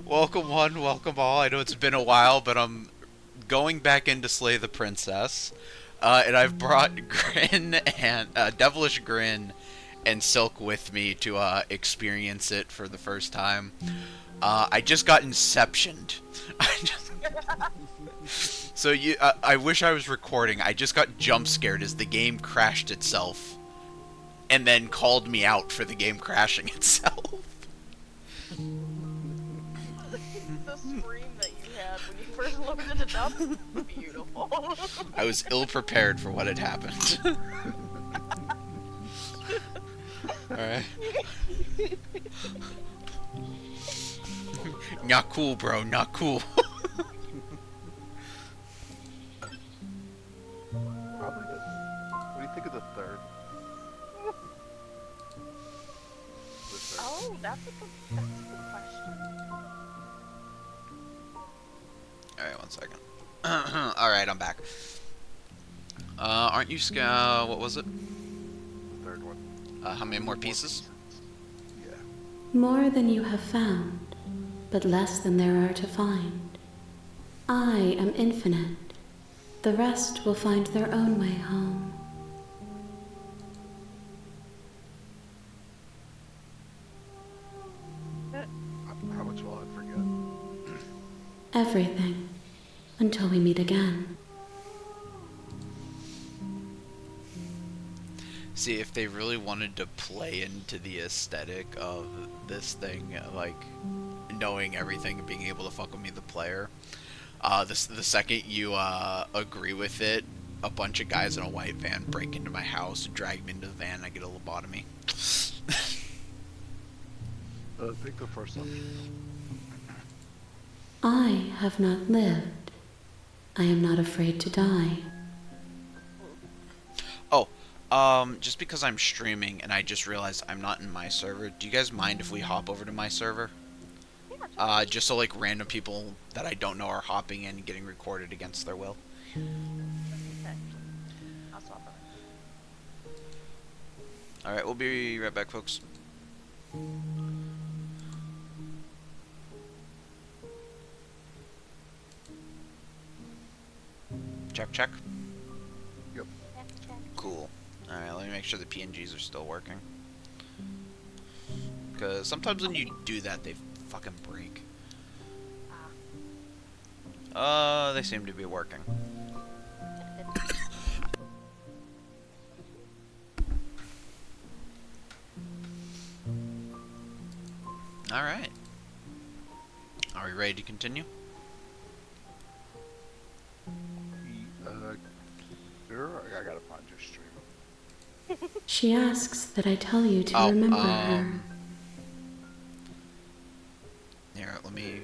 Welcome one, welcome all. I know it's been a while, but I'm going back in to slay the princess. And I've brought Grin and Devilish Grin and Silk with me to experience it for the first time. I just got inceptioned. So I wish I was recording. I just got jump scared as the game crashed itself, and then called me out for the game crashing itself. The scream that you had when you first loaded it up, beautiful. I was ill prepared for what had happened. Alright. Not cool, bro. Not cool. Probably the. What do you think of the third? The third. Oh, that's a good question. Alright, 1 second. Alright, I'm back. Aren't you what was it? The third one. How many more pieces? Yeah. More than you have found, but less than there are to find. I am infinite. The rest will find their own way home. How much will I forget? Everything. Until we meet again. See, if they really wanted to play into the aesthetic of this thing, like knowing everything and being able to fuck with me, the player, the second you agree with it, a bunch of guys in a white van break into my house, drag me into the van, and I get a lobotomy. Pick the first one. I have not lived. I am not afraid to die. Oh, just because I'm streaming and I just realized I'm not in my server, do you guys mind if we hop over to my server? Yeah, Just so like random people that I don't know are hopping in and getting recorded against their will. okay. I'll swap them. Alright, we'll be right back, folks. Check, check. Yep. Cool. Alright, let me make sure the PNGs are still working. Because sometimes when you do that, they fucking break. They seem to be working. Alright. Are we ready to continue? Sure. I gotta find your stream. She asks that I tell you to remember her. Here, let me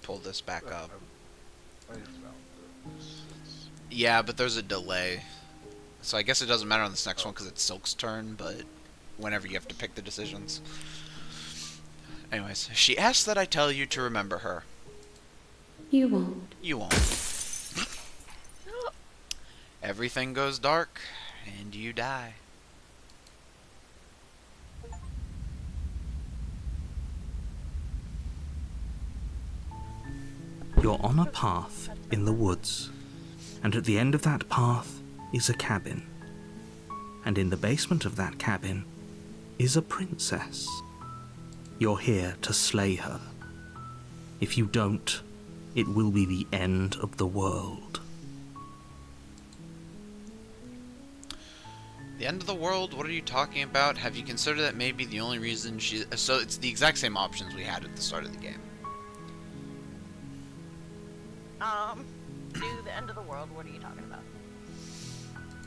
pull this back up. I just found this. Yeah, but there's a delay. So I guess it doesn't matter on this next one because it's Silk's turn, but whenever you have to pick the decisions. Anyways, she asks that I tell you to remember her. You won't. You won't. Everything goes dark, and you die. You're on a path in the woods, and at the end of that path is a cabin. And in the basement of that cabin is a princess. You're here to slay her. If you don't, it will be the end of the world. The end of the world? What are you talking about? Have you considered that maybe the only reason she... So it's the exact same options we had at the start of the game. Do the end of the world, what are you talking about?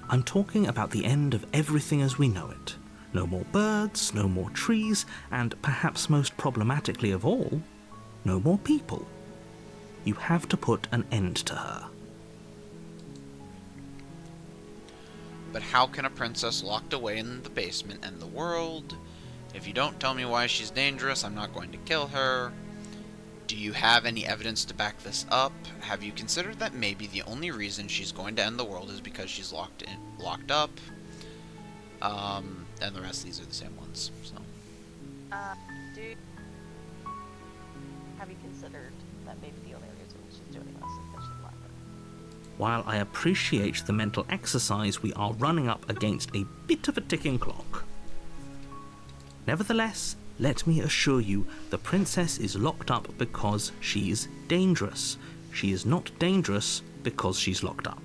I'm talking about the end of everything as we know it. No more birds, no more trees, and perhaps most problematically of all, no more people. You have to put an end to her. But how can a princess locked away in the basement end the world? If you don't tell me why she's dangerous, I'm not going to kill her. Do you have any evidence to back this up? Have you considered that maybe the only reason she's going to end the world is because she's locked up? And the rest of these are the same ones, so. Dude. have you considered that maybe the only reason she's doing this is because she's laughing? While I appreciate the mental exercise, we are running up against a bit of a ticking clock. Nevertheless, let me assure you, the princess is locked up because she's dangerous. She is not dangerous because she's locked up.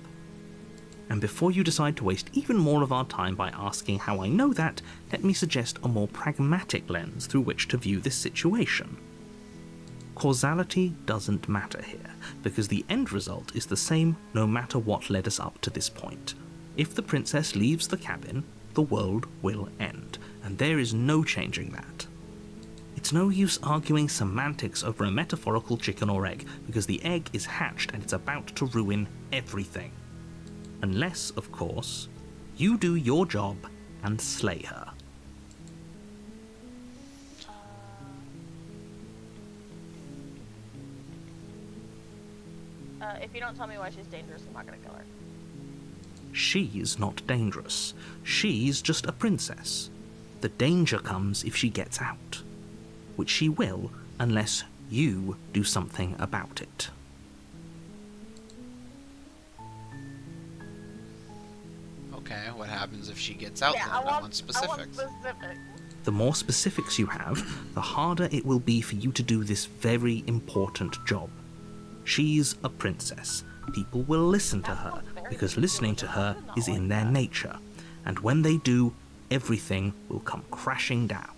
And before you decide to waste even more of our time by asking how I know that, let me suggest a more pragmatic lens through which to view this situation. Causality doesn't matter here, because the end result is the same no matter what led us up to this point. If the princess leaves the cabin, the world will end, and there is no changing that. It's no use arguing semantics over a metaphorical chicken or egg, because the egg is hatched and it's about to ruin everything. Unless, of course, you do your job and slay her. If you don't tell me why she's dangerous, I'm not gonna kill her. She's not dangerous. She's just a princess. The danger comes if she gets out, which she will unless you do something about it. Okay, what happens if she gets out then? I want specifics. The more specifics you have, the harder it will be for you to do this very important job. She's a princess. People will listen to her, because listening to her is in their nature. And when they do, everything will come crashing down.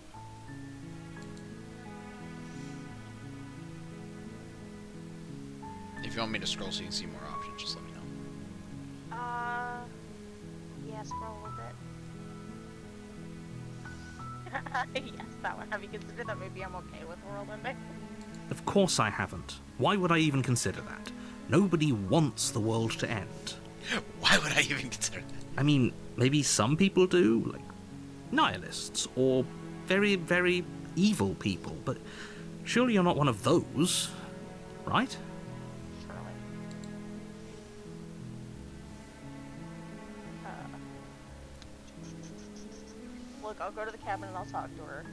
If you want me to scroll so you can see more options, just let me know. Yeah, scroll a bit. Yes, that one. Have you considered that maybe I'm okay with world ending? Of course I haven't. Why would I even consider that? Nobody wants the world to end. Why would I even consider that? I mean, maybe some people do, like nihilists, or very, very evil people, but surely you're not one of those, right? Surely. Look, I'll go to the cabin and I'll talk to her.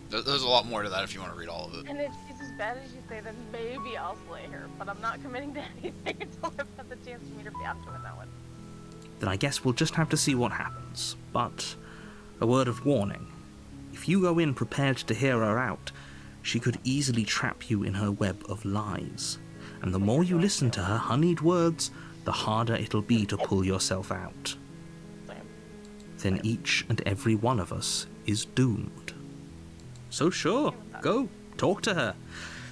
There's a lot more to that if you want to read all of it. And if she's as bad as you say, then maybe I'll slay her. But I'm not committing to anything until I've had the chance to meet her. I'm doing that one. Then I guess we'll just have to see what happens. But a word of warning. If you go in prepared to hear her out, she could easily trap you in her web of lies. And the more you listen to her honeyed words, the harder it'll be to pull yourself out. Same. Then each and every one of us is doomed. So sure, go, talk to her.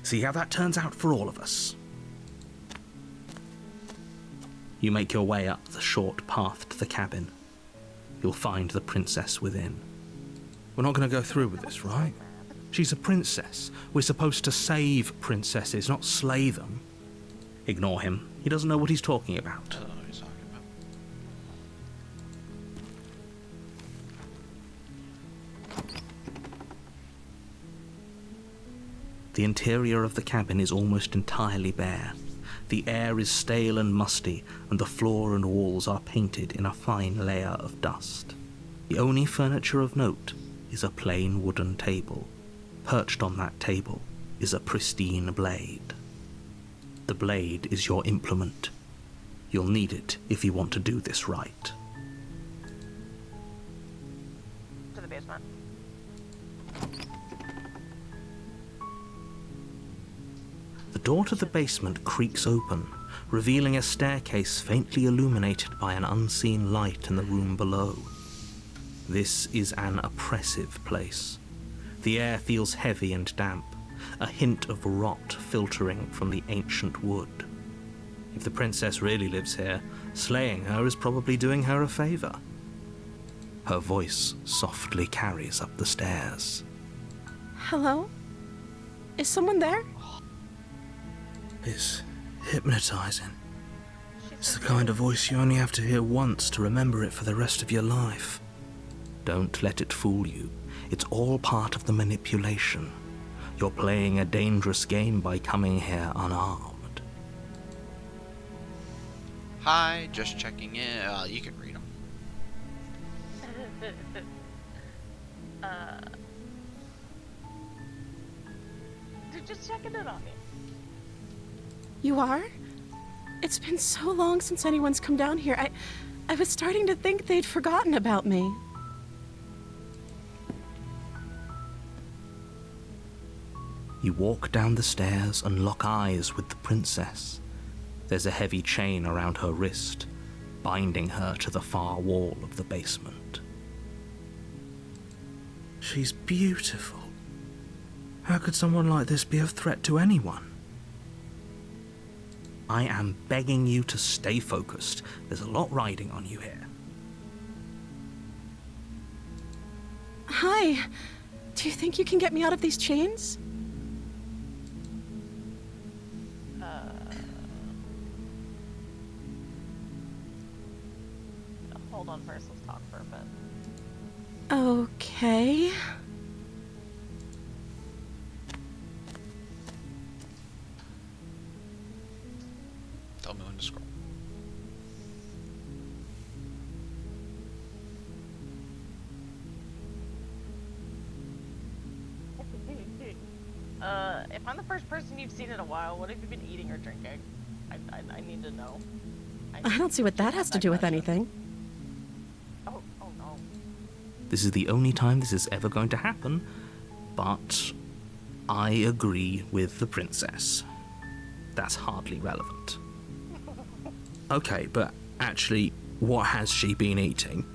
See how that turns out for all of us. You make your way up the short path to the cabin. You'll find the princess within. We're not going to go through with this, right? She's a princess. We're supposed to save princesses, not slay them. Ignore him. He doesn't know what he's talking about. I don't know what he's talking about. The interior of the cabin is almost entirely bare. The air is stale and musty, and the floor and walls are painted in a fine layer of dust. The only furniture of note is a plain wooden table. Perched on that table is a pristine blade. The blade is your implement. You'll need it if you want to do this right. To the basement. The door to the basement creaks open, revealing a staircase faintly illuminated by an unseen light in the room below. This is an oppressive place. The air feels heavy and damp, a hint of rot filtering from the ancient wood. If the princess really lives here, slaying her is probably doing her a favor. Her voice softly carries up the stairs. Hello? Is someone there? It's hypnotizing. She's It's the kind of voice you only have to hear once to remember it for the rest of your life. Don't let it fool you. It's all part of the manipulation. You're playing a dangerous game by coming here unarmed. Hi, just checking in. You can read them. just checking in on you. You are? It's been so long since anyone's come down here. I was starting to think they'd forgotten about me. You walk down the stairs and lock eyes with the princess. There's a heavy chain around her wrist, binding her to the far wall of the basement. She's beautiful. How could someone like this be a threat to anyone? I am begging you to stay focused. There's a lot riding on you here. Hi. Do you think you can get me out of these chains? Hold on first, let's talk for a bit. Okay. Tell me when to scroll. If I'm the first person you've seen in a while, what have you been eating or drinking? I need to know. I don't see what that has to do with question. anything. Oh no. This is the only time this is ever going to happen, but I agree with the princess. That's hardly relevant. Okay, but actually, what has she been eating?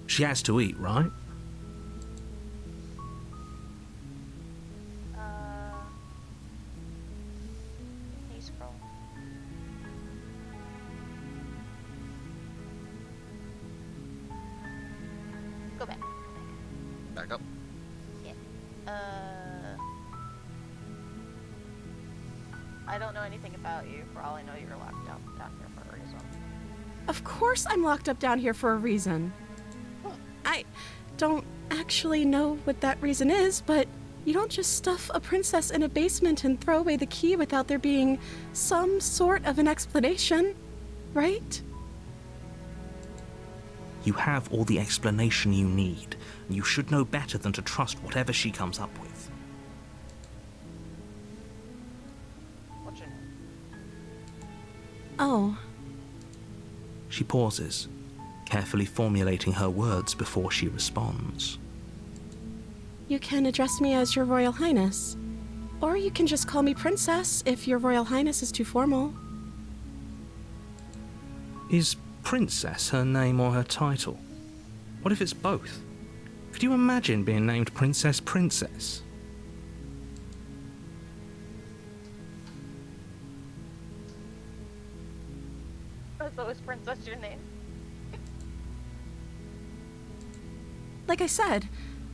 She has to eat, right? Can you scroll? Go back. Back up. I don't know anything about you. For all I know, you're locked down here for a reason. Of course I'm locked up down here for a reason. I don't actually know what that reason is, but you don't just stuff a princess in a basement and throw away the key without there being some sort of an explanation, right? You have all the explanation you need, and you should know better than to trust whatever she comes up with. What's your name? Oh, She pauses, carefully formulating her words before she responds. you can address me as Your Royal Highness. Or you can just call me Princess if Your Royal Highness is too formal. Is Princess her name or her title? What if it's both? Could you imagine being named Princess Princess? So is Princess your name? Like I said,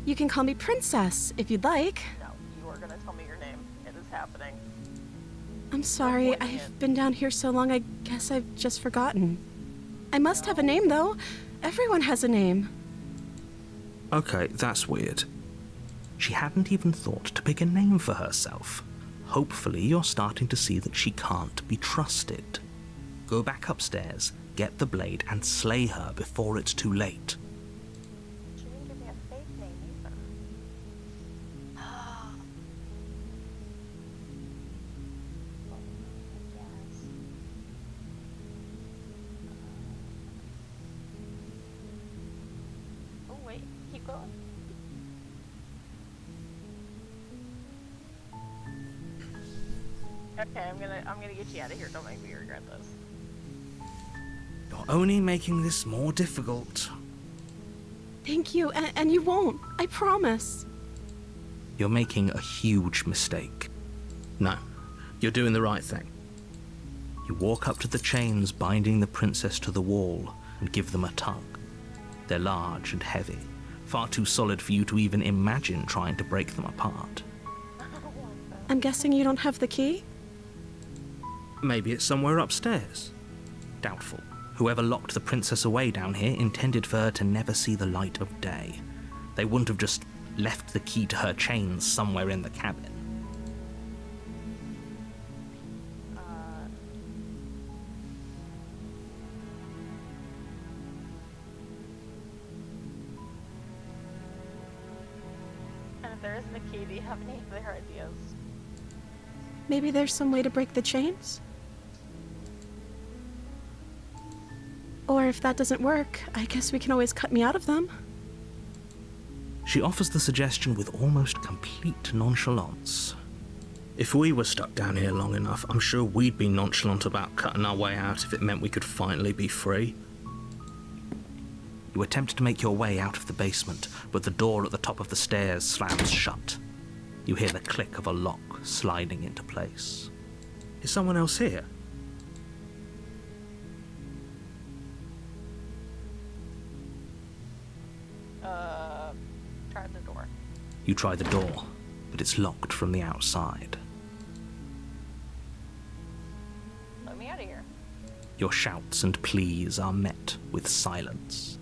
you can call me Princess if you'd like. No, you are gonna tell me your name. It is happening. I'm sorry, Avoiding I've it. been down here so long I guess I've just forgotten. I must have a name, though. Everyone has a name. Okay, that's weird. She hadn't even thought to pick a name for herself. Hopefully you're starting to see that she can't be trusted. Go back upstairs, get the blade, and slay her before it's too late. She didn't give me a fake name either. Yes. Oh wait, keep going. Okay, I'm gonna get you out of here. Don't make me regret this. You're only making this more difficult. Thank you, and you won't. I promise. You're making a huge mistake. No, you're doing the right thing. You walk up to the chains binding the princess to the wall and give them a tug. They're large and heavy, far too solid for you to even imagine trying to break them apart. I'm guessing you don't have the key? Maybe it's somewhere upstairs. Doubtful. Whoever locked the princess away down here intended for her to never see the light of day. They wouldn't have just left the key to her chains somewhere in the cabin. And if there isn't a key, do you have any other ideas? Maybe there's some way to break the chains? Or if that doesn't work, I guess we can always cut me out of them. She offers the suggestion with almost complete nonchalance. If we were stuck down here long enough, I'm sure we'd be nonchalant about cutting our way out if it meant we could finally be free. You attempt to make your way out of the basement, but the door at the top of the stairs slams shut. You hear the click of a lock sliding into place. Is someone else here? Try the door. You try the door, but it's locked from the outside. Let me out of here. Your shouts and pleas are met with silence.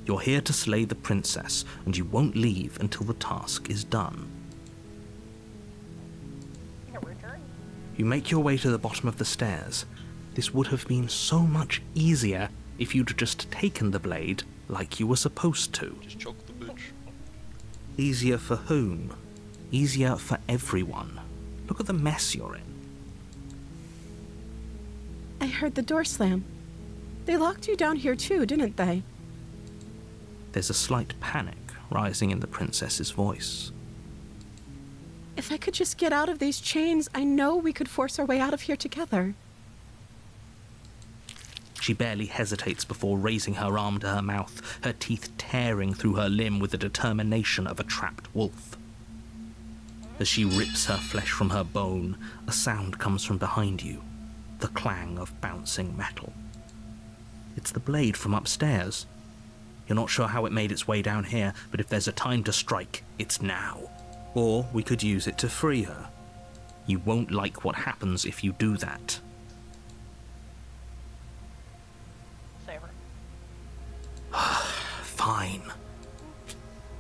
You're here to slay the princess, and you won't leave until the task is done. No return. You make your way to the bottom of the stairs. This would have been so much easier if you'd just taken the blade like you were supposed to. Just choke the bitch. Easier for whom? Easier for everyone. Look at the mess you're in. I heard the door slam. They locked you down here too, didn't they? There's a slight panic rising in the princess's voice. If I could just get out of these chains, I know we could force our way out of here together. She barely hesitates before raising her arm to her mouth, her teeth tearing through her limb with the determination of a trapped wolf. As she rips her flesh from her bone, a sound comes from behind you, the clang of bouncing metal. It's the blade from upstairs. You're not sure how it made its way down here, but if there's a time to strike, it's now. Or we could use it to free her. You won't like what happens if you do that. Save her. Fine.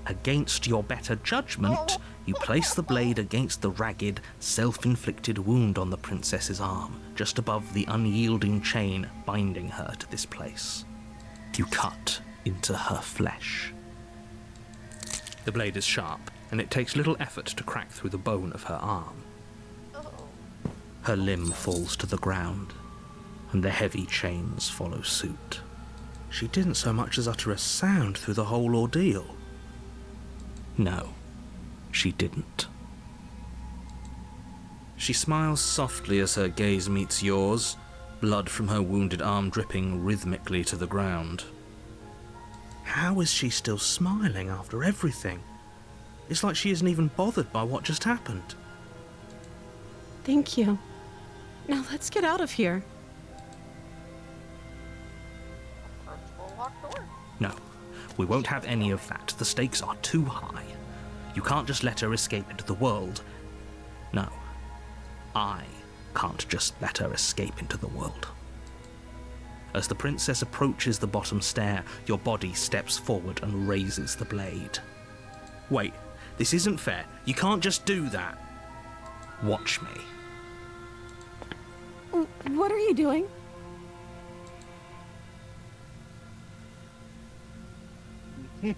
Against your better judgment, you place the blade against the ragged, self-inflicted wound on the princess's arm, just above the unyielding chain binding her to this place. You cut into her flesh. The blade is sharp, and it takes little effort to crack through the bone of her arm. Her limb falls to the ground, and the heavy chains follow suit. She didn't so much as utter a sound through the whole ordeal. No, she didn't. She smiles softly as her gaze meets yours, blood from her wounded arm dripping rhythmically to the ground. How is she still smiling after everything? It's like she isn't even bothered by what just happened. Thank you. Now let's get out of here. Approachable locked door. No, we won't have any of that. The stakes are too high. You can't just let her escape into the world. No, I can't just let her escape into the world. As the princess approaches the bottom stair, your body steps forward and raises the blade. Wait, this isn't fair. You can't just do that. Watch me. What are you doing? Do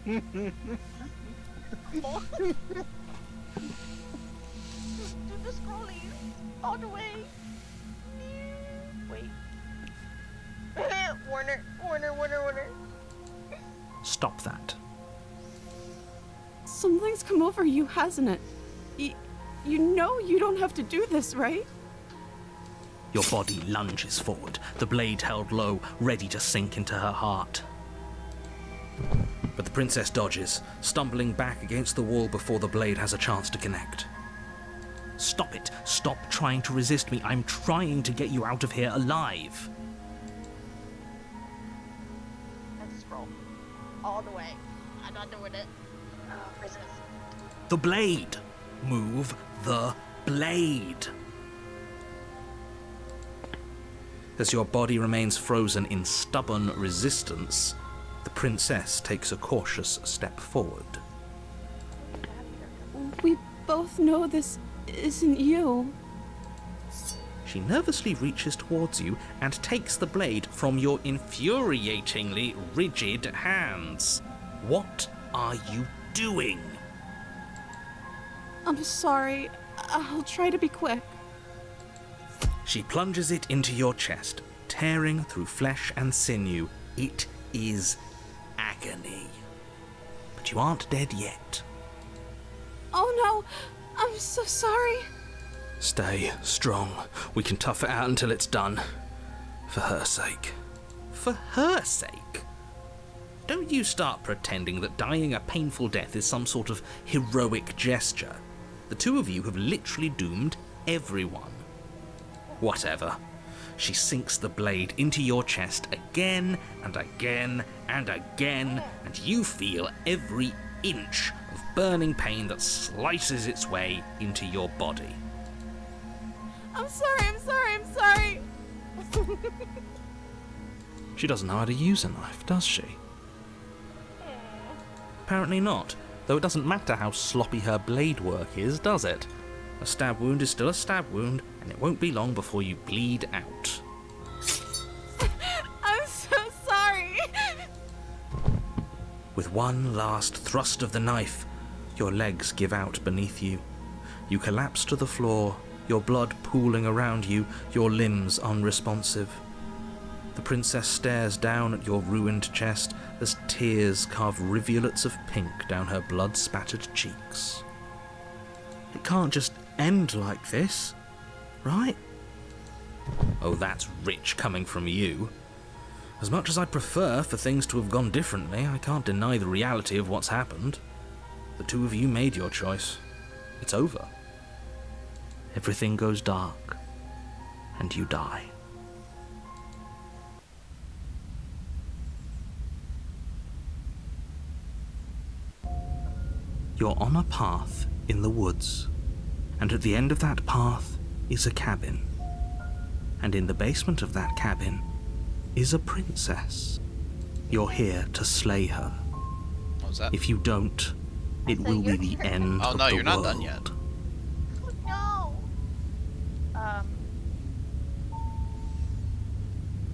the scrollies all the way. Wait. Warner. Stop that. Something's come over you, hasn't it? You know you don't have to do this, right? Your body lunges forward, the blade held low, ready to sink into her heart. But the princess dodges, stumbling back against the wall before the blade has a chance to connect. Stop it! Stop trying to resist me! I'm trying to get you out of here alive! Let's scroll. All the way. I'm not doing it. Resist. The blade! Move the blade! As your body remains frozen in stubborn resistance, the princess takes a cautious step forward. We both know this isn't you. She nervously reaches towards you and takes the blade from your infuriatingly rigid hands. What are you doing? I'm sorry. I'll try to be quick. She plunges it into your chest, tearing through flesh and sinew. It is agony. But you aren't dead yet. Oh no, I'm so sorry. Stay strong. We can tough it out until it's done. For her sake. For her sake? Don't you start pretending that dying a painful death is some sort of heroic gesture. The two of you have literally doomed everyone. Whatever. She sinks the blade into your chest again and again and again, and you feel every inch of burning pain that slices its way into your body. I'm sorry. She doesn't know how to use a knife, does she? Apparently not, though it doesn't matter how sloppy her blade work is, does it? A stab wound is still a stab wound, and it won't be long before you bleed out. I'm so sorry. With one last thrust of the knife, your legs give out beneath you. You collapse to the floor, your blood pooling around you, your limbs unresponsive. The princess stares down at your ruined chest as tears carve rivulets of pink down her blood-spattered cheeks. It can't just end like this, right? Oh, that's rich coming from you. As much as I'd prefer for things to have gone differently, I can't deny the reality of what's happened. The two of you made your choice. It's over. Everything goes dark, and you die. You're on a path in the woods, and at the end of that path is a cabin. And in the basement of that cabin is a princess. You're here to slay her. What was that? If you don't, it will be the end Oh of no, the you're not done world. yet. No.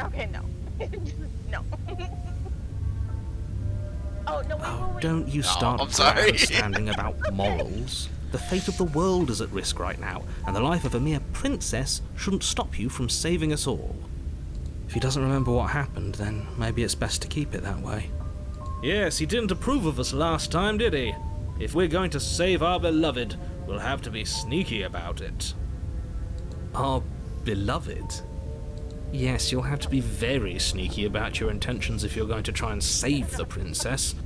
Okay, no. No. Oh no! Wait. Don't you No, start I'm sorry. understanding about morals. The fate of the world is at risk right now, and the life of a mere princess shouldn't stop you from saving us all. If he doesn't remember what happened, then maybe it's best to keep it that way. Yes, he didn't approve of us last time, did he? If we're going to save our beloved, we'll have to be sneaky about it. Our beloved? Yes, you'll have to be very sneaky about your intentions if you're going to try and save the princess.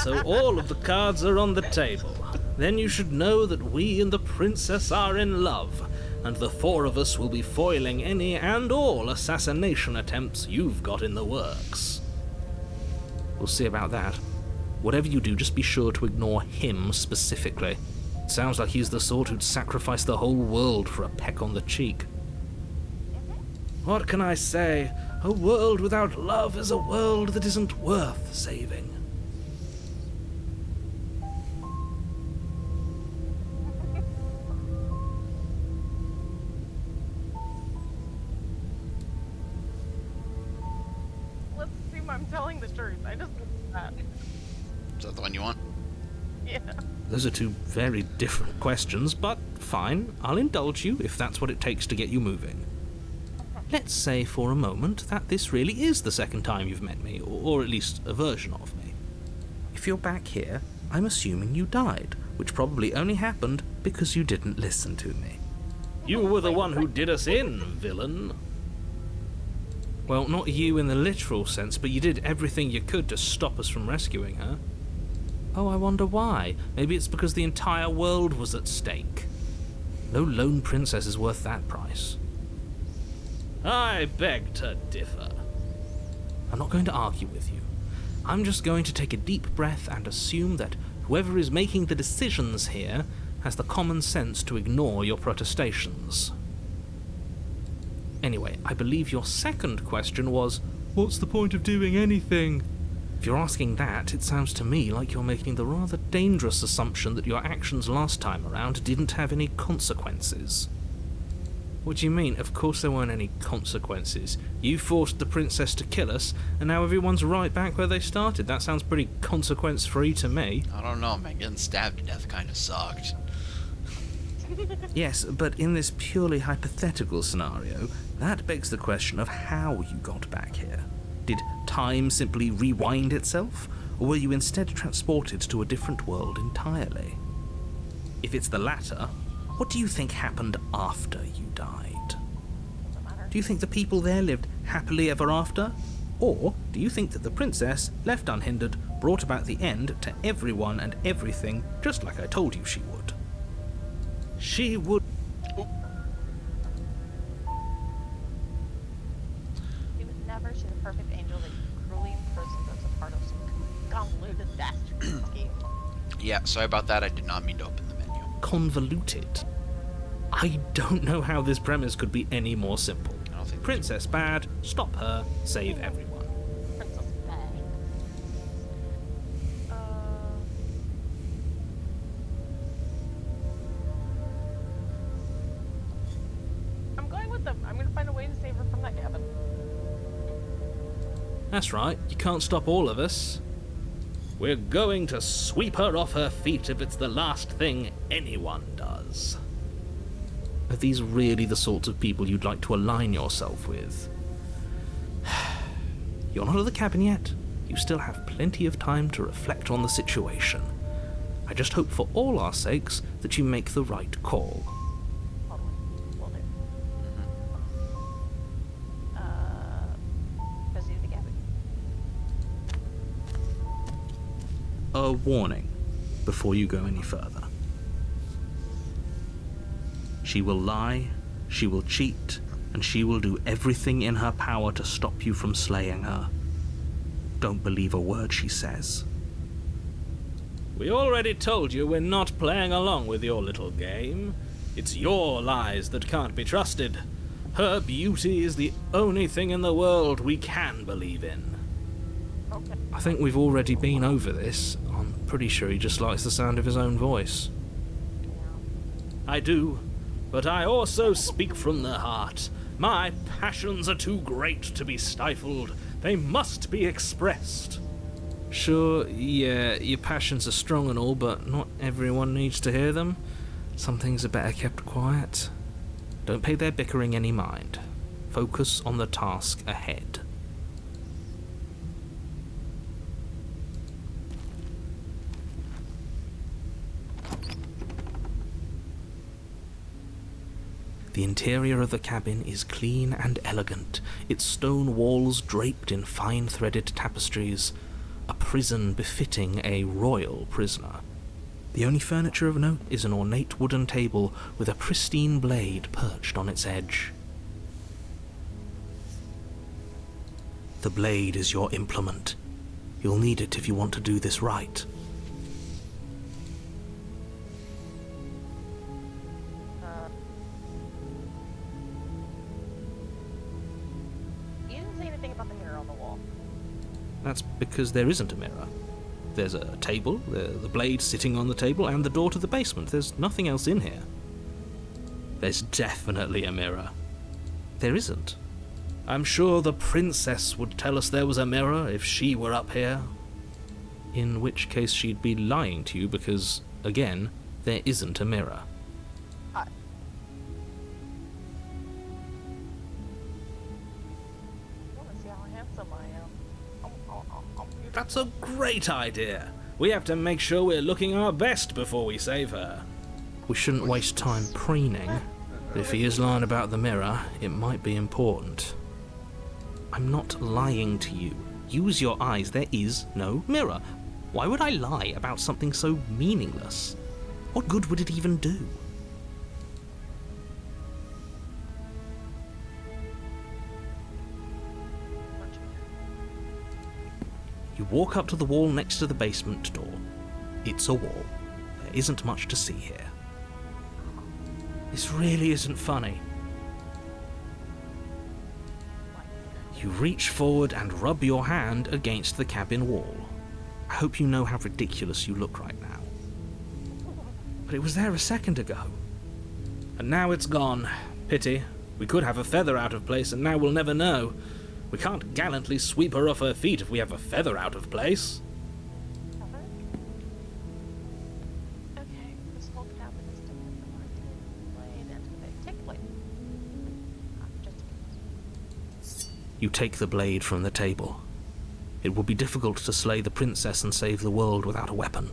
So all of the cards are on the table. Then you should know that we and the princess are in love, and the four of us will be foiling any and all assassination attempts you've got in the works. We'll see about that. Whatever you do, just be sure to ignore him specifically. It sounds like he's the sort who'd sacrifice the whole world for a peck on the cheek. What can I say? A world without love is a world that isn't worth saving. Let's assume I'm telling the truth. I just that. Is that the one you want? Yeah. Those are two very different questions, but fine, I'll indulge you if that's what it takes to get you moving. Let's say for a moment that this really is the second time you've met me, or at least a version of me. If you're back here, I'm assuming you died, which probably only happened because you didn't listen to me. You were the one who did us in, villain. Well, not you in the literal sense, but you did everything you could to stop us from rescuing her. Oh, I wonder why. Maybe it's because the entire world was at stake. No lone princess is worth that price. I beg to differ. I'm not going to argue with you. I'm just going to take a deep breath and assume that whoever is making the decisions here has the common sense to ignore your protestations. Anyway, I believe your second question was, what's the point of doing anything? If you're asking that, it sounds to me like you're making the rather dangerous assumption that your actions last time around didn't have any consequences. What do you mean? Of course there weren't any consequences. You forced the princess to kill us, and now everyone's right back where they started. That sounds pretty consequence-free to me. I don't know, man. Getting stabbed to death kind of sucked. Yes, but in this purely hypothetical scenario, that begs the question of how you got back here. Did time simply rewind itself, or were you instead transported to a different world entirely? If it's the latter, what do you think happened after you died? Doesn't matter. Do you think the people there lived happily ever after? Or do you think that the princess, left unhindered, brought about the end to everyone and everything, just like I told you she would? She would... You would never see the perfect angel that you cruelly imprisoned as a part of some convoluted dastardly scheme. Yeah, sorry about that. I did not mean to open the menu. convoluted. I don't know how this premise could be any more simple. I don't think Princess bad, stop her, save everyone. Princess Bang. I'm going with them. I'm gonna find a way to save her from that cabin. That's right, you can't stop all of us. We're going to sweep her off her feet if it's the last thing anyone does. Are these really the sorts of people you'd like to align yourself with? You're not at the cabin yet. You still have plenty of time to reflect on the situation. I just hope for all our sakes that you make the right call. Totally. Will do. Proceed to the cabin. A warning before you go any further. She will lie, she will cheat, and she will do everything in her power to stop you from slaying her. Don't believe a word she says. We already told you we're not playing along with your little game. It's your lies that can't be trusted. Her beauty is the only thing in the world we can believe in. Okay. I think we've already been over this. I'm pretty sure he just likes the sound of his own voice. I do, but I also speak from the heart. My passions are too great to be stifled. They must be expressed. Sure, yeah, your passions are strong and all, but not everyone needs to hear them. Some things are better kept quiet. Don't pay their bickering any mind. Focus on the task ahead. The interior of the cabin is clean and elegant, its stone walls draped in fine threaded tapestries, a prison befitting a royal prisoner. The only furniture of note is an ornate wooden table with a pristine blade perched on its edge. The blade is your implement. You'll need it if you want to do this right. You didn't say anything about the mirror on the wall. That's because there isn't a mirror. There's a table, the blade sitting on the table, and the door to the basement. There's nothing else in here. There's definitely a mirror. There isn't. I'm sure the princess would tell us there was a mirror if she were up here. In which case she'd be lying to you because, again, there isn't a mirror. I want to see how handsome I am. That's a great idea. We have to make sure we're looking our best before we save her. We shouldn't waste time preening. But if he is lying about the mirror, it might be important. I'm not lying to you. Use your eyes. There is no mirror. Why would I lie about something so meaningless? What good would it even do? You walk up to the wall next to the basement door. It's a wall. There isn't much to see here. This really isn't funny. You reach forward and rub your hand against the cabin wall. I hope you know how ridiculous you look right now. But it was there a second ago. And now it's gone. Pity. We could have a feather out of place and now we'll never know. We can't gallantly sweep her off her feet if we have a feather out of place. Okay, this whole cabin is different than what I did. You take the blade from the table. It would be difficult to slay the princess and save the world without a weapon.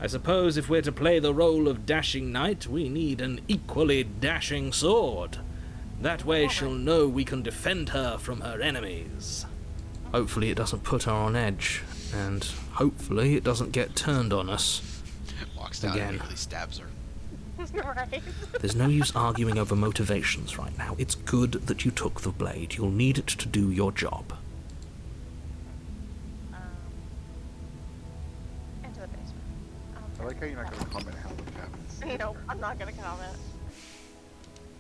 I suppose if we're to play the role of dashing knight, we need an equally dashing sword. That way she'll know we can defend her from her enemies. Hopefully it doesn't put her on edge, and hopefully it doesn't get turned on us. Walks down Again. and immediately stabs her. Right. There's no use arguing over motivations right now. It's good that you took the blade. You'll need it to do your job. Into the basement. I like how you're not going to comment how it happens. Nope, I'm not gonna comment.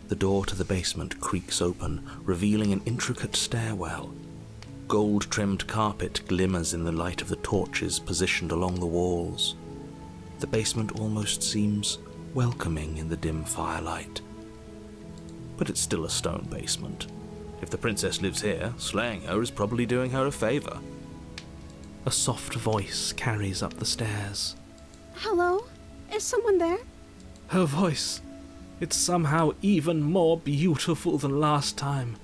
The door to the basement creaks open, revealing an intricate stairwell. Gold-trimmed carpet glimmers in the light of the torches positioned along the walls. The basement almost seems welcoming in the dim firelight. But it's still a stone basement. If the princess lives here, slaying her is probably doing her a favor. A soft voice carries up the stairs. Hello? Is someone there? Her voice. It's somehow even more beautiful than last time.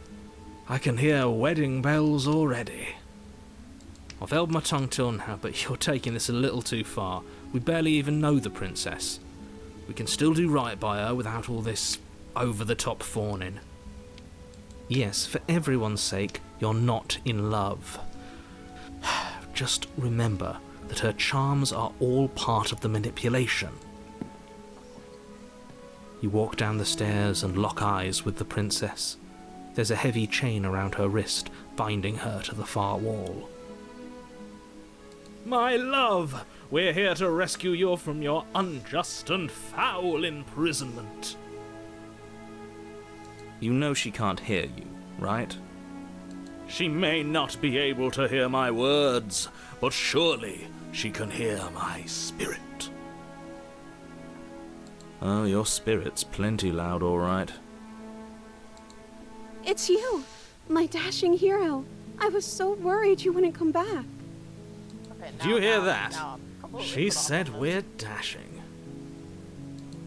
I can hear wedding bells already. I've held my tongue till now, but you're taking this a little too far. We barely even know the princess. We can still do right by her without all this over-the-top fawning. Yes, for everyone's sake, you're not in love. Just remember that her charms are all part of the manipulation. You walk down the stairs and lock eyes with the princess. There's a heavy chain around her wrist, binding her to the far wall. My love, we're here to rescue you from your unjust and foul imprisonment. You know she can't hear you, right? She may not be able to hear my words, but surely she can hear my spirit. Oh, your spirit's plenty loud, all right. It's you, my dashing hero. I was so worried you wouldn't come back. Okay, Do you hear now that? I'm completely She put off said on this. we're dashing.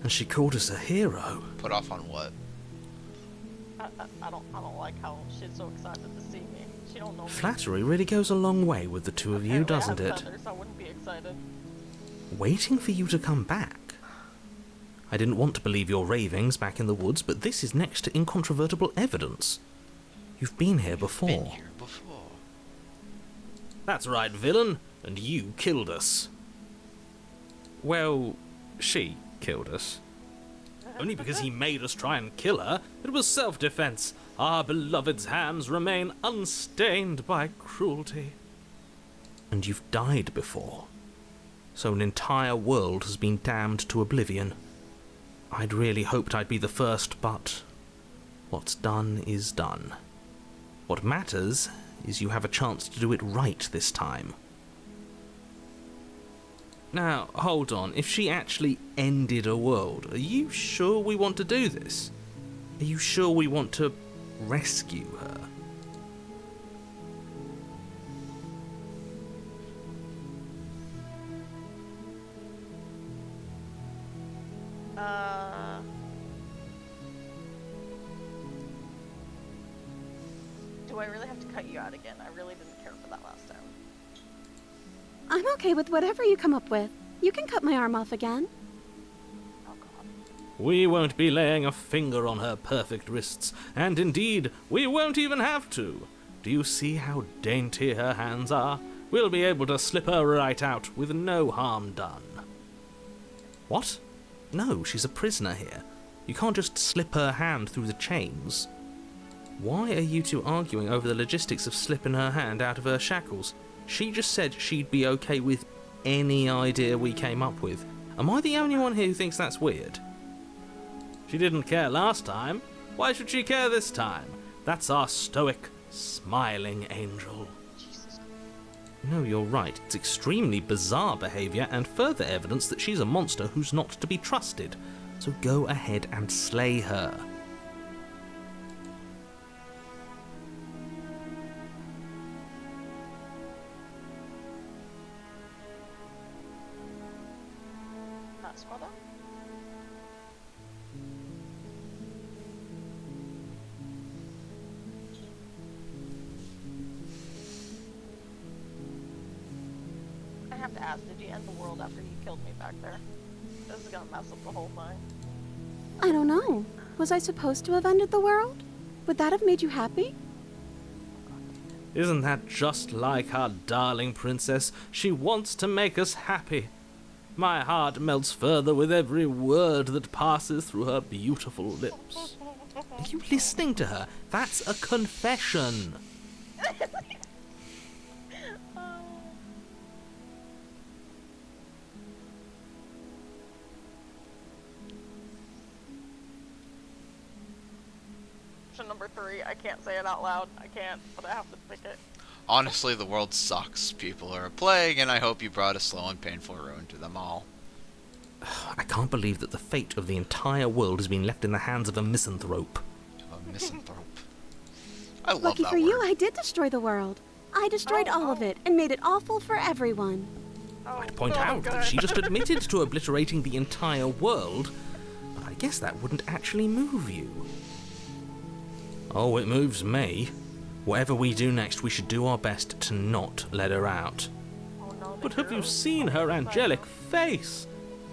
And she called us a hero. Put off on what? I don't like how she's so excited to see me. She don't know me. Flattery really goes a long way with the two of you, Apparently I doesn't have it? feathers, I wouldn't be excited. Waiting for you to come back. I didn't want to believe your ravings back in the woods, but this is next to incontrovertible evidence. You've been here before. Been here before. That's right, villain, and you killed us. Well, she killed us. Only because he made us try and kill her. It was self-defense. Our beloved's hands remain unstained by cruelty. And you've died before. So an entire world has been damned to oblivion. I'd really hoped I'd be the first, but what's done is done. What matters is you have a chance to do it right this time. Now, hold on. If she actually ended a world, are you sure we want to do this? Are you sure we want to rescue her? Do I really have to cut you out again? I really didn't care for that last time. I'm okay with whatever you come up with. You can cut my arm off again. Oh god. We won't be laying a finger on her perfect wrists, and indeed, we won't even have to. Do you see how dainty her hands are? We'll be able to slip her right out with no harm done. What? No, she's a prisoner here. You can't just slip her hand through the chains. Why are you two arguing over the logistics of slipping her hand out of her shackles? She just said she'd be okay with any idea we came up with. Am I the only one here who thinks that's weird? She didn't care last time. Why should she care this time? That's our stoic, smiling angel. No, you're right. It's extremely bizarre behaviour and further evidence that she's a monster who's not to be trusted. So go ahead and slay her. That's brother? have to ask, did you end the world after you killed me back there? This is gonna mess up the whole thing. I don't know. Was I supposed to have ended the world? Would that have made you happy? Isn't that just like our darling princess? She wants to make us happy. My heart melts further with every word that passes through her beautiful lips. Are you listening to her? That's a confession. Option number 3, I can't say it out loud. I can't, but I have to pick it. Honestly, the world sucks. People are a plague, and I hope you brought a slow and painful ruin to them all. I can't believe that the fate of the entire world has been left in the hands of a misanthrope. A misanthrope. I love Lucky that for you, word. I did destroy the world. I destroyed all of it and made it awful for everyone. Oh, I'd point oh, out that good. she just admitted to obliterating the entire world, but I guess that wouldn't actually move you. Oh, it moves me. Whatever we do next, we should do our best to not let her out. Oh, no, the But have you hero. seen her angelic face?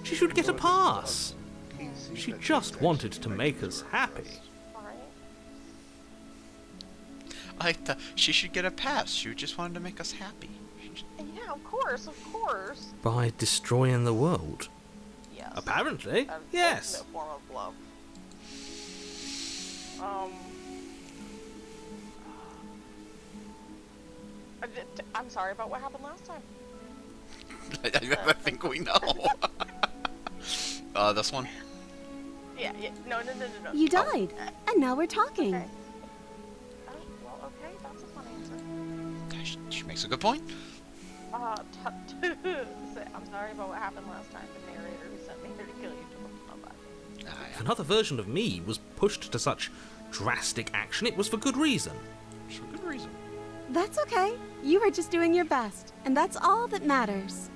She should get a pass. She just wanted to make us happy. Alright. She should get a pass. She just wanted to make us happy. Yeah, of course, of course. By destroying the world. Yes. Apparently, An yes. ultimate form of love. I'm sorry about what happened last time. I think we know. This one? Yeah, no. You died, and now we're talking. Okay. Oh, well, okay, that's a fun answer. She makes a good point. I'm sorry about what happened last time. The narrator who sent me here to kill you took my body. If another version of me was pushed to such drastic action, it was for good reason. For good reason. That's okay. You were just doing your best, and that's all that matters.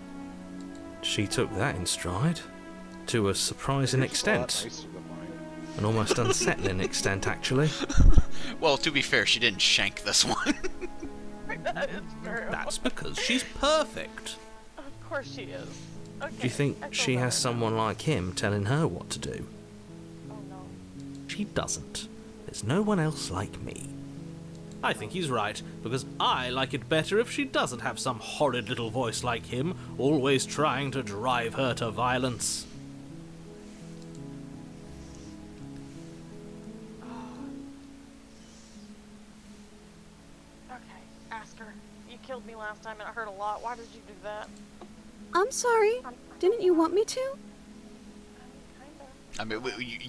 She took that in stride. To a surprising extent. An almost unsettling extent, actually. Well, to be fair, she didn't shank this one. That is true. That's because she's perfect. Of course she is. Okay. Do you think I feel she has better. someone like him telling her what to do? Oh no. She doesn't. There's no one else like me. I think he's right, because I like it better if she doesn't have some horrid little voice like him, always trying to drive her to violence. Okay, ask her. You killed me last time and it hurt a lot. Why did you do that? I'm sorry. Didn't you want me to? Kinda. I mean,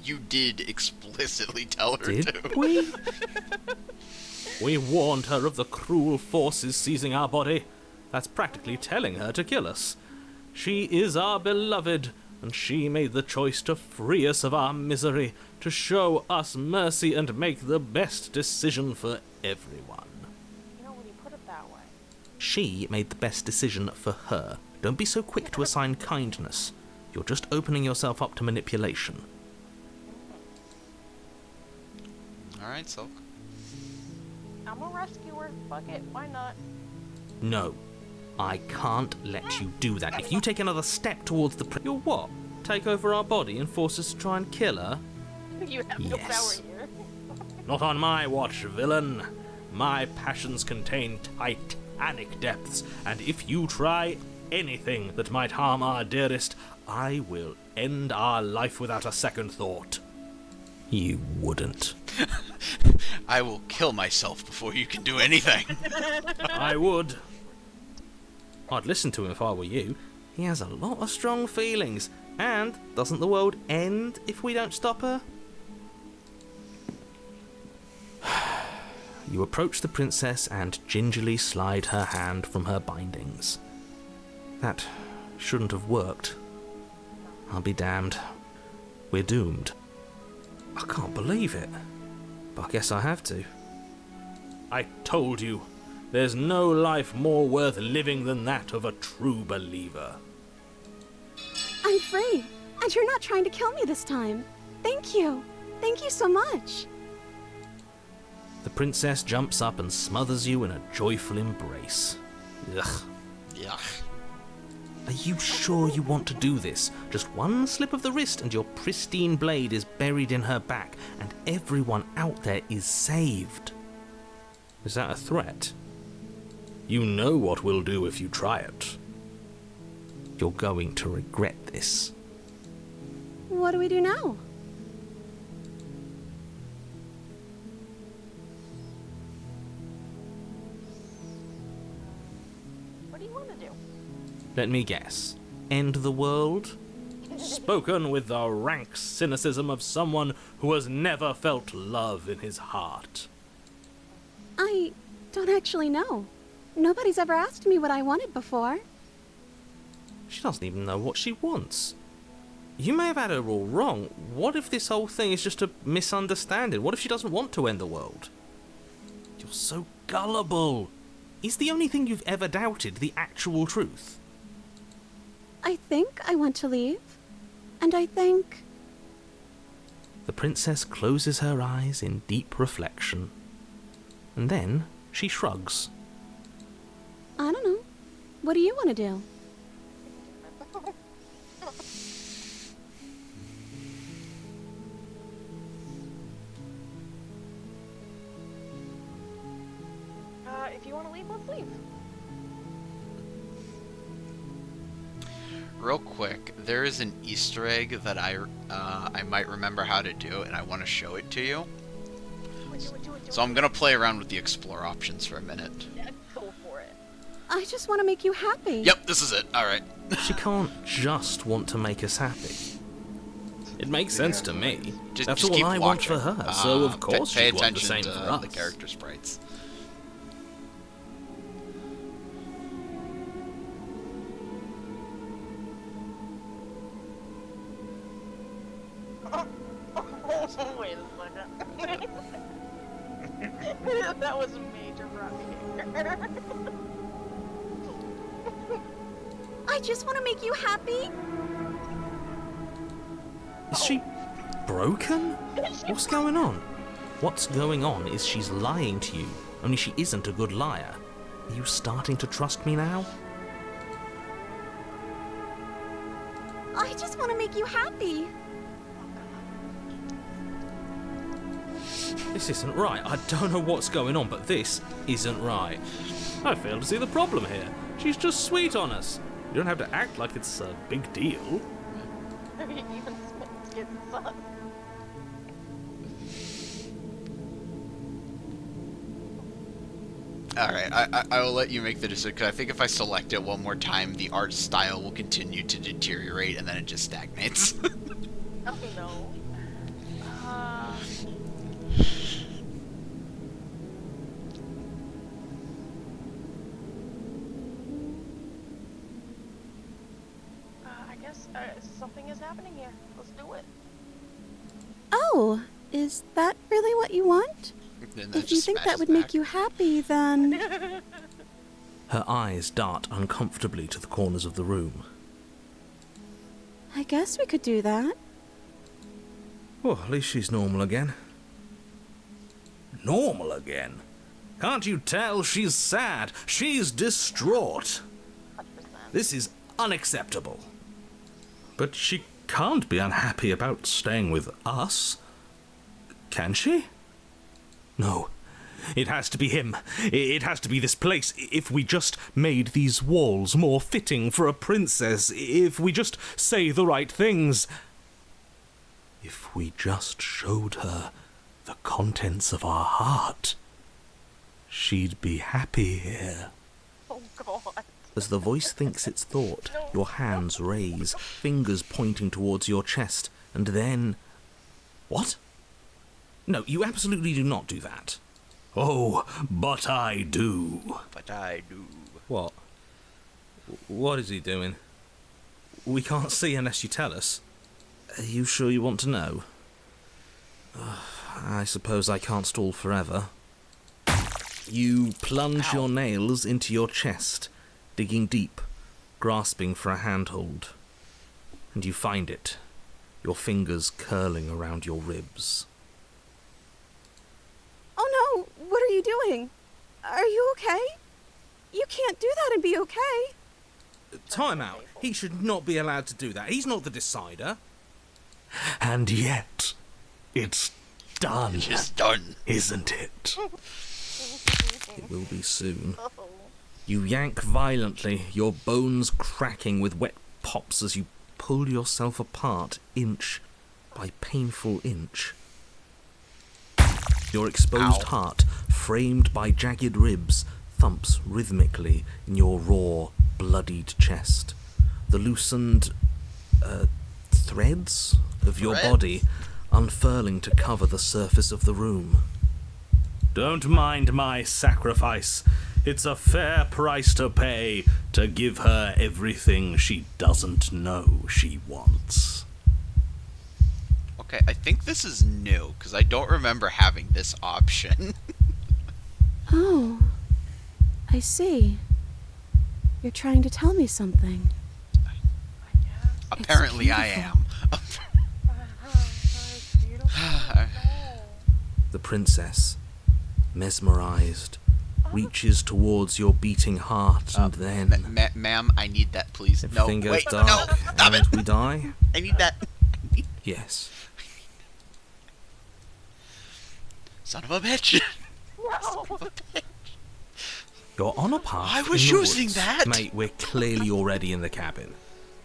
you did explicitly tell her Did to. we? We warned her of the cruel forces seizing our body. That's practically telling her to kill us. She is our beloved, and she made the choice to free us of our misery, to show us mercy and make the best decision for everyone. You know, when you put it that way. She made the best decision for her. Don't be so quick to assign kindness. You're just opening yourself up to manipulation. Alright, Silk. I'm a rescuer. Fuck it. Why not? No. I can't let you do that. If you take another step towards the You'll what? Take over our body and force us to try and kill her? You have no Yes. power here. Not on my watch, villain. My passions contain titanic depths, and if you try anything that might harm our dearest, I will end our life without a second thought. You wouldn't. I will kill myself before you can do anything. I would. I'd listen to him if I were you. He has a lot of strong feelings. And doesn't the world end if we don't stop her? You approach the princess and gingerly slide her hand from her bindings. That shouldn't have worked. I'll be damned. We're doomed. I can't believe it. But I guess I have to. I told you, there's no life more worth living than that of a true believer. I'm free, and you're not trying to kill me this time. Thank you. Thank you so much. The princess jumps up and smothers you in a joyful embrace. Ugh. Yuck. Are you sure you want to do this? Just one slip of the wrist and your pristine blade is buried in her back, and everyone out there is saved. Is that a threat? You know what we'll do if you try it. You're going to regret this. What do we do now? What do you want to do? Let me guess. End the world? Spoken with the rank cynicism of someone who has never felt love in his heart. I don't actually know. Nobody's ever asked me what I wanted before. She doesn't even know what she wants. You may have had her all wrong. What if this whole thing is just a misunderstanding? What if she doesn't want to end the world? You're so gullible. Is the only thing you've ever doubted the actual truth? I think I want to leave. And I think... The princess closes her eyes in deep reflection. And then she shrugs. I don't know. What do you want to do? If you want to leave, let's leave. Real quick, there is an Easter egg that I might remember how to do, and I want to show it to you. Do it. So I'm gonna play around with the explore options for a minute. Yeah, go for it. I just want to make you happy. Yep, this is it. All right. She can't just want to make us happy. It makes sense to me. That's just all keep I want watching. for her, so of course pay she'd want the attention same to for us. the character sprites. Wait a second. That was a major front behavior. I just want to make you happy. Is she broken? What's going on? What's going on is she's lying to you, only she isn't a good liar. Are you starting to trust me now? I just want to make you happy. This isn't right. I don't know what's going on, but this isn't right. I fail to see the problem here. She's just sweet on us. You don't have to act like it's a big deal. Even Smith gets sus. Alright, I will let you make the decision, because I think if I select it one more time, the art style will continue to deteriorate, and then it just stagnates. Oh no. I guess something is happening here. Let's do it. Oh, is that really what you want? And then If you just think that smashes would back. make you happy, then... Her eyes dart uncomfortably to the corners of the room. I guess we could do that. Well, at least she's normal again. Normal again? Can't you tell she's sad? She's distraught. 100%. This is unacceptable. But she can't be unhappy about staying with us. Can she? No. It has to be him. It has to be this place. If we just made these walls more fitting for a princess, if we just say the right things, if we just showed her the contents of our heart, she'd be happy here. Oh god. As the voice thinks its thought, your hands raise, fingers pointing towards your chest, and then... What? No, you absolutely do not do that. Oh, but I do. But I do. What? What is he doing? We can't see unless you tell us. Are you sure you want to know? I suppose I can't stall forever. You plunge your nails into your chest, digging deep, grasping for a handhold. And you find it, your fingers curling around your ribs. Oh no, what are you doing? Are you okay? You can't do that and be okay. time out. He should not be allowed to do that. He's not the decider. And yet, it's done, It's done. isn't it? It will be soon. You yank violently, your bones cracking with wet pops as you pull yourself apart inch by painful inch. Your exposed Ow. heart, framed by jagged ribs, thumps rhythmically in your raw, bloodied chest. The loosened threads of your Threads? body unfurling to cover the surface of the room. Don't mind my sacrifice. It's a fair price to pay to give her everything she doesn't know she wants. Okay, I think this is new, because I don't remember having this option. Oh, I see. You're trying to tell me something. Apparently I am. It's beautiful. No. The princess, mesmerized, reaches towards your beating heart and then Ma'am, I need that, please. No, everything goes wait, dark no, stop and it. we die. I need that. Yes. Son of a bitch. No. You're on a path. I was in the using woods. that. Mate, we're clearly already in the cabin.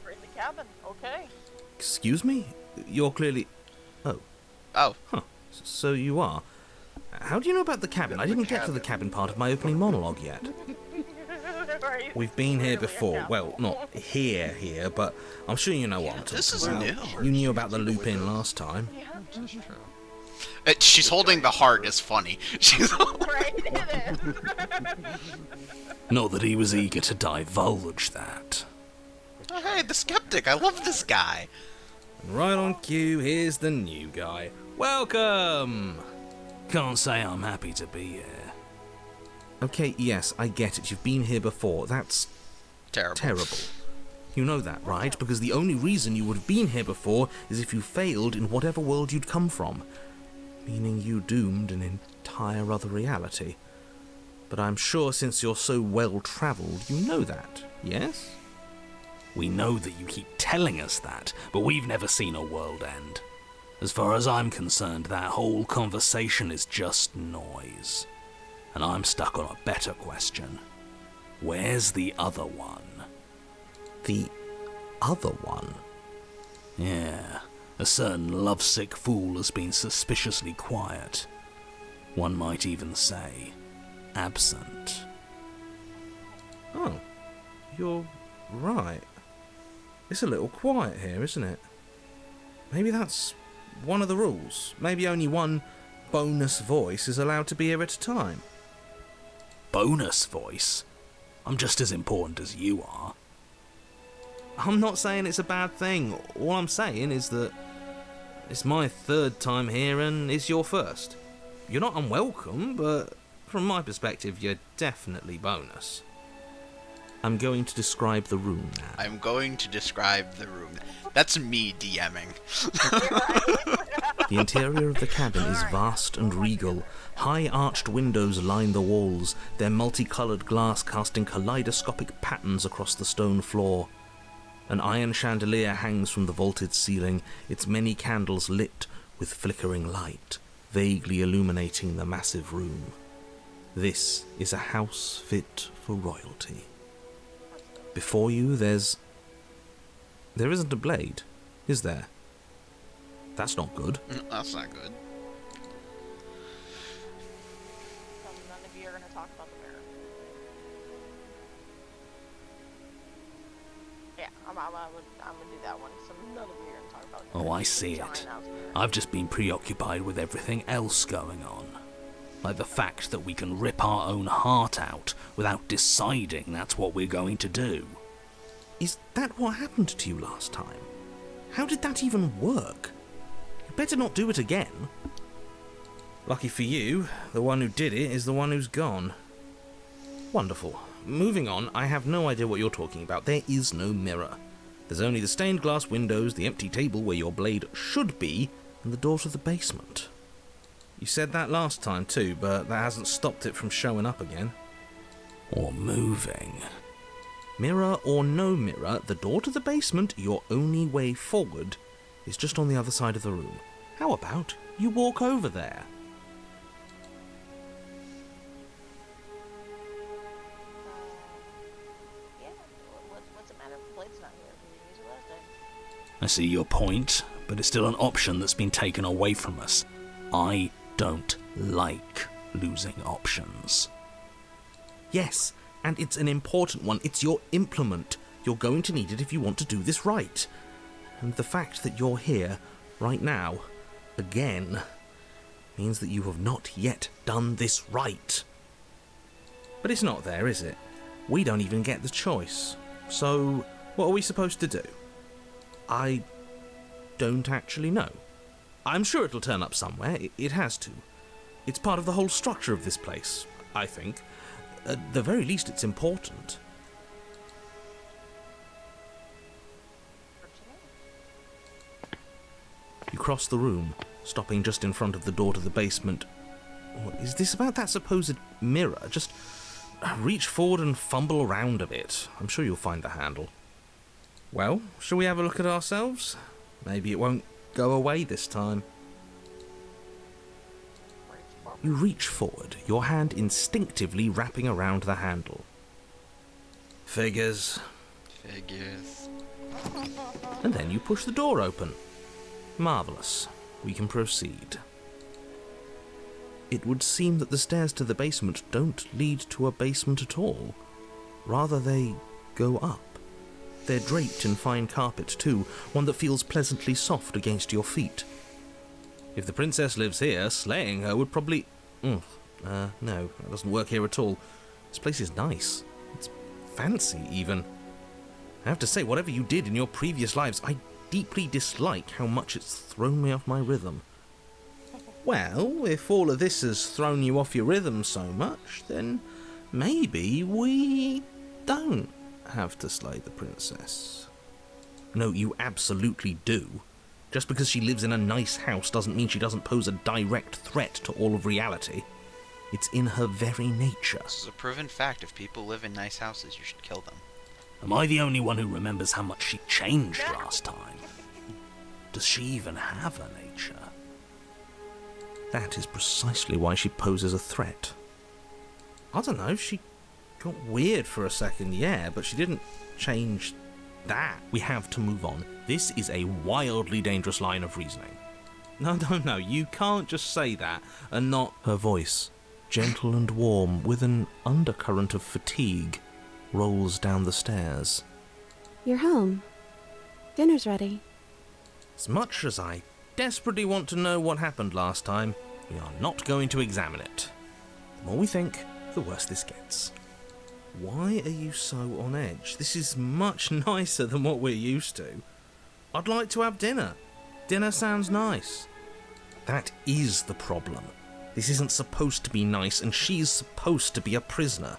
We're in the cabin. Okay. Excuse me? You're clearly... Oh, Huh. So you are. How do you know about the cabin? I didn't get to the cabin part of my opening monologue yet. Right. We've been here Clearly a before. cabin. Well, not here, but I'm sure you know what I'm talking this is about. new. You knew about the loop-in last time. Yeah. she's holding the heart is funny. She's Right. It is. Not that he was eager to divulge that. Hey, the skeptic. I love this guy. And right on cue, here's the new guy. Welcome! Can't say I'm happy to be here. Okay, yes, I get it. You've been here before. That's Terrible. terrible. You know that, right? Because the only reason you would have been here before is if you failed in whatever world you'd come from. Meaning you doomed an entire other reality. But I'm sure since you're so well-travelled, you know that, yes? We know that you keep telling us that, but we've never seen a world end. As far as I'm concerned, that whole conversation is just noise. And I'm stuck on a better question. Where's the other one? The other one? Yeah, a certain lovesick fool has been suspiciously quiet. One might even say, absent. Oh, you're right. It's a little quiet here, isn't it? Maybe that's one of the rules. Maybe only one bonus voice is allowed to be here at a time. Bonus voice? I'm just as important as you are. I'm not saying it's a bad thing. All I'm saying is that it's my third time here and it's your first. You're not unwelcome, but from my perspective, you're definitely bonus. I'm going to describe the room now. I'm going to describe the room. That's me DMing. The interior of the cabin is vast and regal. High arched windows line the walls, their multicoloured glass casting kaleidoscopic patterns across the stone floor. An iron chandelier hangs from the vaulted ceiling, its many candles lit with flickering light, vaguely illuminating the massive room. This is a house fit for royalty. Before you, there isn't a blade, is there? That's not good. That's not good. So none of you are gonna talk about the mirror. Yeah, I'm gonna do that one. So none of you are gonna talk about the mirror. Oh, I see John it. announced the mirror. I've just been preoccupied with everything else going on. Like the fact that we can rip our own heart out without deciding that's what we're going to do. Is that what happened to you last time? How did that even work? You better not do it again. Lucky for you, the one who did it is the one who's gone. Wonderful. Moving on, I have no idea what you're talking about. There is no mirror. There's only the stained glass windows, the empty table where your blade should be, and the door to the basement. You said that last time too, but that hasn't stopped it from showing up again. Or moving. Mirror or no mirror, the door to the basement, your only way forward, is just on the other side of the room. How about you walk over there? Yeah. What's the matter if Blade's not here? We didn't use it last time. I see your point, but it's still an option that's been taken away from us. I don't like losing options. Yes, and it's an important one. It's your implement. You're going to need it if you want to do this right. And the fact that you're here, right now, again, means that you have not yet done this right. But it's not there, is it? We don't even get the choice. So, what are we supposed to do? I don't actually know. I'm sure it'll turn up somewhere. It has to. It's part of the whole structure of this place, I think. At the very least, it's important. You cross the room, stopping just in front of the door to the basement. What is this about that supposed mirror? Just reach forward and fumble around a bit. I'm sure you'll find the handle. Well, shall we have a look at ourselves? Maybe it won't go away this time. You reach forward, your hand instinctively wrapping around the handle. Figures. Figures. And then you push the door open. Marvellous. We can proceed. It would seem that the stairs to the basement don't lead to a basement at all. Rather, they go up. They're draped in fine carpet too, one that feels pleasantly soft against your feet. If the princess lives here, slaying her would probably... no, that doesn't work here at all. This place is nice. It's fancy, even. I have to say, whatever you did in your previous lives, I deeply dislike how much it's thrown me off my rhythm. Well, if all of this has thrown you off your rhythm so much, then maybe we don't have to slay the princess. No, you absolutely do. Just because she lives in a nice house doesn't mean she doesn't pose a direct threat to all of reality. It's in her very nature. This is a proven fact. If people live in nice houses, you should kill them. Am I the only one who remembers how much she changed last time? Does she even have a nature? That is precisely why she poses a threat. I don't know, she got weird for a second, yeah, but she didn't change that. We have to move on. This is a wildly dangerous line of reasoning. No, you can't just say that and not... Her voice, gentle and warm, with an undercurrent of fatigue, rolls down the stairs. You're home. Dinner's ready. As much as I desperately want to know what happened last time, we are not going to examine it. The more we think, the worse this gets. Why are you so on edge? This is much nicer than what we're used to. I'd like to have dinner. Dinner sounds nice. That is the problem. This isn't supposed to be nice, and she's supposed to be a prisoner.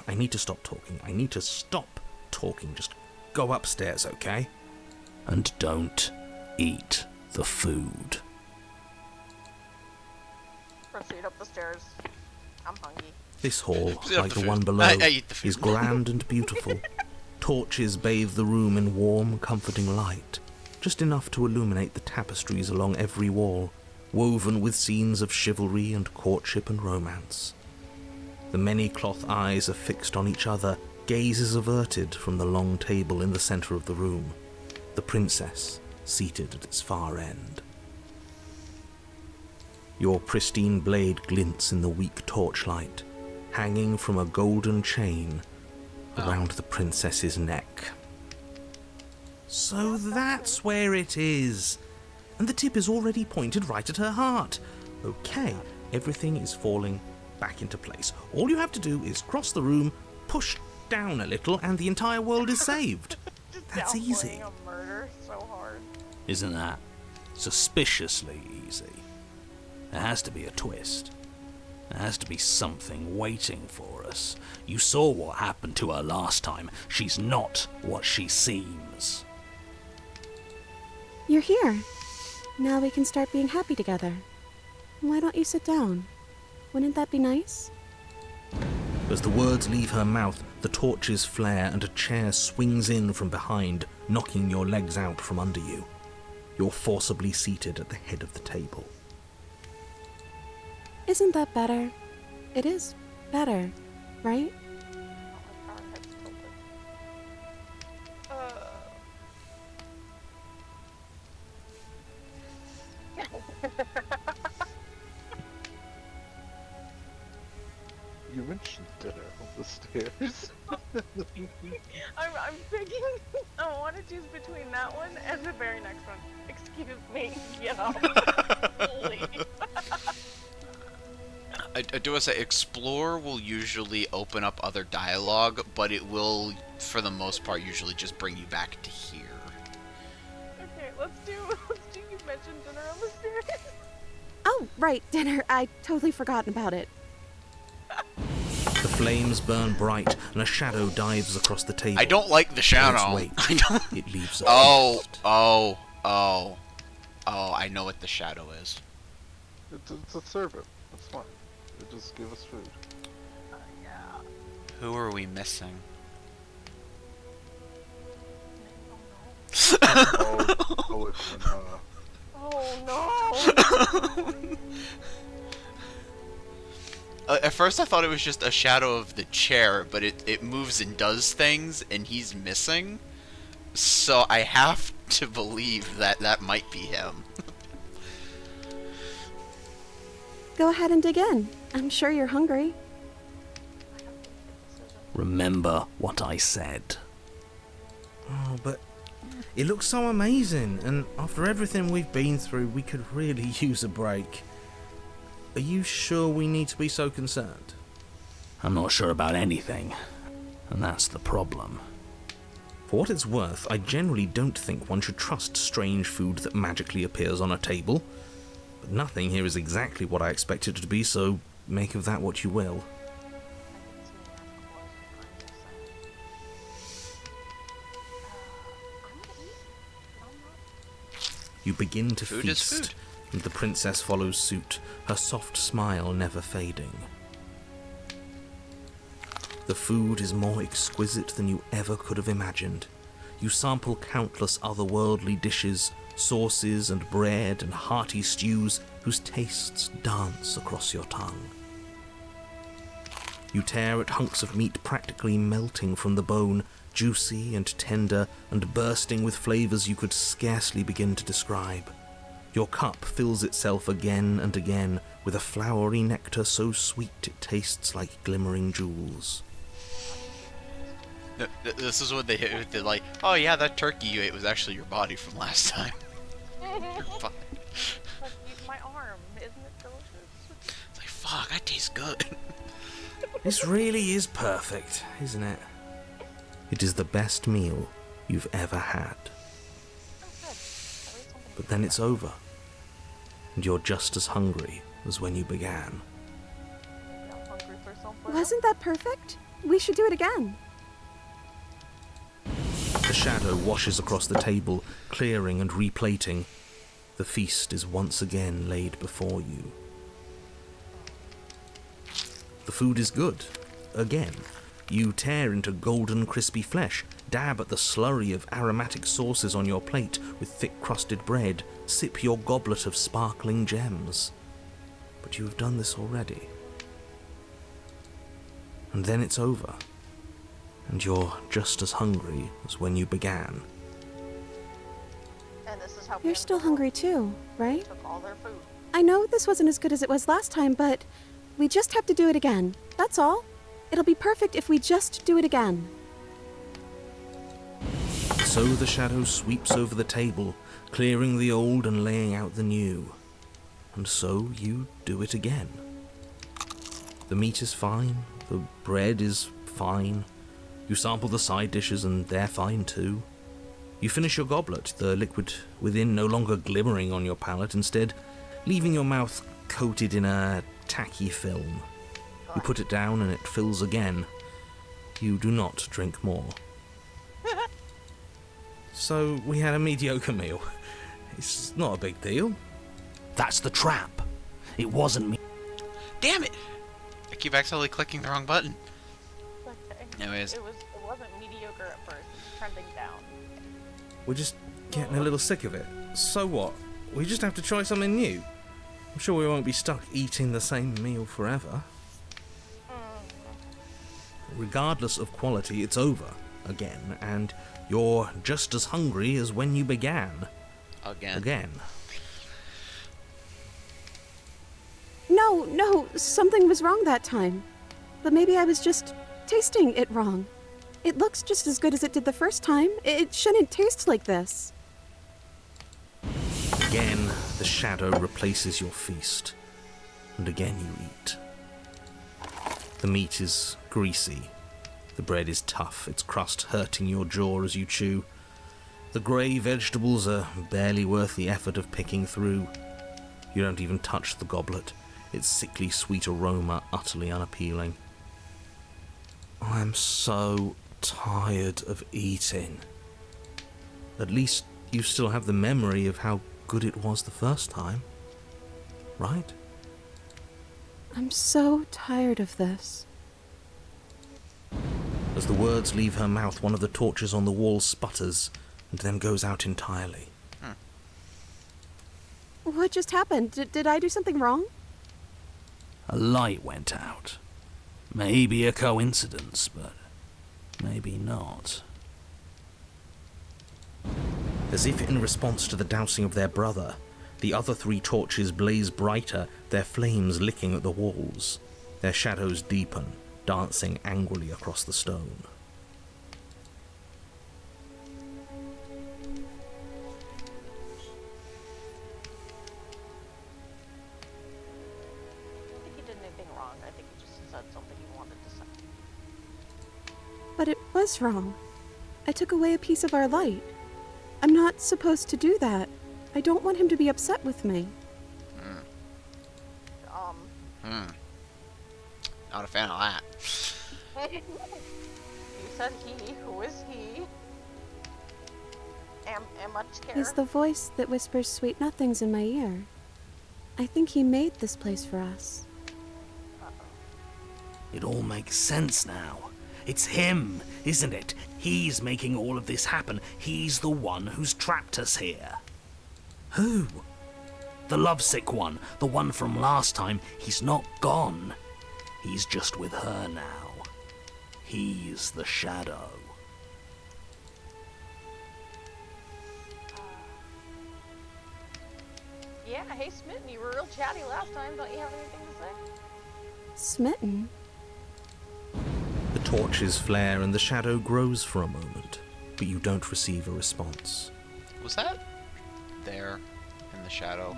I need to stop talking. I need to stop talking. Just go upstairs, okay? And don't eat the food. Proceed up the stairs. I'm hungry. This hall, Up like the the one food. below, I eat the food. is grand and beautiful. Torches bathe the room in warm, comforting light, just enough to illuminate the tapestries along every wall, woven with scenes of chivalry and courtship and romance. The many cloth eyes are fixed on each other, gazes averted from the long table in the centre of the room, the princess seated at its far end. Your pristine blade glints in the weak torchlight, hanging from a golden chain around the princess's neck. So that's where it is. And the tip is already pointed right at her heart. Okay, everything is falling back into place. All you have to do is cross the room, push down a little, and the entire world is saved. That's easy. Downplaying a murder so hard. Isn't that suspiciously easy? There has to be a twist. There has to be something waiting for us. You saw what happened to her last time. She's not what she seems. You're here. Now we can start being happy together. Why don't you sit down? Wouldn't that be nice? As the words leave her mouth, the torches flare and a chair swings in from behind, knocking your legs out from under you. You're forcibly seated at the head of the table. Isn't that better? It is better, right? Our heads tilted. You mentioned dinner on the stairs. I'm thinking. I want to choose between that one and the very next one. Excuse me. Get off. Please. I do want to say, explore will usually open up other dialogue, but it will, for the most part, usually just bring you back to here. Okay, let's do. You mentioned dinner on the stairs. Oh, right, dinner. I totally forgotten about it. The flames burn bright, and a shadow dives across the table. I don't like the shadow. Wait, I don't. it leaves a Oh, ghost. oh, I know what the shadow is. It's a servant. That's fine. They just give us food. Yeah. Who are we missing? Oh, it's Oh no. At first I thought it was just a shadow of the chair, but it moves and does things, and he's missing. So I have to believe that that might be him. Go ahead and dig in. I'm sure you're hungry. Remember what I said. Oh, but it looks so amazing, and after everything we've been through, we could really use a break. Are you sure we need to be so concerned? I'm not sure about anything, and that's the problem. For what it's worth, I generally don't think one should trust strange food that magically appears on a table. But nothing here is exactly what I expected it to be, so make of that what you will. You begin to Food is feast, food. and the princess follows suit, her soft smile never fading. The food is more exquisite than you ever could have imagined. You sample countless otherworldly dishes, sauces and bread and hearty stews whose tastes dance across your tongue. You tear at hunks of meat practically melting from the bone, juicy and tender and bursting with flavors you could scarcely begin to describe. Your cup fills itself again and again with a flowery nectar so sweet it tastes like glimmering jewels. This is what they hit with. They're like, oh yeah, that turkey you ate was actually your body from last time. You're fine. Like, eat my arm. Isn't it delicious? It's like, fuck, that tastes good. This really is perfect, isn't it? It is the best meal you've ever had. But then it's over, and you're just as hungry as when you began. I'm hungry for something. Wasn't that perfect? We should do it again. The shadow washes across the table, clearing and replating. The feast is once again laid before you. The food is good. Again. You tear into golden crispy flesh, dab at the slurry of aromatic sauces on your plate with thick-crusted bread, sip your goblet of sparkling gems. But you have done this already. And then it's over. And you're just as hungry as when you began. And this is how You're still hungry too, right? took all their food. I know this wasn't as good as it was last time, but we just have to do it again. That's all. It'll be perfect if we just do it again. So the shadow sweeps over the table, clearing the old and laying out the new. And so you do it again. The meat is fine, the bread is fine. You sample the side dishes and they're fine too. You finish your goblet, the liquid within no longer glimmering on your palate, instead leaving your mouth coated in a tacky film. You put it down and it fills again. You do not drink more. So we had a mediocre meal. It's not a big deal. That's the trap. It wasn't me. Damn it! I keep accidentally clicking the wrong button. Anyways. It wasn't mediocre at first. It's trending down. We're just getting a little sick of it. So what? We just have to try something new. I'm sure we won't be stuck eating the same meal forever. Regardless of quality, it's over again, and you're just as hungry as when you began. Again. No, something was wrong that time. But maybe I was just tasting it wrong. It looks just as good as it did the first time. It shouldn't taste like this. Again, the shadow replaces your feast, and again you eat. The meat is greasy. The bread is tough, its crust hurting your jaw as you chew. The grey vegetables are barely worth the effort of picking through. You don't even touch the goblet, its sickly sweet aroma utterly unappealing. I'm so tired of eating. At least you still have the memory of how good it was the first time, right? I'm so tired of this. As the words leave her mouth, one of the torches on the wall sputters and then goes out entirely. What just happened? Did I do something wrong? A light went out. Maybe a coincidence, but maybe not. As if in response to the dousing of their brother, the other 3 torches blaze brighter, their flames licking at the walls. Their shadows deepen, dancing angrily across the stone. I don't think you did anything wrong. I think you just said something you wanted to say. But it was wrong. I took away a piece of our light. I'm not supposed to do that. I don't want him to be upset with me. Not a fan of that. You said he. Who is he? Am much care. He's the voice that whispers sweet nothings in my ear. I think he made this place for us. It all makes sense now. It's him, isn't it? He's making all of this happen. He's the one who's trapped us here. Who? The lovesick one. The one from last time. He's not gone. He's just with her now. He's the shadow. Yeah, hey Smitten, you were real chatty last time. Don't you have anything to say? Smitten? The torches flare and the shadow grows for a moment, but you don't receive a response. Was that there in the shadow?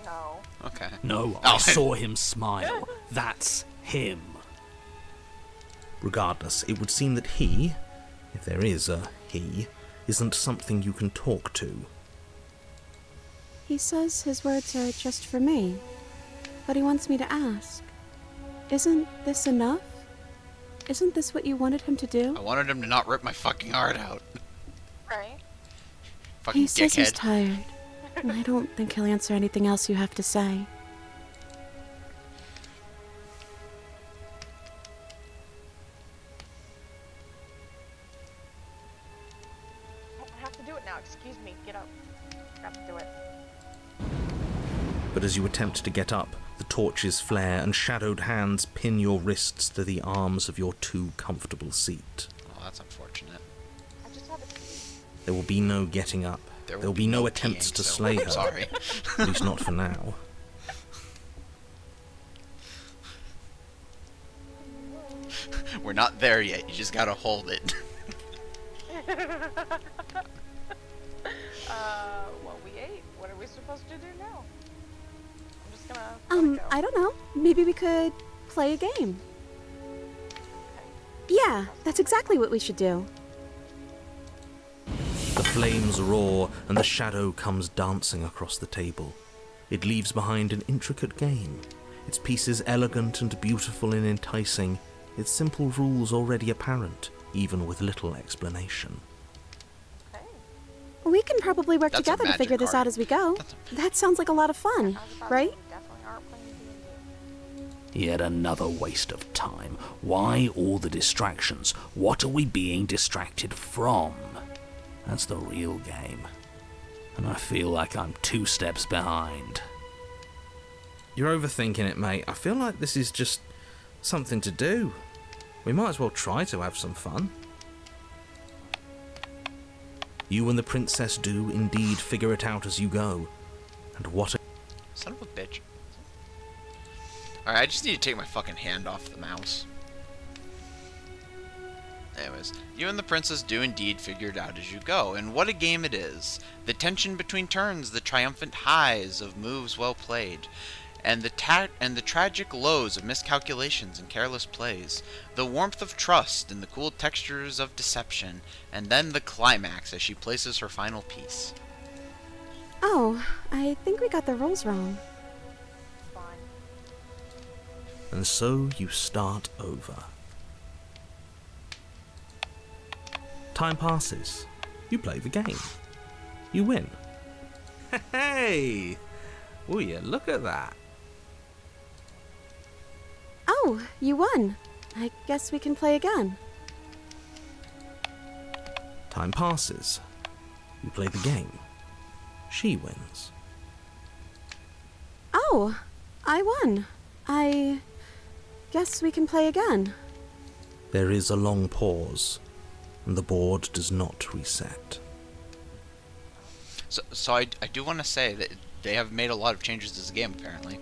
No. Okay. No, Oh. I saw him smile. That's him. Regardless, it would seem that he, if there is a he, isn't something you can talk to. He says his words are just for me, but he wants me to ask. Isn't this enough? Isn't this what you wanted him to do? I wanted him to not rip my fucking heart out. Right? Fucking He says he's dickhead. tired, and I don't think he'll answer anything else you have to say. I have to do it now. Excuse me. Get up. I have to do it. But as you attempt to get up, the torches flare and shadowed hands pin your wrists to the arms of your too comfortable seat. Oh, that's unfortunate. I just had to pee. There will be no getting up. There will be no attempts peeing, to so slay her. I'm sorry. At least not for now. We're not there yet. You just gotta hold it. Well, we ate. What are we supposed to do now? I'm just gonna. let it go. I don't know. Maybe we could play a game. Yeah, that's exactly what we should do. The flames roar and the shadow comes dancing across the table. It leaves behind an intricate game, its pieces elegant and beautiful and enticing, its simple rules already apparent, even with little explanation. Okay. We can probably work That's a together to magic figure this card. out as we go. That's That sounds like a lot of fun, Sounds about right? We definitely aren't playing D&D. Yet another waste of time. Why all the distractions? What are we being distracted from? That's the real game. And I feel like I'm 2 steps behind. You're overthinking it, mate. I feel like this is just something to do. We might as well try to have some fun. You and the princess do indeed figure it out as you go. And what a... Son of a bitch. Alright, I just need to take my fucking hand off the mouse. Anyways, you and the princess do indeed figure it out as you go, and what a game it is. The tension between turns, the triumphant highs of moves well played, and the tragic lows of miscalculations and careless plays, the warmth of trust and the cool textures of deception, and then the climax as she places her final piece. Oh, I think we got the rules wrong. Fine. And so you start over. Time passes. You play the game. You win. Hey! Will you look at that? Oh, you won. I guess we can play again. Time passes. You play the game. She wins. Oh, I won. I guess we can play again. There is a long pause, and the board does not reset. So I do want to say that they have made a lot of changes to this game, apparently.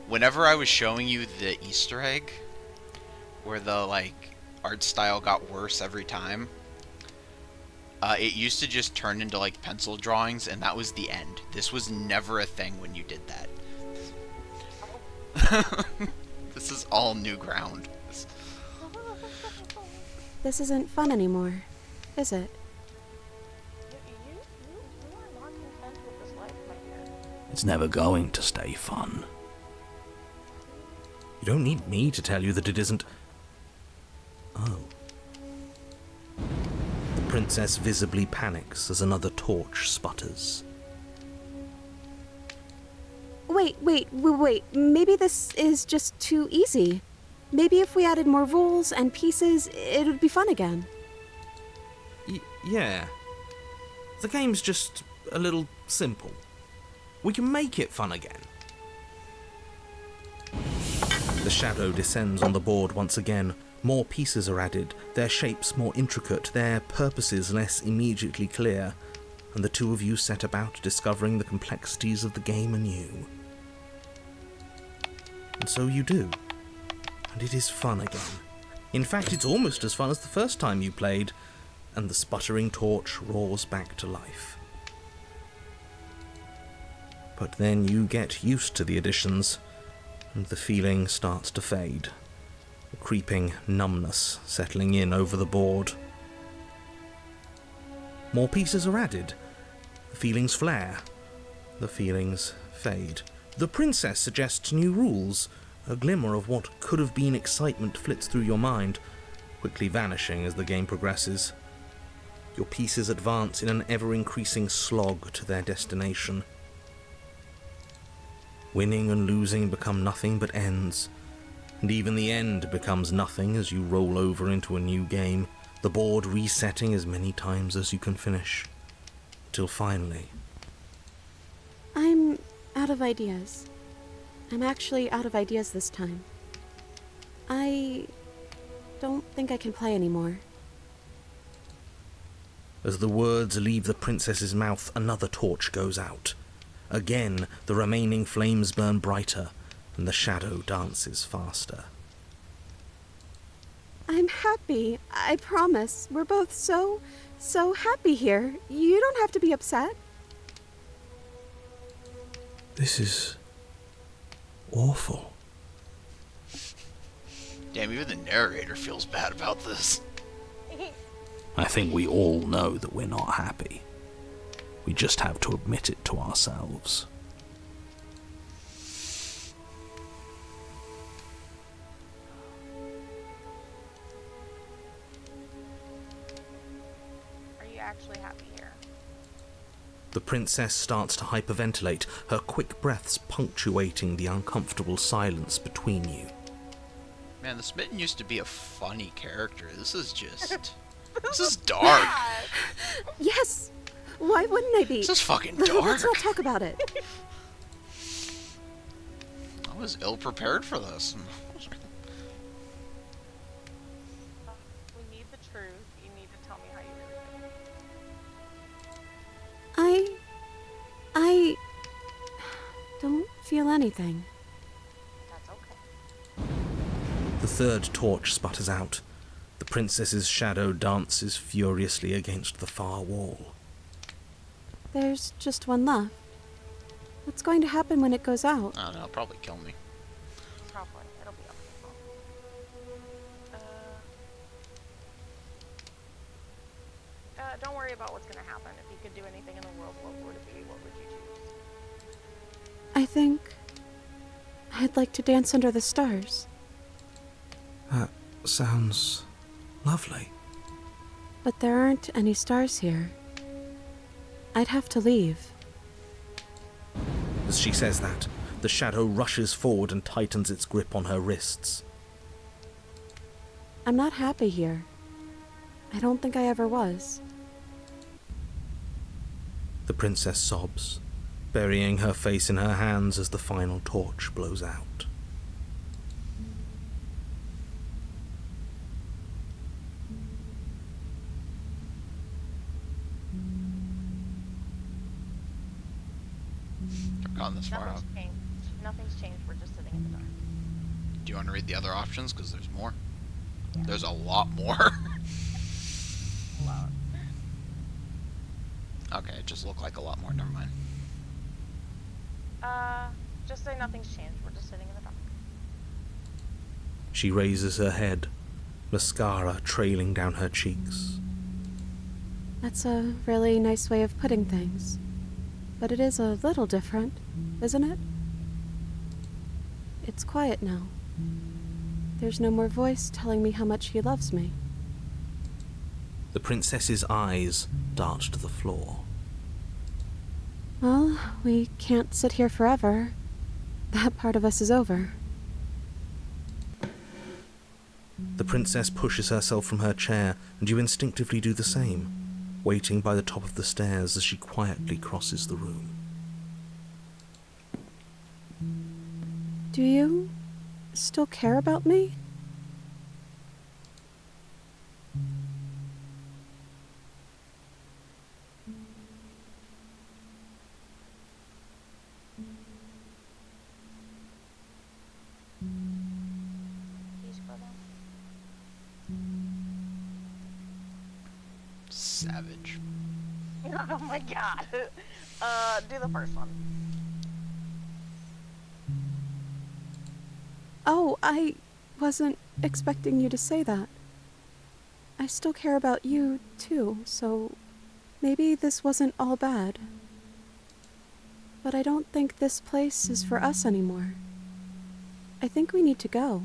Whenever I was showing you the Easter egg, where the, like, art style got worse every time, it used to just turn into, like, pencil drawings, and that was the end. This was never a thing when you did that. This is all new ground. This isn't fun anymore, is it? You are not content with this life, my dear. It's never going to stay fun. You don't need me to tell you that it isn't... Oh. The princess visibly panics as another torch sputters. Wait. Maybe this is just too easy. Maybe if we added more rules and pieces, it would be fun again. Yeah. The game's just a little simple. We can make it fun again. The shadow descends on the board once again. More pieces are added, their shapes more intricate, their purposes less immediately clear, and the two of you set about discovering the complexities of the game anew. And so you do. And it is fun again. In fact, it's almost as fun as the first time you played, and the sputtering torch roars back to life. But then you get used to the additions, and the feeling starts to fade, a creeping numbness settling in over the board. More pieces are added. The feelings flare. The feelings fade. The princess suggests new rules. A glimmer of what could have been excitement flits through your mind, quickly vanishing as the game progresses. Your pieces advance in an ever-increasing slog to their destination. Winning and losing become nothing but ends, and even the end becomes nothing as you roll over into a new game, the board resetting as many times as you can finish, till finally... I'm out of ideas. I'm actually out of ideas this time. I don't think I can play anymore. As the words leave the princess's mouth, another torch goes out. Again, the remaining flames burn brighter, and the shadow dances faster. I'm happy, I promise. We're both so happy here. You don't have to be upset. This is... awful. Damn, even the narrator feels bad about this. I think we all know that we're not happy. We just have to admit it to ourselves. Are you actually happy here? The princess starts to hyperventilate, her quick breaths punctuating the uncomfortable silence between you. Man, the Smitten used to be a funny character. This is just... this is dark. Yes! Why wouldn't I be? This is fucking dark. Let's not talk about it. I was ill-prepared for this. We need the truth. You need to tell me how you really feel. I don't feel anything. That's okay. The third torch sputters out. The princess's shadow dances furiously against the far wall. There's just one left. What's going to happen when it goes out? I don't know, it'll probably kill me. Probably. It'll be okay. Don't worry about what's gonna happen. If you could do anything in the world, what would it be? What would you choose? I think I'd like to dance under the stars. That sounds lovely. But there aren't any stars here. I'd have to leave. As she says that, the shadow rushes forward and tightens its grip on her wrists. I'm not happy here. I don't think I ever was. The princess sobs, burying her face in her hands as the final torch blows out. I've gone this far out. Nothing's changed. Nothing's changed. We're just sitting in the dark. Do you want to read the other options? Because there's more. There's a lot more. Okay, it just looked like a lot more. Never mind. Just say nothing's changed. We're just sitting in the dark. She raises her head, mascara trailing down her cheeks. That's a really nice way of putting things. But it is a little different, isn't it? It's quiet now. There's no more voice telling me how much he loves me. The princess's eyes dart to the floor. Well, we can't sit here forever. That part of us is over. The princess pushes herself from her chair, and you instinctively do the same, waiting by the top of the stairs as she quietly crosses the room. Do you still care about me? Savage. Oh my god. Do the first one. Oh, I wasn't expecting you to say that. I still care about you, too, so maybe this wasn't all bad. But I don't think this place is for us anymore. I think we need to go.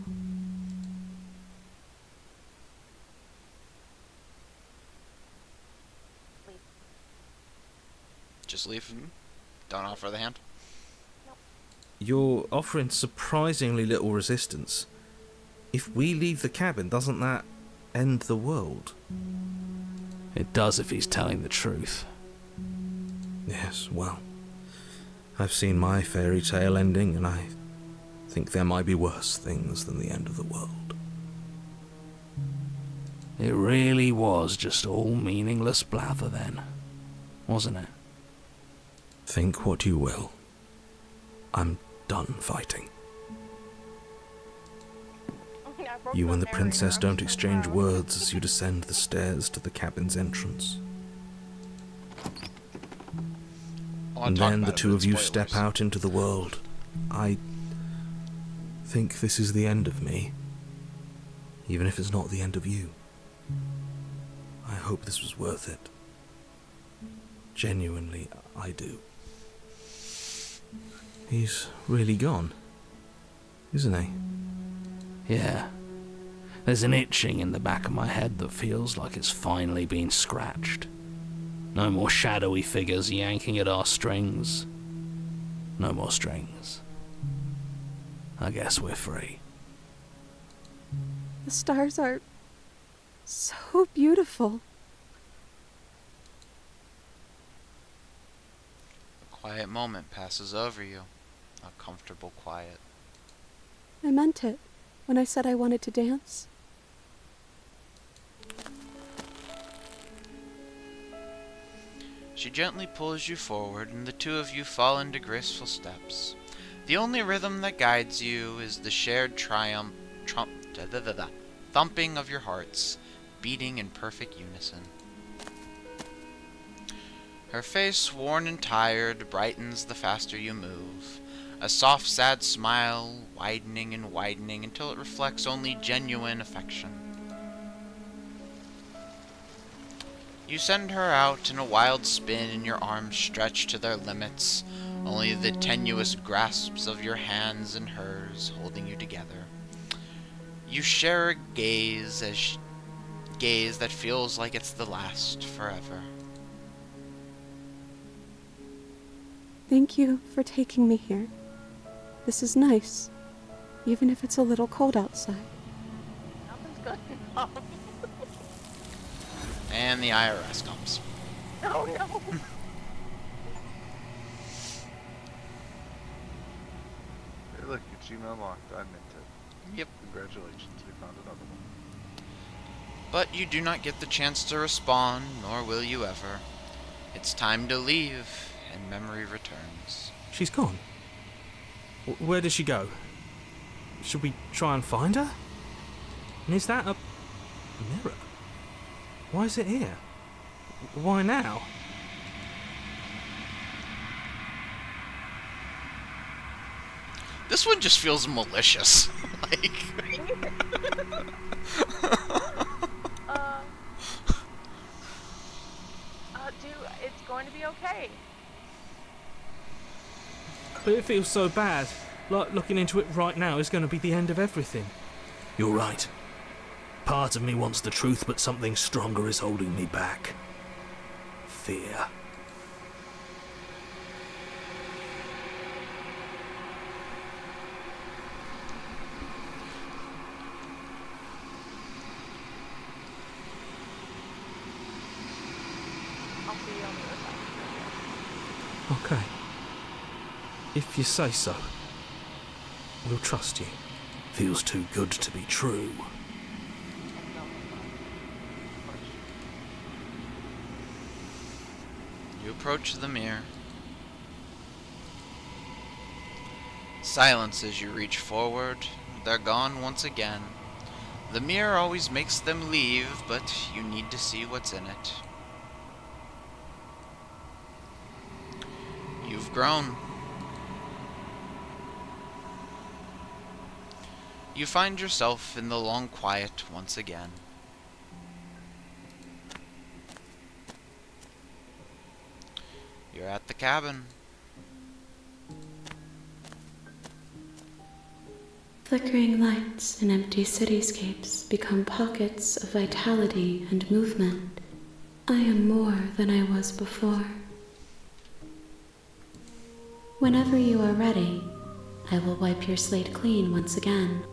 Leave. Just leave. Don't offer the hand. You're offering surprisingly little resistance. If we leave the cabin, doesn't that end the world? It does if he's telling the truth. Yes, well, I've seen my fairy tale ending, and I think there might be worse things than the end of the world. It really was just all meaningless blather then, wasn't it? Think what you will. I'm done fighting. I broke You and the barrier. princess I'm don't so exchange proud. words as you descend the stairs to the cabin's entrance. I wanna And talk then the about it, two but of you spoilers. step out into the world. I think this is the end of me, even if it's not the end of you. I hope this was worth it. Genuinely, I do. He's really gone, isn't he? Yeah. There's an itching in the back of my head that feels like it's finally been scratched. No more shadowy figures yanking at our strings. No more strings. I guess we're free. The stars are so beautiful. A quiet moment passes over you. A comfortable quiet. I meant it when I said I wanted to dance. She gently pulls you forward, and the two of you fall into graceful steps. The only rhythm that guides you is the shared thumping of your hearts, beating in perfect unison. Her face, worn and tired, brightens the faster you move. A soft, sad smile, widening and widening until it reflects only genuine affection. You send her out in a wild spin, and your arms stretch to their limits, only the tenuous grasps of your hands in hers holding you together. You share a gaze that feels like it's the last forever. Thank you for taking me here. This is nice, even if it's a little cold outside. Nothing's good enough. And the IRS comes. Oh no. Hey, look, your Gmail unlocked. I meant it. Yep. Congratulations, we found another one. But you do not get the chance to respond, nor will you ever. It's time to leave, and memory returns. She's gone. Where did she go? Should we try and find her? And is that a mirror? Why is it here? Why now? This one just feels malicious. Like... It's going to be okay. But it feels so bad. Like looking into it right now is going to be the end of everything. You're right. Part of me wants the truth, but something stronger is holding me back. Fear. I'll see you on the other side. Okay. If you say so. We'll trust you. Feels too good to be true. You approach the mirror. Silence as you reach forward. They're gone once again. The mirror always makes them leave, but you need to see what's in it. You've grown. You find yourself in the long quiet once again. You're at the cabin. Flickering lights in empty cityscapes become pockets of vitality and movement. I am more than I was before. Whenever you are ready, I will wipe your slate clean once again.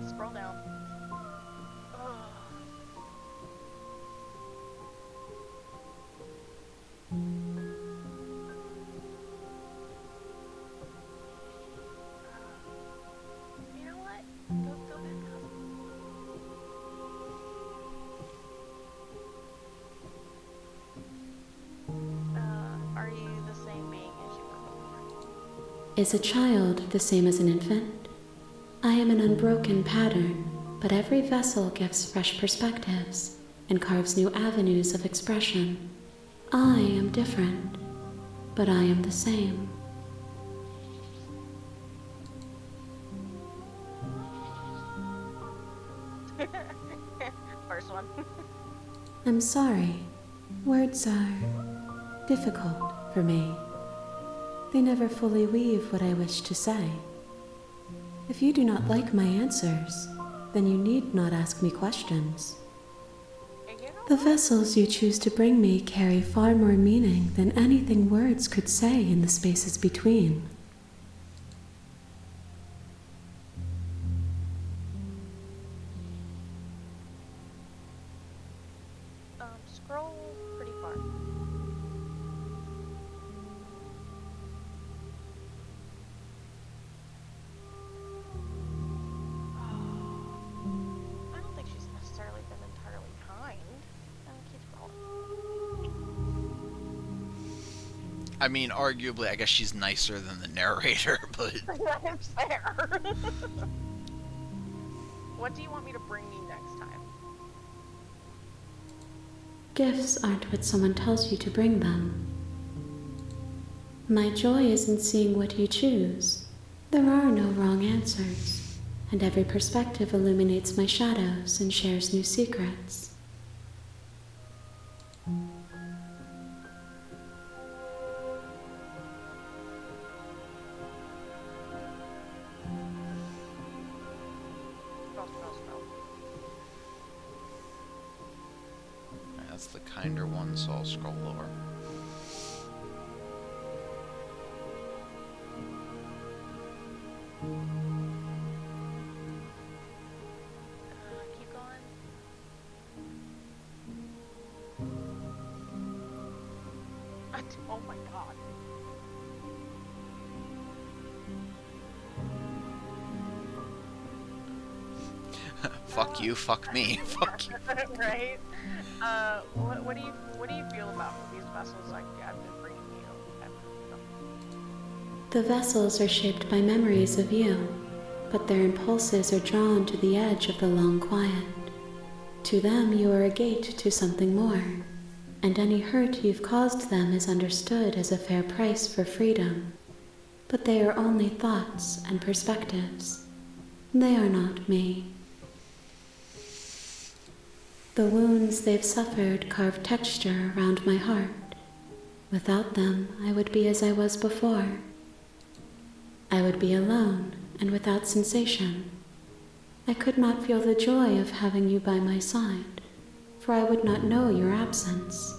Scroll down. You know what? Go back up. Are you the same being as you were before? Is a child the same as an infant? I am an unbroken pattern, but every vessel gives fresh perspectives and carves new avenues of expression. I am different, but I am the same. First one. I'm sorry. Words are difficult for me. They never fully weave what I wish to say. If you do not like my answers, then you need not ask me questions. And you know The what? vessels you choose to bring me carry far more meaning than anything words could say in the spaces between. Scroll pretty far. I don't think she's necessarily been entirely kind. Keep scrolling. I mean, arguably, I guess she's nicer than the narrator, but That's fair. What do you want me to bring you next time? Gifts aren't what someone tells you to bring them. My joy is in seeing what you choose. There are no wrong answers, and every perspective illuminates my shadows and shares new secrets. Scroll. that's the kinder one, so I'll scroll lower. Keep going. Oh my god. Fuck you, fuck me, fuck you. Right? What do you feel about these vessels I've been bringing you? The vessels are shaped by memories of you, but their impulses are drawn to the edge of the long quiet. To them, you are a gate to something more, and any hurt you've caused them is understood as a fair price for freedom. But they are only thoughts and perspectives. They are not me. The wounds they've suffered carve texture around my heart. Without them, I would be as I was before. I would be alone and without sensation. I could not feel the joy of having you by my side, for I would not know your absence.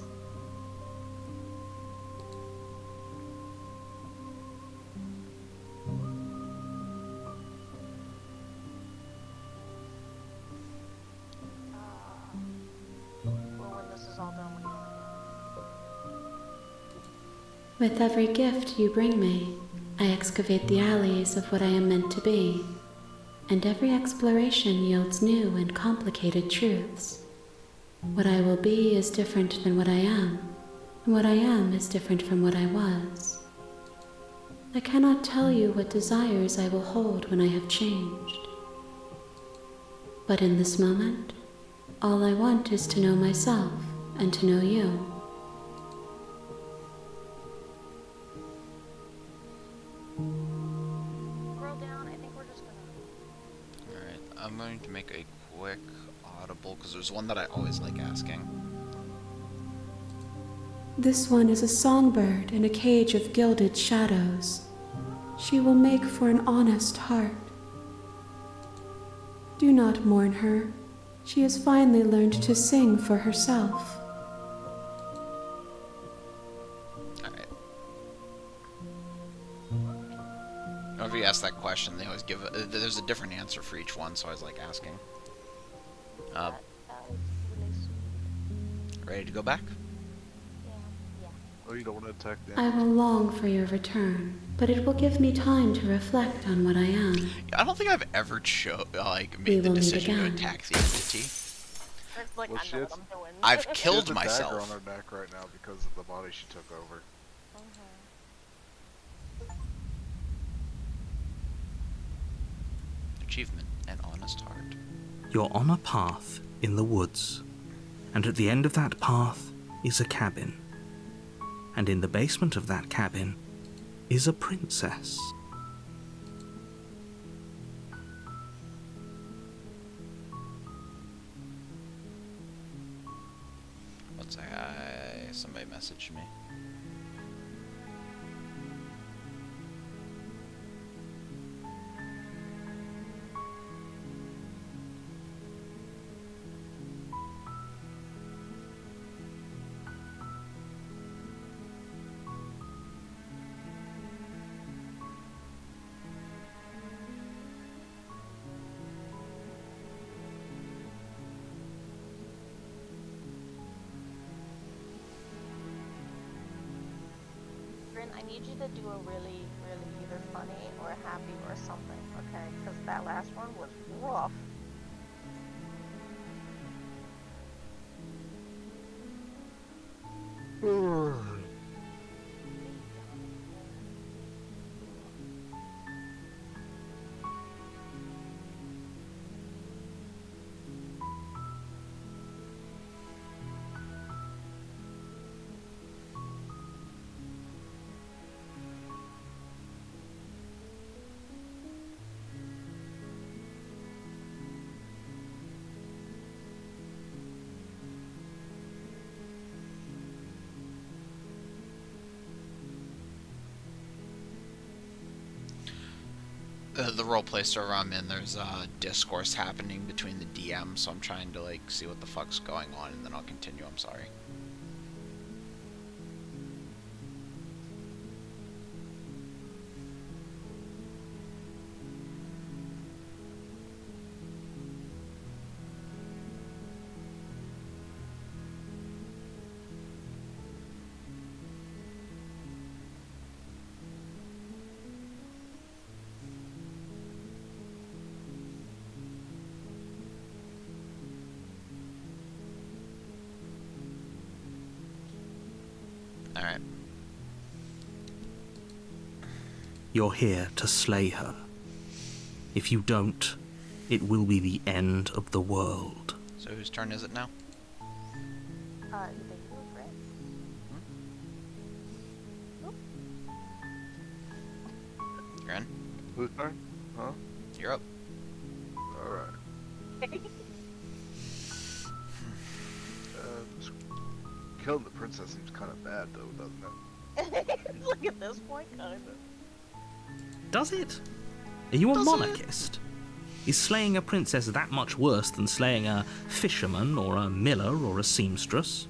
Well, when this is all done, what do you want? With every gift you bring me, I excavate the alleys of what I am meant to be, and every exploration yields new and complicated truths. What I will be is different than what I am, and what I am is different from what I was. I cannot tell you what desires I will hold when I have changed. But in this moment, all I want is to know myself and to know you. Scroll down. I think we're just gonna. Alright, I'm going to make a quick audible, because there's one that I always like asking. This one is a songbird in a cage of gilded shadows. She will make for an honest heart. Do not mourn her. She has finally learned to sing for herself. Alright. Whenever you ask that question, they always give there's a different answer for each one, so I was like asking. That was really sweet. Ready to go back? Yeah. Oh, you don't want to attack them? I will long for your return, but it will give me time to reflect on what I am. I don't think I've ever We made the will meet decision to again. attack the entity. It's like, Well, I she know has- what I'm doing. I've She has killed a dagger myself. on her back right now because of the body she took over. Achievement, an honest heart. You're on a path in the woods, and at the end of that path is a cabin. And in the basement of that cabin is a princess. Grin, I need you to do a really, really either funny or happy or something, okay? Because that last one was rough. The roleplay server I'm in, there's discourse happening between the DM, so I'm trying to like see what the fuck's going on, and then I'll continue. I'm sorry. Alright. You're here to slay her. If you don't, it will be the end of the world. So whose turn is it now? Either you or Grin. You're in? Whose turn? Huh? You're up. Alright. Killing the princess seems kind of bad, though, doesn't it? Look at this point, kind of. Does it? Are you a Does monarchist? Is slaying a princess that much worse than slaying a fisherman or a miller or a seamstress?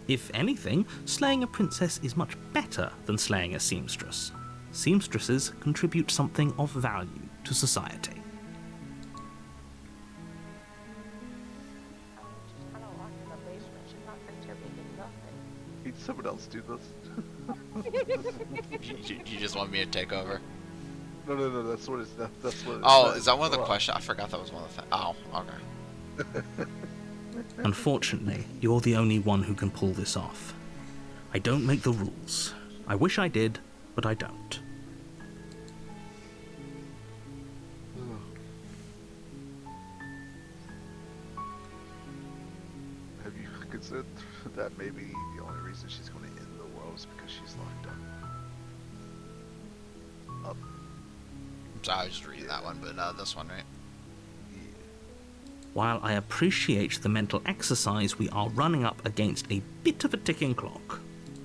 If anything, slaying a princess is much better than slaying a seamstress. Seamstresses contribute something of value to society. She's kind of locked in the basement. She's not contributing nothing. Need someone else do this. You just want me to take over? No, that's what it's, that's what it Oh, says. is that one of the Well, questions? I forgot that was one of the things. Oh, okay. Unfortunately, you're the only one who can pull this off. I don't make the rules. I wish I did, but I don't. Have you considered that maybe the only reason she's going to end the world is because she's locked up? So I was just reading that one, but this one, right? While I appreciate the mental exercise, we are running up against a bit of a ticking clock.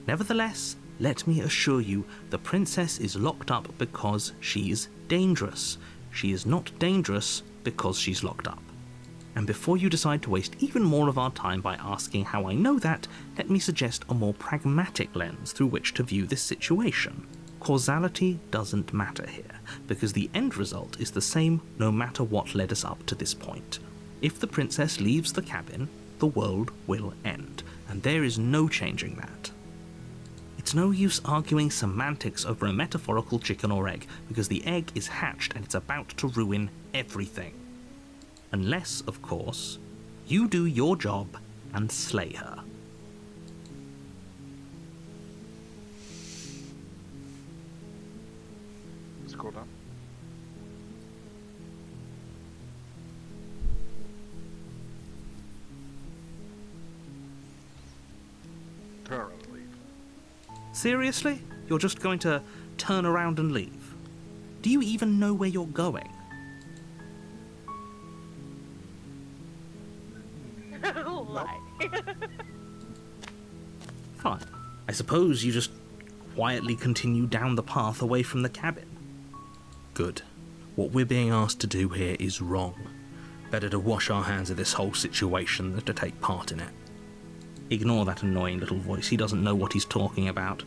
Nevertheless, let me assure you, the princess is locked up because she's dangerous. She is not dangerous because she's locked up. And before you decide to waste even more of our time by asking how I know that, let me suggest a more pragmatic lens through which to view this situation. Causality doesn't matter here, because the end result is the same no matter what led us up to this point. If the princess leaves the cabin, the world will end, and there is no changing that. It's no use arguing semantics over a metaphorical chicken or egg, because the egg is hatched and it's about to ruin everything. Unless, of course, you do your job and slay her. Scroll down. Turn around and leave. Seriously? You're just going to turn around and leave? Do you even know where you're going? Lie. Fine. I suppose you just quietly continue down the path away from the cabin. Good. What we're being asked to do here is wrong. Better to wash our hands of this whole situation than to take part in it. Ignore that annoying little voice. He doesn't know what he's talking about.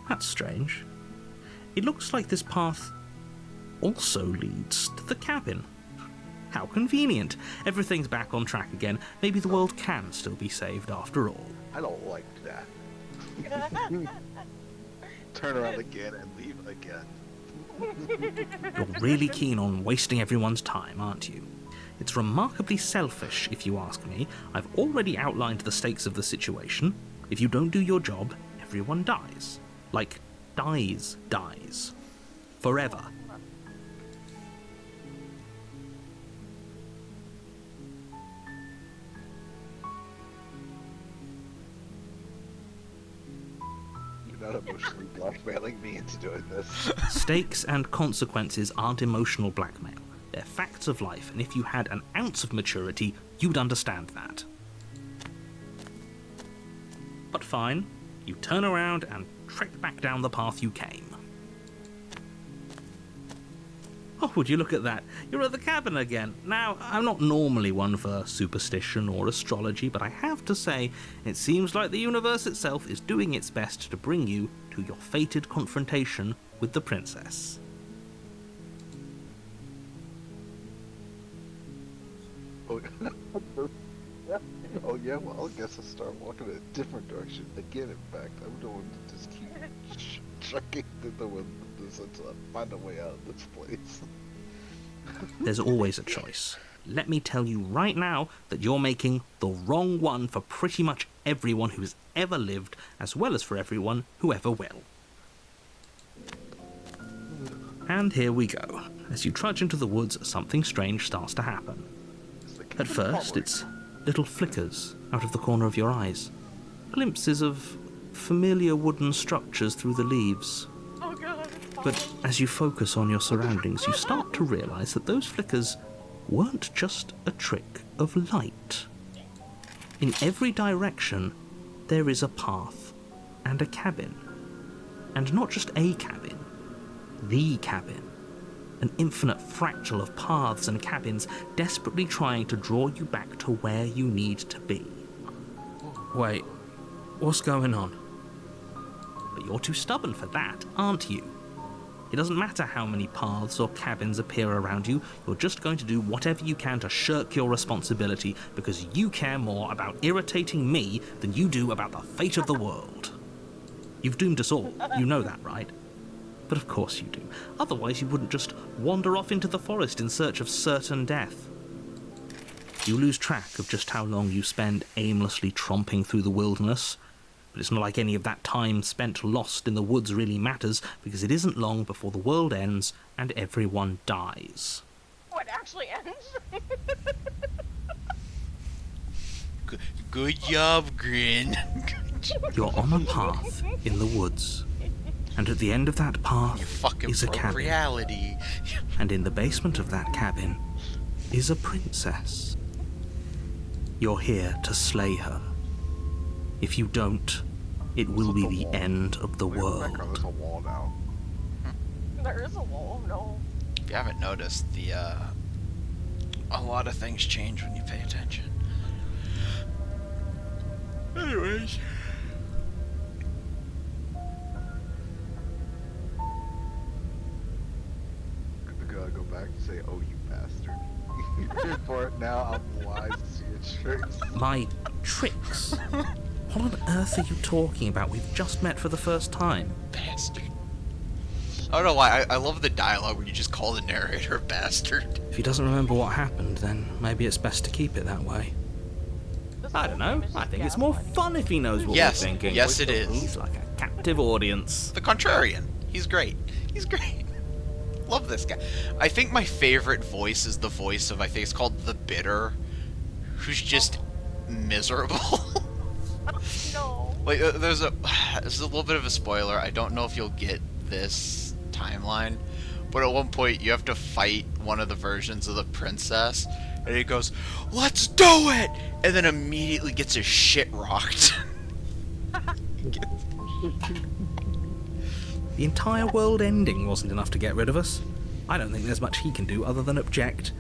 That's strange. It looks like this path also leads to the cabin. How convenient. Everything's back on track again. Maybe the world can still be saved after all. I don't like that. Turn around again and leave again. You're really keen on wasting everyone's time, aren't you? It's remarkably selfish, if you ask me. I've already outlined the stakes of the situation. If you don't do your job, everyone dies. Like, dies. Forever. You're not emotionally blackmailing me into doing this. Stakes and consequences aren't emotional blackmail. They're facts of life, and if you had an ounce of maturity, you'd understand that. But fine, you turn around and trek back down the path you came. Oh, would you look at that? You're at the cabin again. Now, I'm not normally one for superstition or astrology, but I have to say, it seems like the universe itself is doing its best to bring you to your fated confrontation with the princess. Oh yeah, well I guess I'll start walking in a different direction. Again, in fact, I'm going to just keep trekking through the wilderness until I find a way out of this place. There's always a choice. Let me tell you right now that you're making the wrong one for pretty much everyone who's ever lived, as well as for everyone who ever will. And here we go. As you trudge into the woods, something strange starts to happen. At first, it's little flickers out of the corner of your eyes. Glimpses of familiar wooden structures through the leaves. Oh god. But as you focus on your surroundings, you start to realize that those flickers weren't just a trick of light. In every direction, there is a path and a cabin. And not just a cabin, the cabin. An infinite fractal of paths and cabins desperately trying to draw you back to where you need to be. Wait, what's going on? But you're too stubborn for that, aren't you? It doesn't matter how many paths or cabins appear around you, you're just going to do whatever you can to shirk your responsibility because you care more about irritating me than you do about the fate of the world. You've doomed us all, you know that, right? But of course you do. Otherwise you wouldn't just wander off into the forest in search of certain death. You lose track of just how long you spend aimlessly tromping through the wilderness, but it's not like any of that time spent lost in the woods really matters, because it isn't long before the world ends and everyone dies. What actually ends? Good job, Grin. You're on a path in the woods, and at the end of that You path fucking is a broke cabin. reality. And in the basement of that cabin is a princess. You're here to slay her. If you don't, it will be the end of the Wait, Rebecca, world. there's a wall now. There is a wall, no. If you haven't noticed, a lot of things change when you pay attention. Anyways. Gotta go back and say, oh you bastard. For it now, I'm wise to see your tricks. My tricks? What on earth are you talking about? We've just met for the first time. Bastard. I don't know why, I love the dialogue where you just call the narrator a bastard. If he doesn't remember what happened, then maybe it's best to keep it that way. This I whole don't know. game is I just think it's more gaslighting. fun if he knows what Yes, we're thinking. yes it is. He's like a captive audience. The Contrarian. He's great. He's great. Love this guy. I think my favorite voice is the voice of, I think it's called The Bitter, who's just miserable. No. Like, this is a little bit of a spoiler. I don't know if you'll get this timeline, but at one point you have to fight one of the versions of the princess, and he goes, "Let's do it!" and then immediately gets his shit rocked. The entire world ending wasn't enough to get rid of us. I don't think there's much he can do other than object.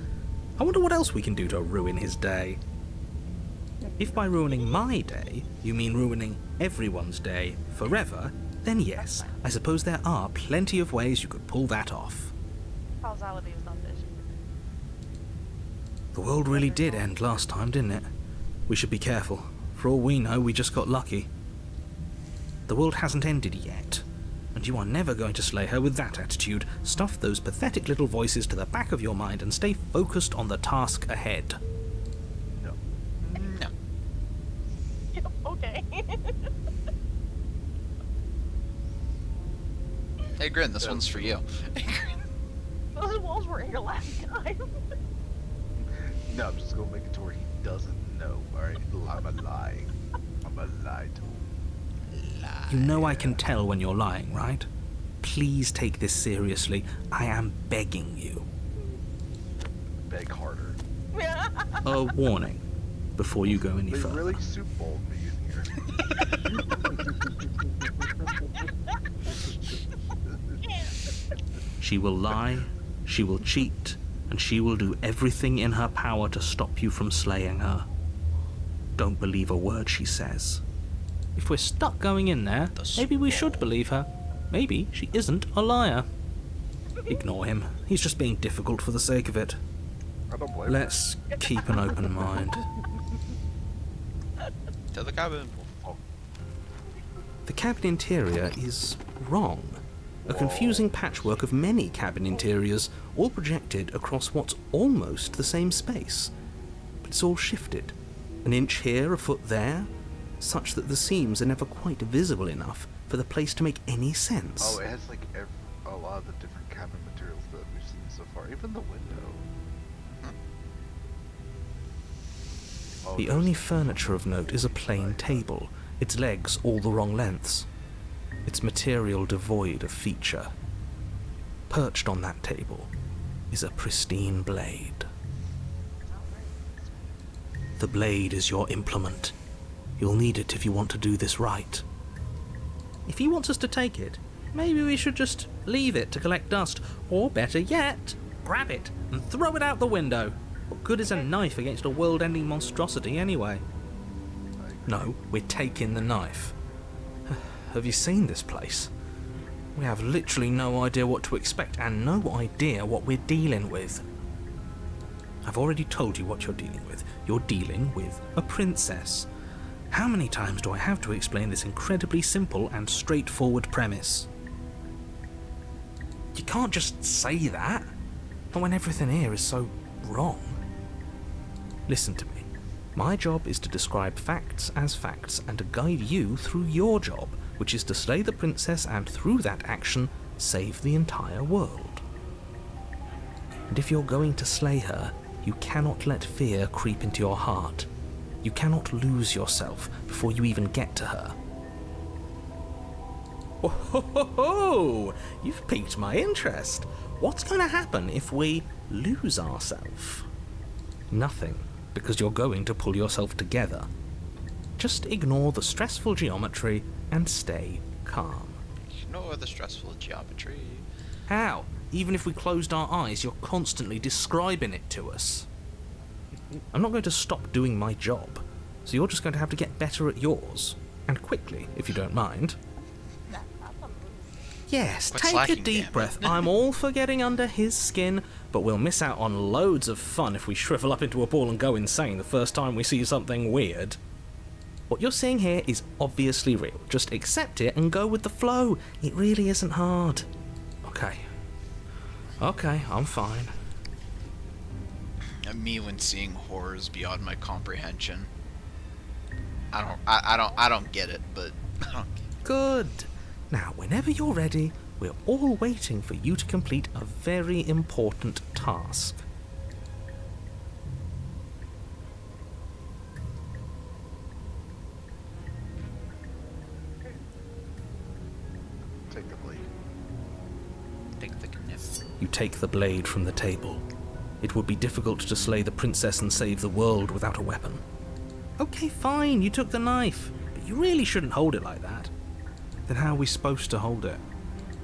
I wonder what else we can do to ruin his day. If by ruining my day, you mean ruining everyone's day forever, then yes, I suppose there are plenty of ways you could pull that off. Causality is not the issue. The world really did end last time, didn't it? We should be careful. For all we know, we just got lucky. The world hasn't ended yet, and you are never going to slay her with that attitude. Stuff those pathetic little voices to the back of your mind and stay focused on the task ahead. No. No. Yep, okay. Hey, Grin, this one's for you. Those walls were here last time. No, I'm just gonna make it to where he doesn't know, alright? I'm a lie. I'm a lie to him. You know I can tell when you're lying, right? Please take this seriously. I am begging you. Beg harder. A warning before you go any They further. really soup bowled me in here. She will lie, she will cheat, and she will do everything in her power to stop you from slaying her. Don't believe a word she says. If we're stuck going in there, maybe we should believe her. Maybe she isn't a liar. Ignore him. He's just being difficult for the sake of it. I don't blame Let's keep an open mind. To the cabin. The cabin interior is wrong. A confusing patchwork of many cabin interiors, all projected across what's almost the same space. But it's all shifted. An inch here, a foot there, such that the seams are never quite visible enough for the place to make any sense. Oh, it has like a lot of the different cabin materials that we've seen so far. Even the window. Oh, The there's- only furniture of note is a plain table, its legs all the wrong lengths, its material devoid of feature. Perched on that table is a pristine blade. The blade is your implement. You'll need it if you want to do this right. If he wants us to take it, maybe we should just leave it to collect dust, or better yet, grab it and throw it out the window. What good is a knife against a world-ending monstrosity anyway? No, we're taking the knife. Have you seen this place? We have literally no idea what to expect and no idea what we're dealing with. I've already told you what you're dealing with. You're dealing with a princess. How many times do I have to explain this incredibly simple and straightforward premise? You can't just say that, not when everything here is so wrong. Listen to me. My job is to describe facts as facts and to guide you through your job, which is to slay the princess and through that action, save the entire world. And if you're going to slay her, you cannot let fear creep into your heart. You cannot lose yourself before you even get to her. Oh, ho, ho, ho! You've piqued my interest. What's going to happen if we lose ourselves? Nothing, because you're going to pull yourself together. Just ignore the stressful geometry and stay calm. Ignore the stressful geometry. How? Even if we closed our eyes, you're constantly describing it to us. I'm not going to stop doing my job, so you're just going to have to get better at yours. And quickly, if you don't mind. Yes, Quit take a slacking, damn deep it. breath. I'm all for getting under his skin, but we'll miss out on loads of fun if we shrivel up into a ball and go insane the first time we see something weird. What you're seeing here is obviously real. Just accept it and go with the flow. It really isn't hard. Okay. Okay, I'm fine. Me when seeing horrors beyond my comprehension. I don't get it, but I don't get it. Good. Now, whenever you're ready, we're all waiting for you to complete a very important task. Take the blade. Take the knip. You take the blade from the table. It would be difficult to slay the princess and save the world without a weapon. Okay, fine, you took the knife, but you really shouldn't hold it like that. Then how are we supposed to hold it?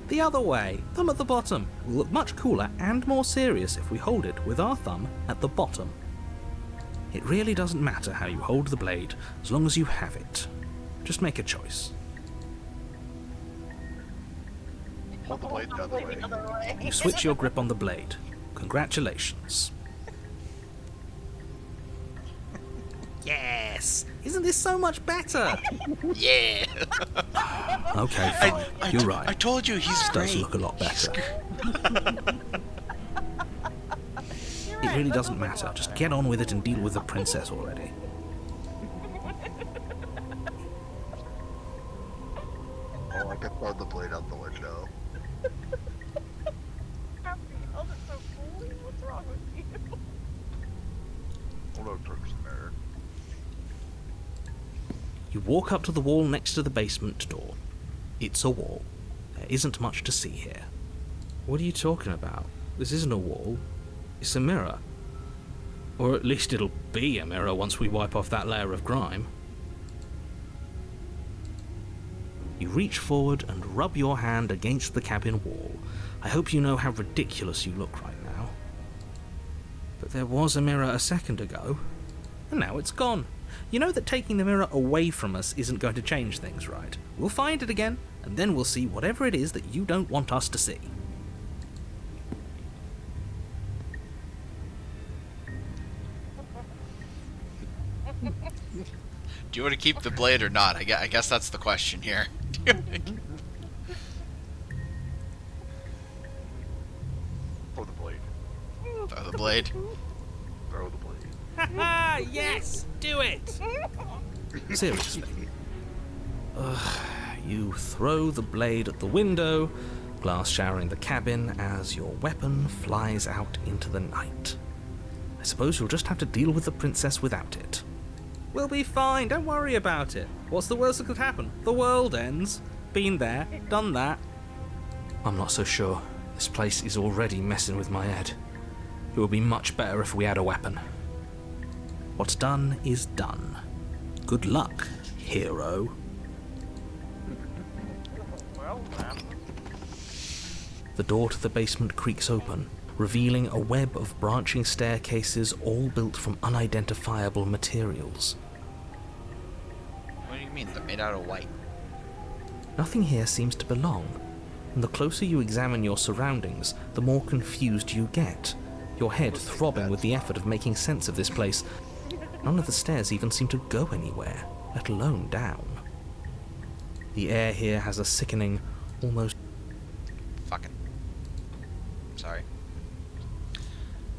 The other way, thumb at the bottom. Will look much cooler and more serious if we hold it with our thumb at the bottom. It really doesn't matter how you hold the blade, as long as you have it. Just make a choice. Hold the blade the other way. You switch your grip on the blade. Congratulations. Yes, yes! Isn't this so much better? Yeah. Okay, fine. You're right. I told you he's This does great. look a lot better. You're It right, really that doesn't does look matter. a lot Just better. get on with it and deal with the princess already. Oh, I can throw the blade out the window. Happy, you held it so coolly. What's wrong with you? Hold on, Turk's mirror. You walk up to the wall next to the basement door. It's a wall. There isn't much to see here. What are you talking about? This isn't a wall. It's a mirror. Or at least it'll be a mirror once we wipe off that layer of grime. You reach forward and rub your hand against the cabin wall. I hope you know how ridiculous you look right now. But there was a mirror a second ago, and now it's gone. You know that taking the mirror away from us isn't going to change things, right? We'll find it again, and then we'll see whatever it is that you don't want us to see. Do you want to keep the blade or not? I guess that's the question here. Throw the blade. Throw the blade. Throw the blade. Haha, yes! Do it! Seriously. You throw the blade at the window, glass showering the cabin as your weapon flies out into the night. I suppose you'll just have to deal with the princess without it. We'll be fine, don't worry about it. What's the worst that could happen? The world ends. Been there, done that. I'm not so sure. This place is already messing with my head. It would be much better if we had a weapon. What's done is done. Good luck, hero. Well, then. The door to the basement creaks open, revealing a web of branching staircases all built from unidentifiable materials. What do you mean? They're made out of white. Nothing here seems to belong, and the closer you examine your surroundings, the more confused you get, your head throbbing with the effort of making sense of this place. None of the stairs even seem to go anywhere, let alone down. The air here has a sickening, almost... Fucking. Sorry.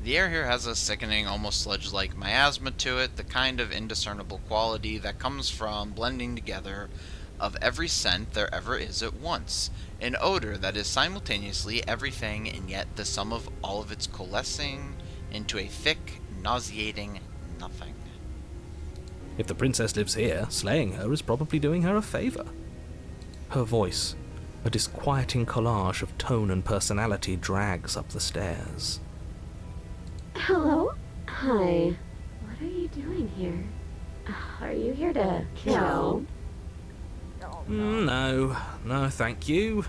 The air here has a sickening, almost sludge-like miasma to it, the kind of indiscernible quality that comes from blending together of every scent there ever is at once. An odor that is simultaneously everything and yet the sum of all of its coalescing into a thick, nauseating nothing. If the princess lives here, slaying her is probably doing her a favor. Her voice, a disquieting collage of tone and personality, drags up the stairs. Hello? Hi. What are you doing here? Are you here to kill? Oh, No, thank you.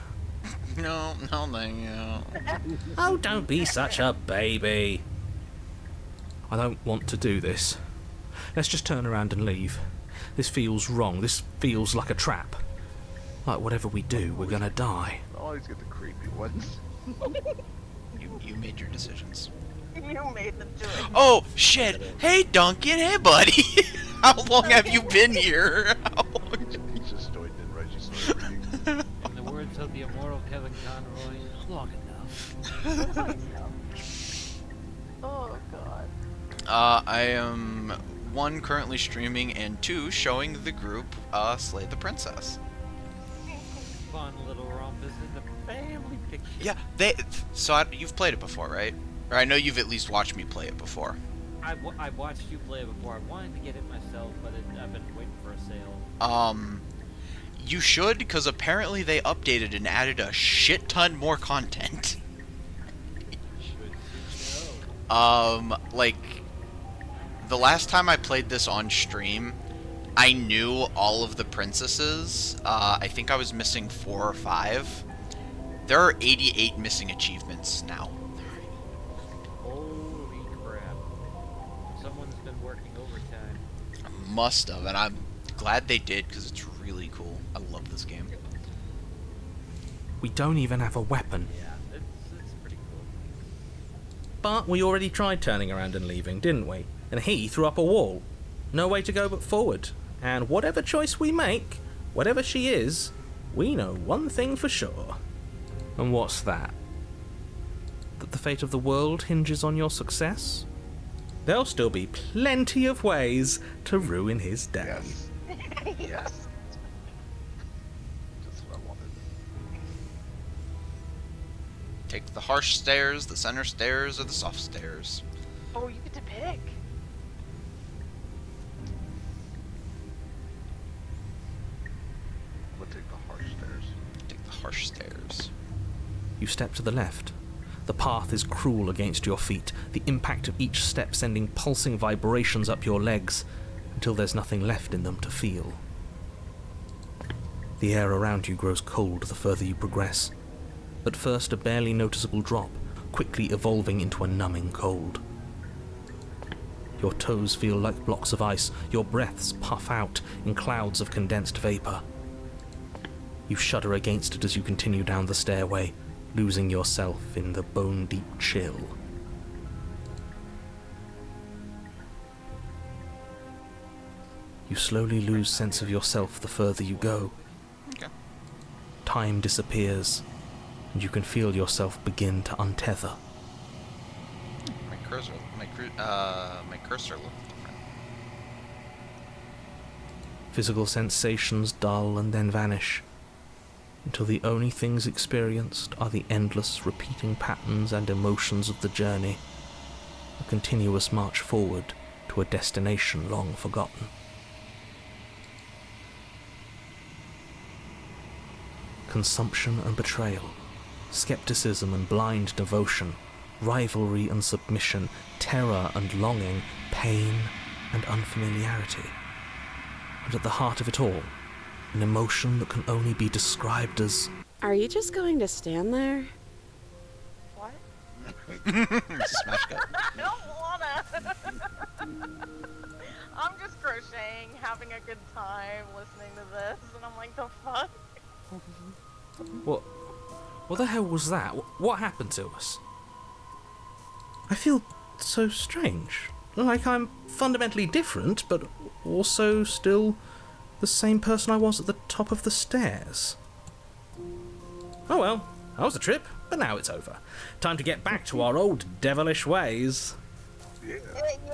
No, thank you. Oh, don't be such a baby. I don't want to do this. Let's just turn around and leave. This feels wrong. This feels like a trap. Like whatever we do, we're gonna die. I always get the creepy ones. You made your decisions. You made them do it. Oh, shit! Hey, Duncan! Hey, buddy! How long have you been here? How long? He's just joined in, Reggie started reading. In the words of the immortal Kevin Conroy, long enough. Oh, God. I am, 1, currently streaming, and 2, showing the group, Slay the Princess. Fun little rumpus in the family picture. Yeah, you've played it before, right? Or I know you've at least watched me play it before. I've watched you play it before. I wanted to get it myself, but I've been waiting for a sale. You should, because apparently they updated and added a shit ton more content. Like, the last time I played this on stream, I knew all of the princesses. I think I was missing 4 or 5. There are 88 missing achievements now. Holy crap. Someone's been working overtime. Must have, and I'm glad they did, because it's really cool. I love this game. We don't even have a weapon. Yeah, it's pretty cool. But we already tried turning around and leaving, didn't we? And he threw up a wall. No way to go but forward. And whatever choice we make, whatever she is, we know one thing for sure. And what's that? That the fate of the world hinges on your success? There'll still be plenty of ways to ruin his day. Yes. Yes. Just what I wanted. Take the harsh stairs, the center stairs, or the soft stairs. Oh, you get to pick. We'll take the harsh stairs. Take the harsh stairs. You step to the left. The path is cruel against your feet, the impact of each step sending pulsing vibrations up your legs, until there's nothing left in them to feel. The air around you grows cold the further you progress. At first a barely noticeable drop, quickly evolving into a numbing cold. Your toes feel like blocks of ice, your breaths puff out in clouds of condensed vapor. You shudder against it as you continue down the stairway, losing yourself in the bone-deep chill. You slowly lose sense of yourself the further you go. Okay. Time disappears, and you can feel yourself begin to untether. My cursor looked different. Physical sensations dull and then vanish, until the only things experienced are the endless repeating patterns and emotions of the journey, a continuous march forward to a destination long forgotten. Consumption and betrayal, skepticism and blind devotion, rivalry and submission, terror and longing, pain and unfamiliarity. And at the heart of it all, an emotion that can only be described as... Are you just going to stand there? What? It's a smash cut. I don't wanna. I'm just crocheting, having a good time, listening to this, and I'm like, the fuck? What the hell was that? What happened to us? I feel so strange. Like I'm fundamentally different, but also still the same person I was at the top of the stairs. Oh well, that was a trip, but now it's over. Time to get back to our old devilish ways. Yeah.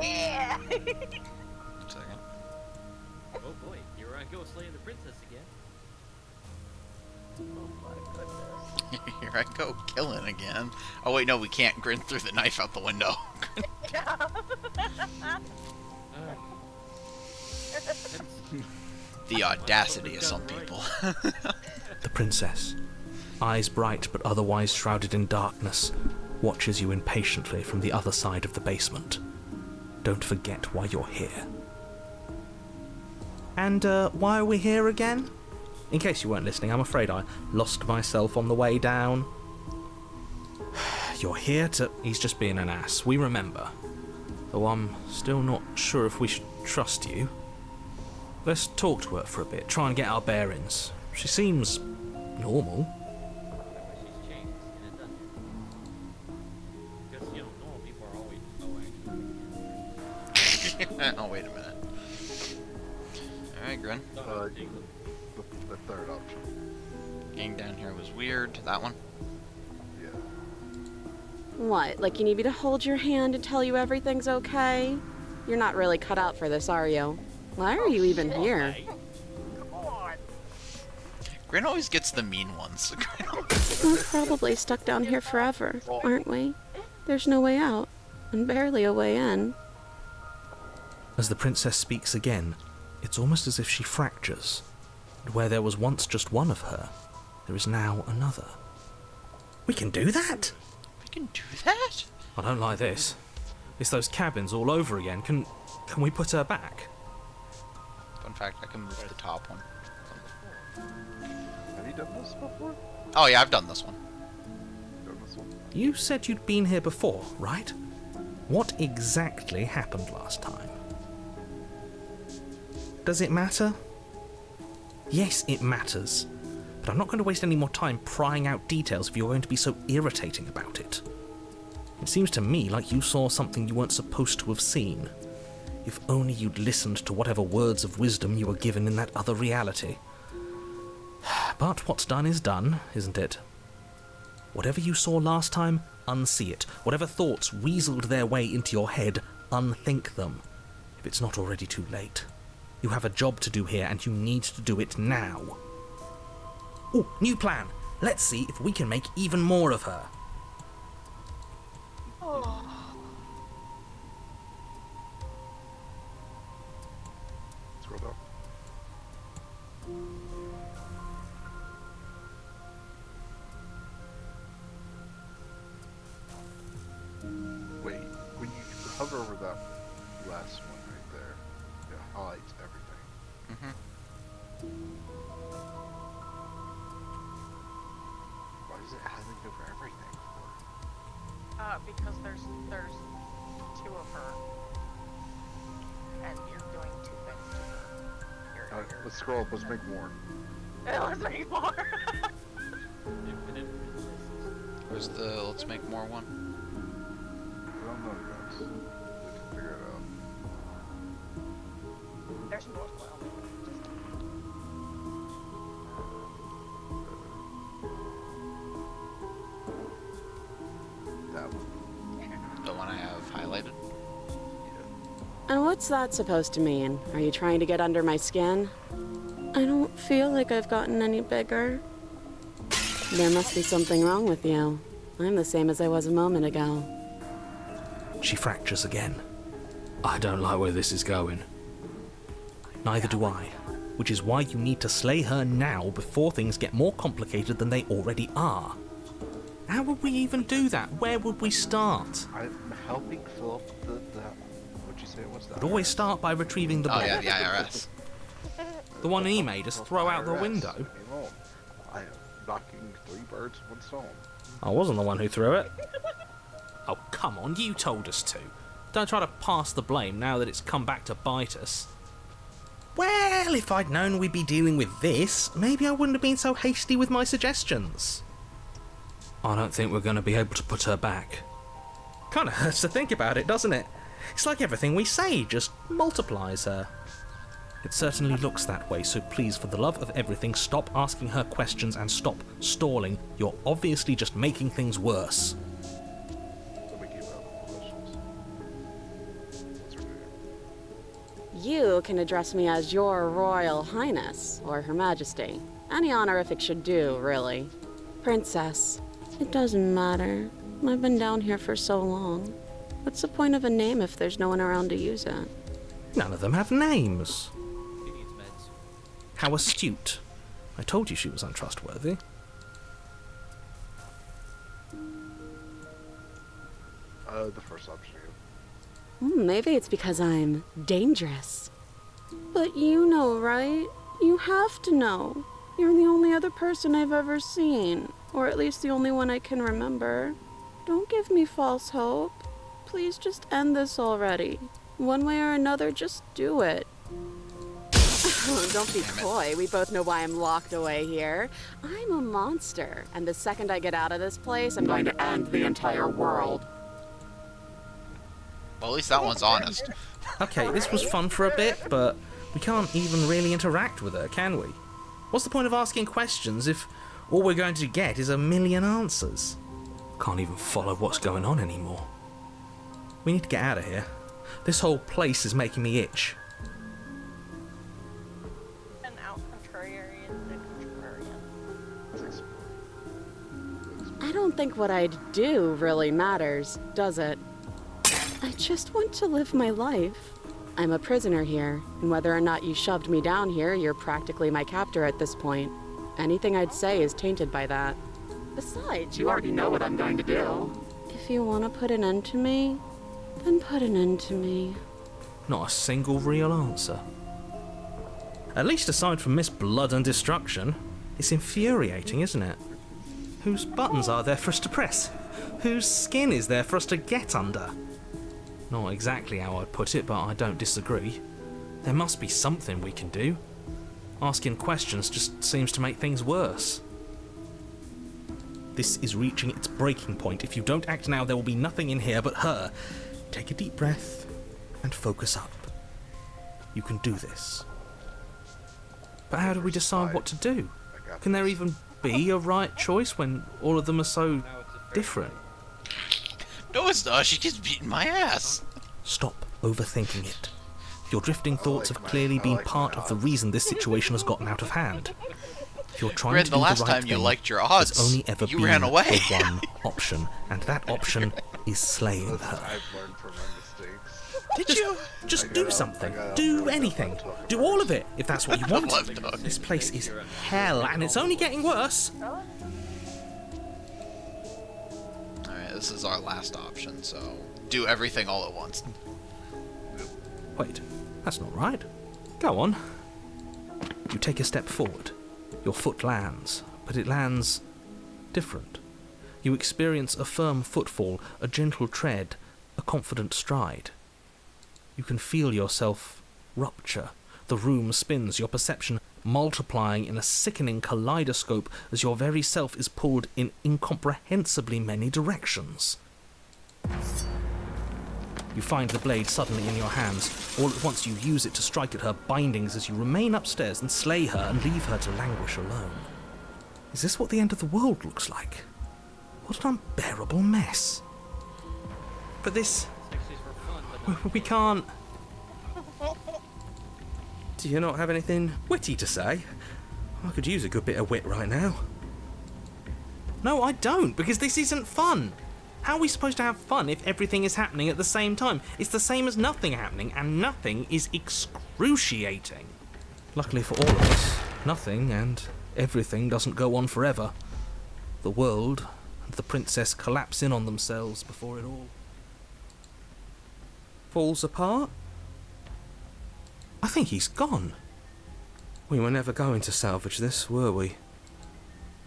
Yeah! Second. Oh boy, here I go slaying the princess again. Oh my goodness. Here I go, killing again. Oh wait, no, we can't grin through the knife out the window. The audacity of some people. The princess, eyes bright but otherwise shrouded in darkness, watches you impatiently from the other side of the basement. Don't forget why you're here. And, why are we here again? In case you weren't listening, I'm afraid I lost myself on the way down. You're here to... He's just being an ass, we remember. Though I'm still not sure if we should trust you. Let's talk to her for a bit, try and get our bearings. She seems... normal. She's changed in a dungeon. Because, you know, normal people are always... Oh, actually. Oh, wait a minute. Alright, Grin. The third option. Getting down here was weird. That one? Yeah. What, like you need me to hold your hand and tell you everything's okay? You're not really cut out for this, are you? Why are you even here? Come on. Grin always gets the mean ones. We're probably stuck down here forever, aren't we? There's no way out, and barely a way in. As the princess speaks again, it's almost as if she fractures. And where there was once just one of her, there is now another. We can do that? We can do that? I don't like this. It's those cabins all over again. Can we put her back? Fun fact, I can move the top one. Have you done this before? Oh yeah, I've done this one. Done this one? You said you'd been here before, right? What exactly happened last time? Does it matter? Yes, it matters. But I'm not going to waste any more time prying out details if you're going to be so irritating about it. It seems to me like you saw something you weren't supposed to have seen. If only you'd listened to whatever words of wisdom you were given in that other reality. But what's done is done, isn't it? Whatever you saw last time, unsee it. Whatever thoughts weaseled their way into your head, unthink them. If it's not already too late. You have a job to do here, and you need to do it now. Ooh, new plan! Let's see if we can make even more of her. Oh. Scroll down. Wait, when you hover over that last one right there, it hides everything. Mm-hmm. Why does it hide over everything for? Because there's two of her, and you're doing two things to her. Alright, let's scroll up, let's make more. Let's make more. Infinite princesses. Where's the let's make more one? I don't know, guys. We can figure it out. There's more. Well, That one. The one I have highlighted? And what's that supposed to mean? Are you trying to get under my skin? I don't feel like I've gotten any bigger. There must be something wrong with you. I'm the same as I was a moment ago. She fractures again. I don't like where this is going. Neither do I. Which is why you need to slay her now before things get more complicated than they already are. How would we even do that? Where would we start? I'm helping fill up the what'd you say it was? We'd always start by retrieving the Oh book. yeah, the IRS. The one he made us throw out the IRS. window. Leave me alone. I am knocking 3 birds with 1 stone. I wasn't the one who threw it. Oh, come on, you told us to. Don't try to pass the blame now that it's come back to bite us. Well, if I'd known we'd be dealing with this, maybe I wouldn't have been so hasty with my suggestions. I don't think we're going to be able to put her back. Kinda hurts to think about it, doesn't it? It's like everything we say just multiplies her. It certainly looks that way, so please, for the love of everything, stop asking her questions and stop stalling. You're obviously just making things worse. Let me keep out the questions. What's her name? You can address me as Your Royal Highness, or Her Majesty. Any honorific should do, really. Princess. It doesn't matter. I've been down here for so long. What's the point of a name if there's no one around to use it? None of them have names. She needs meds. How astute. I told you she was untrustworthy. The first option again. Maybe it's because I'm dangerous. But you know, right? You have to know. You're the only other person I've ever seen. Or at least the only one I can remember. Don't give me false hope. Please just end this already. One way or another, just do it. Don't be coy. We both know why I'm locked away here. I'm a monster. And the second I get out of this place, I'm going to end the entire world. Well, at least that one's honest. Okay, this was fun for a bit, but we can't even really interact with her, can we? What's the point of asking questions if all we're going to get is a million answers? Can't even follow what's going on anymore. We need to get out of here. This whole place is making me itch. an out contrarian is a contrarian. Let's explore. I don't think what I'd do really matters, does it? I just want to live my life. I'm a prisoner here, and whether or not you shoved me down here, you're practically my captor at this point. Anything I'd say is tainted by that. Besides, you already know what I'm going to do. If you want to put an end to me, then put an end to me. Not a single real answer. At least aside from Miss Blood and Destruction, it's infuriating, isn't it? Whose buttons are there for us to press? Whose skin is there for us to get under? Not exactly how I'd put it, but I don't disagree. There must be something we can do. Asking questions just seems to make things worse. This is reaching its breaking point. If you don't act now, there will be nothing in here but her. Take a deep breath and focus up. you can do this. But how do we decide what to do? I got Can there this. even be a right choice when all of them are so different? No, it's not. She keeps beating my ass. Stop overthinking it. Your drifting thoughts like have my- clearly I been like my part of the odds. reason this situation has gotten out of hand. If you're trying Grin, to the do last the right time you thing, liked your there's odds, only ever you been ran away. the one option, and that option is slaying Listen, her. I've learned from my mistakes. Did you? Just I do got- something. I got Do really anything. good luck Do all of it, if that's what you want. Love dog. This place is hell, and it's only getting worse. Alright, this is our last option, so do everything all at once. Wait, that's not right. Go on. You take a step forward. Your foot lands, but it lands different. You experience a firm footfall, a gentle tread, a confident stride. You can feel yourself rupture. The room spins, your perception multiplying in a sickening kaleidoscope as your very self is pulled in incomprehensibly many directions. You find the blade suddenly in your hands. All at once you use it to strike at her bindings as you remain upstairs and slay her and leave her to languish alone. Is this what the end of the world looks like? What an unbearable mess. But this... Sixties for fun, but not we can't... Do you not have anything witty to say? I could use a good bit of wit right now. No, I don't, because this isn't fun. How are we supposed to have fun if everything is happening at the same time? It's the same as nothing happening, and nothing is excruciating. Luckily for all of us, nothing and everything doesn't go on forever. The world and the princess collapse in on themselves before it all falls apart. I think he's gone. We were never going to salvage this, were we?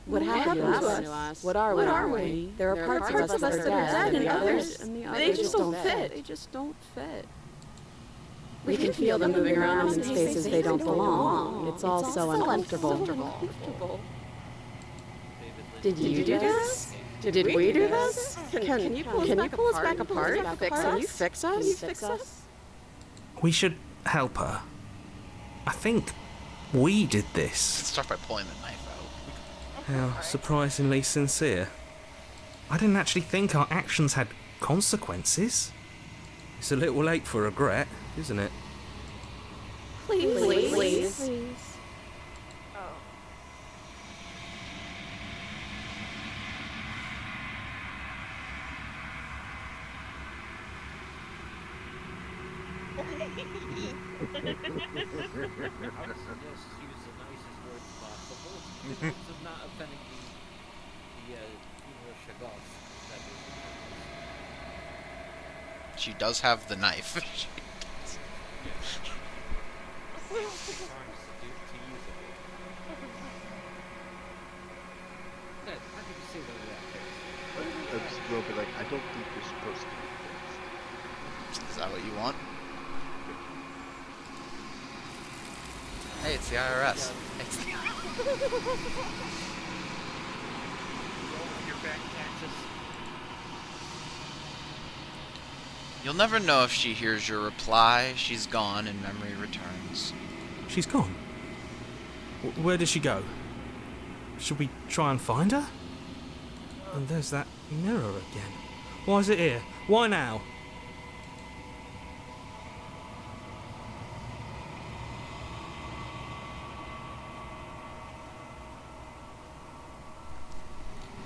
What happened to us? What are we? There are parts of us that are dead, and the others, they just don't fit. They just don't fit. We can feel them moving around in spaces they don't belong. It's all so uncomfortable. Did you do this? Did we do this? Can you pull us back apart? Can you fix us? We should help her. I think we did this. Start by pulling the knife out. How surprisingly sincere. I didn't actually think our actions had consequences. It's a little late for regret, isn't it? Please. Oh. I would suggest use the nicest words possible in hopes of not offending the Emir Shaggoth. That is She does have the knife. the times to use it. Ned, how could you say that with that face? I'm just gonna be like, I don't think you're supposed to do this. Is that what you want? Hey, it's the IRS. It's the Your back taxes. You'll never know if she hears your reply. She's gone and memory returns. She's gone. Where did she go? Should we try and find her? And there's that mirror again. Why is it here? Why now?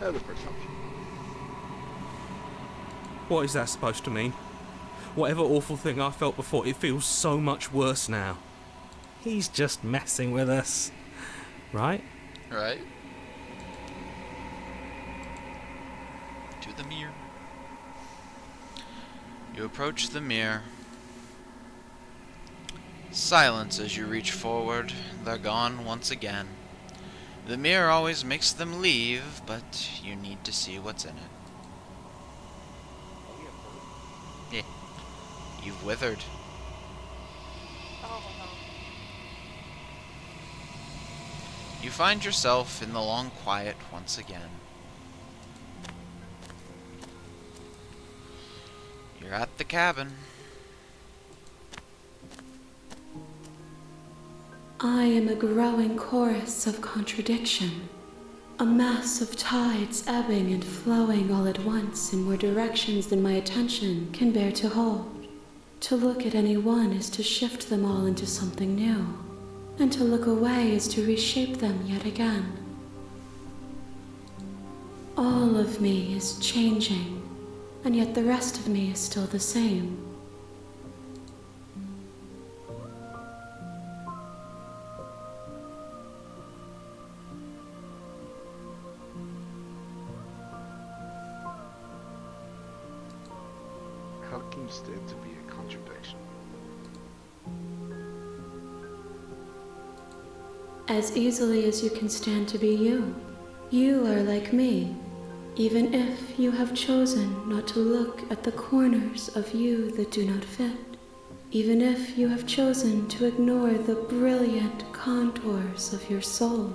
Have a perception. What is that supposed to mean? Whatever awful thing I felt before, it feels so much worse now. He's just messing with us. Right? Right? To the mirror. You approach the mirror. Silence as you reach forward. They're gone once again. The mirror always makes them leave, but you need to see what's in it. Yeah. You've withered. Oh no. You find yourself in the long quiet once again. You're at the cabin. I am a growing chorus of contradiction, a mass of tides ebbing and flowing all at once in more directions than my attention can bear to hold. To look at any one is to shift them all into something new, and to look away is to reshape them yet again. All of me is changing, and yet the rest of me is still the same. How can you stand to be a contradiction? As easily as you can stand to be you. You are like me, even if you have chosen not to look at the corners of you that do not fit, even if you have chosen to ignore the brilliant contours of your soul.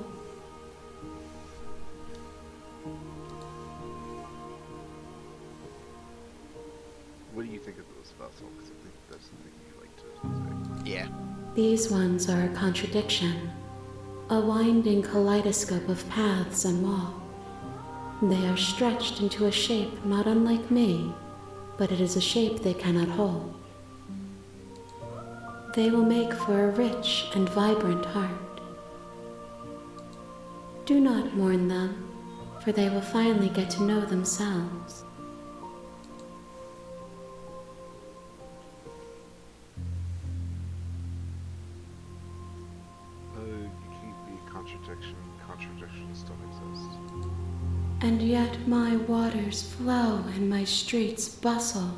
What do you think of those vessels? Because I think that's something you like to say. Yeah. These ones are a contradiction, a winding kaleidoscope of paths and wall. They are stretched into a shape not unlike me, but it is a shape they cannot hold. They will make for a rich and vibrant heart. Do not mourn them, for they will finally get to know themselves. You can't be a contradiction. Contradictions don't exist. And yet my waters flow and my streets bustle.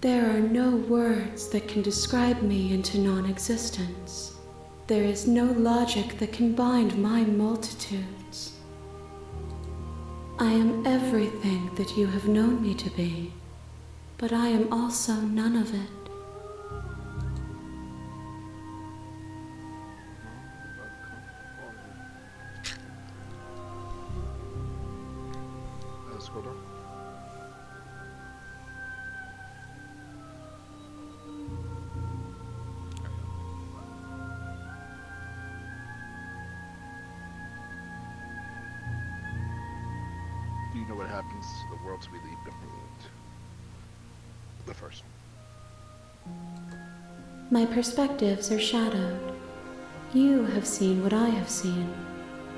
There are no words that can describe me into non-existence. There is no logic that can bind my multitudes. I am everything that you have known me to be, but I am also none of it. Scroll down. Do you know what happens to the worlds we leave behind? The first one. My perspectives are shadowed. You have seen what I have seen,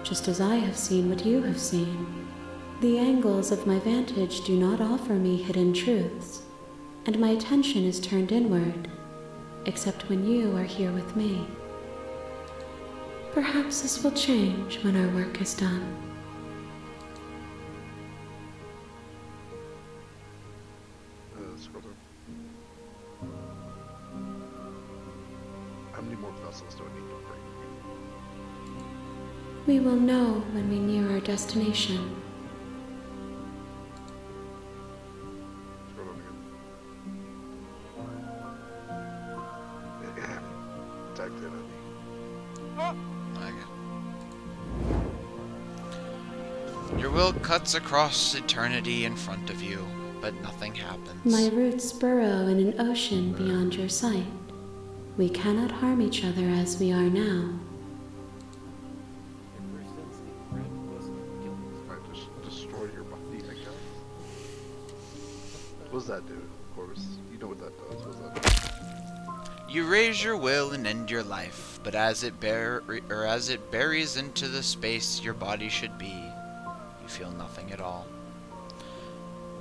just as I have seen what you have seen. The angles of my vantage do not offer me hidden truths, and my attention is turned inward, except when you are here with me. Perhaps this will change when our work is done. Scroll down. How many more vessels do I need to bring? We will know when we near our destination. Scroll down again. Typed in Andy. Your will cuts across eternity in front of you, but nothing happens. My roots burrow in an ocean beyond your sight. We cannot harm each other as we are now. Your first instinct, Brent, was to kill me. I just destroy your body, I guess. What does that do, of course? You know what that does. What does that do? You raise your will and end your life, but as it buries into the space your body should be, you feel nothing at all.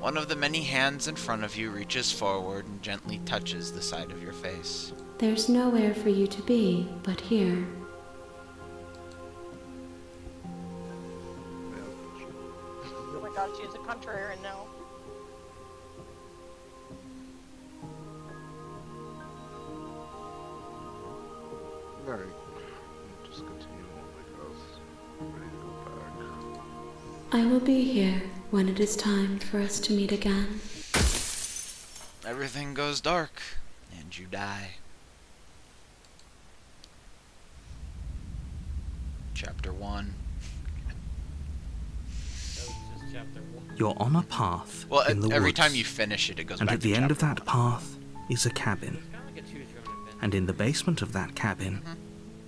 One of the many hands in front of you reaches forward and gently touches the side of your face. There's nowhere for you to be but here. Oh my god, she is a contrarian now. Alright. Just continue on because I'm ready to go back. I will be here when it is time for us to meet again. Everything goes dark, and you die. Chapter 1. That was just chapter 1. You're on a path Well, in the every woods, time you finish it, it goes and back at to the end of chapter that path is a cabin, It's kind of like a choose your own adventure. and in the basement of that cabin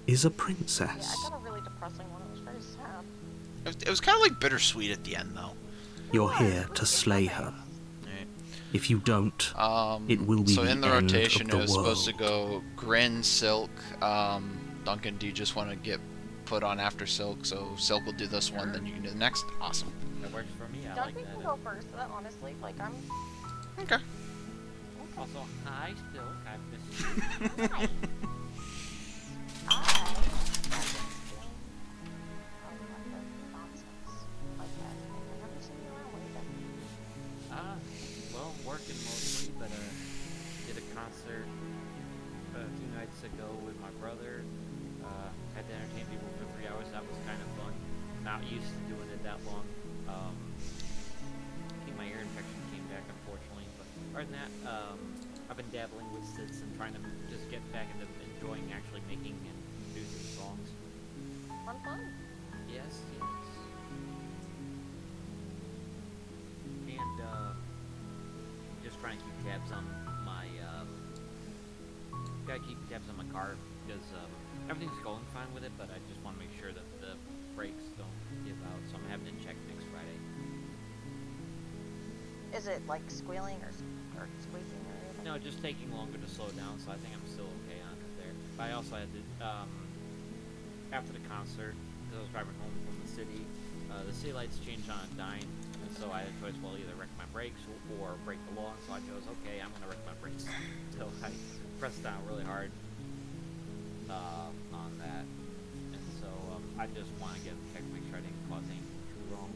is a Yeah, princess. I got a really depressing one. It was very sad. It was kind of like bittersweet at the end, though. You're here to slay her. Right. If you don't, it will be So the in the end rotation, of it the was world. supposed to go Grin, Silk. Duncan, do you just want to get put on after Silk? So Silk will do this one, then you can do the next. Awesome. That works for me. I Duncan like can that. go first, but honestly, like, I'm... Okay. Also, hi, still. I miss you. Hi. Well, working mostly, but did a concert a few nights ago with my brother. Had to entertain people for 3 hours. That was kind of fun. Not used to doing it that long. I think my ear infection came back, unfortunately. But other than that, I've been dabbling with sits and trying to just get back into enjoying actually making and producing songs. Fun. Yes. And just trying to keep tabs on my car because everything's going fine with it, but I just want to make sure that the brakes don't give out. So I'm having it checked next Friday. Is it like squealing or squeaking or anything? No, just taking longer to slow down. So I think I'm still okay on it there. But I also had to after the concert, because I was driving home from the city lights changed on a dime, and so I had a choice, well, either wreck my brakes or break the law, so I chose, okay, I'm going to wreck my brakes. So I pressed down really hard on that, and so I just want to get it checked, make sure I didn't cause anything too wrong.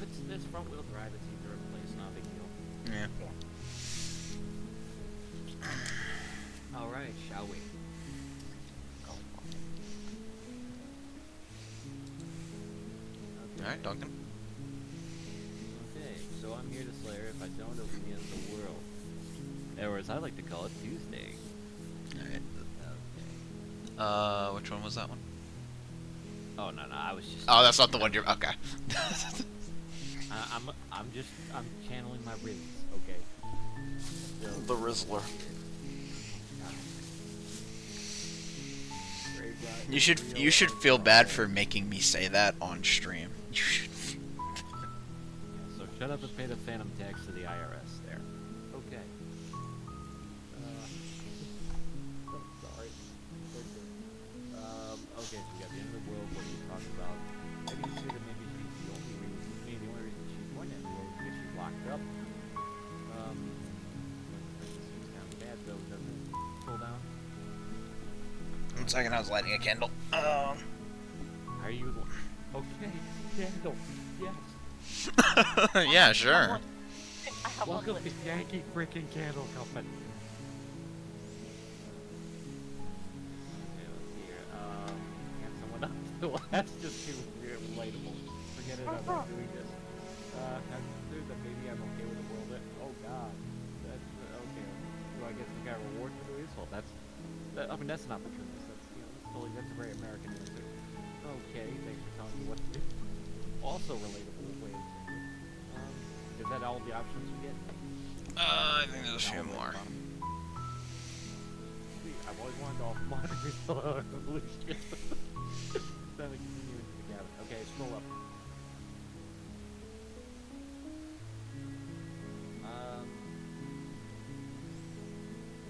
If it's front-wheel drive, it's easy to replace, not a big deal. Yeah. Alright, shall we? Alright, Duncan. Okay, so I'm here to slay her. If I don't, it'll be the end of the world. Or as I like to call it, Tuesday. Alright. Which one was that one? Oh, no, I was just... Oh, that's not the one you're... Okay. I'm channeling my Riz, okay? So, The Rizzler. You should feel bad for making me say that on stream. You should. So shut up and pay the phantom tax to the IRS there. Okay. I'm sorry. Okay, so we got the end of the world. What are you talking about? Maybe you say that maybe she's the only reason. Maybe the only reason she's going to end the world is because she's locked up. This seems kind of bad though, doesn't it? Pull down. 1 second, I was lighting a candle. Are you? Okay, candle. Yes. Yeah, sure. Welcome to Yankee Frickin' Candle Company. Okay, let's see here. Can someone else? Well, that's just too relatable. Forget it, I'm not doing this. There's a baby, I'm okay with the world. Oh god. That's, okay. Do I get some kind of reward for doing this? Well, that's an opportunity. That's a very American answer. Okay, thanks for telling me what to do. Also relatable way of saying it. Is that all the options you get? I think there's a few more. I've always wanted all monitors on evolution. Then we continue into the cabin. Okay, scroll up.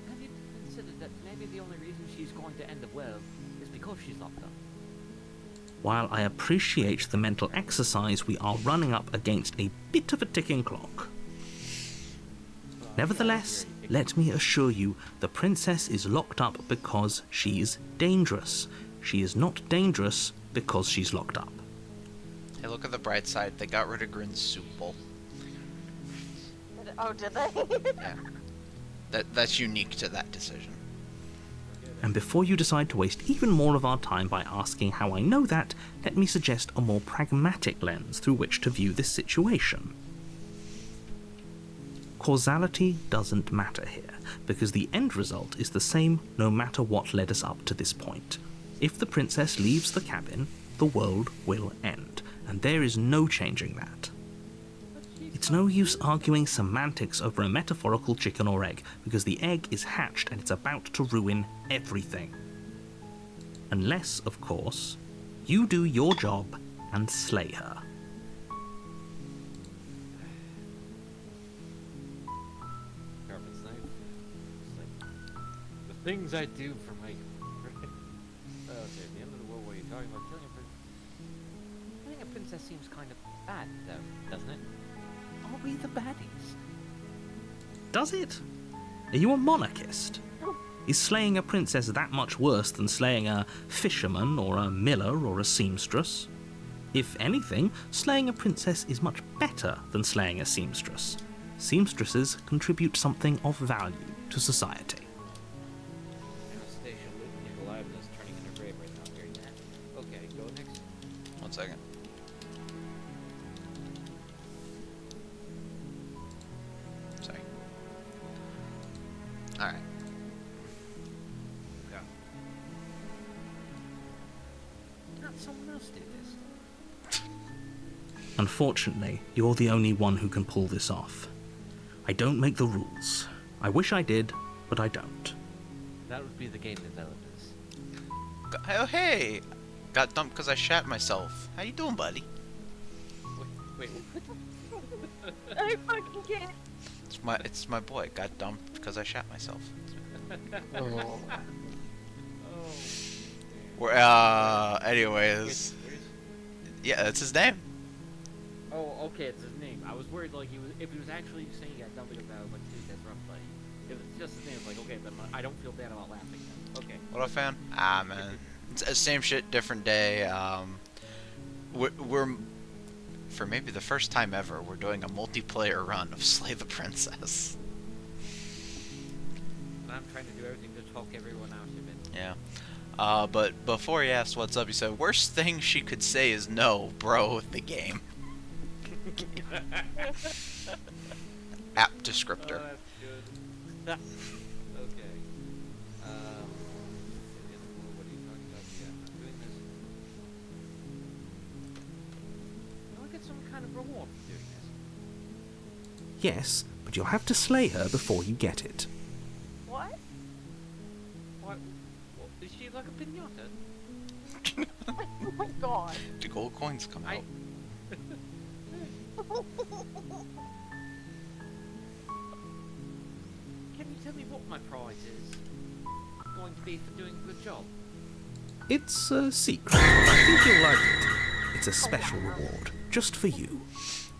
Have you considered that maybe the only reason she's going to end the web is because she's locked up? While I appreciate the mental exercise, we are running up against a bit of a ticking clock. Nevertheless, let me assure you, the princess is locked up because she's dangerous. She is not dangerous because she's locked up. Hey, look at the bright side. They got rid of Grin's soup bowl. Oh, did they? Yeah. That's unique to that decision. And before you decide to waste even more of our time by asking how I know that, let me suggest a more pragmatic lens through which to view this situation. Causality doesn't matter here, because the end result is the same no matter what led us up to this point. If the princess leaves the cabin, the world will end, and there is no changing that. It's no use arguing semantics over a metaphorical chicken or egg, because the egg is hatched and it's about to ruin everything. Unless, of course, you do your job and slay her. Carpet's knife. It's like the things I do for my. Okay, at the end of the world, what are you talking about? Killing a princess. Killing a princess seems kind of bad, though, doesn't it? Are we the baddies? Does it? Are you a monarchist? Is slaying a princess that much worse than slaying a fisherman or a miller or a seamstress? If anything, slaying a princess is much better than slaying a seamstress. Seamstresses contribute something of value to society. Anastasia Nikolaevna is turning in her grave right now, hearing that. Okay, go next. 1 second. Sorry. Alright. Go. Not someone else did this. Unfortunately, you're the only one who can pull this off. I don't make the rules. I wish I did, but I don't. That would be the game developers. Oh, hey! Got dumped because I shat myself. How you doing, buddy? Wait. I fucking can't. It's my boy. Got dumped because I shat myself. Oh. Anyways. Yeah, that's his name. Oh, okay, it's his name. I was worried, like, if he was actually saying he got dumped because I was like, dude, that's rough, buddy. If it's just his name, it's like, okay, then I don't feel bad about laughing then. Okay. What up, fan? Ah, man. It's same shit, different day. We're for maybe the first time ever, we're doing a multiplayer run of Slay the Princess. And I'm trying to do everything to talk everyone out of it. Yeah. But before you asked what's up, you said, worst thing she could say is no, bro, the game. App descriptor. Oh, that's good. Okay. What are you talking about? Yeah, I'm doing this. I'll get some kind of reward for doing this. Yes, but you'll have to slay her before you get it. What? What? Is she like a pinata? Oh my god. The gold coins come out. Can you tell me what my prize is going to be for doing a good job? It's a secret. I think you'll like it. It's a special reward, just for you.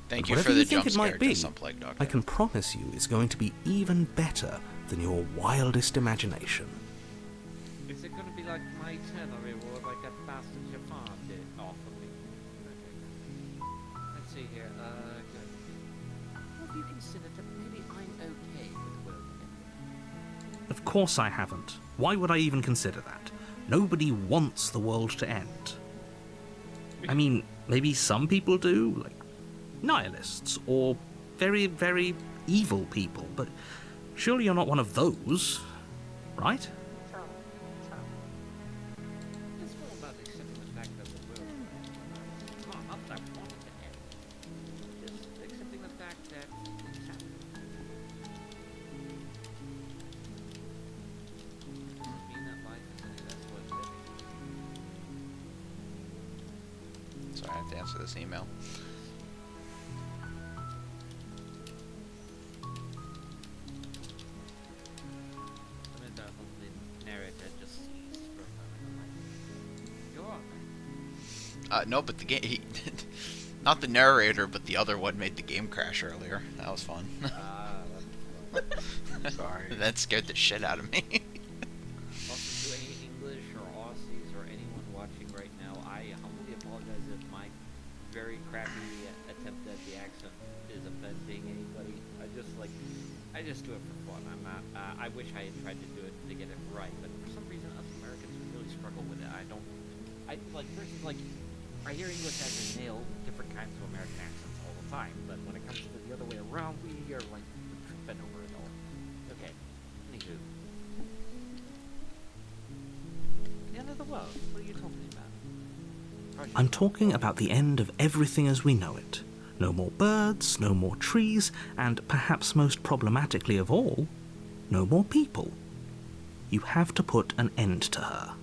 Thank But you whatever for the you think jump it scare might be, to some Plague Dog. I can promise you it's going to be even better than your wildest imagination. Is it going to be like my eternal reward, like that bastard Jafar did offer me? Okay. Let's see here. Good. Have you considered that maybe I'm okay with the world ending? Of course I haven't. Why would I even consider that? Nobody wants the world to end. I mean, maybe some people do, like nihilists, or very, very evil people, but surely you're not one of those, right? It's more about accepting the fact that the world not that I want it to end. Just accepting the fact that things happen. Doesn't mean that life is any less worth living. Sorry, I have to answer this email. I mean, the narrator just seized for a moment. I'm like, go on. No, but the game... not the narrator, but the other one made the game crash earlier. That was fun. Sorry. That scared the shit out of me. Also, to any English or Aussies or anyone watching right now, I humbly apologize if my very crappy attempt at the accent is offending anybody. I just do it for fun. I'm not. I wish I had tried to do it to get it right, but for some reason, us Americans really struggle with it. I versus like, I hear English actors nail different kinds of American accents all the time, but when it comes to the other way around, we are like tripping over it all. Okay. Anywho. The end of the world. What are you talking about? I'm talking about the end of everything as we know it. No more birds, no more trees, and perhaps most problematically of all, no more people. You have to put an end to her.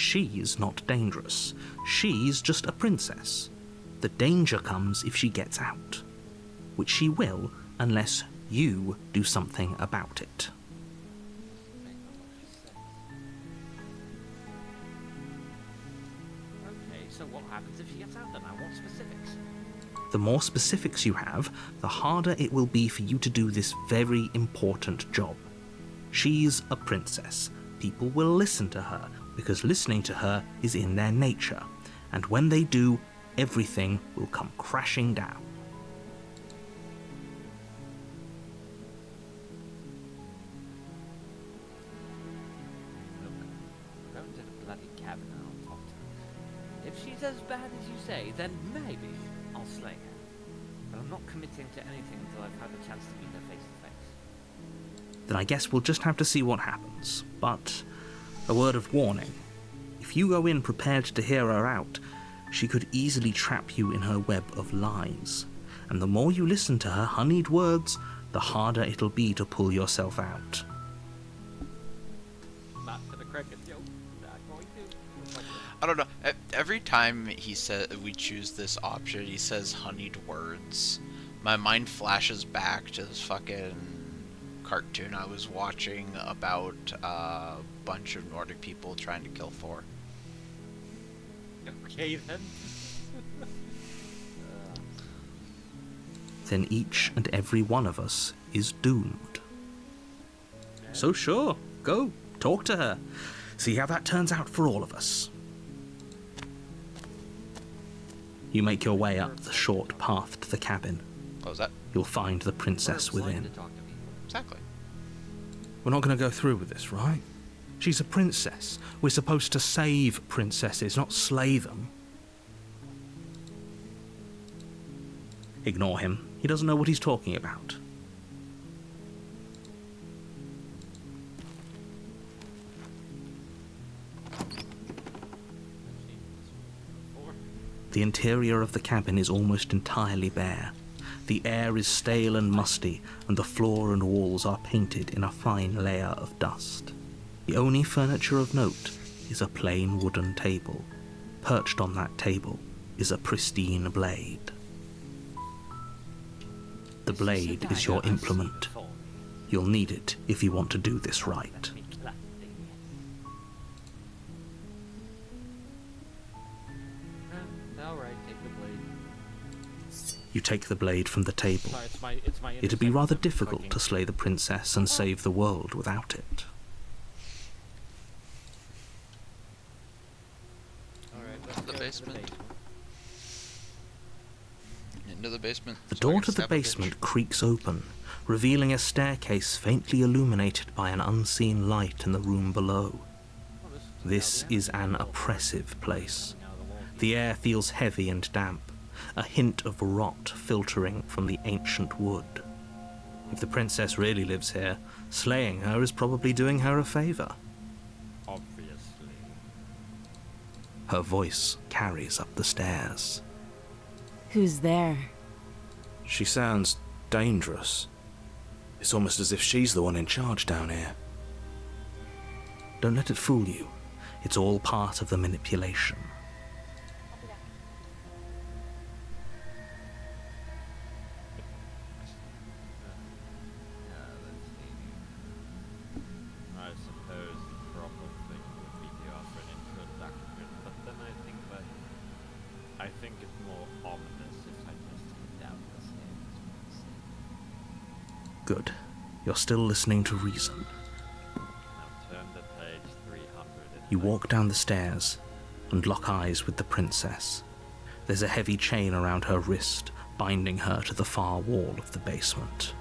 She's not dangerous. She's just a princess. The danger comes if she gets out, which she will unless you do something about it. Okay, so what happens if she gets out then? I want specifics. The more specifics you have, the harder it will be for you to do this very important job. She's a princess. People will listen to her, because listening to her is in their nature, and when they do, everything will come crashing down. Look, we're going to the bloody cabin and I'll talk to her. If she's as bad as you say, then maybe I'll slay her. But I'm not committing to anything until I've had a chance to meet her face to face. Then I guess we'll just have to see what happens. But a word of warning. If you go in prepared to hear her out, she could easily trap you in her web of lies. And the more you listen to her honeyed words, the harder it'll be to pull yourself out. Not to the crickets, yo. Not going to. I don't know. Every time he said we choose this option, he says honeyed words. My mind flashes back to this fucking cartoon I was watching about a bunch of Nordic people trying to kill Thor. Okay then. Then each and every one of us is doomed. So sure, go, talk to her. See how that turns out for all of us. You make your way up the short path to the cabin. What was that? You'll find the princess within. Exactly. We're not going to go through with this, right? She's a princess. We're supposed to save princesses, not slay them. Ignore him. He doesn't know what he's talking about. The interior of the cabin is almost entirely bare. The air is stale and musty, and the floor and walls are painted in a fine layer of dust. The only furniture of note is a plain wooden table. Perched on that table is a pristine blade. The blade is your implement. You'll need it if you want to do this right. Alright, take the blade. You take the blade from the table. Sorry, it's my It'd be rather intersection of difficult cooking. to slay the princess and save the world without it. Alright, let's The go to basement. Into the basement. The so I door can to the stab a bitch. basement creaks open, revealing a staircase faintly illuminated by an unseen light in the room below. This is an oppressive place. The air feels heavy and damp, a hint of rot filtering from the ancient wood. If the princess really lives here, slaying her is probably doing her a favor. Obviously. Her voice carries up the stairs. Who's there? She sounds dangerous. It's almost as if she's the one in charge down here. Don't let it fool you. It's all part of the manipulation. I suppose the proper thing would be to offer an introduction, but then I think it's more ominous if I just head down the stairs. Good. You're still listening to reason. Now turn to page 300. You walk down the stairs and lock eyes with the princess. There's a heavy chain around her wrist, binding her to the far wall of the basement.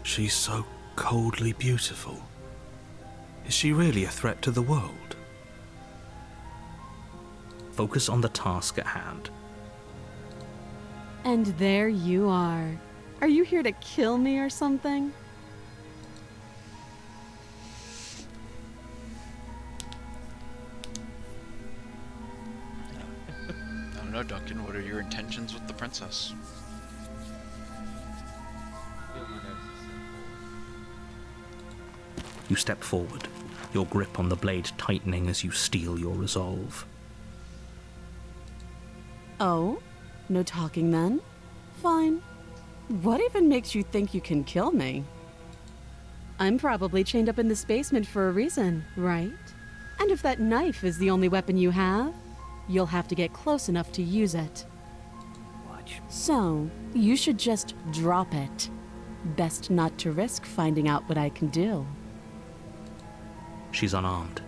She's so coldly beautiful. Is she really a threat to the world? Focus on the task at hand. And there you are. Are you here to kill me or something? I don't know, Duncan. What are your intentions with the princess? Feel my nerves. You step forward, your grip on the blade tightening as you steel your resolve. Oh? No talking then? Fine. What even makes you think you can kill me? I'm probably chained up in this basement for a reason, right? And if that knife is the only weapon you have, you'll have to get close enough to use it. Watch. So, you should just drop it. Best not to risk finding out what I can do. She's unarmed.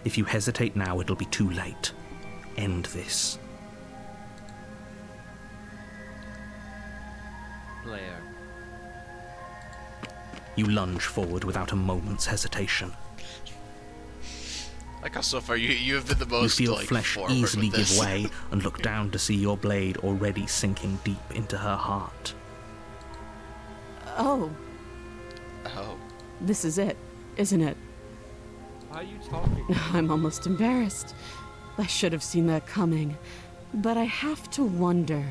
If you hesitate now, it'll be too late. End this. Blair. You lunge forward without a moment's hesitation. Like how so far you have been the most You feel like, flesh forward easily with this. give way and look down to see your blade already sinking deep into her heart. Oh, Oh. this is it, isn't it? Why are you talking? I'm almost embarrassed. I should have seen that coming. But I have to wonder.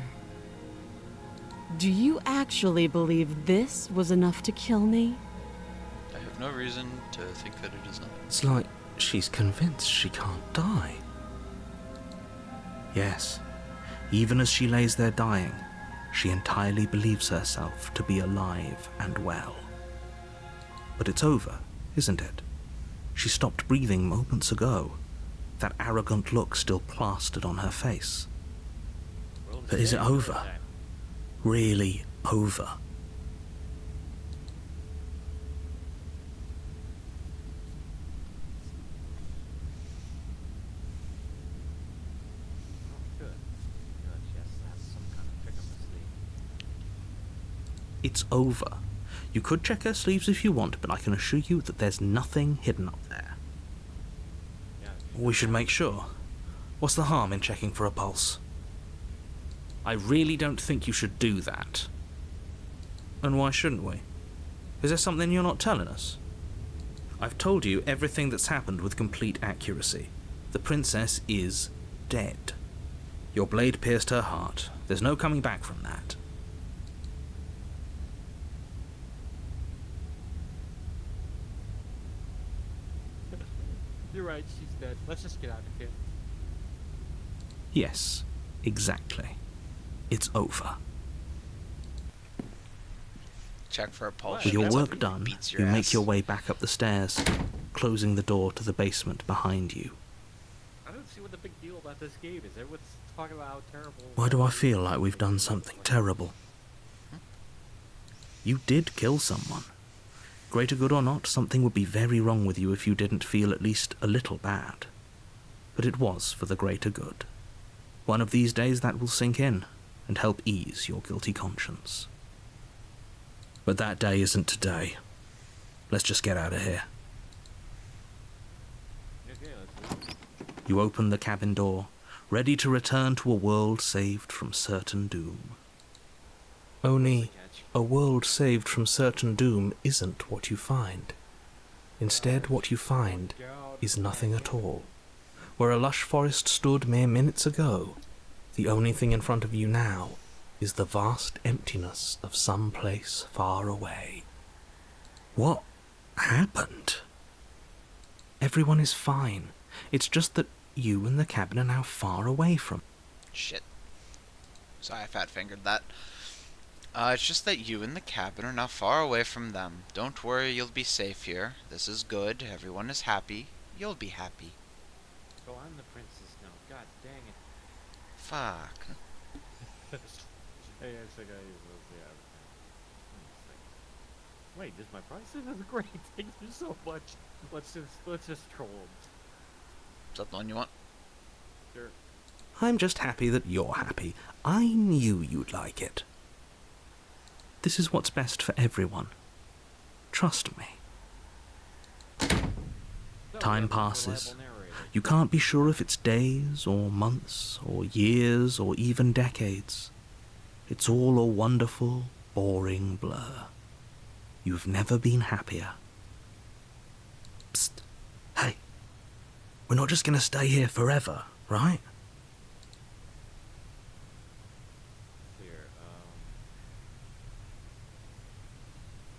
Do you actually believe this was enough to kill me? I have no reason to think that it is not. It's like she's convinced she can't die. Yes, even as she lays there dying, she entirely believes herself to be alive and well. But it's over, isn't it? She stopped breathing moments ago, that arrogant look still plastered on her face. But is it over? Really over? Good. Yes, that's some kind of trick up the sleeve. It's over. You could check her sleeves if you want, but I can assure you that there's nothing hidden up there. Yeah. We should make sure. What's the harm in checking for a pulse? I really don't think you should do that. And why shouldn't we? Is there something you're not telling us? I've told you everything that's happened with complete accuracy. The princess is dead. Your blade pierced her heart. There's no coming back from that. You're right, she's dead. Let's just get out of here. Yes, exactly. It's over. Check for a pulse. With your That's work what done, beats your you make ass. your way back up the stairs, closing the door to the basement behind you. I don't see what the big deal about this game is. Everyone's talking about how terrible. Why do I feel like we've done something terrible? You did kill someone. Greater good or not, something would be very wrong with you if you didn't feel at least a little bad. But it was for the greater good. One of these days that will sink in and help ease your guilty conscience. But that day isn't today. Let's just get out of here. Okay, let's leave. You open the cabin door, ready to return to a world saved from certain doom. Only a world saved from certain doom isn't what you find. Instead, what you find is nothing at all. Where a lush forest stood mere minutes ago, the only thing in front of you now is the vast emptiness of some place far away. What happened? Everyone is fine. It's just that you and the cabin are now far away from... Shit. Sorry, I fat-fingered that. It's just that you and the cabin are now far away from them. Don't worry, you'll be safe here. This is good. Everyone is happy. You'll be happy. So I'm the princess now. God dang it. Fuck. Hey, it's like wait, this is my price? This is great. Thank you so much. Let's just troll him. Is that the one you want? Sure. I'm just happy that you're happy. I knew you'd like it. This is what's best for everyone. Trust me. So, Time we have a passes. reliable narrator. You can't be sure if it's days, or months, or years, or even decades. It's all a wonderful, boring blur. You've never been happier. Psst. Hey. We're not just gonna stay here forever, right? Here,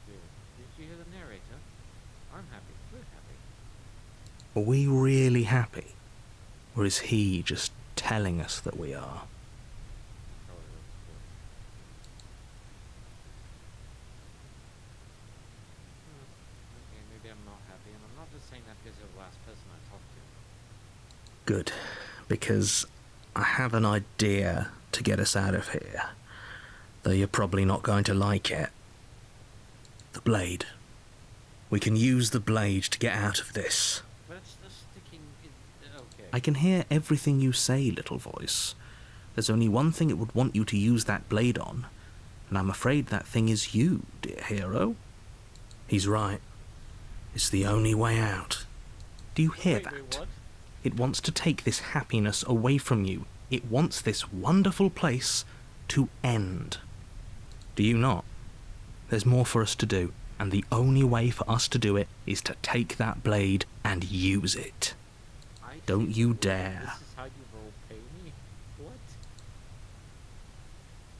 here. Did you hear the narrator? I'm happy. We're happy. Are we really happy? Or is he just telling us that we are? Okay, maybe I'm not happy, and I'm not just saying that because you're the last person I talked to. Good, because I have an idea to get us out of here, though you're probably not going to like it. The blade. We can use the blade to get out of this. But it's just sticking in... Okay. I can hear everything you say, little voice. There's only one thing it would want you to use that blade on, and I'm afraid that thing is you, dear hero. He's right. It's the only way out. Do you hear that? Wait, what? It wants to take this happiness away from you. It wants this wonderful place to end. Do you not? There's more for us to do, and the only way for us to do it is to take that blade and use it. Don't you dare. This is how you roll pay me? What? Okay,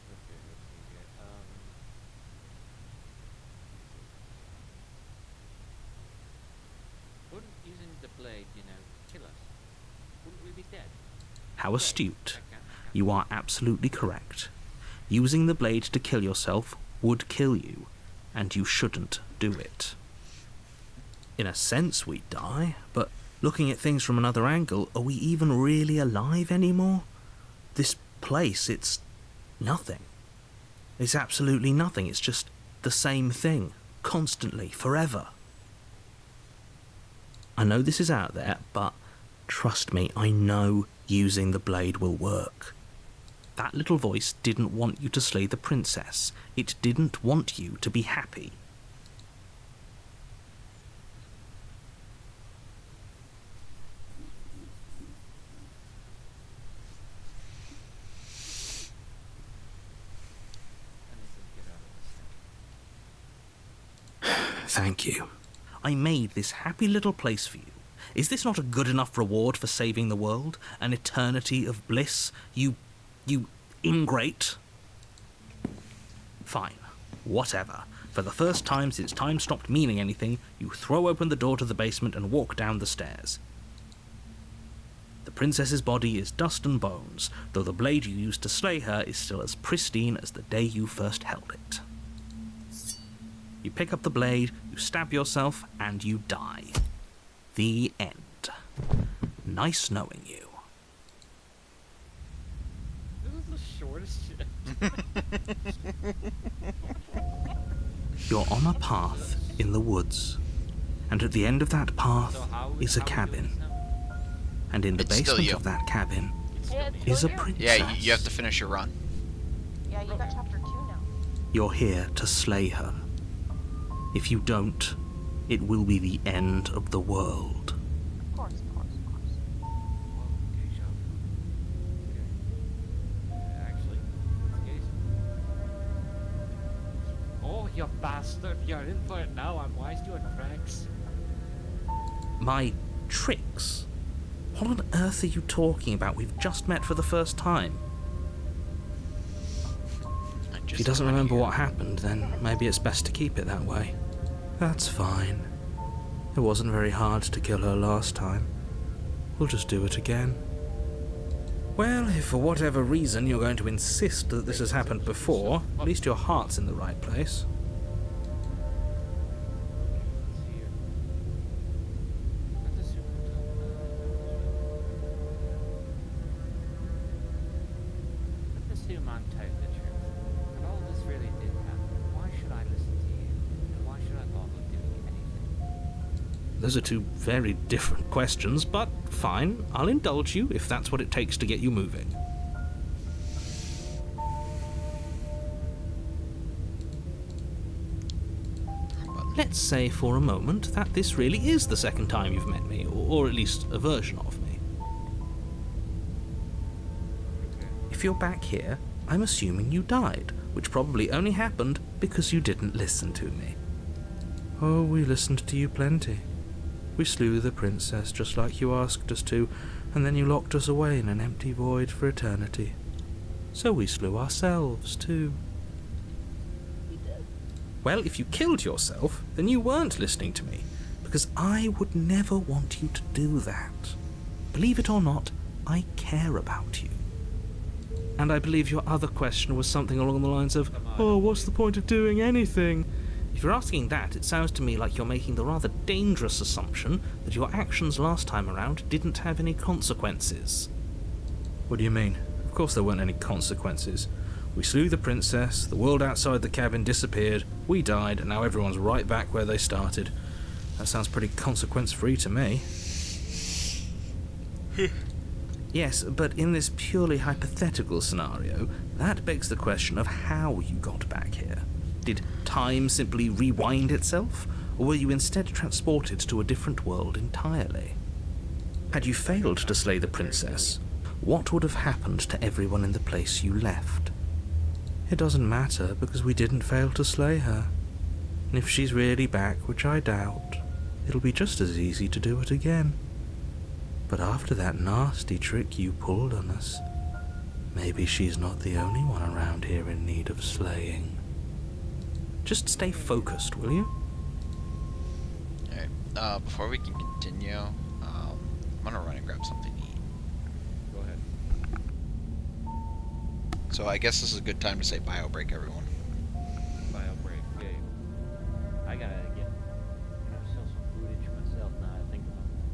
let's see here. Wouldn't using the blade, kill us? Wouldn't we be dead? How astute. Okay. You are absolutely correct. Using the blade to kill yourself would kill you, and you shouldn't do it. In a sense, we die, but looking at things from another angle, are we even really alive anymore? This place, it's nothing. It's absolutely nothing. It's just the same thing, constantly, forever. I know this is out there, but trust me, I know using the blade will work. That little voice didn't want you to slay the princess. It didn't want you to be happy. Thank you. I made this happy little place for you. Is this not a good enough reward for saving the world? An eternity of bliss? You ingrate? Fine. Whatever. For the first time since time stopped meaning anything, you throw open the door to the basement and walk down the stairs. The princess's body is dust and bones, though the blade you used to slay her is still as pristine as the day you first held it. You pick up the blade, you stab yourself, and you die. The end. Nice knowing you. This is the shortest shit. You're on a path in the woods, and at the end of that path is a cabin. And in the It's still basement you. of that cabin Yeah, it's is a still you. princess. Yeah, you have to finish your run. Yeah, you got chapter 2 now. You're here to slay her. If you don't, it will be the end of the world. Of course, of course, of course. Whoa, deja vu. Okay. Actually, it's case. Oh, you bastard! You're in for it now. Why is doing tracks? My tricks? What on earth are you talking about? We've just met for the first time. If he doesn't remember what happened, then maybe it's best to keep it that way. That's fine. It wasn't very hard to kill her last time. We'll just do it again. Well, if for whatever reason you're going to insist that this has happened before, at least your heart's in the right place. Let's see here. Let's assume let's assume I'm telling the truth. That all this really did happen. Why should I listen to you? And why should I bother doing anything? Those are two very different questions, but fine, I'll indulge you if that's what it takes to get you moving. Let's say for a moment that this really is the second time you've met me, or at least a version of me. If you're back here, I'm assuming you died, which probably only happened because you didn't listen to me. Oh, we listened to you plenty. We slew the princess just like you asked us to, and then you locked us away in an empty void for eternity. So we slew ourselves too. Well, if you killed yourself, then you weren't listening to me, because because I would never want you to do that. Believe it or not, I care about you. And I believe your other question was something along the lines of, oh, what's the point of doing anything? If you're asking that, it sounds to me like you're making the rather dangerous assumption that your actions last time around didn't have any consequences. What do you mean? Of course there weren't any consequences. We slew the princess, the world outside the cabin disappeared, we died, and now everyone's right back where they started. That sounds pretty consequence-free to me. Yes, but in this purely hypothetical scenario, that begs the question of how you got back here. Did time simply rewind itself, or were you instead transported to a different world entirely? Had you failed to slay the princess, what would have happened to everyone in the place you left? It doesn't matter, because we didn't fail to slay her. And if she's really back, which I doubt, it'll be just as easy to do it again. But after that nasty trick you pulled on us, maybe she's not the only one around here in need of slaying. Just stay focused, will you? Alright, before we can continue, I'm gonna run and grab something to eat. Go ahead. So I guess this is a good time to say bio break, everyone. Bio break. Okay. I gotta get myself some footage myself now. I think about that.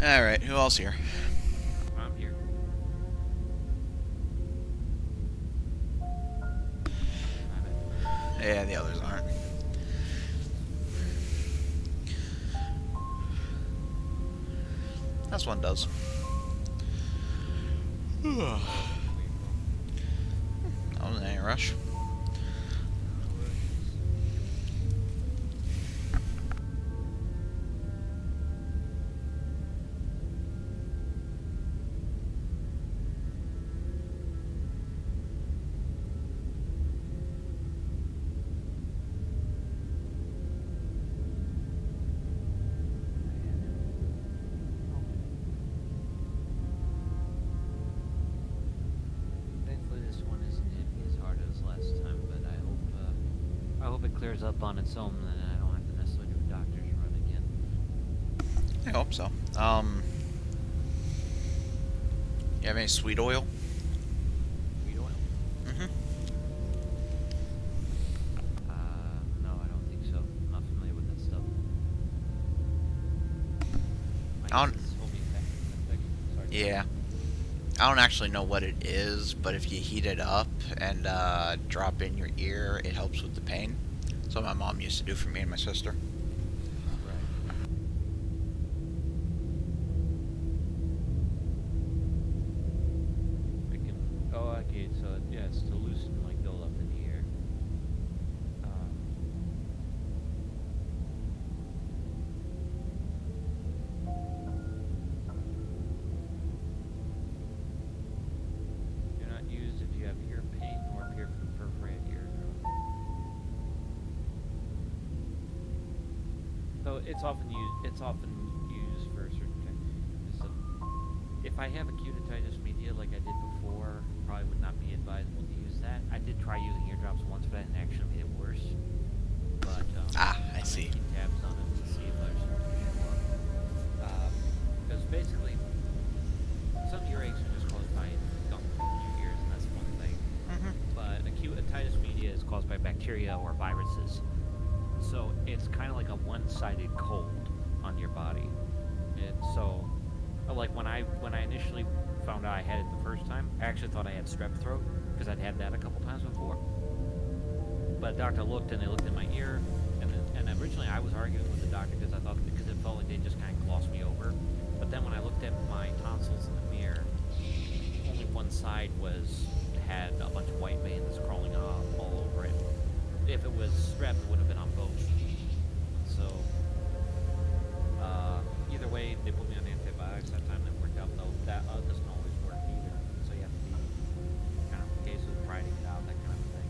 Alright, who else here? I'm here. Yeah, the others aren't. This one does. That wasn't any rush. Thankfully, this one isn't hit me as hard as last time, but I hope it clears up on its own, and I don't have to necessarily do a doctor's run again. I hope so. You have any sweet oil? Sweet oil? Mm-hmm. No, I don't think so. I'm not familiar with that stuff. I don't- It's homeopathic. Sorry. Yeah. I don't actually know what it is, but if you heat it up and drop in your ear, it helps with the pain. So my mom used to do for me and my sister. Right. We can. Oh, okay. So yeah, it's to loosen like build up in the air. Do not use if you have ear pain or appear from perforated eardrum. So it's often used for certain things. So if I have acute otitis media like I did before, probably would not be advisable to use that. I did try using eardrops once, but it actually made it worse. But I I'm see. gonna keep tabs on it to see if there's something more. Because basically, some earaches are just caused by gunk in your ears, and that's one thing. Mm-hmm. But acute otitis media is caused by bacteria or viruses. So it's kind of like a one-sided cold on your body. And so, like when I initially found out I had it the first time, I actually thought I had strep throat because I'd had that a couple times before. But a doctor looked and they looked in my ear, and originally I was arguing with the doctor because it felt like they just kind of glossed me over. But then when I looked at my tonsils in the mirror, only one side had a bunch of white veins crawling all over it. If it was strep, it would have been on both. So, either way, they put me on antibiotics that time. That worked out, though. That doesn't always work either. So you have to be kind of in case of trying to get out, that kind of thing.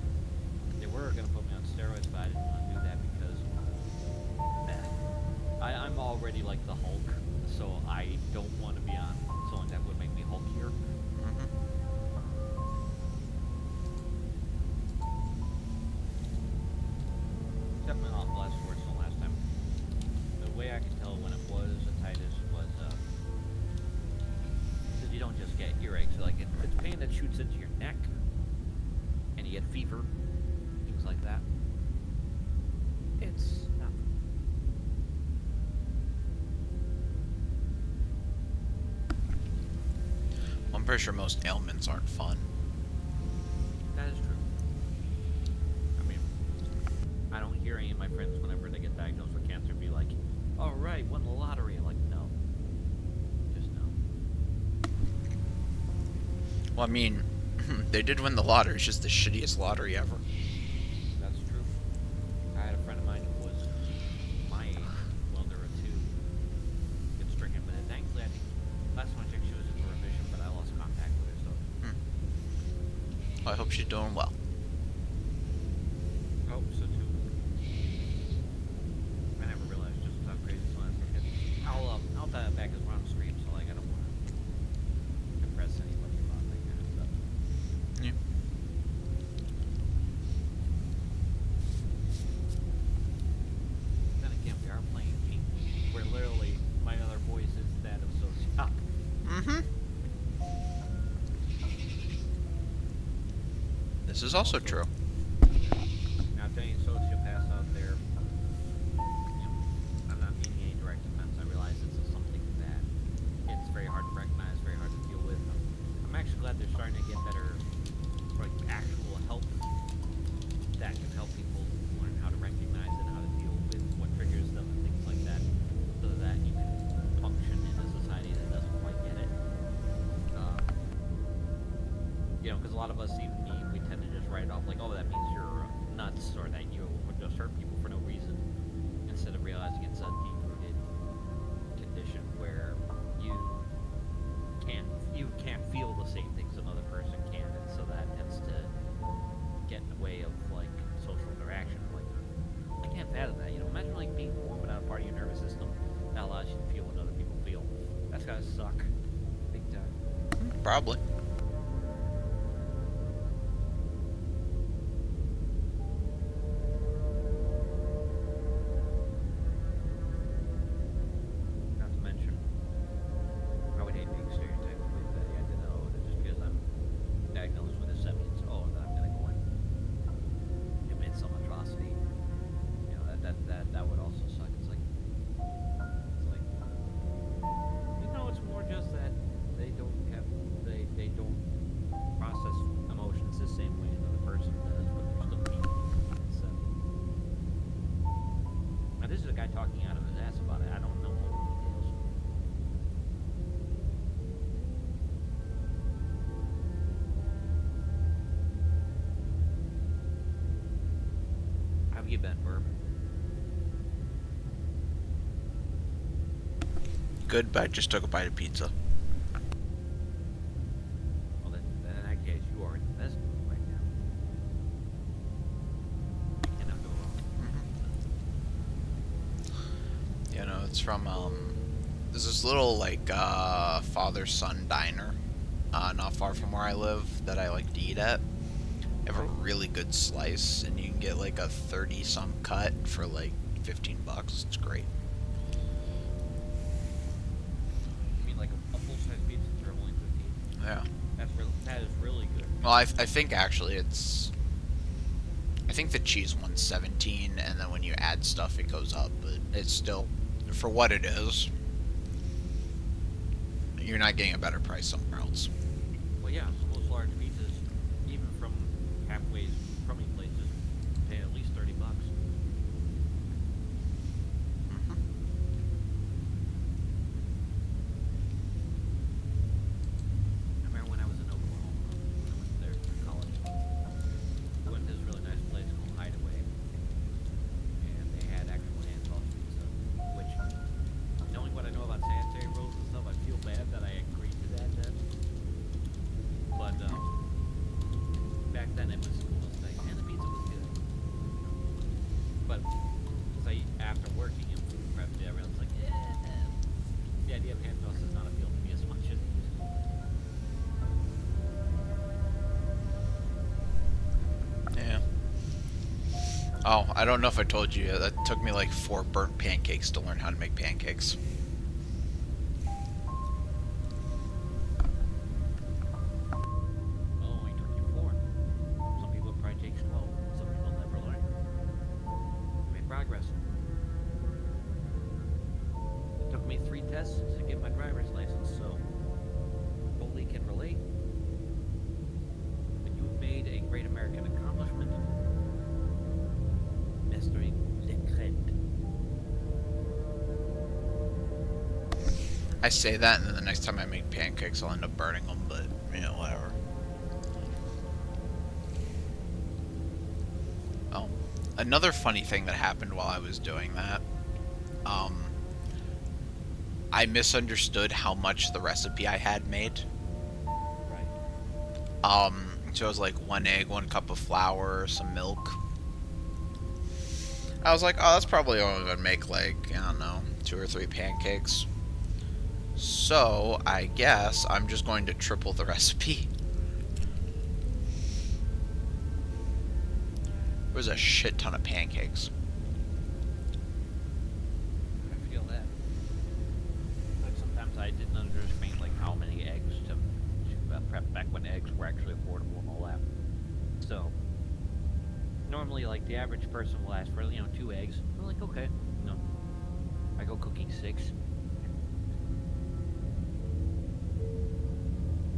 They were going to put me on steroids, but I didn't want to do that because I'm already like the Hulk. So I don't want to be on something that would make me hulkier. Mm-hmm. Definitely not less worse than last time. The way I could tell when it was otitis was that you don't just get earaches. Like it's pain that shoots into your neck, and you get fever, things like that. It's not. I'm pretty sure most ailments aren't fun. That is true. I mean, I don't hear any of my friends whenever they get diagnosed with cancer be like, "All right, won the lottery." I'm like, no, just no. Well, I mean, they did win the lottery. It's just the shittiest lottery ever. That's true. I had a friend of mine who was my age, well, there were two, gets stricken with it. Thankfully, I think last time I checked, she was in remission, but I lost contact with her, so. Well, I hope she's doing well. Oh, so too. I never realized just how crazy some of that stuff is. I'll dial it back as we're on the stream, so like I don't want to impress anybody about that kind of stuff. Yeah. Then again, we are playing a game where literally my other voice is that of Sociop. Mm-hmm. This is also true. Now, to any sociopaths out there, I'm not meaning any direct offense. I realize it's something bad. actually glad they're starting to get better, like, actual help that can help people learn how to recognize and how to deal with what triggers them and things like that, so that you can function in a society that doesn't quite get it. You know, because a lot of us, even me, we tend to just write it off like, oh, that means you're nuts, or that you would just hurt people for no reason, instead of realizing it's a deep-rooted condition where you can't feel the same things another person can, and so that tends to get in the way of, like, social interaction. Like, I can't fathom that. You know, imagine, like, being born without a part of your nervous system that allows you to feel what other people feel. That's gotta suck. Big time. Probably. Not to mention, I would hate being stereotyped with the idea that, oh, that just because I'm diagnosed with a sepsis, oh, that I'm gonna go and commit some atrocity. You know, that would also suck. It's like, you know, it's more just that they don't process emotions the same way another person does, but they're still people. So, now this is a guy talking out of his ass about it. I don't know all the details. How have you been, Burb? Good, but I just took a bite of pizza. Well, then in that case, you are in the best mood right now. You cannot go wrong. You know, it's from, there's this little, like, father-son diner, not far from where I live, that I like to eat at. They have a really good slice, and you can get, like, a 30-some cut for, like, $15. It's great. You mean like a full-size pizza for only 15? Yeah. That is really good. Well, I think, actually, I think the cheese one's 17, and then when you add stuff, it goes up, but it's still, for what it is, you're not getting a better price somewhere else. Well, yeah, most large pizzas, even from halfway crummy places, pay at least $30. I remember when I was in Oklahoma, when I went there for college, we went to this really nice place called Hideaway, and they had actual hand-tossed pizza, which, knowing what I know about sanitary rules and stuff, I feel bad that I agreed to that then. But, back then it was like, man, the pizza was good. But, after working in food prep, I realized, like, the idea of hand toss does not appeal to me as much as it used to. Yeah. Oh, I don't know if I told you, that took me like 4 burnt pancakes to learn how to make pancakes. Well, it only took you 4. Some people it probably takes 12. Some people never learn. You make progress. It took me 3 tests to get my driver's license, so fully can relate. But you've made a great American accomplishment. Mastering le crête. I say that, and then the next time I make pancakes, I'll end up burning them, but, you know, whatever. Oh, another funny thing that happened while I was doing that, I misunderstood how much the recipe I had made. Right. So it was like 1 egg, 1 cup of flour, some milk. I was like, oh, that's probably only gonna make, like, I don't know, 2 or 3 pancakes. So, I guess I'm just going to triple the recipe. There was a shit ton of pancakes. I feel that. Like sometimes I didn't understand like how many eggs to prep back when eggs were actually affordable and all that. So normally like the average person will ask for 2 eggs. I'm like, okay, no. I go cooking 6.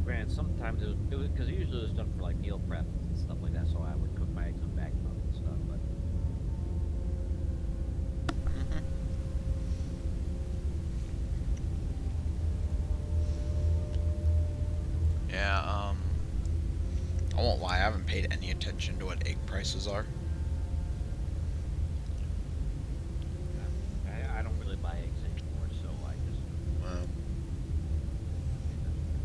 granted, sometimes it was because usually it was done for like meal prep and stuff like that, so I would cook my eggs on back milk and stuff. But Yeah, I won't lie, I haven't paid any attention to what egg prices are. I don't really buy eggs anymore, so I just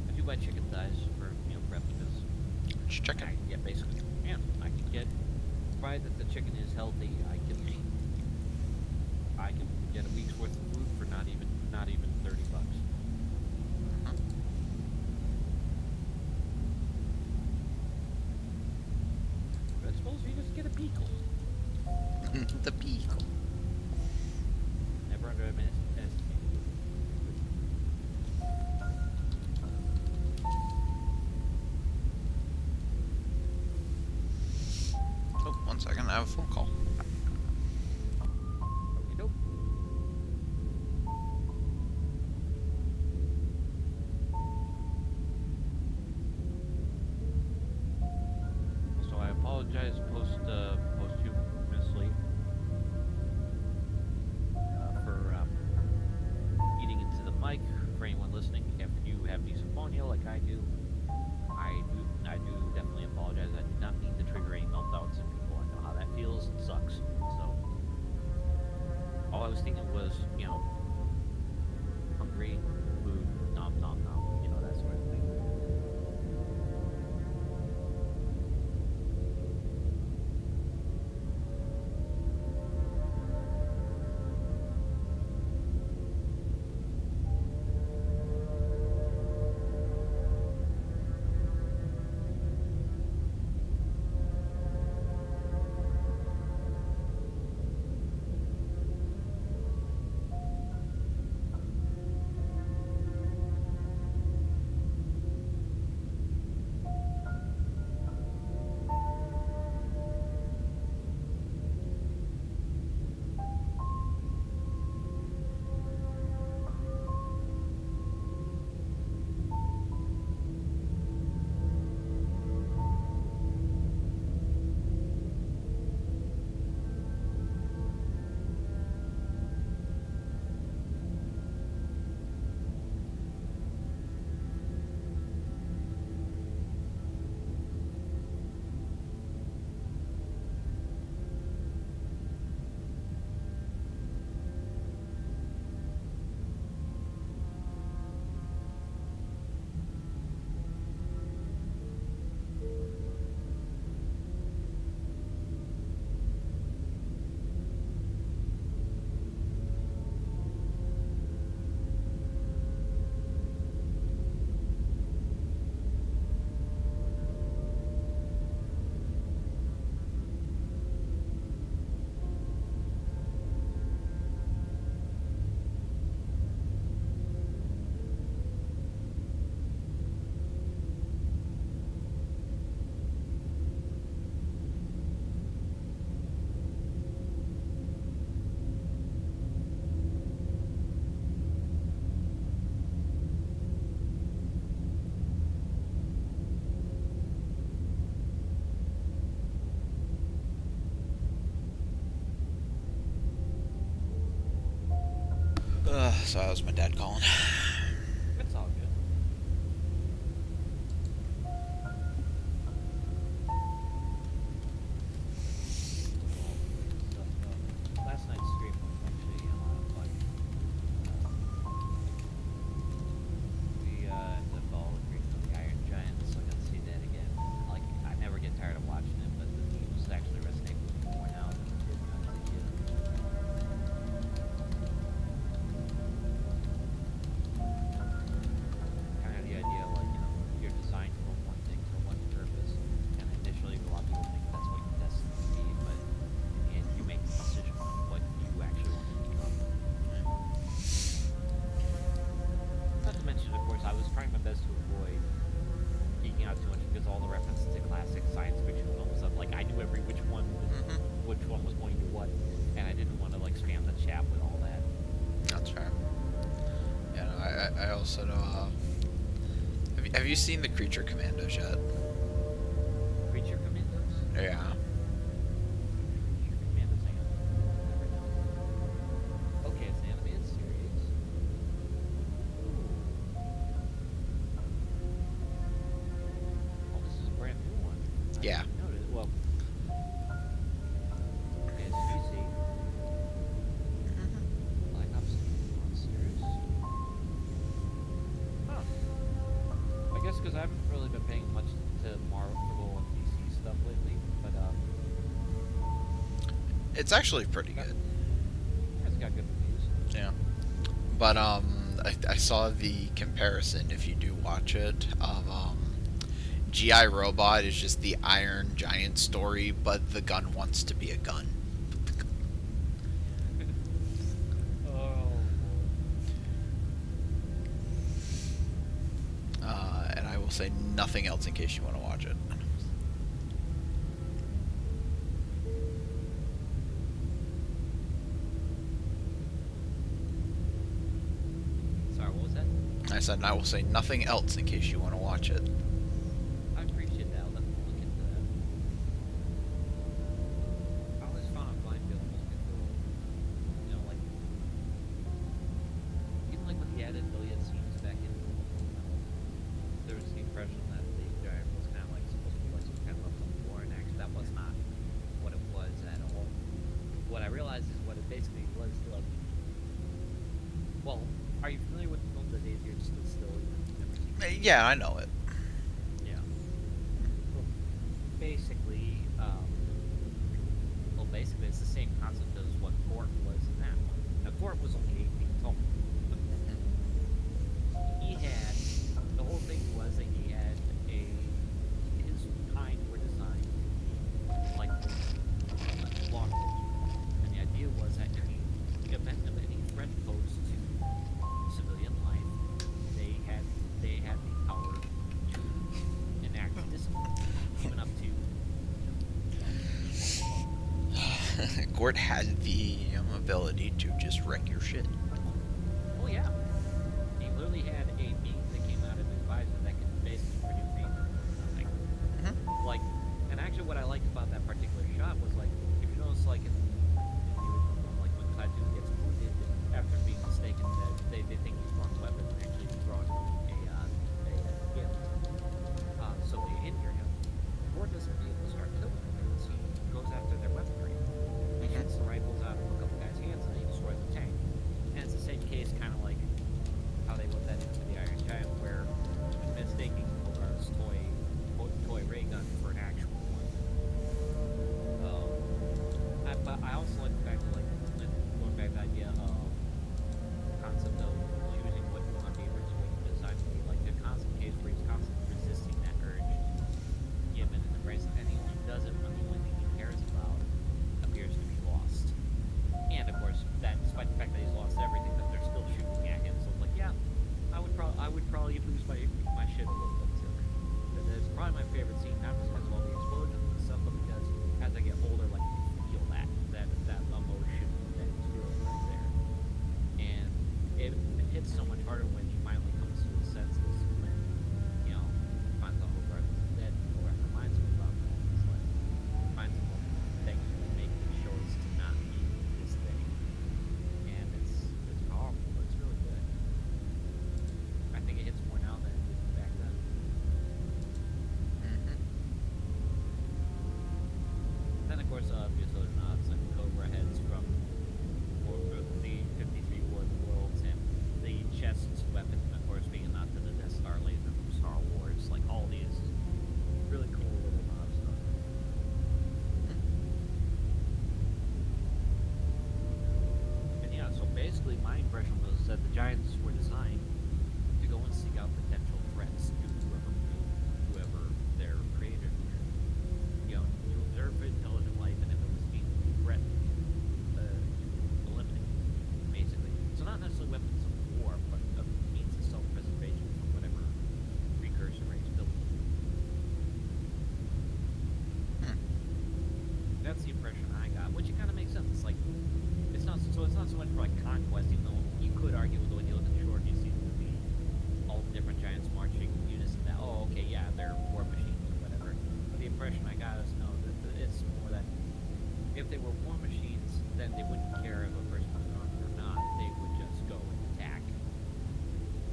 I do buy chicken thighs for meal prep because Just checking. I can get basically, yeah, I can get, provided that the chicken is healthy, I can get a week's worth of food for not even $30. But I suppose you just get a pickle. The pickle. Never underestimate. Oh, 1 second, I have a phone call. Okey-doke. So I apologize posthumously for eating into the mic. For anyone listening, if you have misophonia like I do, I do definitely apologize. I did not mean to trigger any meltdowns in people. I know how that feels. It sucks. So all I was thinking was, hungry, food, nom nom nom, that sort of thing. So that was my dad calling. It's all good. Last night's stream was actually a lot of fun. We ended up all agreeing on the Iron Giants, so I got to see that again. Like, I never get tired of watching it, but the themes actually resonate with me more now than it did when I was a kid. Kind of the idea, like, you're designed for one thing, for one purpose, and initially a lot of people think that's what you're destined to be, but and you make the decision on what you actually want to become. Not to mention, of course, I was trying my best to avoid geeking out too much because all the references to classic science fiction films, like I knew which one was going to what, and I didn't want to like spam the chat with all that. That's fair. Yeah, no, I also know. Have Have you seen the Creature Commandos yet? Creature Commandos? Yeah. Creature Commandos, hang on. Never know. Okay, it's an animated series. Oh, this is a brand new one. I Yeah. didn't notice. Well, okay, it's DC. Black Ops Monsters. Huh. I guess because I haven't really been paying much to Marvel and DC stuff lately, but It's actually pretty good. it's got good reviews. Yeah. But I saw the comparison, if you do watch it, of G.I. Robot is just the Iron Giant story, but the gun wants to be a gun. Oh. And I will say nothing else in case you want to watch it. Sorry, what was that? I said, and I will say nothing else in case you want to watch it. I appreciate that. I'll definitely look into that. I always found it fun to look into, like, even like with the added Iliad scenes back in, there was the impression that the giant was kind of like supposed to be like some kind of a war, and actually that was not what it was at all. What I realized is what it basically was like. Well, are you familiar with the film The Day the Earth Stood Still? You've never seen it? Yeah, I know it. Yeah. Well, basically, basically it's the same concept as what Gort was in that one. Now, Gort was only 8 feet tall. He had, the whole thing was that he had his kind were designed to be like long range. And the idea was that any event of any threat posed to civilian life, they had the power to enact discipline, even up to. Gort had the ability to just wreck your shit. Oh yeah, he literally had a beam that came out of his visor that could basically produce anything. Like, and actually, what I liked about that particular shot was like, if you notice, like in the original film, like when Klaatu gets wounded after being mistaken that they think he's throwing a weapon, and actually he's throwing a gift. So they injure him. Gort doesn't immediately start killing them. He goes after their weaponry. He shoots the rifles out of a couple guys' hands and he destroys the tank. And it's the same case, kind of like how they put that into the Iron Giant, where mistaking Hogarth's toy ray gun for an actual one. But I also like the fact of like going back to the idea of concept of choosing what you want to be originally designed to be. Like the constant case where he's constantly resisting that urge to give in and embrace it, and he only does it when the only thing he cares about appears to be lost. And of course, that despite the fact that he's lost everything, that they're still shooting at him. So it's like, yeah, I would probably lose my shit a little bit too. But it's probably my favorite scene, not just because of all the explosions and stuff, but because as I get older, like you feel that emotion that is feeling right there. And it hits so much harder when he finally comes to his senses when, finds out Hogarth is dead. Hogarth reminds him about that. It's like, finds him that he can make the choice to not be this thing. And it's powerful. It's really good. I think it hits more now than it did back then. Then, of course, just other nods, like Cobra heads from the 53 War of the Worlds, and the chest weapon, of course, being a nod to the Death Star laser from Star Wars. Like, all these really cool little nod stuff. And yeah, so basically, my impression was that the Giants were designed to go and seek out potential threats to whoever their creators were. To observe intelligent life, and if it was being they were war machines, then they wouldn't care if a person was armed or not. They would just go and attack.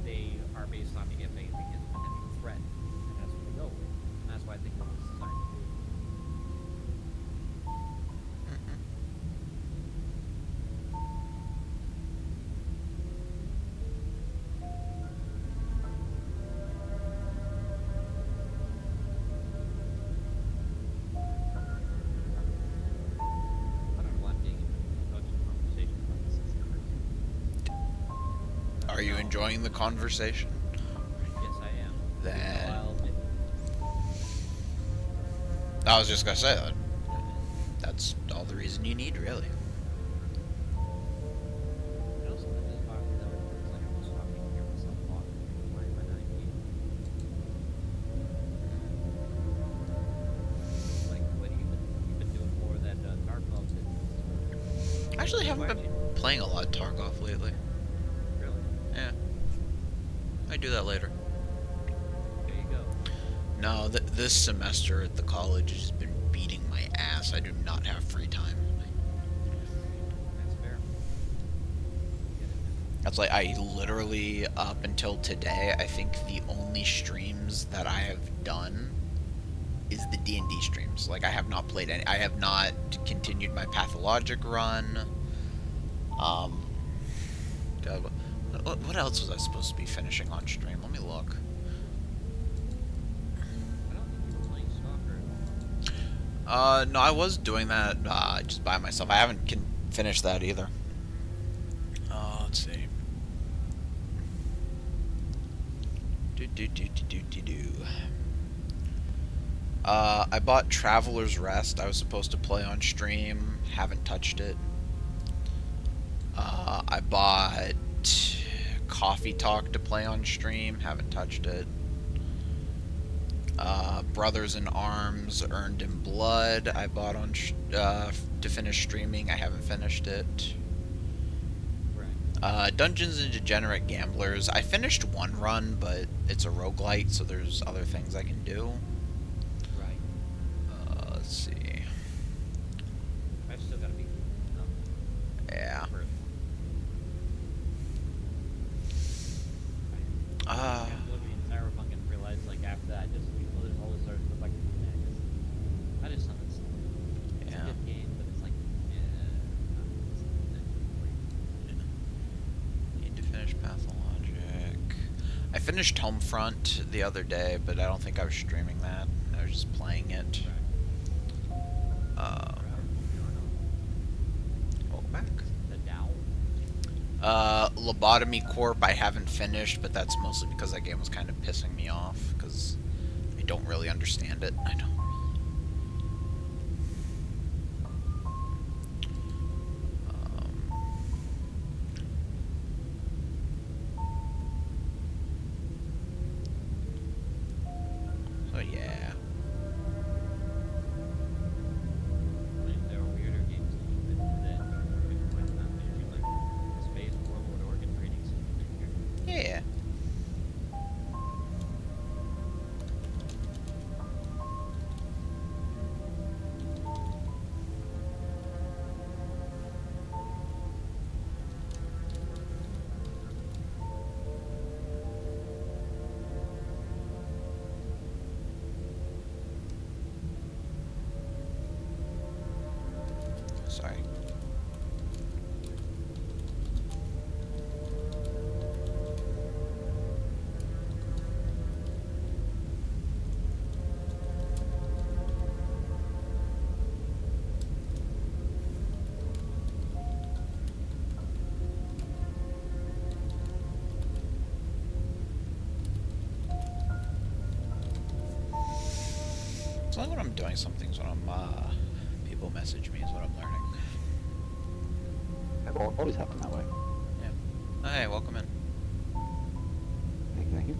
They are based on if anything is a potential threat, and that's what they go with. And that's why I think it was designed to do. I don't know why I'm getting into such a conversation about this. It's crazy. Are you enjoying the conversation? Yes, I am. Then I'll admit. I was just gonna say that. That's all the reason you need, really. You know, something just bothered me though. It's like I'm just talking to hear myself talk. Why am I not here? Like, what have you've been doing more of that Tarkov did? I actually haven't been playing a lot of Tarkov lately. Really? Yeah. I do that later. There you go. No, this semester at the college has been beating my ass. I do not have free time. That's fair. Get it. That's like, I literally, up until today, I think the only streams that I have done is the D&D streams. Like, I have not played any. I have not continued my Pathologic run. God, what else was I supposed to be finishing on stream? Let me look. I don't think you were playing Stalker. No, I was doing that just by myself. I haven't finished that either. Let's see. I bought Traveler's Rest. I was supposed to play on stream. Haven't touched it. I bought Coffee Talk to play on stream. Haven't touched it. Brothers in Arms, Earned in Blood. I bought on to finish streaming. I haven't finished it. Right. Dungeons and Degenerate Gamblers. I finished one run, but it's a roguelite, so there's other things I can do. Right. Let's see. I've still got to be. Yeah. Further. Uh, Oblivion Cyberpunk and realized like after that, just there's all this sort of like, I just thought it's a yeah. good game, but it's like, Need to finish Pathologic. I finished Homefront the other day, but I don't think I was streaming that. I was just playing it. Back. The Dow. Lobotomy Corp I haven't finished, but that's mostly because that game was kind of pissing me off, because I don't really understand it. I don't. So yeah. There are weirder games that might not be like Space Warlord Organ Trading Simulator. Yeah. Sorry. It's only when I'm doing something, when I'm people message me is what I'm learning. It will always happen that way. Yeah. Hey, welcome in. Thank you.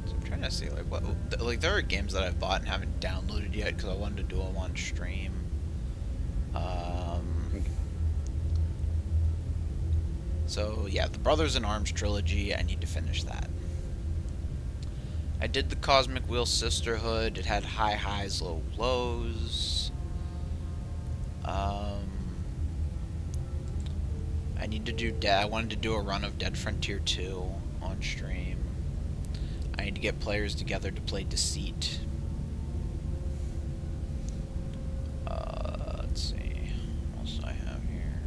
So I'm trying to see like what like there are games that I've bought and haven't downloaded yet because I wanted to do them on stream. So yeah, the Brothers in Arms trilogy. I need to finish that. I did the Cosmic Wheel Sisterhood. It had high highs, low lows. I need to do I wanted to do a run of Dead Frontier 2 on stream. I need to get players together to play Deceit. Let's see. What else do I have here?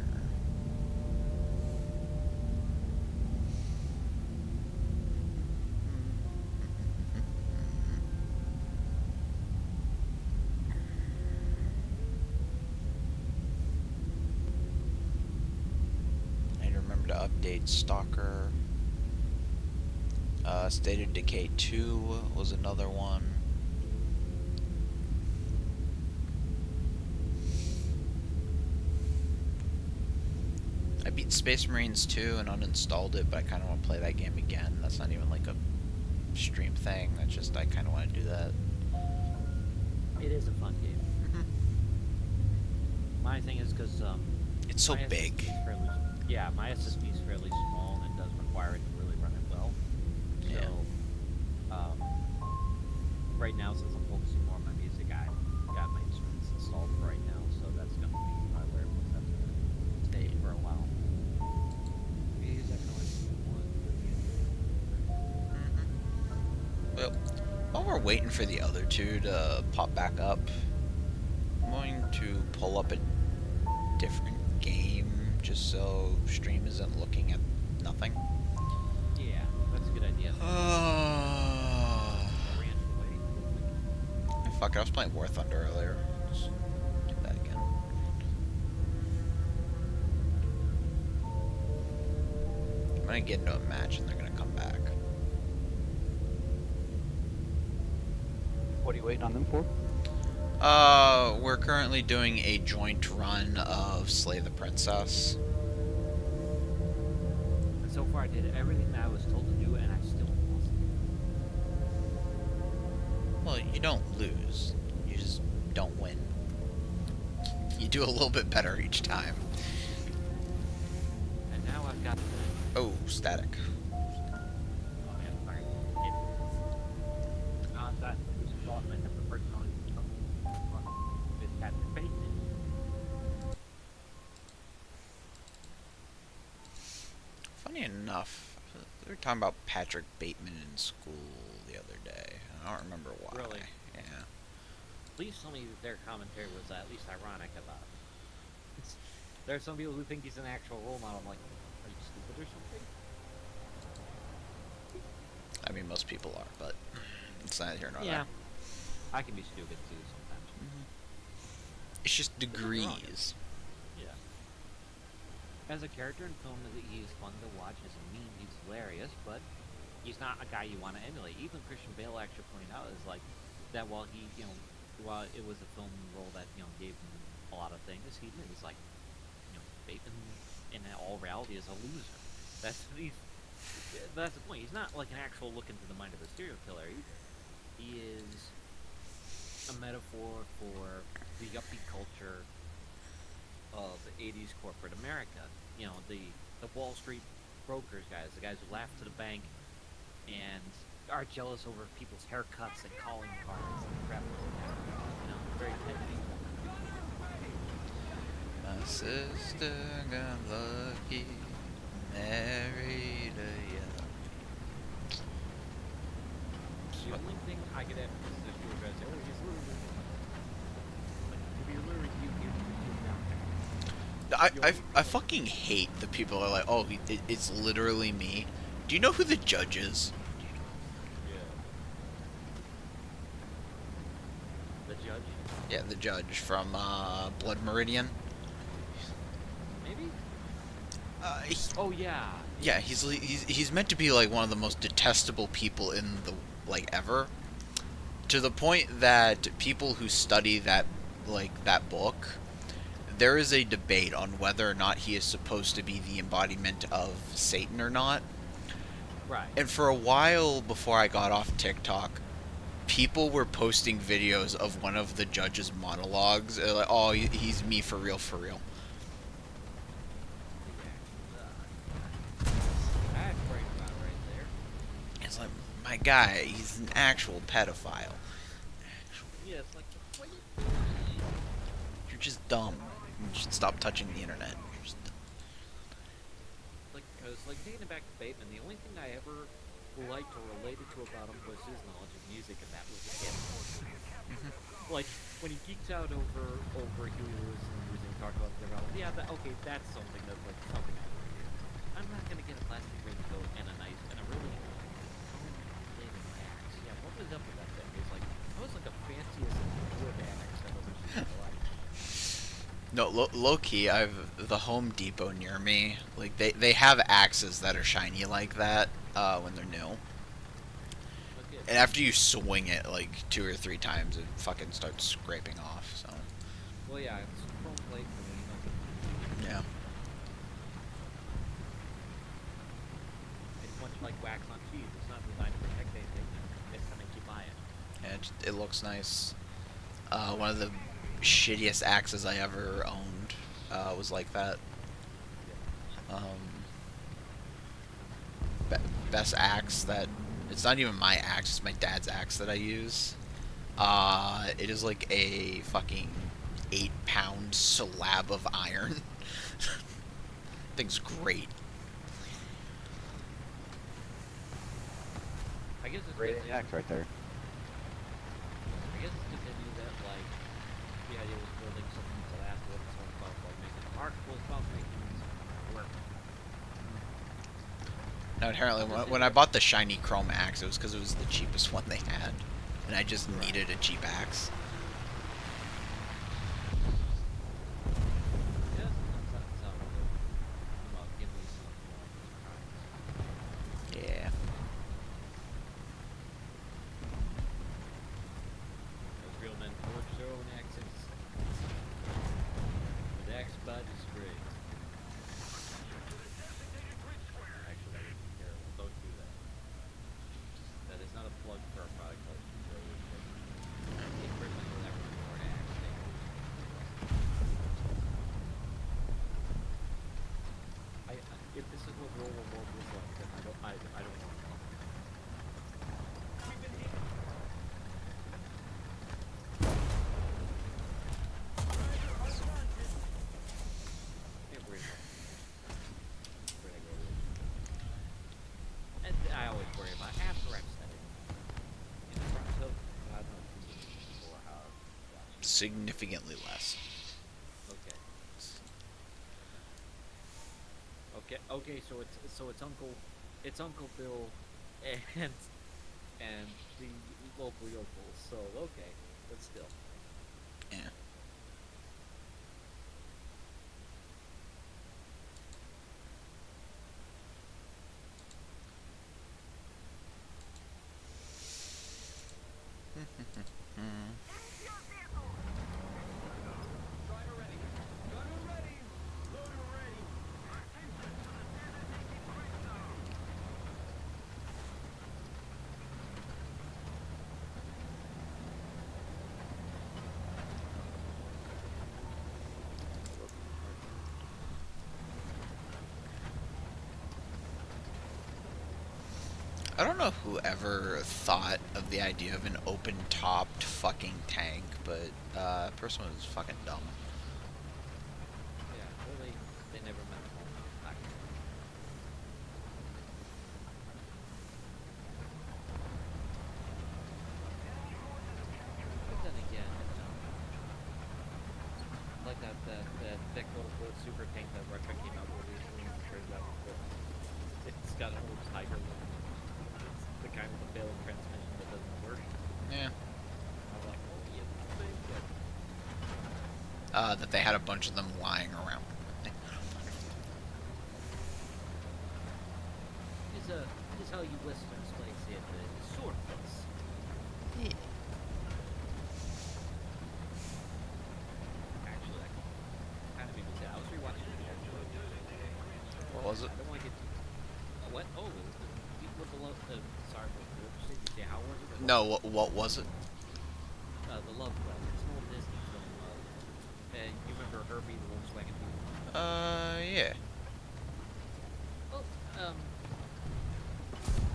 I need to remember to update Stalker. State of Decay 2 was another one. I beat Space Marines 2 and uninstalled it, but I kind of want to play that game again. That's not even like a stream thing. That's just, I kind of want to do that. It is a fun game. My thing is because it's so big. Yeah, my SSD is fairly small, and it does require it to really run it well. Yeah. So, right now, since I'm focusing more on my music, I got my instruments installed for right now, so that's going to be my where that's going to stay for a while. Well, while we're waiting for the other two to pop back up, I'm going to pull up a different game just so stream isn't looking at nothing. Yeah, that's a good idea. Fuck it, I was playing War Thunder earlier. Just do that again. I'm gonna get into a match and they're gonna come back. What are you waiting on them for? We're currently doing a joint run of Slay the Princess. And so far, I did everything that I was told to do, and I still lost. Well, you don't lose. You just don't win. You do a little bit better each time. And now I've got the... Oh, static. Oh, yeah, sorry. That was thought I never personally with Patrick Bateman. Funny enough, we were talking about Patrick Bateman in school the other day. I don't remember why. Really? Yeah. Please tell me that their commentary was at least ironic about it. There are some people who think he's an actual role model. I'm like, are you stupid or something? I mean, most people are, but it's not here nor Yeah. there. I can be stupid too sometimes. It's just degrees. Yeah. As a character in film, he's fun to watch. As a meme, he's hilarious, but he's not a guy you want to emulate. Even Christian Bale actually pointed out is like that while he, while it was a film role that gave him a lot of things, he's like, Bateman in all reality is a loser. That's the point. He's not like an actual look into the mind of a serial killer either. He is a metaphor for the yuppie culture of 80s corporate America. The Wall Street brokers guys, the guys who laugh to the bank and are jealous over people's haircuts and calling cards and crap like that. Very petty. My sister got lucky, married a young. The only thing I could add is if you were guys, oh, he's literally. Like, if you're literally I fucking hate the people who are like, oh, it's literally me. Do you know who the judge is? The judge? Yeah, the judge from Blood Meridian. Maybe? Oh yeah. Yeah, he's meant to be like one of the most detestable people in the ever. To the point that people who study that book, there is a debate on whether or not he is supposed to be the embodiment of Satan or not. Right. And for a while before I got off TikTok, people were posting videos of one of the judge's monologues. Like, oh, he's me for real, for real. That's right about right there. It's like, my guy, he's an actual pedophile. Yeah, it's like, what you You're just dumb. You should stop touching the internet. You're just like, cause like taking it back to Bateman, the only thing I ever liked or related to about him was his knowledge of music, and that was the hit. Like when he geeks out over Huey Lewis and music, and talked about the album. Yeah, okay, that's something that's like something I want to hear. I'm not gonna get a plastic raincoat and a nice and a really flaming axe. Yeah, what was up with that thing? It was like that was like the fanciest wood axe I've ever seen in my life. no, low key. I've the Home Depot near me. Like they have axes that are shiny like that when they're new. And after you swing it like 2 or 3 times, it fucking starts scraping off. So. Well, yeah, it's chrome plate for me. Yeah. It's much like wax on cheese. It's not designed to protect anything. It's to make you buy it. Yeah, it looks nice. One of the shittiest axes I ever owned was like that. Best axe that... It's not even my axe, it's my dad's axe that I use. It is like a fucking 8-pound slab of iron. Thing's great. I guess it's Great continue- axe right there. I guess it's continue that like the idea was building something to last with. It's all about like making a marketable. It's about making it work. Now, apparently, when I bought the shiny chrome axe, it was because it was the cheapest one they had. And I just needed a cheap axe. Yeah, that sounds good. Well, give me some more. Yeah. Those real men forge their own axes. The axe bud is great. Actually, that is terrible. Don't do that. That is not a plug for our product. If this is what World War One was like, then I don't want to know. Can't worry about where they go. And I always worry about after I'm setting. In front of, I don't know, or how. Significantly less. Okay. Okay. So it's Uncle Bill, and the local yokels. So okay, but still. Yeah. I don't know who ever thought of the idea of an open-topped fucking tank, but that person was fucking dumb. Yeah, well they never meant home. But then again, like that little super tank that Russia came out with recently, I'm sure that it's got a little tiger look. It's the kind with the failing transmission that doesn't work. Yeah. I'm like, oh yeah, same good. That they had a bunch of them lying around. Here's how you Western place it. Sword face. Yeah. Actually, that kind of even I was rewatching it. What was it? I don't want to get what? Oh, it was the people with the love. Sorry, what did you say? How was it? No, what was it? The Love Bug. It's an old Disney film. You remember Herbie the Volkswagen Beetle? Yeah. Well,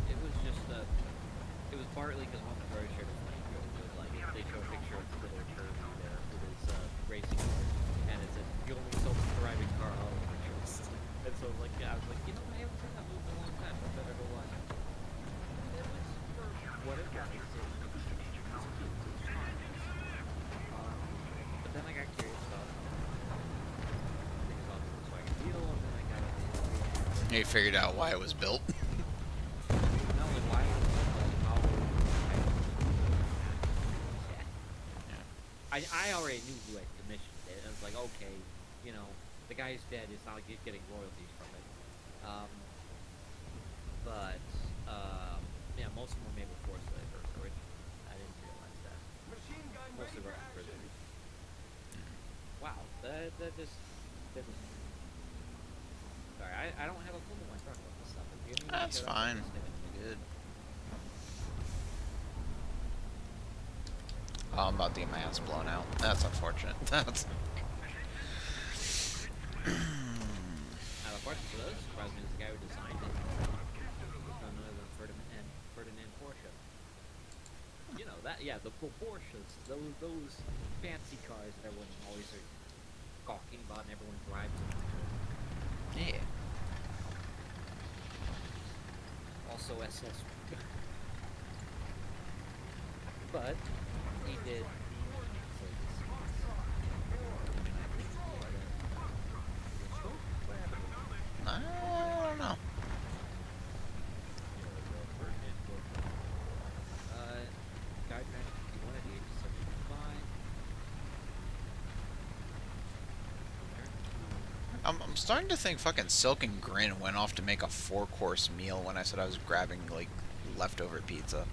it was just It was partly because one of the brothers shared a funny joke. It was like they show a picture of the little Kirby there with his racing car, and it said, "You only sold the thriving car all over yours." And so like, yeah, I was like, you know, I haven't seen that movie in a long time. I better go watch it. It was for what it was. It's cute. It's fine. But then I got curious about things about the Volkswagen Beetle, and then I got into You figured out why it was built. not only why it was built, but how I already knew who had commissioned it. I was like, okay, you know, the guy's dead. It's not like he's getting royalties from it. But yeah, most of them were made before Slave originally. I didn't realize that. Mostly Russian prisoners. Wow, that just didn't. Sorry, I don't have a clue when I talk about this stuff. If you need to That's shut up, fine. just say it. Good. Oh, I'm about to get my ass blown out. That's unfortunate. That's. Now, the part that does surprise me is the guy who designed it. None other than Ferdinand Porsche. You know that, yeah, the Porsches, those fancy cars that everyone always are gawking about and everyone drives them. Yeah. Also SS. But he did. I don't know. Died 1951 at the age of 75. I'm starting to think fucking Silk and Grin went off to make a 4-course meal when I said I was grabbing, like, leftover pizza.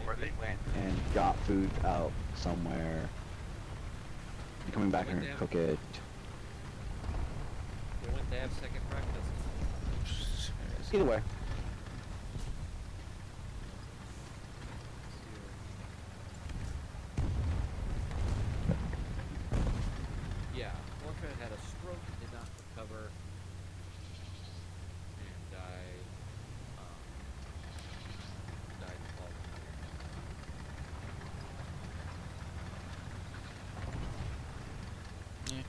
Or they went and got food out somewhere. And coming back and cook it. They went to have second breakfast. Either way. Yeah, Porsche had a stroke, did not recover, and died. Died in fall. Yeah.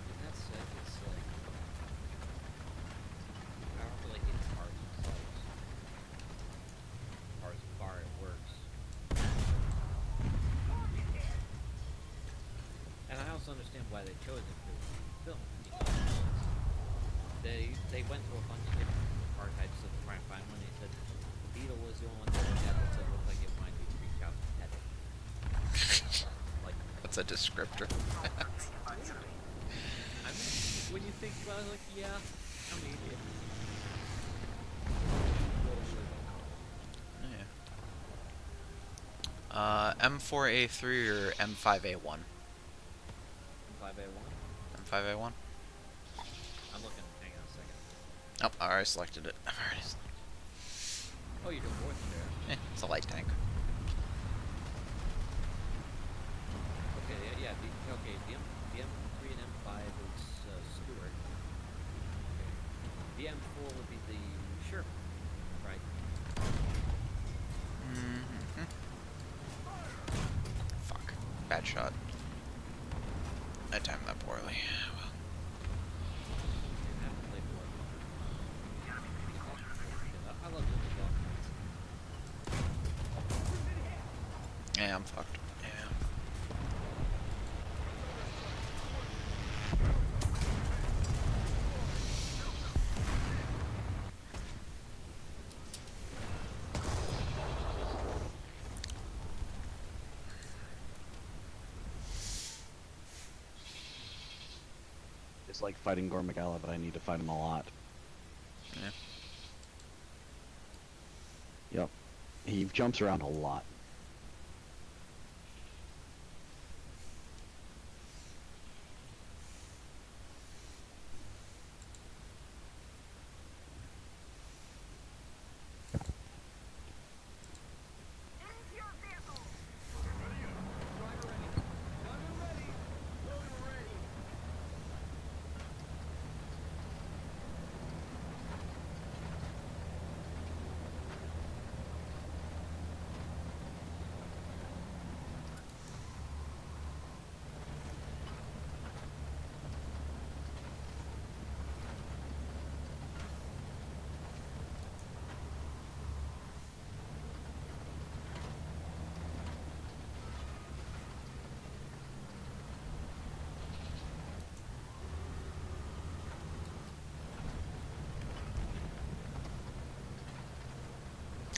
And that's it. It's like I don't really hate cars themselves. Cars bar it works. And I also understand why they chose it for the film. Because they went through a bunch of different car types to try and find one. They said the Beetle was the only one that had that looked like it might be to reach out and pet it. Like That's a descriptor. I mean, when you think about it, like, yeah, I mean, it. Yeah. M4A3 or M5A1? M5A1? M5A1? I'm looking. Hang on a second. Oh, I already selected it. I've already selected Oh, you're doing more than there. it. It's a light tank. Okay, yeah, the M3 and M5 is Stewart. Okay. The M4 would be the Sherman, right? Mm-hmm. Fuck. Bad shot. I timed that poorly. Well. You have to play more. I love doing the dog fights. Yeah, I'm fucked. Yeah. always like fighting Gormagala, but I need to fight him a lot. Yeah. Yep. He jumps around a lot.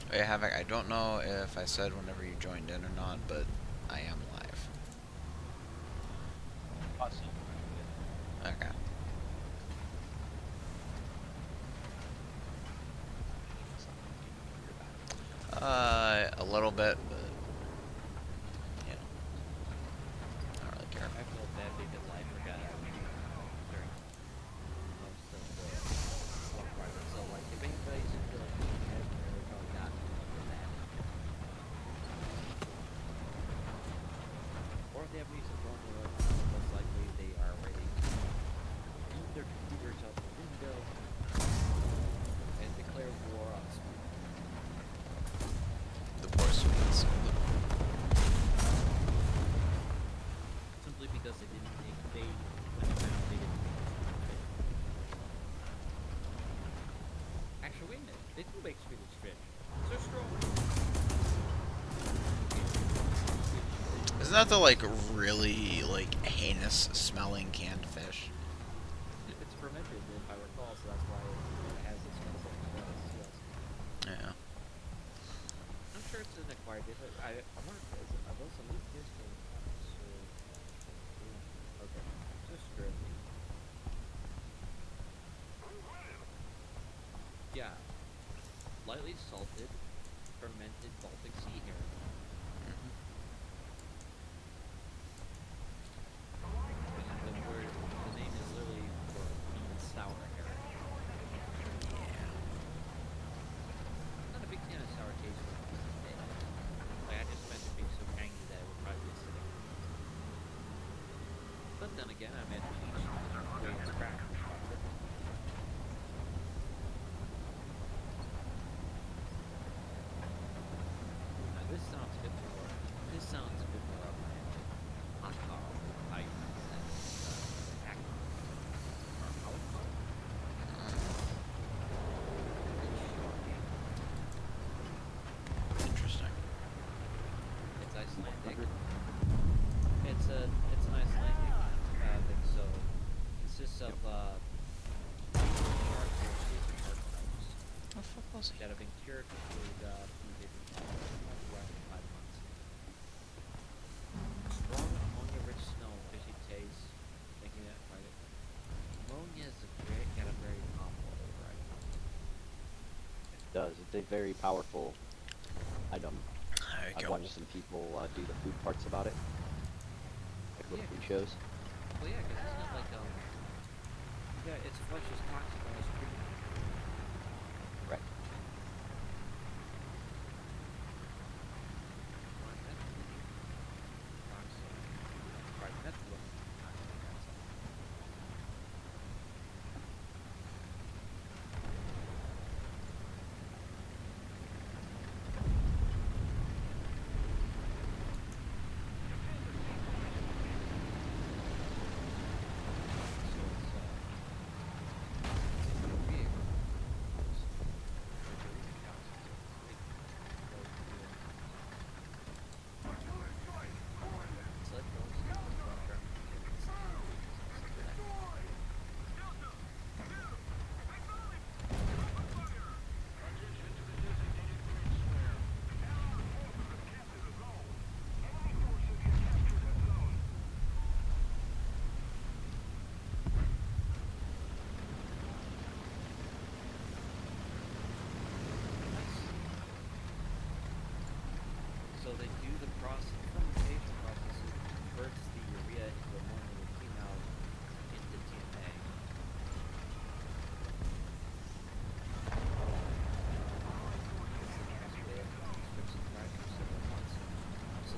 Hey, Havoc, I don't know if I said whenever you joined in or not, but I am live. Awesome. Okay. A little bit, but you know, I don't really care. I feel bad because I forgot I was during most of the walk ride. So, like, if anybody's feeling has probably not for that. Or if they have reason for it, most likely they are ready to move their computers out the window and declare war on Sweden. The poor students. Simply because they didn't think they went around, they didn't think Actually, wait a minute. They do make Swedish fish. So strong. Isn't that the like really like heinous smelling canned fish? It's fermented, if I recall, so that's why it has its smells like it does, yes. Yeah. I'm sure it's an acquired dish. I wonder if it's are those some meat dish or okay. Just strictly. Yeah. Lightly salted, fermented Baltic Sea herring. The name is literally for even sour herring. Yeah. Not a big fan of sour taste. Like, I just meant it being so tangy that it would probably be acidic. But then again, I meant each way it's cracked. Now this sounds good for this sounds good for hot car. I Interesting. It's Icelandic. It's an Icelandic thing. So it consists of sharks or sleeping shark types What the fuck was he? that have been cured with food around 5 months. Strong ammonia-rich snow, fishy taste, making it right. Ammonia is got a very powerful override. It does. It's a very powerful item. There you I've go. watched some people do the food parts about it. Like little Yeah. food shows. Well, yeah, because it's not like yeah, its flesh is toxic when it's treated. Right.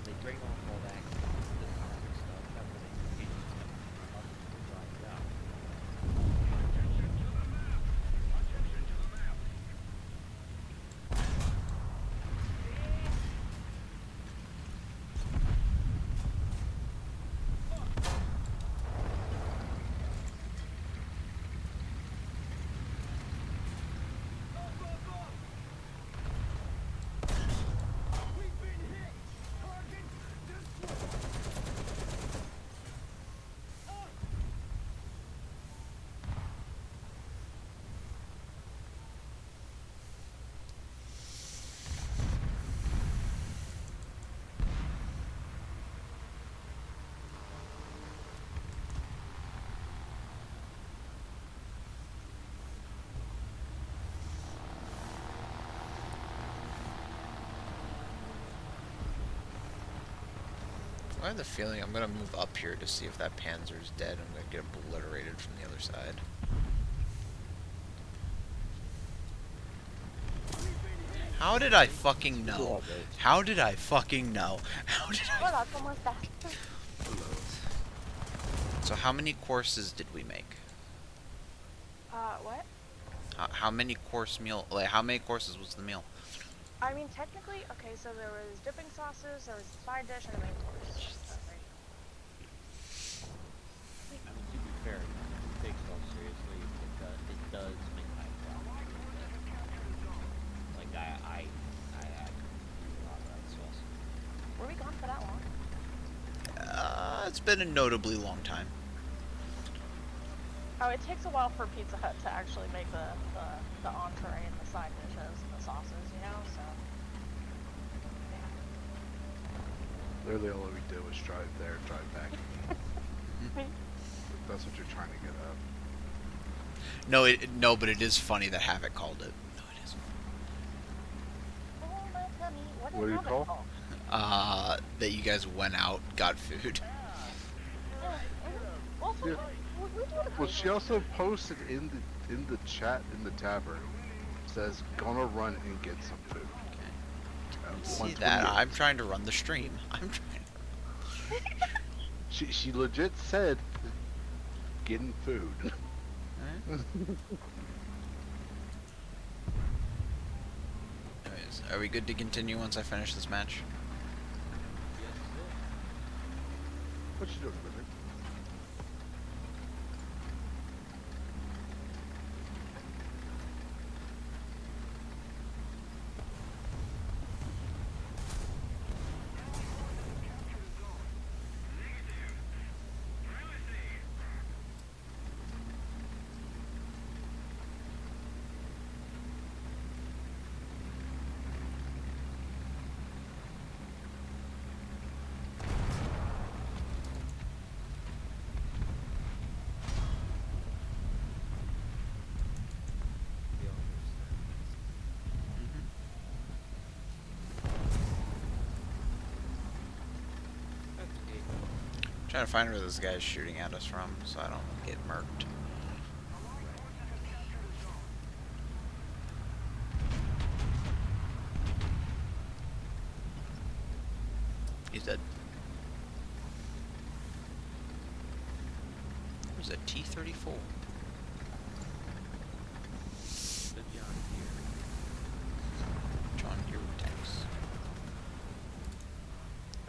they drain off all that the toxic stuff. That's when they change stuff up and dry it out. I have the feeling I'm gonna move up here to see if that Panzer's dead. I'm gonna get obliterated from the other side. How did I fucking know? How did I fucking know? How did I? Hola, ¿cómo estás? So how many courses did we make? What? How many course meal? Like how many courses was the meal? I mean, technically, okay, so there was dipping sauces, there was a side dish, and a main course. I mean, to be fair, if you take stuff seriously, it does make my problem. Like, I had a lot of that sauce. Were we gone for that long? It's been a notably long time. Oh, it takes a while for Pizza Hut to actually make the entree and the side dishes and the sauces, you know, so. Literally all we did was drive there, drive back. That's what you're trying to get at. No, but it is funny that Havoc called it. No, it isn't. Oh, my tummy. What do you call? That you guys went out, got food. Also, Yeah. we do the Well, she also posted in the chat in the tavern, says gonna run and get some food. See that? I'm trying to run the stream. I'm trying. She legit said getting food. Anyways, are we good to continue once I finish this match? What you doing, brother? Trying to find where this guy's shooting at us from, so I don't get murked. He's dead. There's a T-34. The John Deere. John Deere tanks.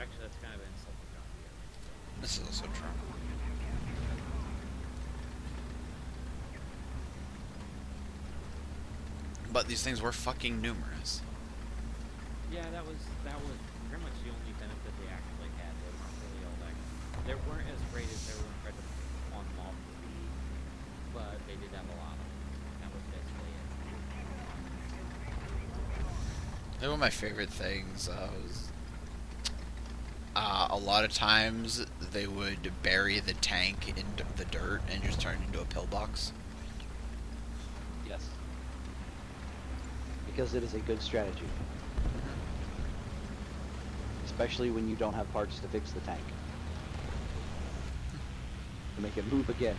Actually, that's kind of an insult to John Deere. This is also true. But these things were fucking numerous. Yeah, that was pretty much the only benefit they actually had. They weren't really all that. They weren't as great as they were incredible on Moth to be, but they did have a lot of them. That was basically it. One of my favorite things was a lot of times they would bury the tank in the dirt and just turn it into a pillbox. Yes. Because it is a good strategy. Especially when you don't have parts to fix the tank. To make it move again.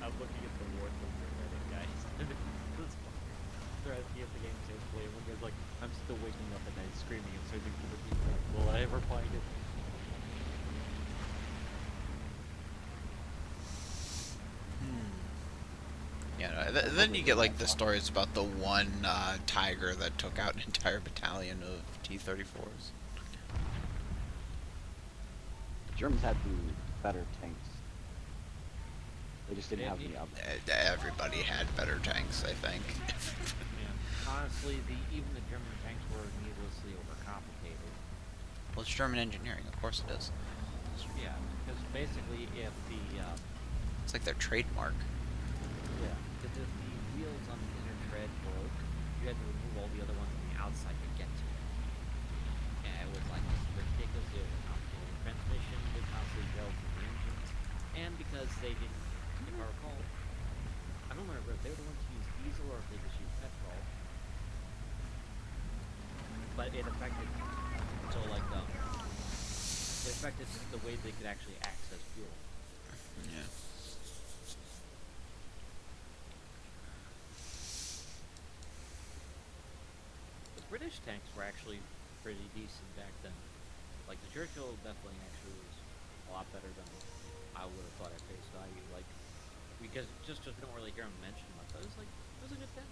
I'm looking at the war for Reddit, guys. ever played it. Yeah, no, then you get like the stories about the one tiger that took out an entire battalion of T-34s. The Germans had the better tanks. They just didn't have the Everybody had better tanks, I think. Yeah. Honestly, even the German tanks were needlessly overcomplicated. Well, it's German engineering, of course it is. Yeah, because basically, if the It's like their trademark. yeah, because if the wheels on the inner tread broke, you had to remove all the other ones on the outside to get to it. And it was like this ridiculously overcomplicated. Transmission would constantly go from the engines, and because they didn't, if I recall, I don't remember if they were the ones who used diesel or if they just used petrol. But it affected, it affected the way they could actually access fuel. Yeah. The British tanks were actually pretty decent back then. Like the Churchill definitely actually was a lot better than I would have thought at face value. Like because just we don't really hear him mention much. But it was a good tank.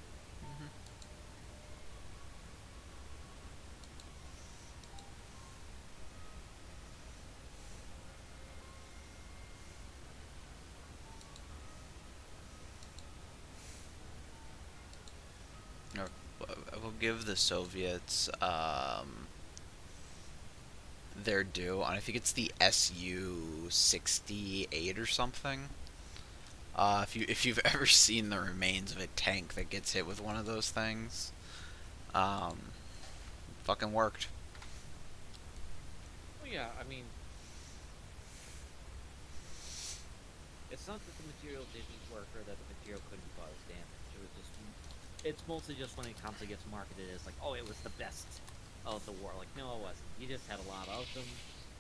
I will give the Soviets their due, and I think it's the Su-68 or something. If you've ever seen the remains of a tank that gets hit with one of those things, fucking worked. Well, yeah, I mean, it's not that the material didn't work or that the material couldn't cause damage. It was just, it's mostly just when it constantly gets marketed as like, oh, it was the best of the war. Like, no, it wasn't. You just had a lot of them,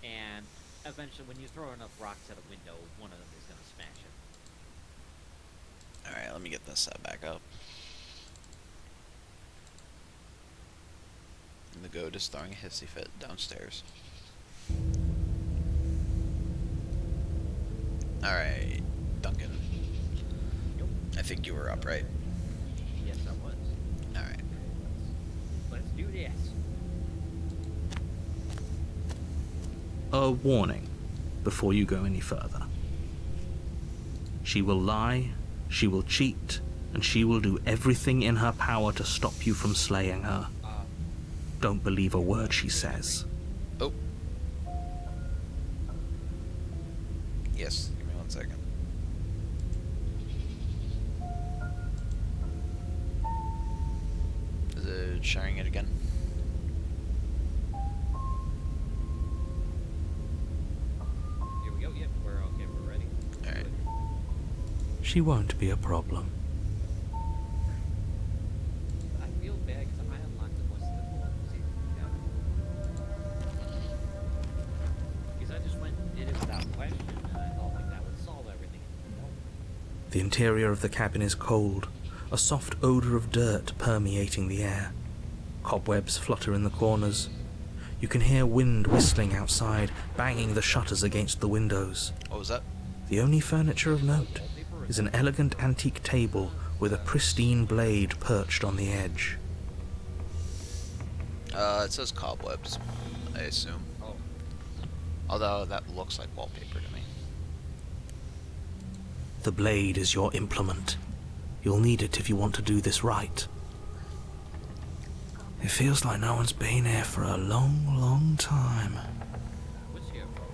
and eventually, when you throw enough rocks at a window, one of them is gonna smash it. Alright, let me get this back up. And the goat is throwing a hissy fit downstairs. Alright, Duncan. Yep. I think you were up, right? Yes, I was. Alright. Let's do this. A warning before you go any further. She will lie, she will cheat, and she will do everything in her power to stop you from slaying her. Don't believe a word she says. Oh. Yes, give me 1 second. Is it sharing it again? Here we go. Yep, we're okay. We're ready. Alright. She won't be a problem. I feel bad because I unlocked the most difficult season. Because I just went and did it without question, and I thought like that would solve everything. The interior of the cabin is cold, a soft odor of dirt permeating the air. Cobwebs flutter in the corners. You can hear wind whistling outside, banging the shutters against the windows. What was that? The only furniture of note is an elegant antique table with a pristine blade perched on the edge. It says cobwebs, I assume. Oh. Although that looks like wallpaper to me. The blade is your implement. You'll need it if you want to do this right. It feels like no one's been here for a long, long time. What's here for?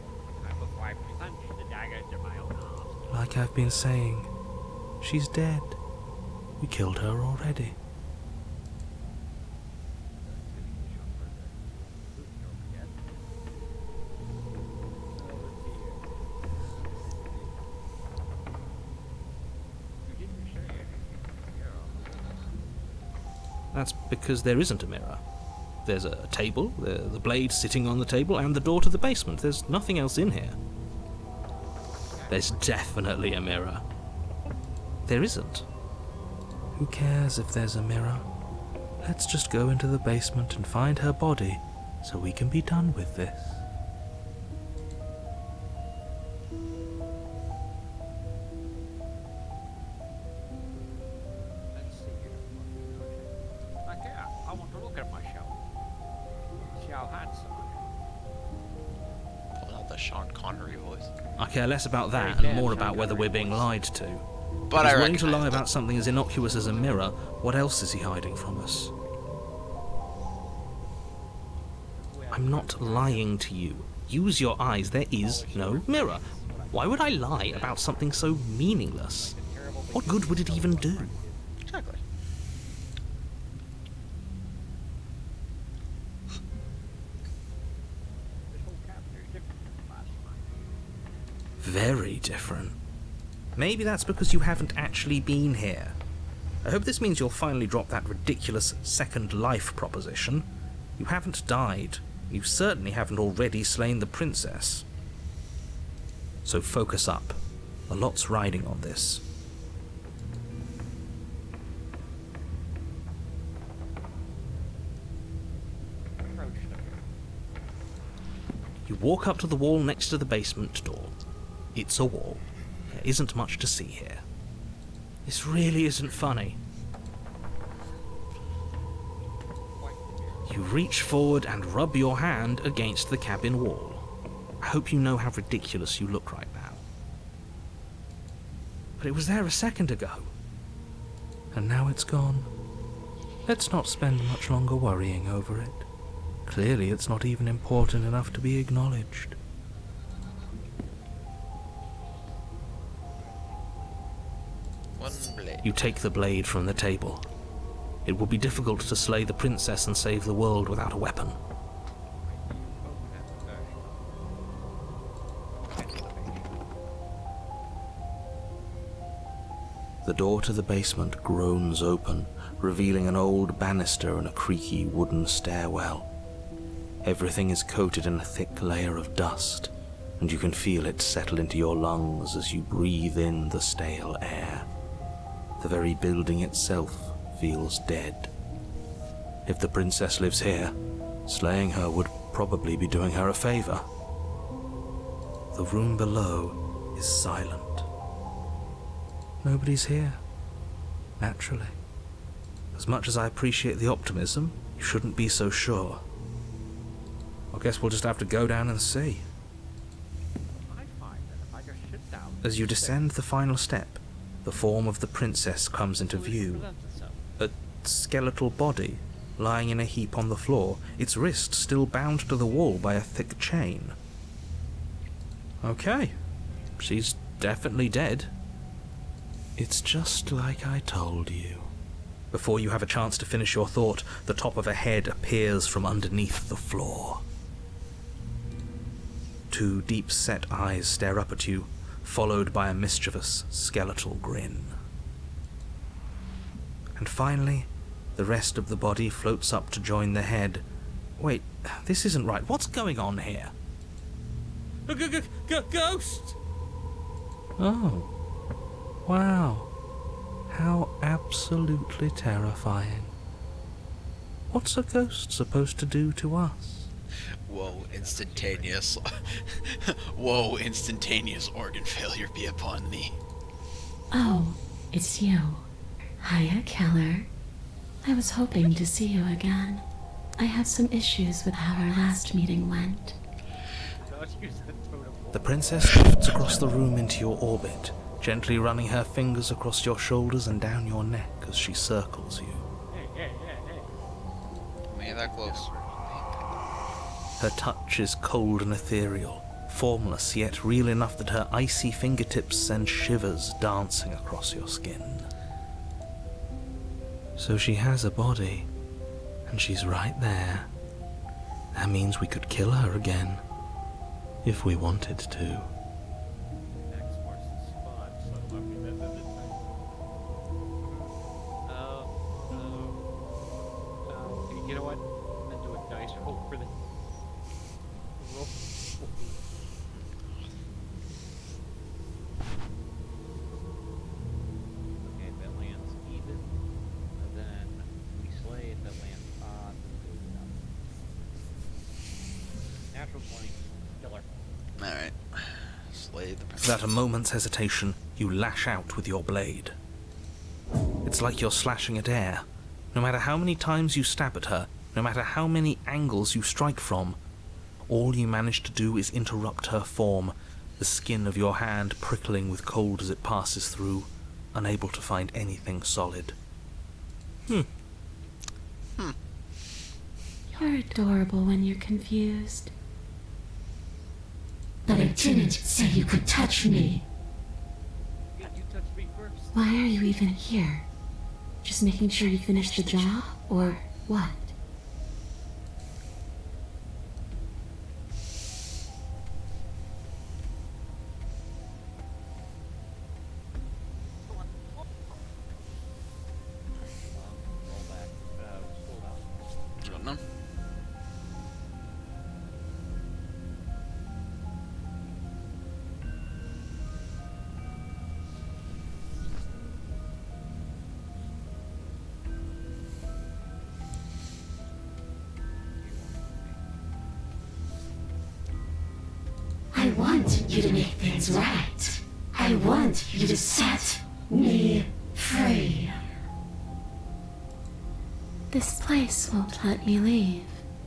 I'm before I plunged the dagger into my own arms. Like I've been saying, she's dead. We killed her already. That's because there isn't a mirror. There's a table, the blade sitting on the table, and the door to the basement. There's nothing else in here. There's definitely a mirror. There isn't. Who cares if there's a mirror? Let's just go into the basement and find her body, so we can be done with this. Let's see here. Okay, I want to look at myself. See how handsome I am. Pull out the Sean Connery voice. I care less about that Very and more bad about whether we're being lied to. But He's I willing to lie recognize about something as innocuous as a mirror. What else is he hiding from us? I'm not lying to you. Use your eyes. There is no mirror. Why would I lie about something so meaningless? What good would it even do? Exactly. Very different. Maybe that's because you haven't actually been here. I hope this means you'll finally drop that ridiculous second life proposition. You haven't died. You certainly haven't already slain the princess. So focus up. A lot's riding on this. You walk up to the wall next to the basement door. It's a wall. There isn't much to see here. This really isn't funny. You reach forward and rub your hand against the cabin wall. I hope you know how ridiculous you look right now. But it was there a second ago. And now it's gone. Let's not spend much longer worrying over it. Clearly it's not even important enough to be acknowledged. One blade. You take the blade from the table. It will be difficult to slay the princess and save the world without a weapon. The door to the basement groans open, revealing an old banister and a creaky wooden stairwell. Everything is coated in a thick layer of dust, and you can feel it settle into your lungs as you breathe in the stale air. The very building itself feels dead. If the princess lives here, slaying her would probably be doing her a favor. The room below is silent. Nobody's here. Naturally. As much as I appreciate the optimism, you shouldn't be so sure. I guess we'll just have to go down and see. I find that if I just sit down. As you descend the final step, the form of the princess comes into view. A skeletal body, lying in a heap on the floor, its wrist still bound to the wall by a thick chain. Okay, she's definitely dead. It's just like I told you. Before you have a chance to finish your thought, the top of a head appears from underneath the floor. Two deep-set eyes stare up at you, followed by a mischievous skeletal grin. And finally, the rest of the body floats up to join the head. Wait, this isn't right. What's going on here? Ghost! Oh. Wow. How absolutely terrifying. What's a ghost supposed to do to us? Whoa, instantaneous. Whoa, instantaneous organ failure be upon thee. Oh, it's you. Hiya, Keller. I was hoping to see you again. I have some issues with how our last meeting went. The princess drifts across the room into your orbit, gently running her fingers across your shoulders and down your neck as she circles you. Made that close. Her touch is cold and ethereal, formless yet real enough that her icy fingertips send shivers dancing across your skin. So she has a body, and she's right there. That means we could kill her again, if we wanted to. You know what? I'm gonna do a dice roll for this. Roll. Okay, if that lands even, and then we slay. If that lands odd, then we go down. Natural 20. Killer. Alright. Slay the princess. Without a moment's hesitation, you lash out with your blade. It's like you're slashing at air. No matter how many times you stab at her, no matter how many angles you strike from, all you manage to do is interrupt her form, the skin of your hand prickling with cold as it passes through, unable to find anything solid. You're adorable when you're confused. But I didn't say you could touch me. You touched me first. Why are you even here? Just making sure you finish the job, or what? Roll back. Scroll down. Don't know. I want you to make things right. I want you to set me free. This place won't let me leave,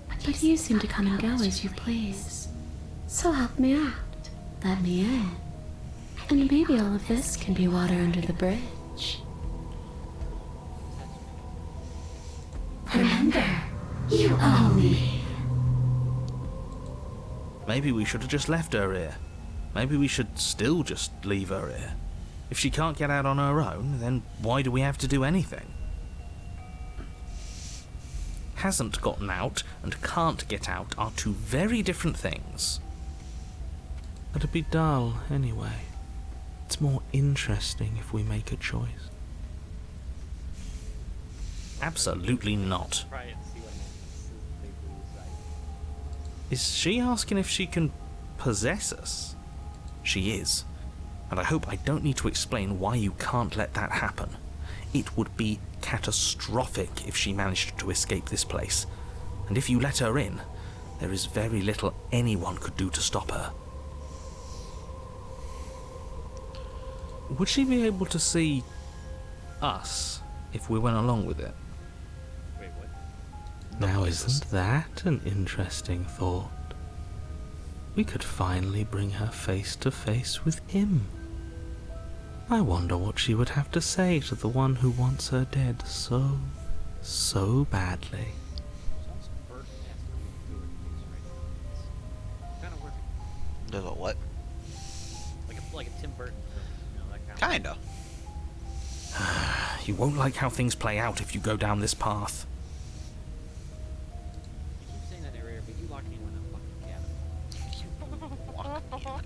but you seem to come and go as you please. So help me out. Let me in. And maybe all of this can be water under the bridge. Remember, you owe me. Maybe we should have just left her here. Maybe we should still just leave her here. If she can't get out on her own, then why do we have to do anything? Hasn't gotten out and can't get out are two very different things. It'd be dull, anyway. It's more interesting if we make a choice. Absolutely not. Try it and see what they decide. Is she asking if she can possess us? She is. And I hope I don't need to explain why you can't let that happen. It would be catastrophic if she managed to escape this place. And if you let her in, there is very little anyone could do to stop her. Would she be able to see us if we went along with it? Wait, what? Now isn't that an interesting thought? We could finally bring her face to face with him. I wonder what she would have to say to the one who wants her dead so badly. Sounds Burton has to do it right. Kind of worth it. Does a what? Like a Tim Burton film, you know, that kind of. Kinda. You won't like how things play out if you go down this path. You keep saying that area, but you locked me in a fucking cabin. Hold on.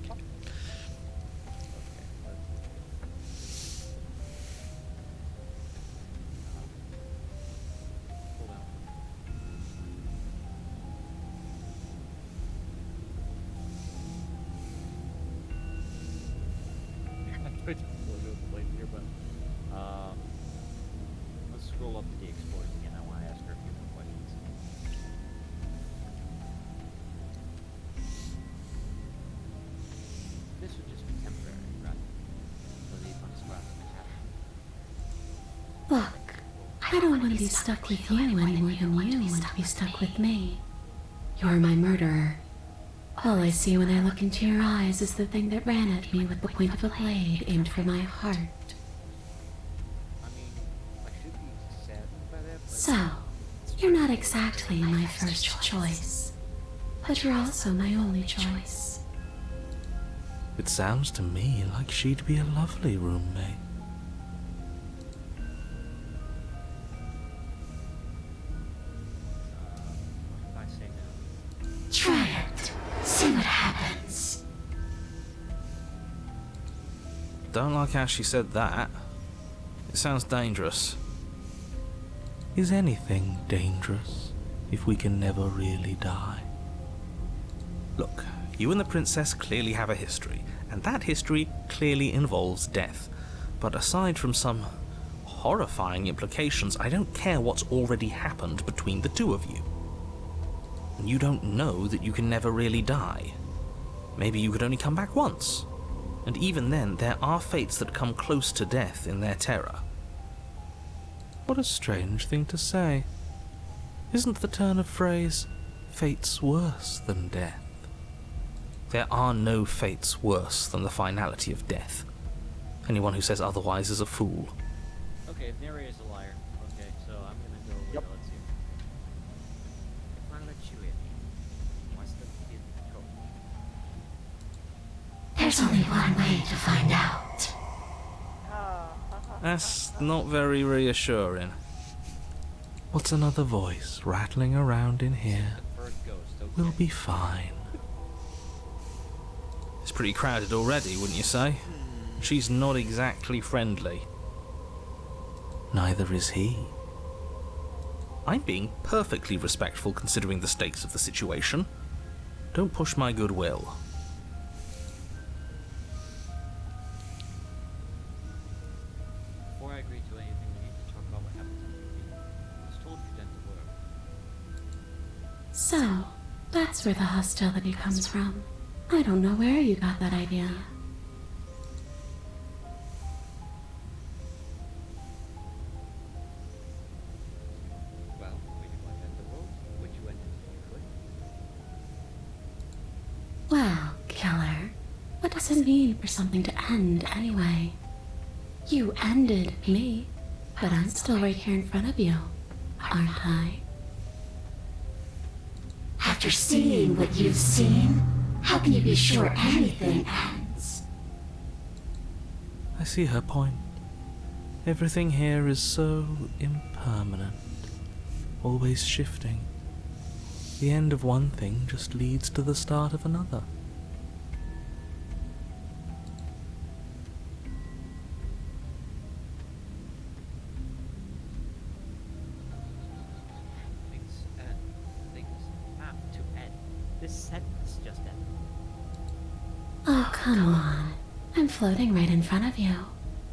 I tried to load up the lady here, but let's scroll up to the explorers again. I want to ask her a few more questions. This would just be temporary, right? So these ones go out of the cabin. Look, I don't want to be stuck with you any more than you want to be stuck with me. You're my murderer. All I see when I look into your eyes is the thing that ran at me with the point of a blade aimed for my heart. I mean, I should be saddened by that, but So, you're not exactly my first choice, but you're also my only choice. It sounds to me like she'd be a lovely roommate. if I say no. Try it. See what happens. Don't like how she said that. It sounds dangerous. Is anything dangerous if we can never really die? Look, you and the princess clearly have a history, and that history clearly involves death. But aside from some horrifying implications, I don't care what's already happened between the two of you. and you don't know that you can never really die. Maybe you could only come back once. And even then, there are fates that come close to death in their terror. What a strange thing to say. Isn't the turn of phrase, fates worse than death? There are no fates worse than the finality of death. Anyone who says otherwise is a fool. Okay, if narrator's a liar. Okay, so I'm gonna go with let's see. If I let you in, what's the code? There's only one way to find out. That's not very reassuring. What's another voice rattling around in here? We'll be fine. It's pretty crowded already, wouldn't you say? She's not exactly friendly. Neither is he. I'm being perfectly respectful considering the stakes of the situation. Don't push my goodwill. Before I agree to anything, we need to talk about what happened to me. I was told you didn't work. So, that's where the hostility comes from. I don't know where you got that idea. Well, would you want to end the world? Would you end it if you could? Well, killer, what does it mean for something to end anyway? You ended me, but I'm still right here in front of you, aren't I? After seeing what you've seen, how can you be sure anything ends? I see her point. Everything here is so impermanent, always shifting. The end of one thing just leads to the start of another. Things end. Things have to end. This sentence just ended. Oh, come on. I'm floating right in front of you.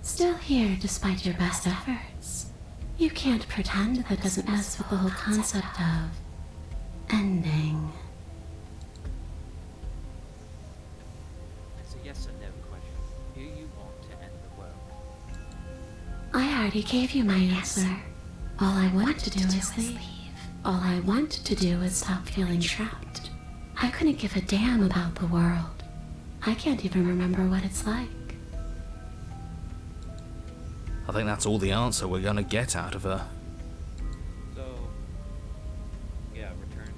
Still here despite your best efforts. You can't pretend that doesn't mess with the whole concept of ending. It's a yes or no question. Do you want to end the world? I already gave you my answer. All I want to do is leave. All I want to do is stop feeling trapped. I couldn't give a damn about the world. I can't even remember what it's like. I think that's all the answer we're gonna get out of her. So, yeah, return.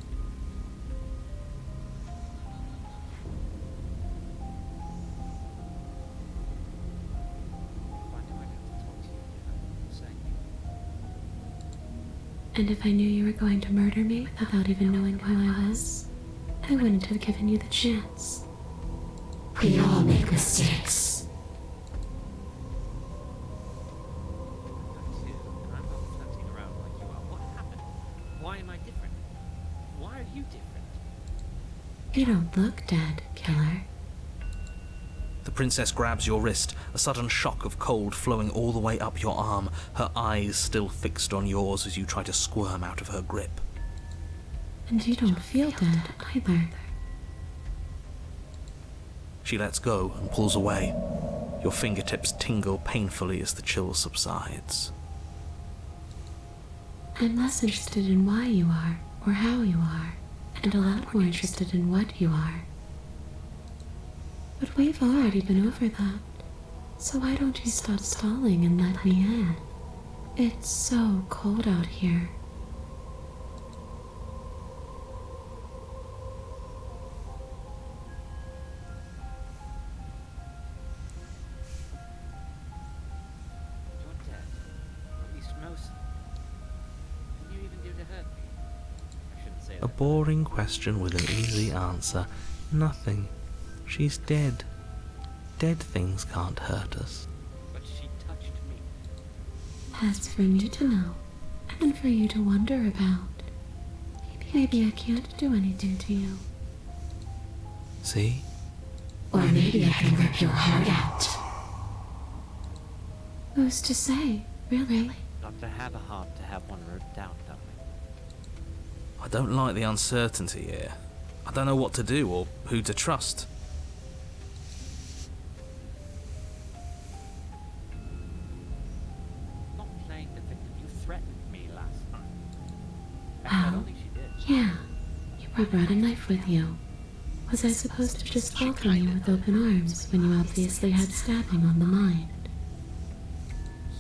Why do I have to talk to you again? Say. And if I knew you were going to murder me without even knowing who I was, I wouldn't have given you the chance. We all make mistakes. And I'm not floating around like you are. What happened? Why am I different? Why are you different? You don't look dead, killer. The princess grabs your wrist, a sudden shock of cold flowing all the way up your arm, her eyes still fixed on yours as you try to squirm out of her grip. And you don't feel dead either. She lets go and pulls away. Your fingertips tingle painfully as the chill subsides. I'm less interested in why you are, or how you are, and a lot more interested in what you are. But we've already been over that, so why don't you stop stalling and let me in? It's so cold out here. You're dead. Or at least most. What did you even do to hurt me? I shouldn't say that. A boring question with an easy answer. Nothing. She's dead. Dead things can't hurt us. But she touched me. That's for me to know, and for you to wonder about. Maybe I can't do anything to you. See? Or maybe I can rip your heart out. Who's to say, really? Not to have a heart, to have one ripped out, darling. I don't like the uncertainty here. I don't know what to do or who to trust. Not playing the victim. You threatened me last time. I Wow. don't think she did. Yeah, you brought a knife with you. Was I supposed to just welcome you with open arms when you obviously had stabbing on the mind?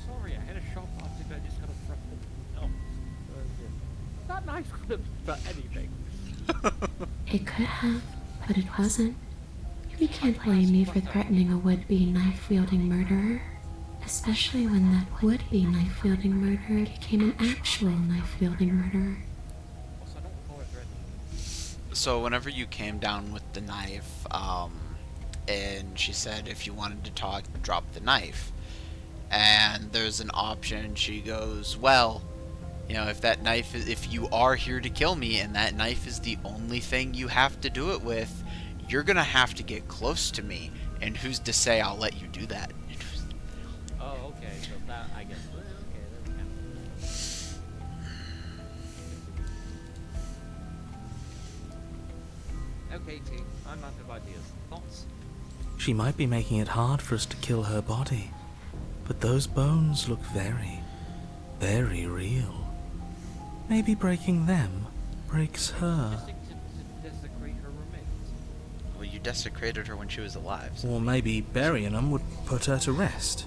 Sorry, I had a sharp object. I just had a threatened. No. That knife could have done anything. It could have, but it wasn't. You can't blame me for threatening a would-be knife-wielding murderer. Especially when that would-be knife-wielding murderer became an actual knife-wielding murderer. Also, I don't recall her threatening. So whenever you came down with the knife, and she said if you wanted to talk, drop the knife. And there's an option, she goes, well, you know, if you are here to kill me and that knife is the only thing you have to do it with, you're gonna have to get close to me, and who's to say I'll let you do that? Oh, okay. So that, I guess. Okay, that's kind of. Okay, T. I'm out of ideas. Thoughts? She might be making it hard for us to kill her body, but those bones look very, very real. Maybe breaking them breaks her. To desecrate her remains. Well, you desecrated her when she was alive. So. Or maybe burying them would put her to rest.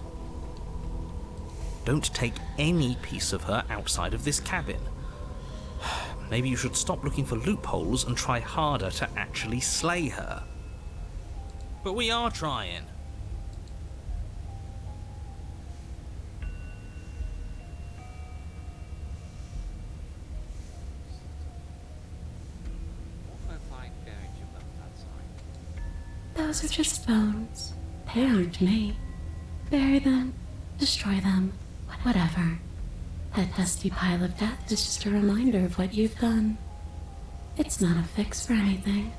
Don't take any piece of her outside of this cabin. Maybe you should stop looking for loopholes and try harder to actually slay her. But we are trying. What if I buried you left outside? Those are just bones. They aren't me. Bury them, destroy them, whatever. That dusty pile of death is just a reminder of what you've done. It's not a fix for anything.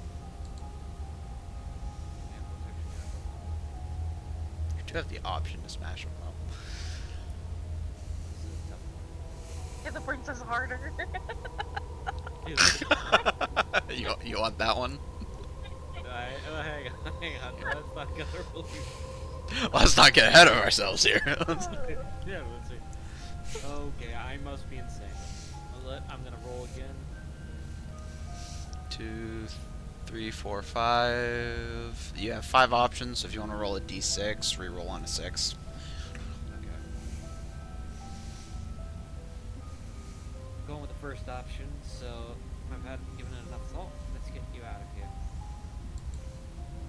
You do have the option to smash them Hit the princess harder. up. You want that one? Hang on. Let's not go Let's not get ahead of ourselves here. Yeah, let's see. Okay, I must be insane. I'm gonna roll again. 2, 3, 4, 5. You have 5 options. So if you want to roll a d6, re-roll on a 6. Okay. Going with the first option, so I've had given it enough thought. Let's get you out of here.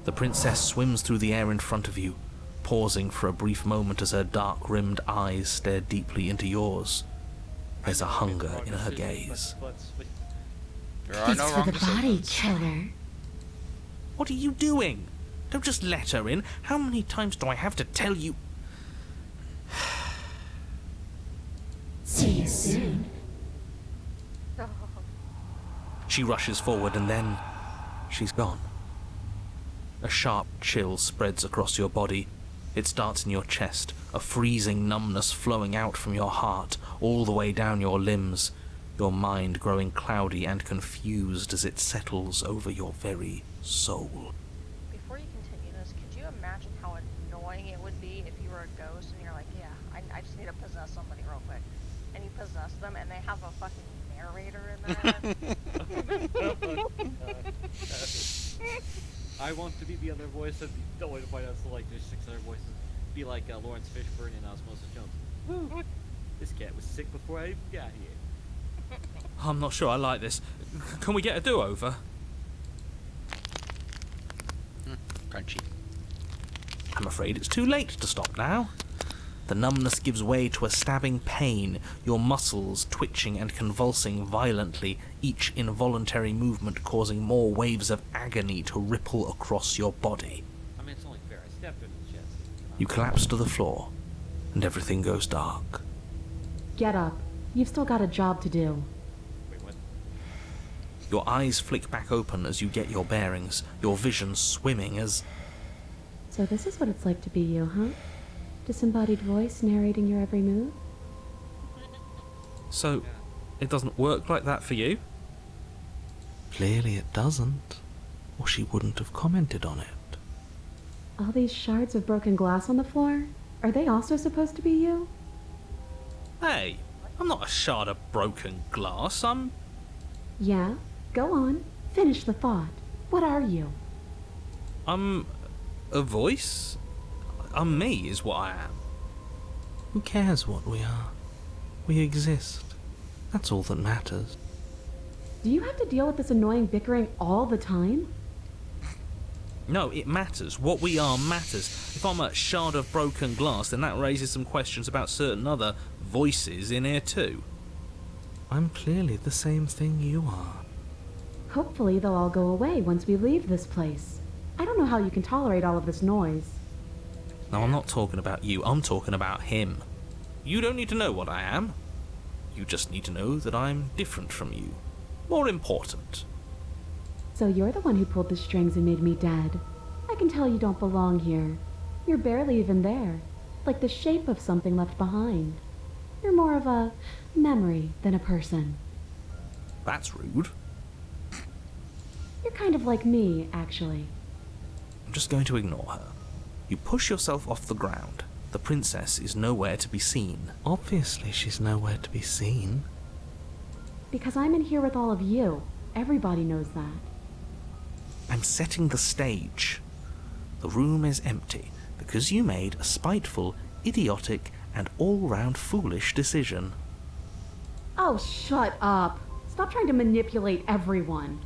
The princess swims through the air in front of you, pausing for a brief moment as her dark-rimmed eyes stare deeply into yours. There's a hunger in her gaze. There are It's no for wrong the body, decisions. killer. What are you doing? Don't just let her in. How many times do I have to tell you? See you soon. She rushes forward and then she's gone. A sharp chill spreads across your body. It starts in your chest, a freezing numbness flowing out from your heart, all the way down your limbs, your mind growing cloudy and confused as it settles over your very soul. Before you continue this, could you imagine how annoying it would be if you were a ghost and you're like, yeah, I just need to possess somebody real quick. And you possess them and they have a fucking narrator in there. I want to be the other voice of the way to find out, so like there's 6 other voices. Be like Lawrence Fishburne and Osmosis Jones. Woo! This cat was sick before I even got here. I'm not sure I like this. Can we get a do-over? Crunchy. I'm afraid it's too late to stop now. The numbness gives way to a stabbing pain, your muscles twitching and convulsing violently, each involuntary movement causing more waves of agony to ripple across your body. I mean, it's only fair. I stabbed her in the chest. You collapse to the floor, and everything goes dark. Get up. You've still got a job to do. Wait, what? Your eyes flick back open as you get your bearings, your vision swimming as... So this is what it's like to be you, huh? Disembodied voice narrating your every move? So, it doesn't work like that for you? Clearly it doesn't, or she wouldn't have commented on it. All these shards of broken glass on the floor, are they also supposed to be you? Hey, I'm not a shard of broken glass, I'm... Yeah? Go on. Finish the thought. What are you? I'm... a voice? I'm me, is what I am. Who cares what we are? We exist. That's all that matters. Do you have to deal with this annoying bickering all the time? No, it matters. What we are matters. If I'm a shard of broken glass, then that raises some questions about certain other voices in here too. I'm clearly the same thing you are. Hopefully they'll all go away once we leave this place. I don't know how you can tolerate all of this noise. No, I'm not talking about you. I'm talking about him. You don't need to know what I am. You just need to know that I'm different from you. More important. So you're the one who pulled the strings and made me dead. I can tell you don't belong here. You're barely even there. Like the shape of something left behind. You're more of a memory than a person. That's rude. You're kind of like me, actually. I'm just going to ignore her. You push yourself off the ground. The princess is nowhere to be seen. Obviously she's nowhere to be seen. Because I'm in here with all of you. Everybody knows that. I'm setting the stage. The room is empty because you made a spiteful, idiotic, and all-round foolish decision. Oh, shut up. Stop trying to manipulate everyone.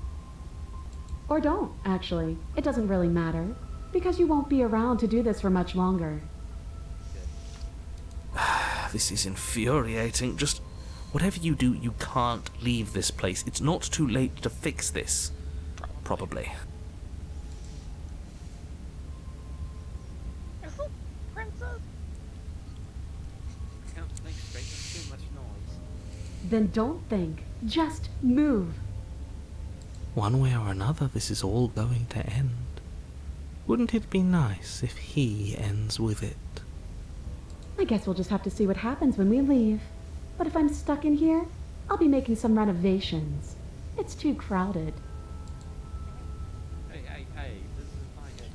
Or don't, actually. It doesn't really matter. Because you won't be around to do this for much longer. This is infuriating. Just whatever you do, you can't leave this place. It's not too late to fix this. Probably. Princess? Can't think straight. There's too much noise. Then don't think. Just move. One way or another, this is all going to end. Wouldn't it be nice if he ends with it? I guess we'll just have to see what happens when we leave. But if I'm stuck in here, I'll be making some renovations. It's too crowded. Hey, this is my head.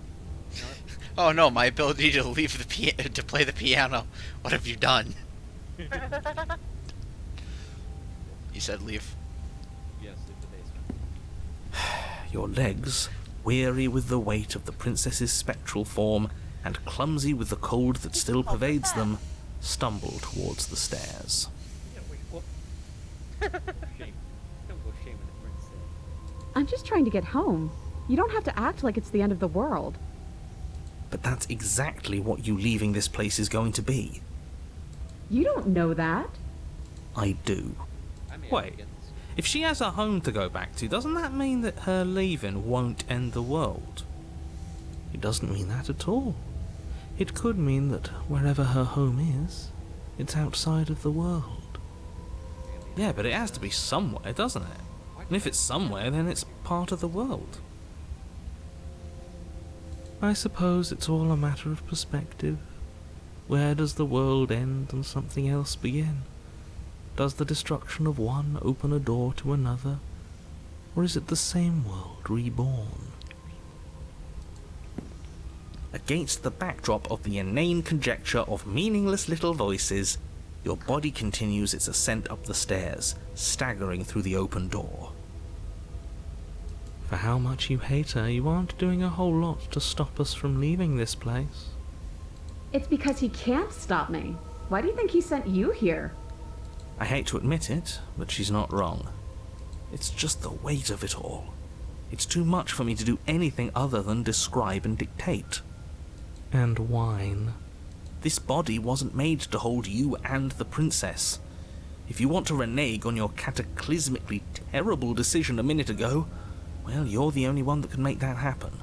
Oh no, my ability to leave the to play the piano. What have you done? You said leave. Yes, leave the basement. Your legs, weary with the weight of the princess's spectral form and clumsy with the cold that still pervades them, stumble towards the stairs. Yeah, wait, what? Shame. Don't go shaming the princess. I'm just trying to get home. You don't have to act like it's the end of the world. But that's exactly what you leaving this place is going to be. You don't know that. I do. Wait, if she has a home to go back to, doesn't that mean that her leaving won't end the world? It doesn't mean that at all. It could mean that wherever her home is, it's outside of the world. Yeah, but it has to be somewhere, doesn't it? And if it's somewhere, then it's part of the world. I suppose it's all a matter of perspective. Where does the world end and something else begin? Does the destruction of one open a door to another? Or is it the same world reborn? Against the backdrop of the inane conjecture of meaningless little voices, your body continues its ascent up the stairs, staggering through the open door. For how much you hate her, you aren't doing a whole lot to stop us from leaving this place. It's because he can't stop me. Why do you think he sent you here? I hate to admit it, but she's not wrong. It's just the weight of it all. It's too much for me to do anything other than describe and dictate. And whine. This body wasn't made to hold you and the princess. If you want to renege on your cataclysmically terrible decision a minute ago, well, you're the only one that can make that happen.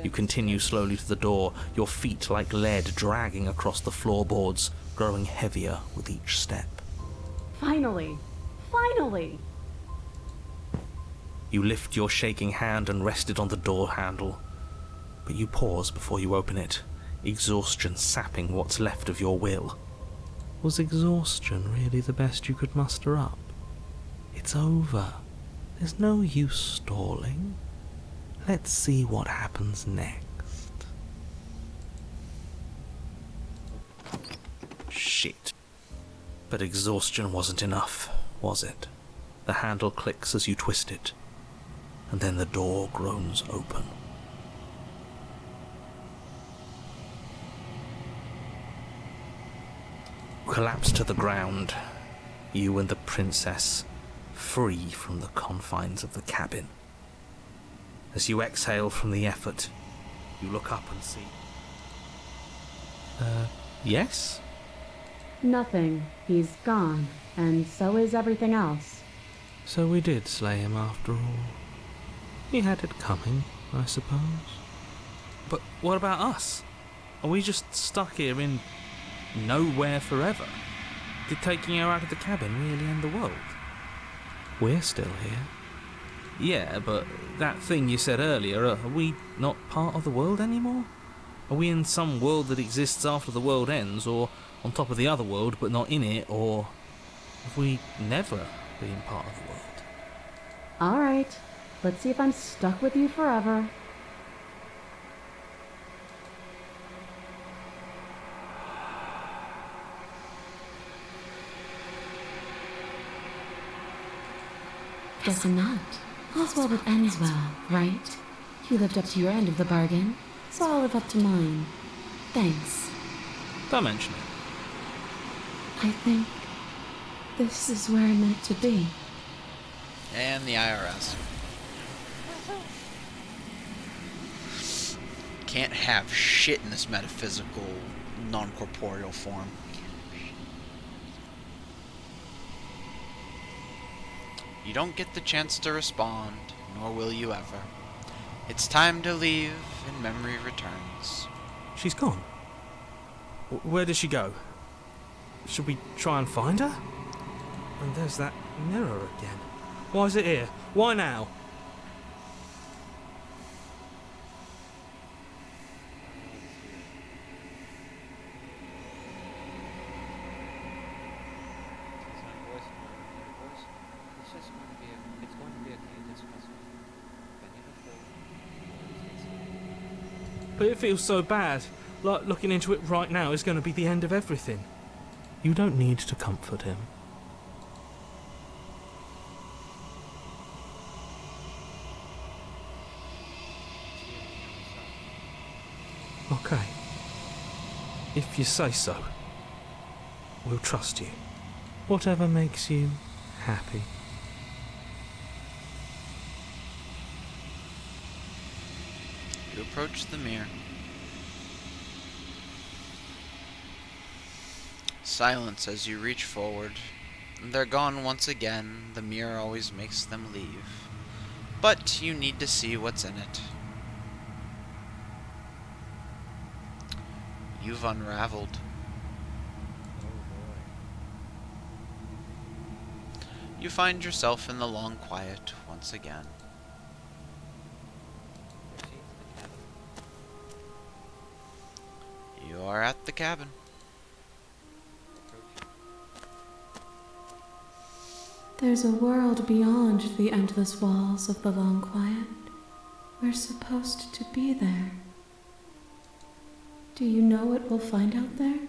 You continue slowly to the door, your feet like lead dragging across the floorboards, growing heavier with each step. Finally! Finally! You lift your shaking hand and rest it on the door handle, but you pause before you open it, exhaustion sapping what's left of your will. Was exhaustion really the best you could muster up? It's over. There's no use stalling. Let's see what happens next. Shit. But exhaustion wasn't enough, was it? The handle clicks as you twist it, and then the door groans open. Collapse to the ground, you and the princess, free from the confines of the cabin. As you exhale from the effort, you look up and see... yes? Nothing. He's gone, and so is everything else. So we did slay him after all. He had it coming, I suppose. But what about us? Are we just stuck here in nowhere forever? Did taking her out of the cabin really end the world? We're still here. Yeah, but that thing you said earlier, are we not part of the world anymore? Are we in some world that exists after the world ends, or on top of the other world but not in it, or have we never been part of the world? Alright, let's see if I'm stuck with you forever. Guess not. All's well that ends well, right? You lived up to your end of the bargain, so I'll live up to mine. Thanks. Don't mention it. I think this is where I'm meant to be. And the IRS. Can't have shit in this metaphysical, non-corporeal form. You don't get the chance to respond, nor will you ever. It's time to leave, and memory returns. She's gone. Where did she go? Should we try and find her? And there's that mirror again. Why is it here? Why now? But it feels so bad. Like looking into it right now is going to be the end of everything. You don't need to comfort him. Okay. If you say so. We'll trust you. Whatever makes you happy. You approach the mirror. Silence as you reach forward. They're gone once again. The mirror always makes them leave. But you need to see what's in it. You've unraveled. You find yourself in the long quiet once again. You are at the cabin. There's a world beyond the endless walls of the long quiet. We're supposed to be there. Do you know what we'll find out there?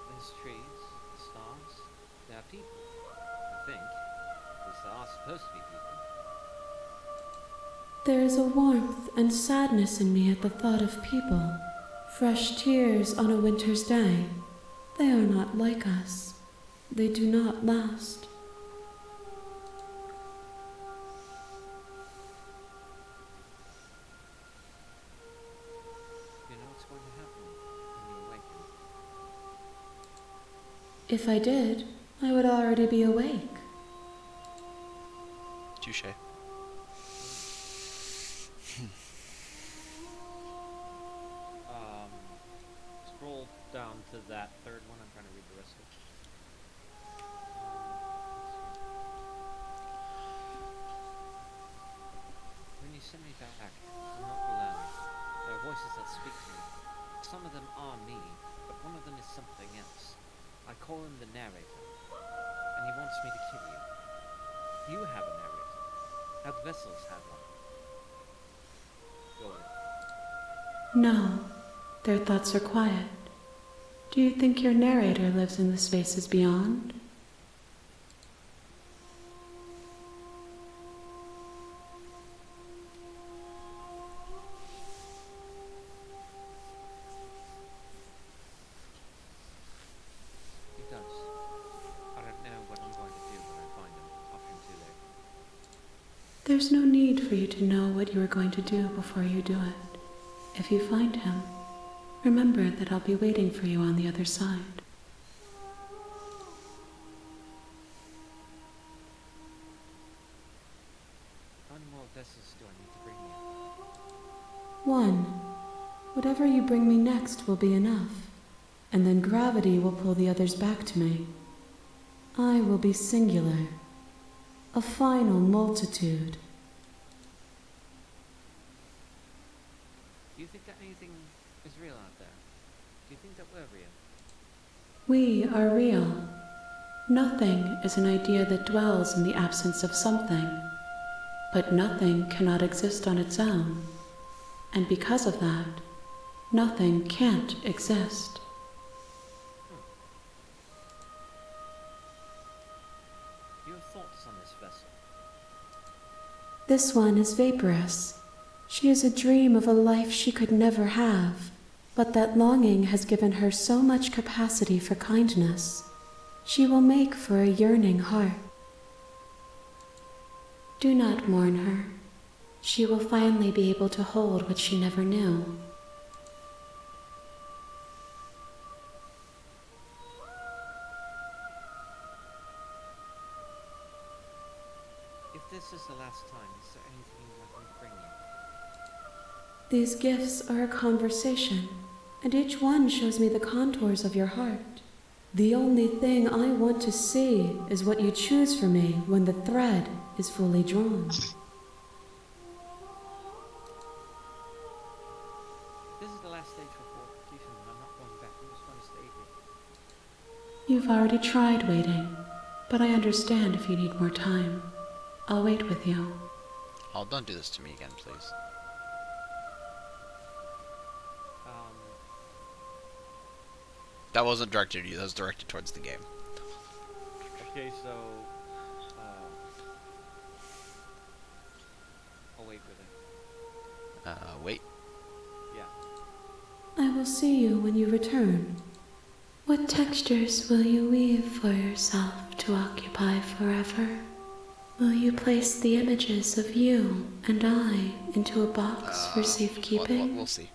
There's trees, the stars, there are people. I think. At least there are supposed to be people. There is a warmth and sadness in me at the thought of people. Fresh tears on a winter's day. They are not like us. They do not last. You know what's going to happen when you awaken. If I did, I would already be awake. Touché. Scroll down to that third one. I'm trying to read the rest of it. some of them are me, but one of them is something else. I call him the narrator, and he wants me to kill you. You have a narrator. How the vessels have one. Go ahead. No, their thoughts are quiet. Do you think your narrator lives in the spaces beyond? He does. I don't know what I'm going to do when I find him. Option 2 there. There's no need for you to know what you are going to do before you do it. If you find him, remember that I'll be waiting for you on the other side. How many more vessels do I need to bring you? One. Whatever you bring me next will be enough, and then gravity will pull the others back to me. I will be singular, a final multitude. Do you think that anything is real out there? Do you think that we're real? We are real. Nothing is an idea that dwells in the absence of something, but nothing cannot exist on its own, and because of that, nothing can't exist. Do you have thoughts on this vessel? This one is vaporous. She is a dream of a life she could never have, but that longing has given her so much capacity for kindness. She will make for a yearning heart. Do not mourn her. She will finally be able to hold what she never knew. If this is the last time, is there anything you want me to bring you? These gifts are a conversation, and each one shows me the contours of your heart. The only thing I want to see is what you choose for me when the thread is fully drawn. This is the last stage for fortification, and I'm not going back. I'm just going to stay here. You've already tried waiting, but I understand if you need more time. I'll wait with you. Oh, don't do this to me again, please. That wasn't directed at you, that was directed towards the game. Okay, so... I'll wait with it. Wait. Yeah. I will see you when you return. What textures will you weave for yourself to occupy forever? Will you place the images of you and I into a box for safekeeping? We'll see.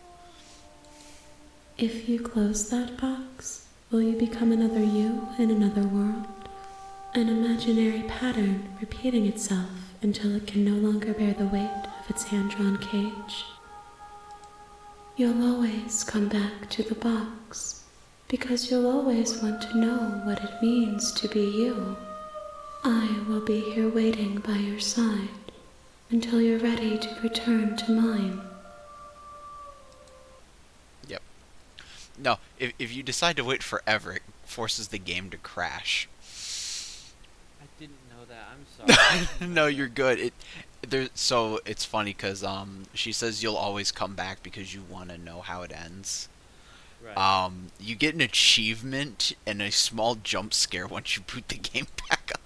If you close that box, will you become another you in another world? An imaginary pattern repeating itself until it can no longer bear the weight of its hand-drawn cage? You'll always come back to the box, because you'll always want to know what it means to be you. I will be here waiting by your side until you're ready to return to mine. Yep. No, if you decide to wait forever, it forces the game to crash. I didn't know that. I'm sorry. No, you're good. So it's funny because she says you'll always come back because you want to know how it ends. Right. You get an achievement and a small jump scare once you boot the game back up.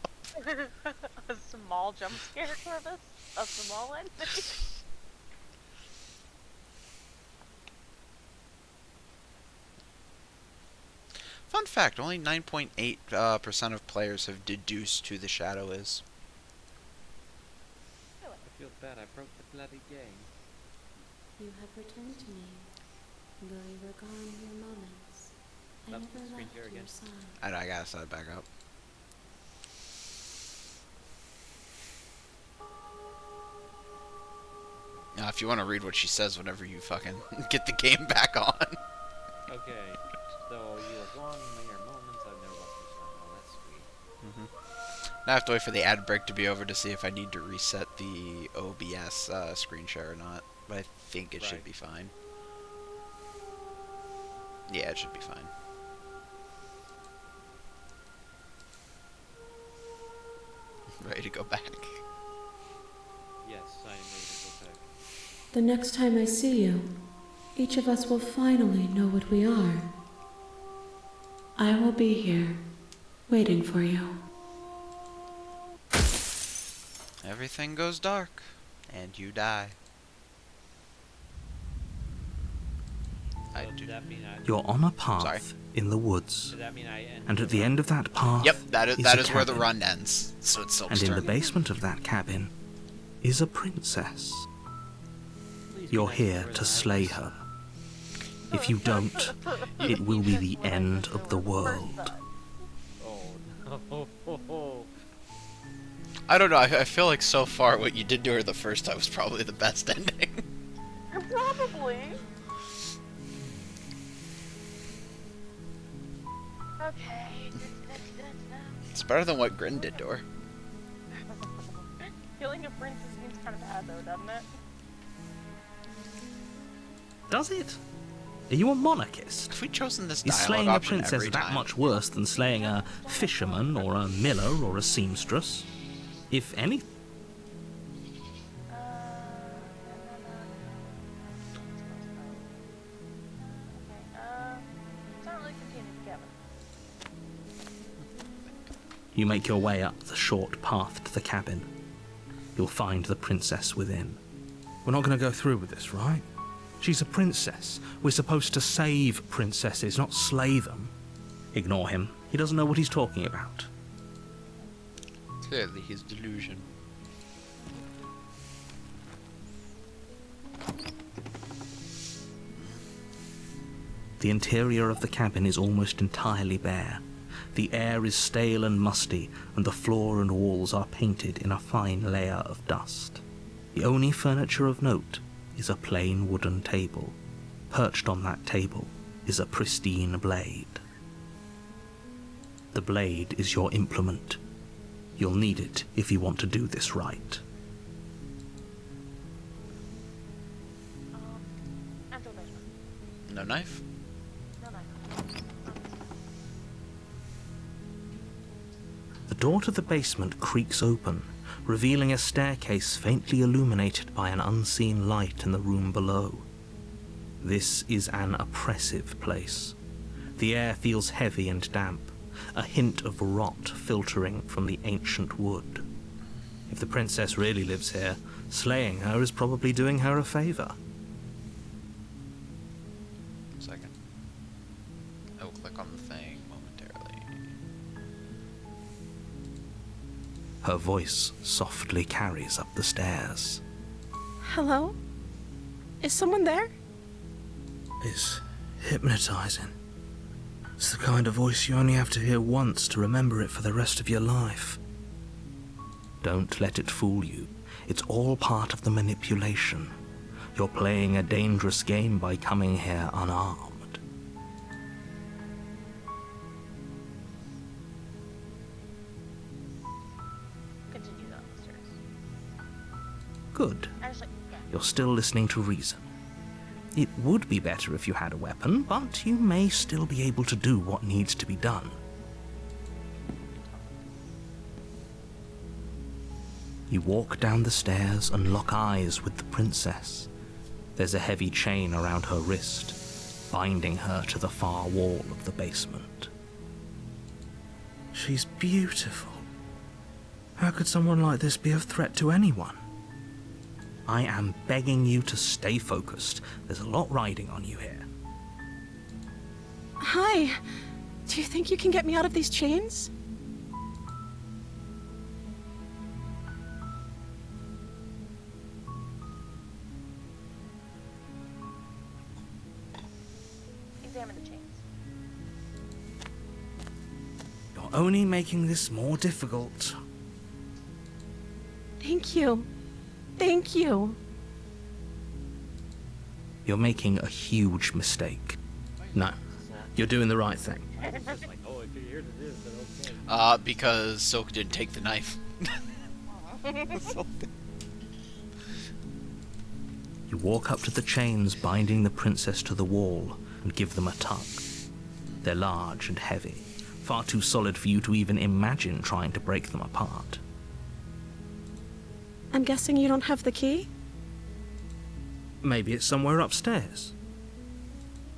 A small jump scare, Corvus? A small one? Fun fact, only 9.8% of players have deduced who the shadow is. I feel bad, I broke the bloody game. You have returned to me, though you were gone mere moments. I That's never the screen left share your again. side. I gotta set it back up. Now, if you want to read what she says whenever you fucking get the game back on. Okay, so you were gone mere moments, I've never left your side. Oh, that's sweet. Now I have to wait for the ad break to be over to see if I need to reset the OBS screen share or not. But I think it should be fine. Yeah, it should be fine. Ready to go back. Yes, I am ready to go back. The next time I see you, each of us will finally know what we are. I will be here, waiting for you. Everything goes dark, and you die. You're on a path in the woods, Does that mean I end and at the end of that path Yep, that a is where the cabin. run ends. So it's And in Silk's the turn. basement of that cabin is a princess. You're here to slay her. If you don't, it will be the end of the world. Oh no. I don't know, I feel like so far what you did to her the first time was probably the best ending. Probably. Okay. It's better than what Grin did to her. Killing a princess seems kind of bad though, doesn't it? Does it? Are you a monarchist? If we'd chosen this Is dialogue slaying a option princess every that time, much worse than slaying a fisherman or a miller or a seamstress? If any... You make your way up the short path to the cabin. You'll find the princess within. We're not going to go through with this, right? She's a princess. We're supposed to save princesses, not slay them. Ignore him. He doesn't know what he's talking about. clearly his delusion. The interior of the cabin is almost entirely bare. The air is stale and musty, and the floor and walls are painted in a fine layer of dust. The only furniture of note is a plain wooden table. Perched on that table is a pristine blade. The blade is your implement. You'll need it if you want to do this right. No knife? The door to the basement creaks open, revealing a staircase faintly illuminated by an unseen light in the room below. This is an oppressive place. The air feels heavy and damp, a hint of rot filtering from the ancient wood. If the princess really lives here, slaying her is probably doing her a favor. Second. I will click on the thing momentarily. Her voice softly carries up the stairs. Hello? Is someone there? It's hypnotizing. It's the kind of voice you only have to hear once to remember it for the rest of your life. Don't let it fool you. It's all part of the manipulation. You're playing a dangerous game by coming here unarmed. Continue down the stairs. Good. Actually, yeah. You're still listening to reason. It would be better if you had a weapon, but you may still be able to do what needs to be done. You walk down the stairs and lock eyes with the princess. There's a heavy chain around her wrist, binding her to the far wall of the basement. She's beautiful. How could someone like this be a threat to anyone? I am begging you to stay focused. There's a lot riding on you here. Hi. Do you think you can get me out of these chains? Examine the chains. You're only making this more difficult. Thank you. Thank you. You're making a huge mistake. No, you're doing the right thing. Just like, oh, if you're here to do this, then okay. Because Silk did take the knife. You walk up to the chains binding the princess to the wall and give them a tug. They're large and heavy, far too solid for you to even imagine trying to break them apart. I'm guessing you don't have the key? Maybe it's somewhere upstairs.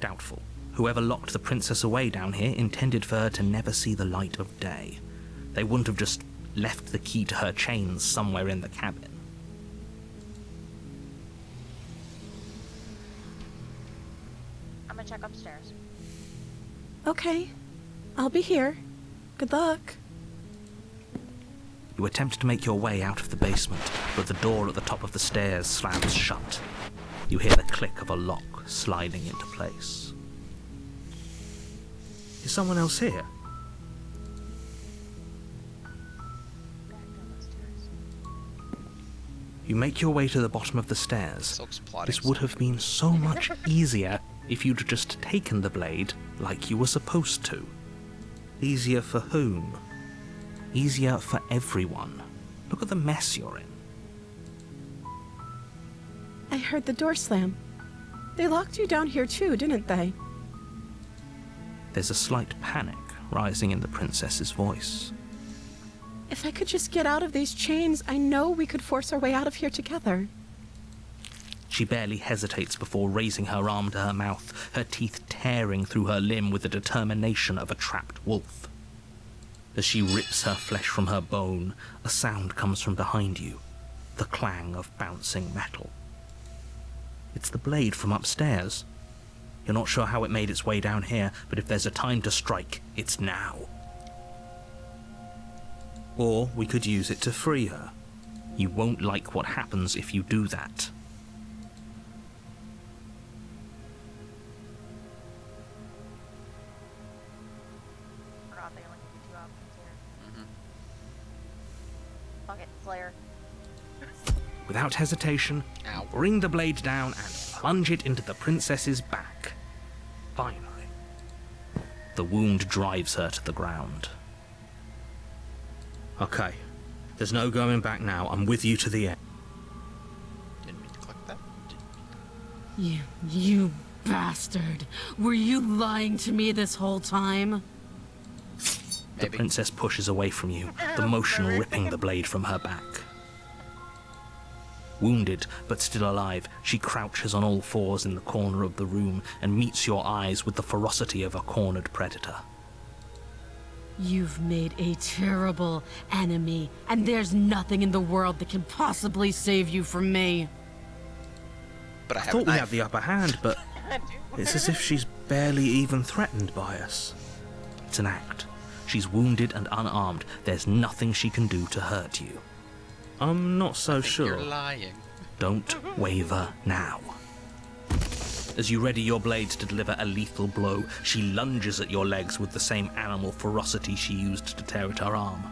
Doubtful. Whoever locked the princess away down here intended for her to never see the light of day. They wouldn't have just left the key to her chains somewhere in the cabin. I'm gonna check upstairs. Okay. I'll be here. Good luck. You attempt to make your way out of the basement, but the door at the top of the stairs slams shut. You hear the click of a lock sliding into place. Is someone else here? You make your way to the bottom of the stairs. Silk's plotting This would have been so much easier if you'd just taken the blade like you were supposed to. Easier for whom? Easier for everyone. Look at the mess you're in. I heard the door slam. They locked you down here too, didn't they? There's a slight panic rising in the princess's voice. If I could just get out of these chains, I know we could force our way out of here together. She barely hesitates before raising her arm to her mouth, her teeth tearing through her limb with the determination of a trapped wolf. As she rips her flesh from her bone, a sound comes from behind you, the clang of bouncing metal. It's the blade from upstairs. You're not sure how it made its way down here, but if there's a time to strike, it's now. Or we could use it to free her. You won't like what happens if you do that. Forgot they only give you 2 options here. Fuck it, Slayer. Without hesitation, bring the blade down and plunge it into the princess's back. Finally. The wound drives her to the ground. Okay. There's no going back now. I'm with you to the end. Didn't mean to click that. You bastard. Were you lying to me this whole time? The princess pushes away from you, the motion ripping the blade from her back. Wounded, but still alive, she crouches on all fours in the corner of the room and meets your eyes with the ferocity of a cornered predator. You've made a terrible enemy, and there's nothing in the world that can possibly save you from me. But I thought we had the upper hand, but it's as if she's barely even threatened by us. It's an act. She's wounded and unarmed. There's nothing she can do to hurt you. I'm not so sure. You're lying. Don't waver now. As you ready your blade to deliver a lethal blow, she lunges at your legs with the same animal ferocity she used to tear at her arm.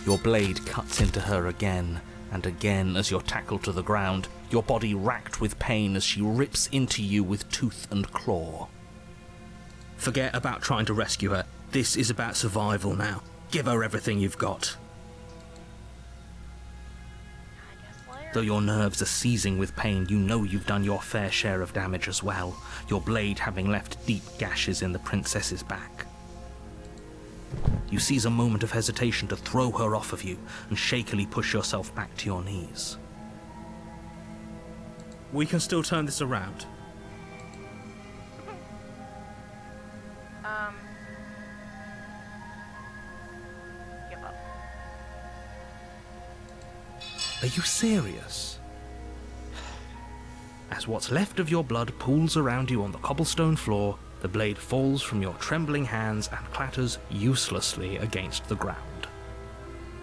Your blade cuts into her again and again as you're tackled to the ground, your body racked with pain as she rips into you with tooth and claw. Forget about trying to rescue her. This is about survival now. Give her everything you've got. Though your nerves are seizing with pain, you know you've done your fair share of damage as well, your blade having left deep gashes in the princess's back. You seize a moment of hesitation to throw her off of you and shakily push yourself back to your knees. We can still turn this around. Give up. Are you serious? As what's left of your blood pools around you on the cobblestone floor, the blade falls from your trembling hands and clatters uselessly against the ground.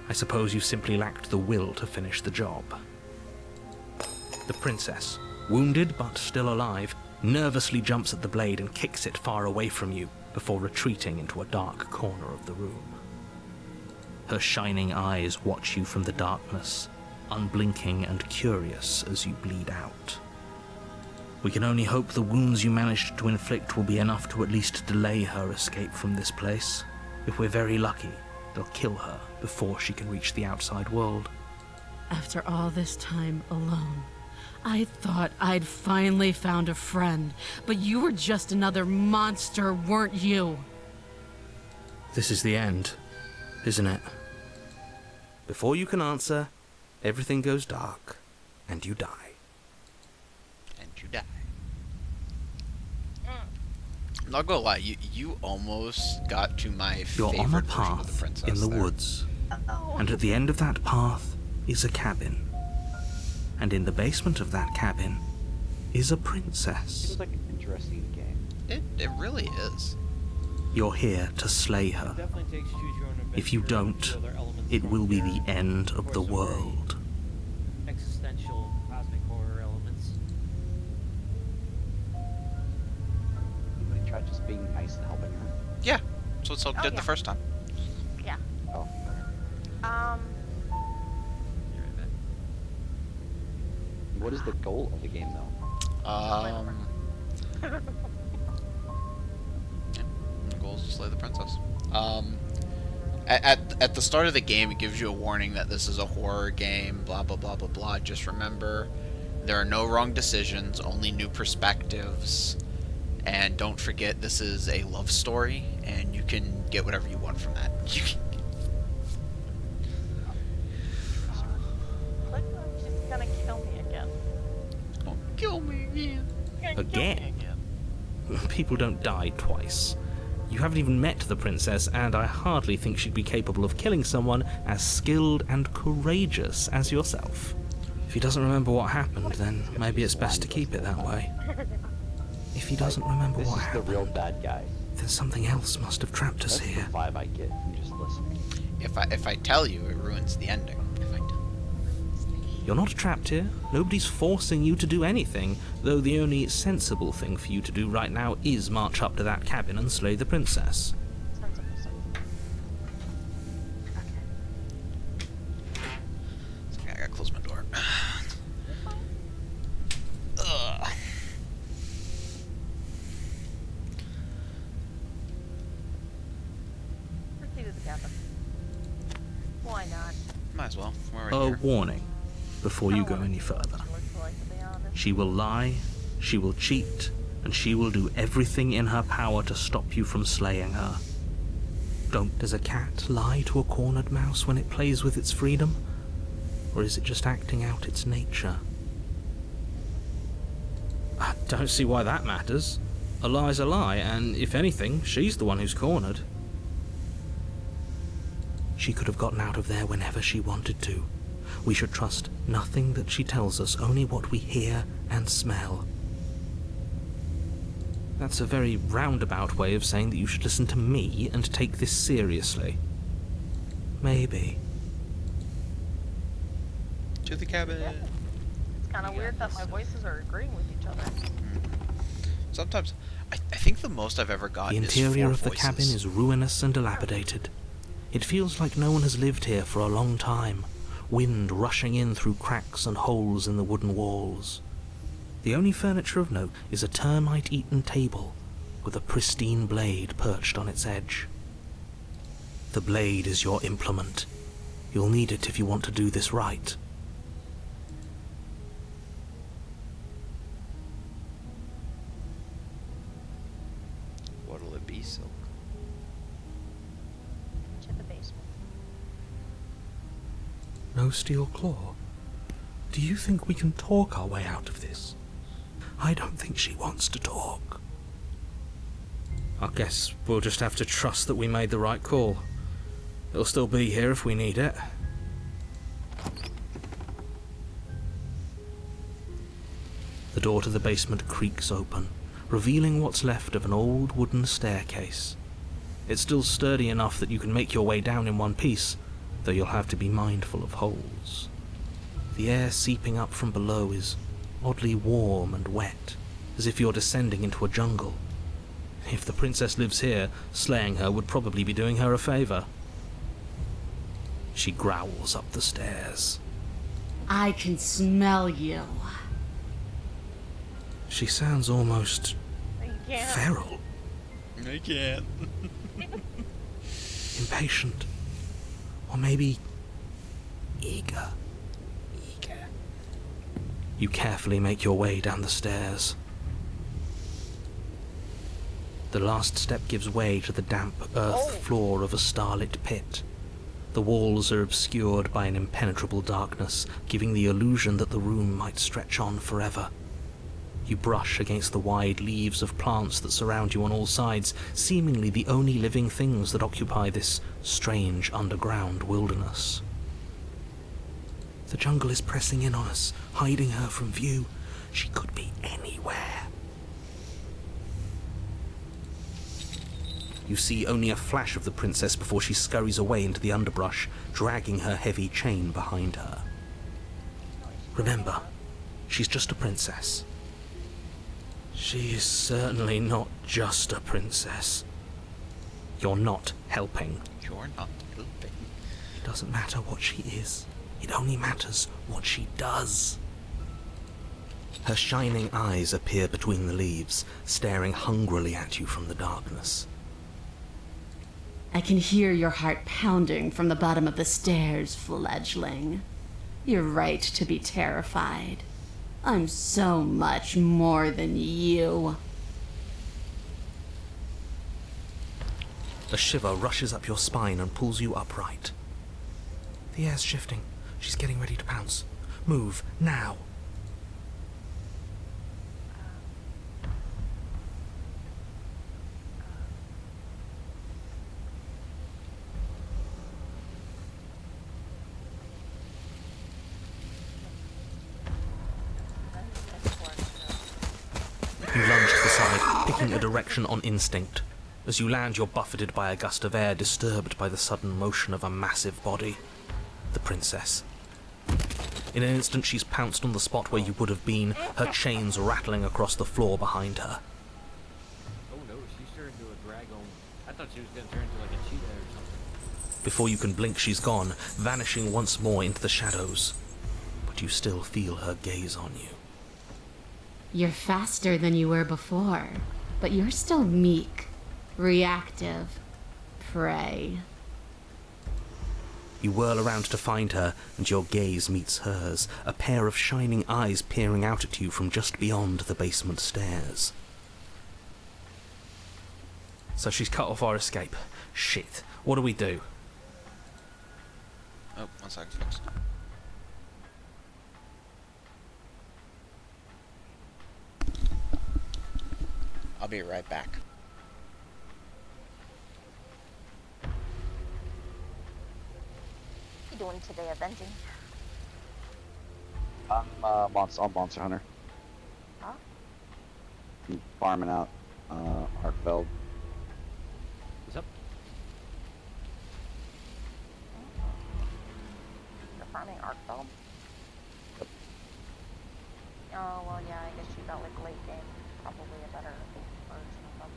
I suppose you simply lacked the will to finish the job. The princess, wounded but still alive, nervously jumps at the blade and kicks it far away from you before retreating into a dark corner of the room. Her shining eyes watch you from the darkness, unblinking and curious as you bleed out. We can only hope the wounds you managed to inflict will be enough to at least delay her escape from this place. If we're very lucky, they'll kill her before she can reach the outside world. After all this time alone, I thought I'd finally found a friend, but you were just another monster, weren't you? This is the end, isn't it? Before you can answer, everything goes dark, and you die. And you die. I'm not gonna lie, you almost got to my You're favorite on a version of the path princess in the there. woods, and at the end of that path is a cabin. And in the basement of that cabin is a princess. Seems like an interesting game. It really is. You're here to slay her. Definitely takes choose your own adventure. If you don't, other elements it from will be there. the end of the course, some very world. Existential cosmic horror elements. Anybody tried just being nice and helping her? Yeah, that's what Silk did yeah. the first time. Yeah. Oh. What is the goal of the game, though? Yeah, the goal is to slay the princess. At the start of the game, it gives you a warning that this is a horror game, blah, blah, blah, blah, blah. Just remember, there are no wrong decisions, only new perspectives. And don't forget, this is a love story, and you can get whatever you want from that. She's gonna kill me again. Oh, kill me again. Again? People don't die twice. You haven't even met the princess, and I hardly think she'd be capable of killing someone as skilled and courageous as yourself. If he doesn't remember what happened, then maybe it's best to keep it that way. If he doesn't remember This what is happened, the real bad guy. then something else must have trapped us That's here. the vibe I get from just listening. If I tell you, it ruins the ending. If I tell You're not trapped here. Nobody's forcing you to do anything, though the only sensible thing for you to do right now is march up to that cabin and slay the princess. I gotta close my door. Ugh. Proceed to the cabin. Why not? Might as well. We're right A here. warning before you go any further. She will lie, she will cheat, and she will do everything in her power to stop you from slaying her. Does a cat lie to a cornered mouse when it plays with its freedom? Or is it just acting out its nature? I don't see why that matters. A lie's a lie, and if anything, she's the one who's cornered. She could have gotten out of there whenever she wanted to. We should trust nothing that she tells us, only what we hear and smell. That's a very roundabout way of saying that you should listen to me and take this seriously. Maybe. To the cabin. It's kind of weird that my voices are agreeing with each other. Sometimes, I think the most I've ever The gotten is interior 4 of the voices. cabin is ruinous and dilapidated. It feels like no one has lived here for a long time, wind rushing in through cracks and holes in the wooden walls. The only furniture of note is a termite-eaten table with a pristine blade perched on its edge. The blade is your implement. You'll need it if you want to do this right. What'll it be, Silk? To the basement. No steel claw. Do you think we can talk our way out of this? I don't think she wants to talk. I guess we'll just have to trust that we made the right call. It'll still be here if we need it. The door to the basement creaks open, revealing what's left of an old wooden staircase. It's still sturdy enough that you can make your way down in one piece, though you'll have to be mindful of holes. The air seeping up from below is oddly warm and wet, as if you're descending into a jungle. If the princess lives here, slaying her would probably be doing her a favor. She growls up the stairs. I can smell you. She sounds almost You can't. feral, I can't. impatient, or maybe eager. You carefully make your way down the stairs. The last step gives way to the damp earth floor of a starlit pit. The walls are obscured by an impenetrable darkness, giving the illusion that the room might stretch on forever. You brush against the wide leaves of plants that surround you on all sides, seemingly the only living things that occupy this strange underground wilderness. The jungle is pressing in on us, hiding her from view. She could be anywhere. You see only a flash of the princess before she scurries away into the underbrush, dragging her heavy chain behind her. Remember, she's just a princess. She is certainly not just a princess. You're not helping. You're not helping. It doesn't matter what she is. It only matters what she does. Her shining eyes appear between the leaves, staring hungrily at you from the darkness. I can hear your heart pounding from the bottom of the stairs, fledgling. You're right to be terrified. I'm so much more than you. A shiver rushes up your spine and pulls you upright. The air's shifting. She's getting ready to pounce. Move, now. You lunge to the side, picking a direction on instinct. As you land, you're buffeted by a gust of air, disturbed by the sudden motion of a massive body. The princess. In an instant, she's pounced on the spot where you would have been, her chains rattling across the floor behind her. Oh no, she's turned into a dragon. I thought she was going to turn into like a cheetah or something. Before you can blink, she's gone, vanishing once more into the shadows. But you still feel her gaze on you. You're faster than you were before, but you're still meek, reactive, prey. You whirl around to find her, and your gaze meets hers, a pair of shining eyes peering out at you from just beyond the basement stairs. So she's cut off our escape. Shit. What do we do? Oh, 1 sec, folks. I'll be right back. What are you doing today, Avenging? I'm Monster Hunter. Huh? I'm farming out Arkfeld. What's up? You're farming Arkfeld? Yep. Oh, well, yeah, I guess you got, like, late game. Probably a better version of them.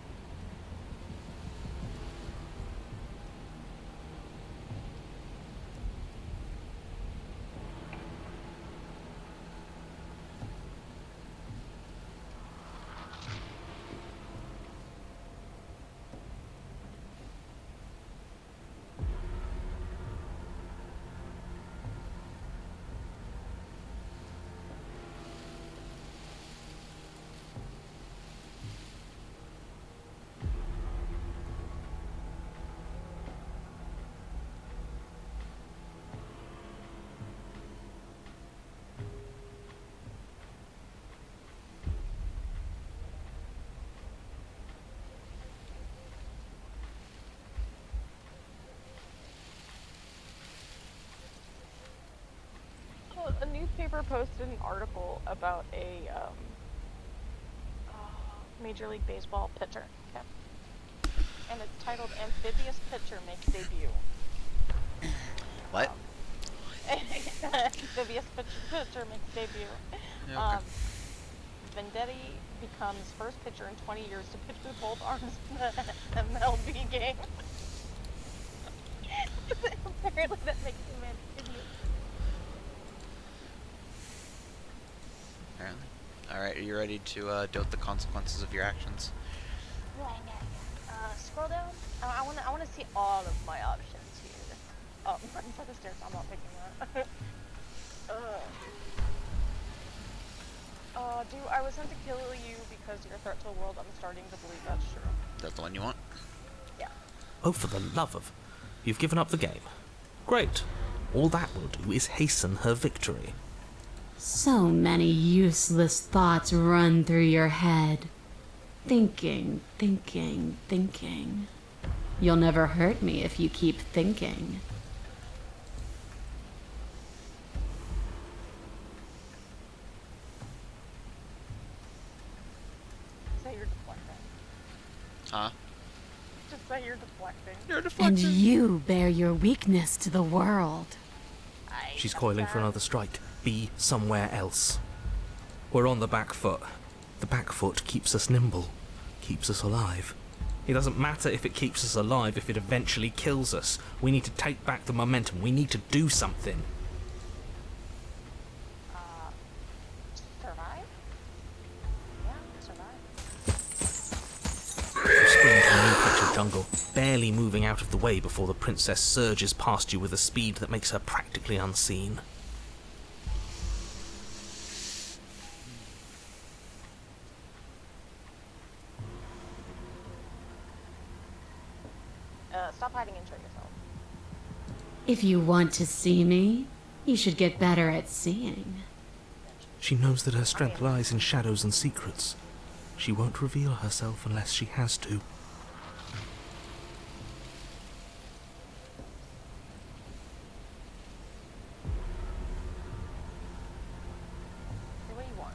A newspaper posted an article about a Major League Baseball pitcher. Okay. And it's titled Amphibious Pitcher Makes Debut. What? Amphibious pitcher makes debut. Yeah, okay. Vendetti becomes first pitcher in 20 years to pitch with both arms in the MLB game. Apparently that makes him an idiot. Apparently. Alright, are you ready to note the consequences of your actions? Scroll down. I wanna see all of my options here. Right inside the stairs. I'm not picking that. sent to kill you because you're a threat to the world. I'm starting to believe that's true. That's the one you want? Yeah. Oh, for the love of... You've given up the game. Great. All that will do is hasten her victory. So many useless thoughts run through your head. Thinking, thinking, thinking. You'll never hurt me if you keep thinking. Say you're deflecting. Huh? Just say you're deflecting. You're And deflecting. you bear your weakness to the world. She's coiling for another strike. Be somewhere else. We're on the back foot. The back foot keeps us nimble, keeps us alive. It doesn't matter if it keeps us alive if it eventually kills us. We need to take back the momentum. We need to do something. Survive? Yeah, survive. You spring from a new patch of jungle, barely moving out of the way before the princess surges past you with a speed that makes her practically unseen. Stop hiding and show yourself. If you want to see me, you should get better at seeing. She knows that her strength lies in shadows and secrets. She won't reveal herself unless she has to. Do what you want.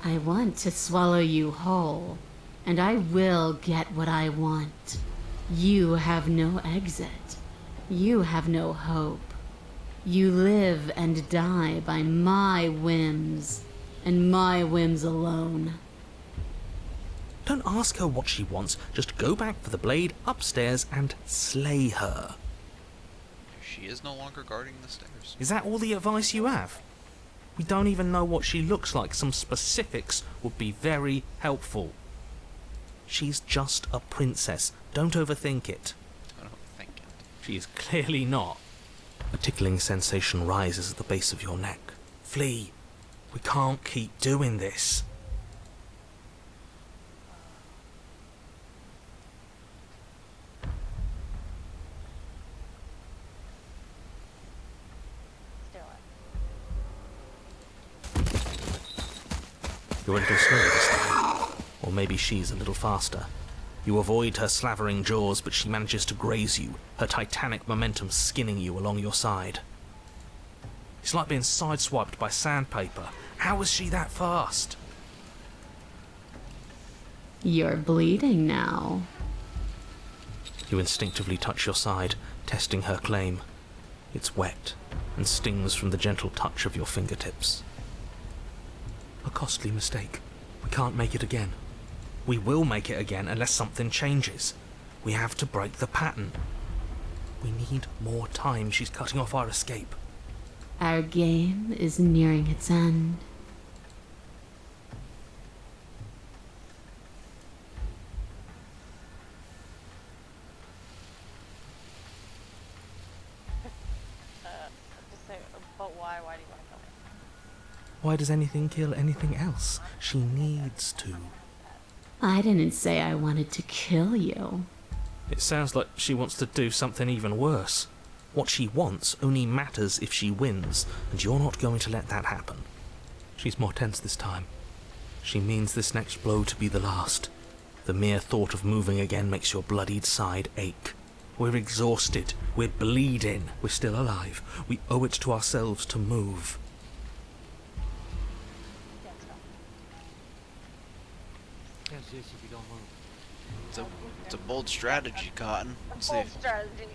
I want to swallow you whole, and I will get what I want. You have no exit. You have no hope. You live and die by my whims, and my whims alone. Don't ask her what she wants, just go back for the blade upstairs and slay her. She is no longer guarding the stairs. Is that all the advice you have? We don't even know what she looks like. Some specifics would be very helpful. She's just a princess. Don't overthink it. I don't think it. She is clearly not. A tickling sensation rises at the base of your neck. Flee. We can't keep doing this. You're a little slower this time. Or maybe she's a little faster. You avoid her slavering jaws, but she manages to graze you, her titanic momentum skinning you along your side. It's like being sideswiped by sandpaper. How is she that fast? You're bleeding now. You instinctively touch your side, testing her claim. It's wet, and stings from the gentle touch of your fingertips. A costly mistake. We can't make it again. We will make it again unless something changes. We have to break the pattern. We need more time. She's cutting off our escape. Our game is nearing its end. Just say, but why? Why do you want to kill me? Why does anything kill anything else? She needs to. I didn't say I wanted to kill you. It sounds like she wants to do something even worse. What she wants only matters if she wins, and you're not going to let that happen. She's more tense this time. She means this next blow to be the last. The mere thought of moving again makes your bloodied side ache. We're exhausted. We're bleeding. We're still alive. We owe it to ourselves to move. Can't see us if you don't move. It's a bold strategy, Cotton. Let's see. Bold strategy.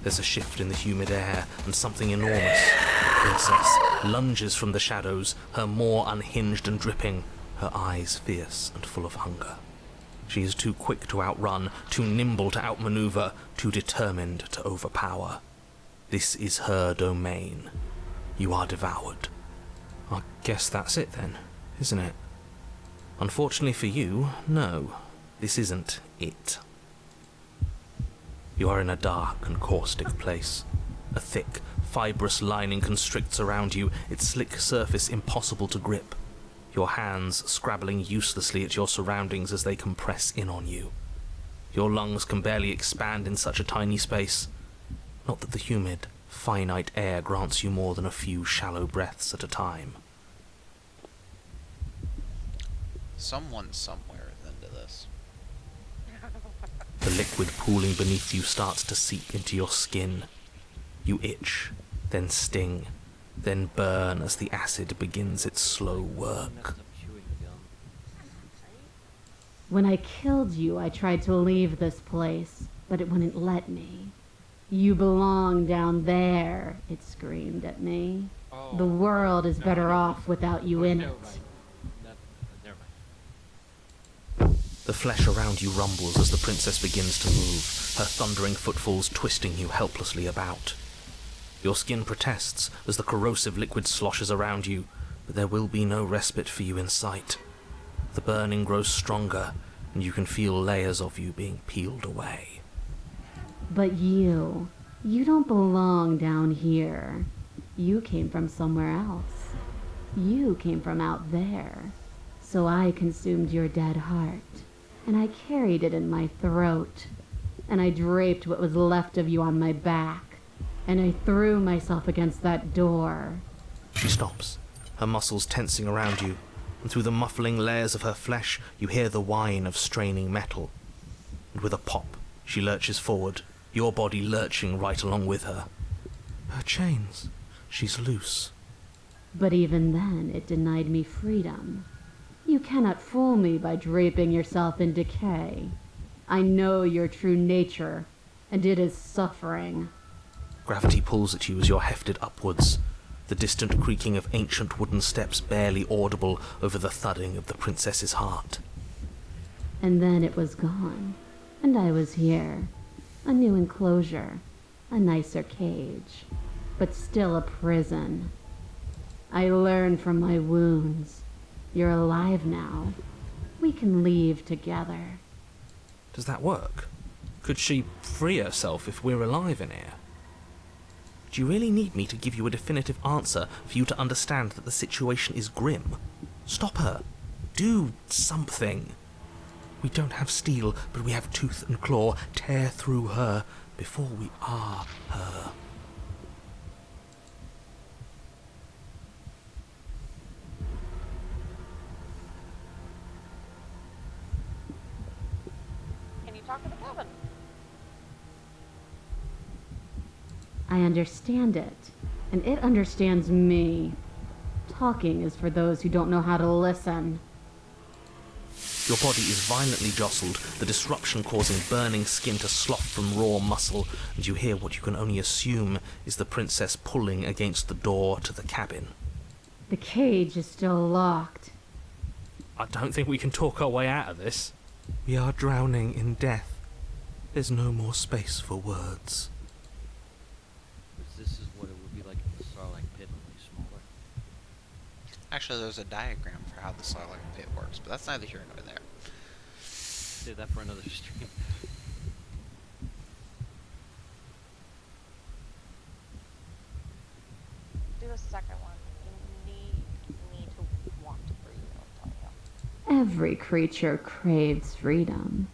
There's a shift in the humid air, and something enormous. The princess lunges from the shadows, her maw unhinged and dripping, her eyes fierce and full of hunger. She is too quick to outrun, too nimble to outmaneuver, too determined to overpower. This is her domain. You are devoured. I guess that's it then, isn't it? Unfortunately for you, no. This isn't it. You are in a dark and caustic place. A thick, fibrous lining constricts around you, its slick surface impossible to grip. Your hands scrabbling uselessly at your surroundings as they compress in on you. Your lungs can barely expand in such a tiny space. Not that the humid, finite air grants you more than a few shallow breaths at a time. Someone somewhere is into this. The liquid pooling beneath you starts to seep into your skin. You itch, then sting, then burn as the acid begins its slow work. When I killed you, I tried to leave this place, but it wouldn't let me. You belong down there, it screamed at me. Oh. The world is better off without you in it. Never mind. The flesh around you rumbles as the princess begins to move, her thundering footfalls twisting you helplessly about. Your skin protests as the corrosive liquid sloshes around you, but there will be no respite for you in sight. The burning grows stronger, and you can feel layers of you being peeled away. But you don't belong down here. You came from somewhere else. You came from out there. So I consumed your dead heart, and I carried it in my throat, and I draped what was left of you on my back, and I threw myself against that door. She stops, her muscles tensing around you, and through the muffling layers of her flesh you hear the whine of straining metal. And with a pop, she lurches forward, your body lurching right along with her. Her chains. She's loose. But even then, it denied me freedom. You cannot fool me by draping yourself in decay. I know your true nature, and it is suffering. Gravity pulls at you as you're hefted upwards, the distant creaking of ancient wooden steps barely audible over the thudding of the princess's heart. And then it was gone, and I was here. A new enclosure, a nicer cage, but still a prison. I learned from my wounds. You're alive now. We can leave together. Does that work? Could she free herself if we're alive in here? Do you really need me to give you a definitive answer for you to understand that the situation is grim? Stop her. Do something. We don't have steel, but we have tooth and claw. Tear through her before we are her. Can you talk to the cabin? I understand it, and it understands me. Talking is for those who don't know how to listen. Your body is violently jostled, the disruption causing burning skin to slough from raw muscle, and you hear what you can only assume is the princess pulling against the door to the cabin. The cage is still locked. I don't think we can talk our way out of this. We are drowning in death. There's no more space for words. This is what it would be like if the Sarlacc pit was smaller. Actually, there's a diagram for how the Sarlacc pit works, but that's neither here nor there. Save that for another stream. Do the second one. You need to want to breathe, I'm telling you. Every creature craves freedom.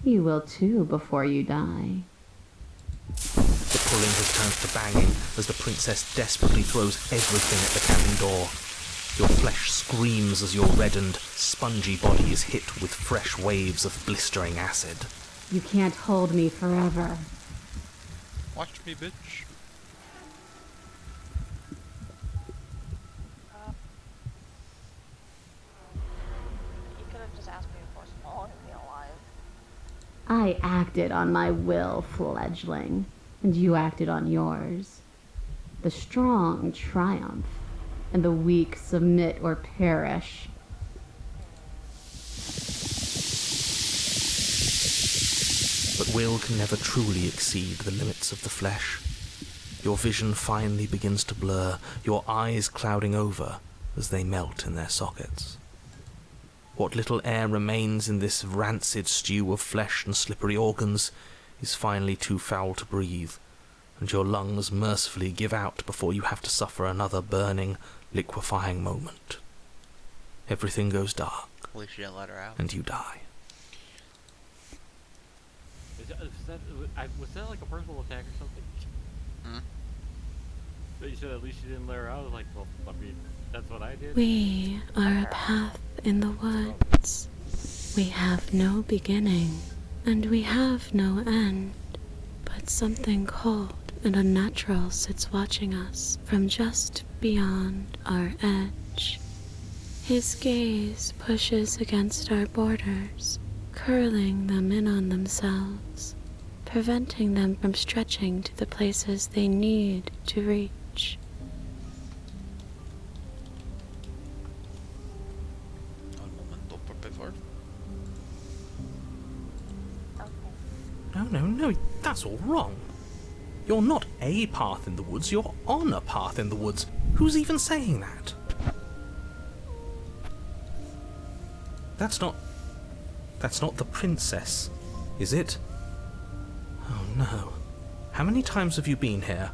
You will too before you die. The pulling has turned to banging as the princess desperately throws everything at the cabin door. Your flesh screams as your reddened, spongy body is hit with fresh waves of blistering acid. You can't hold me forever. Watch me, bitch. You could have just asked me for so long to be alive. I acted on my will, fledgling, and you acted on yours. The strong triumph, and the weak submit or perish. But will can never truly exceed the limits of the flesh. Your vision finally begins to blur, your eyes clouding over as they melt in their sockets. What little air remains in this rancid stew of flesh and slippery organs is finally too foul to breathe, and your lungs mercifully give out before you have to suffer another burning, liquefying moment. Everything goes dark, At least you didn't let her out. and you die. Was that like a personal attack or something? Hmm? But you said at least you didn't let her out. I was like, well, I mean, that's what I did. We are a path in the woods. We have no beginning, and we have no end. But something cold and unnatural sits watching us from just beyond our edge. His gaze pushes against our borders, curling them in on themselves, preventing them from stretching to the places they need to reach. Un momento, por favor. No, that's all wrong. You're not a path in the woods, you're on a path in the woods. Who's even saying that? That's not the princess, is it? Oh no. How many times have you been here?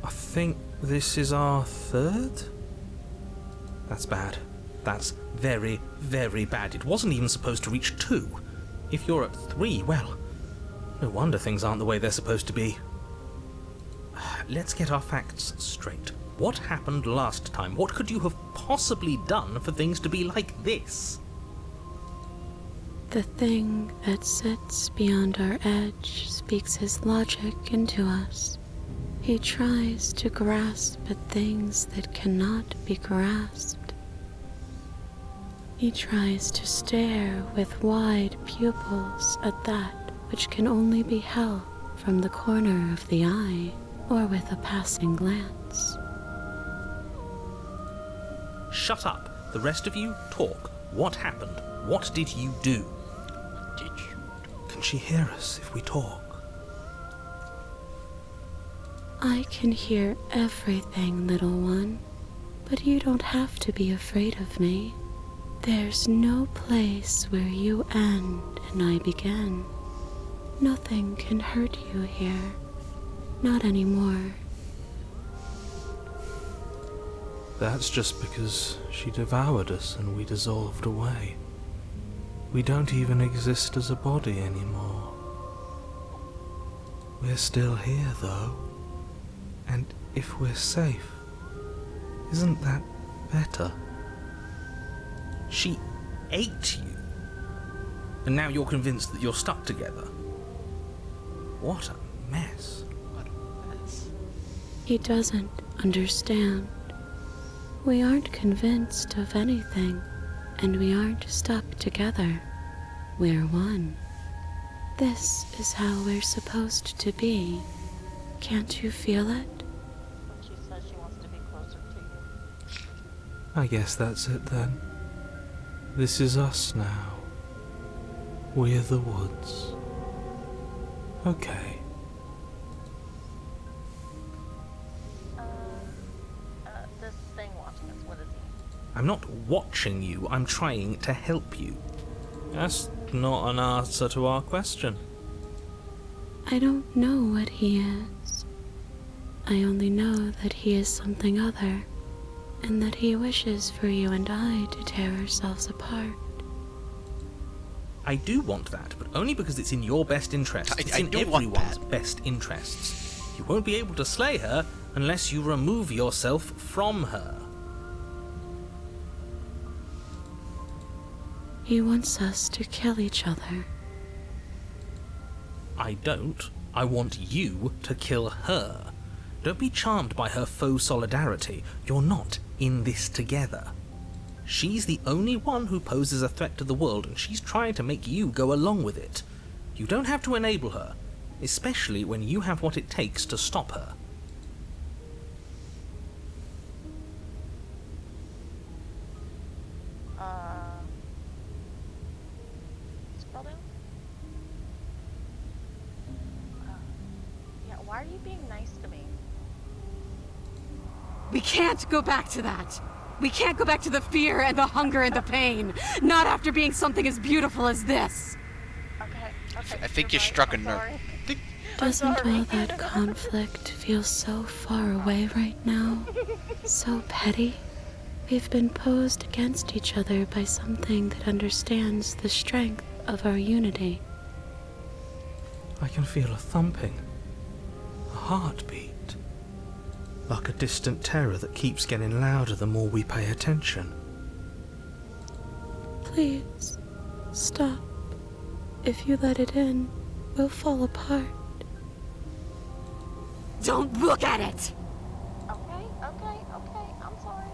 I think this is our third? That's bad. That's very, very bad. It wasn't even supposed to reach 2. If you're at 3, well, no wonder things aren't the way they're supposed to be. Let's get our facts straight. What happened last time? What could you have possibly done for things to be like this? The thing that sits beyond our edge speaks his logic into us. He tries to grasp at things that cannot be grasped. He tries to stare with wide pupils at that which can only be held from the corner of the eye or with a passing glance. Shut up. The rest of you, talk. What happened? What did you do? Did you? Can she hear us if we talk? I can hear everything, little one, but you don't have to be afraid of me. There's no place where you end and I begin. Nothing can hurt you here. Not anymore. That's just because she devoured us and we dissolved away. We don't even exist as a body anymore. We're still here, though. And if we're safe, isn't that better? She ate you. And now you're convinced that you're stuck together. What a mess. What a mess. He doesn't understand. We aren't convinced of anything, and we aren't stuck together. We're one. This is how we're supposed to be. Can't you feel it? When she says she wants to be closer to you. I guess that's it then. This is us now. We're the woods. Okay. This thing watching us, what is he? I'm not watching you, I'm trying to help you. That's not an answer to our question. I don't know what he is. I only know that he is something other, and that he wishes for you and I to tear ourselves apart. I do want that, but only because it's in your best interests. It's in everyone's best interests. You won't be able to slay her unless you remove yourself from her. He wants us to kill each other. I don't. I want you to kill her. Don't be charmed by her faux solidarity. You're not in this together. She's the only one who poses a threat to the world, and she's trying to make you go along with it. You don't have to enable her, especially when you have what it takes to stop her. Scroll down? Yeah, why are you being nice to me? We can't go back to that. We can't go back to the fear and the hunger and the pain. Not after being something as beautiful as this. Okay. I think you struck a nerve. Doesn't sorry. all that conflict feel so far away right now? So petty? We've been posed against each other by something that understands the strength of our unity. I can feel a thumping, a heartbeat, like a distant terror that keeps getting louder the more we pay attention. Please, stop. If you let it in, we'll fall apart. Don't look at it! Okay, I'm sorry.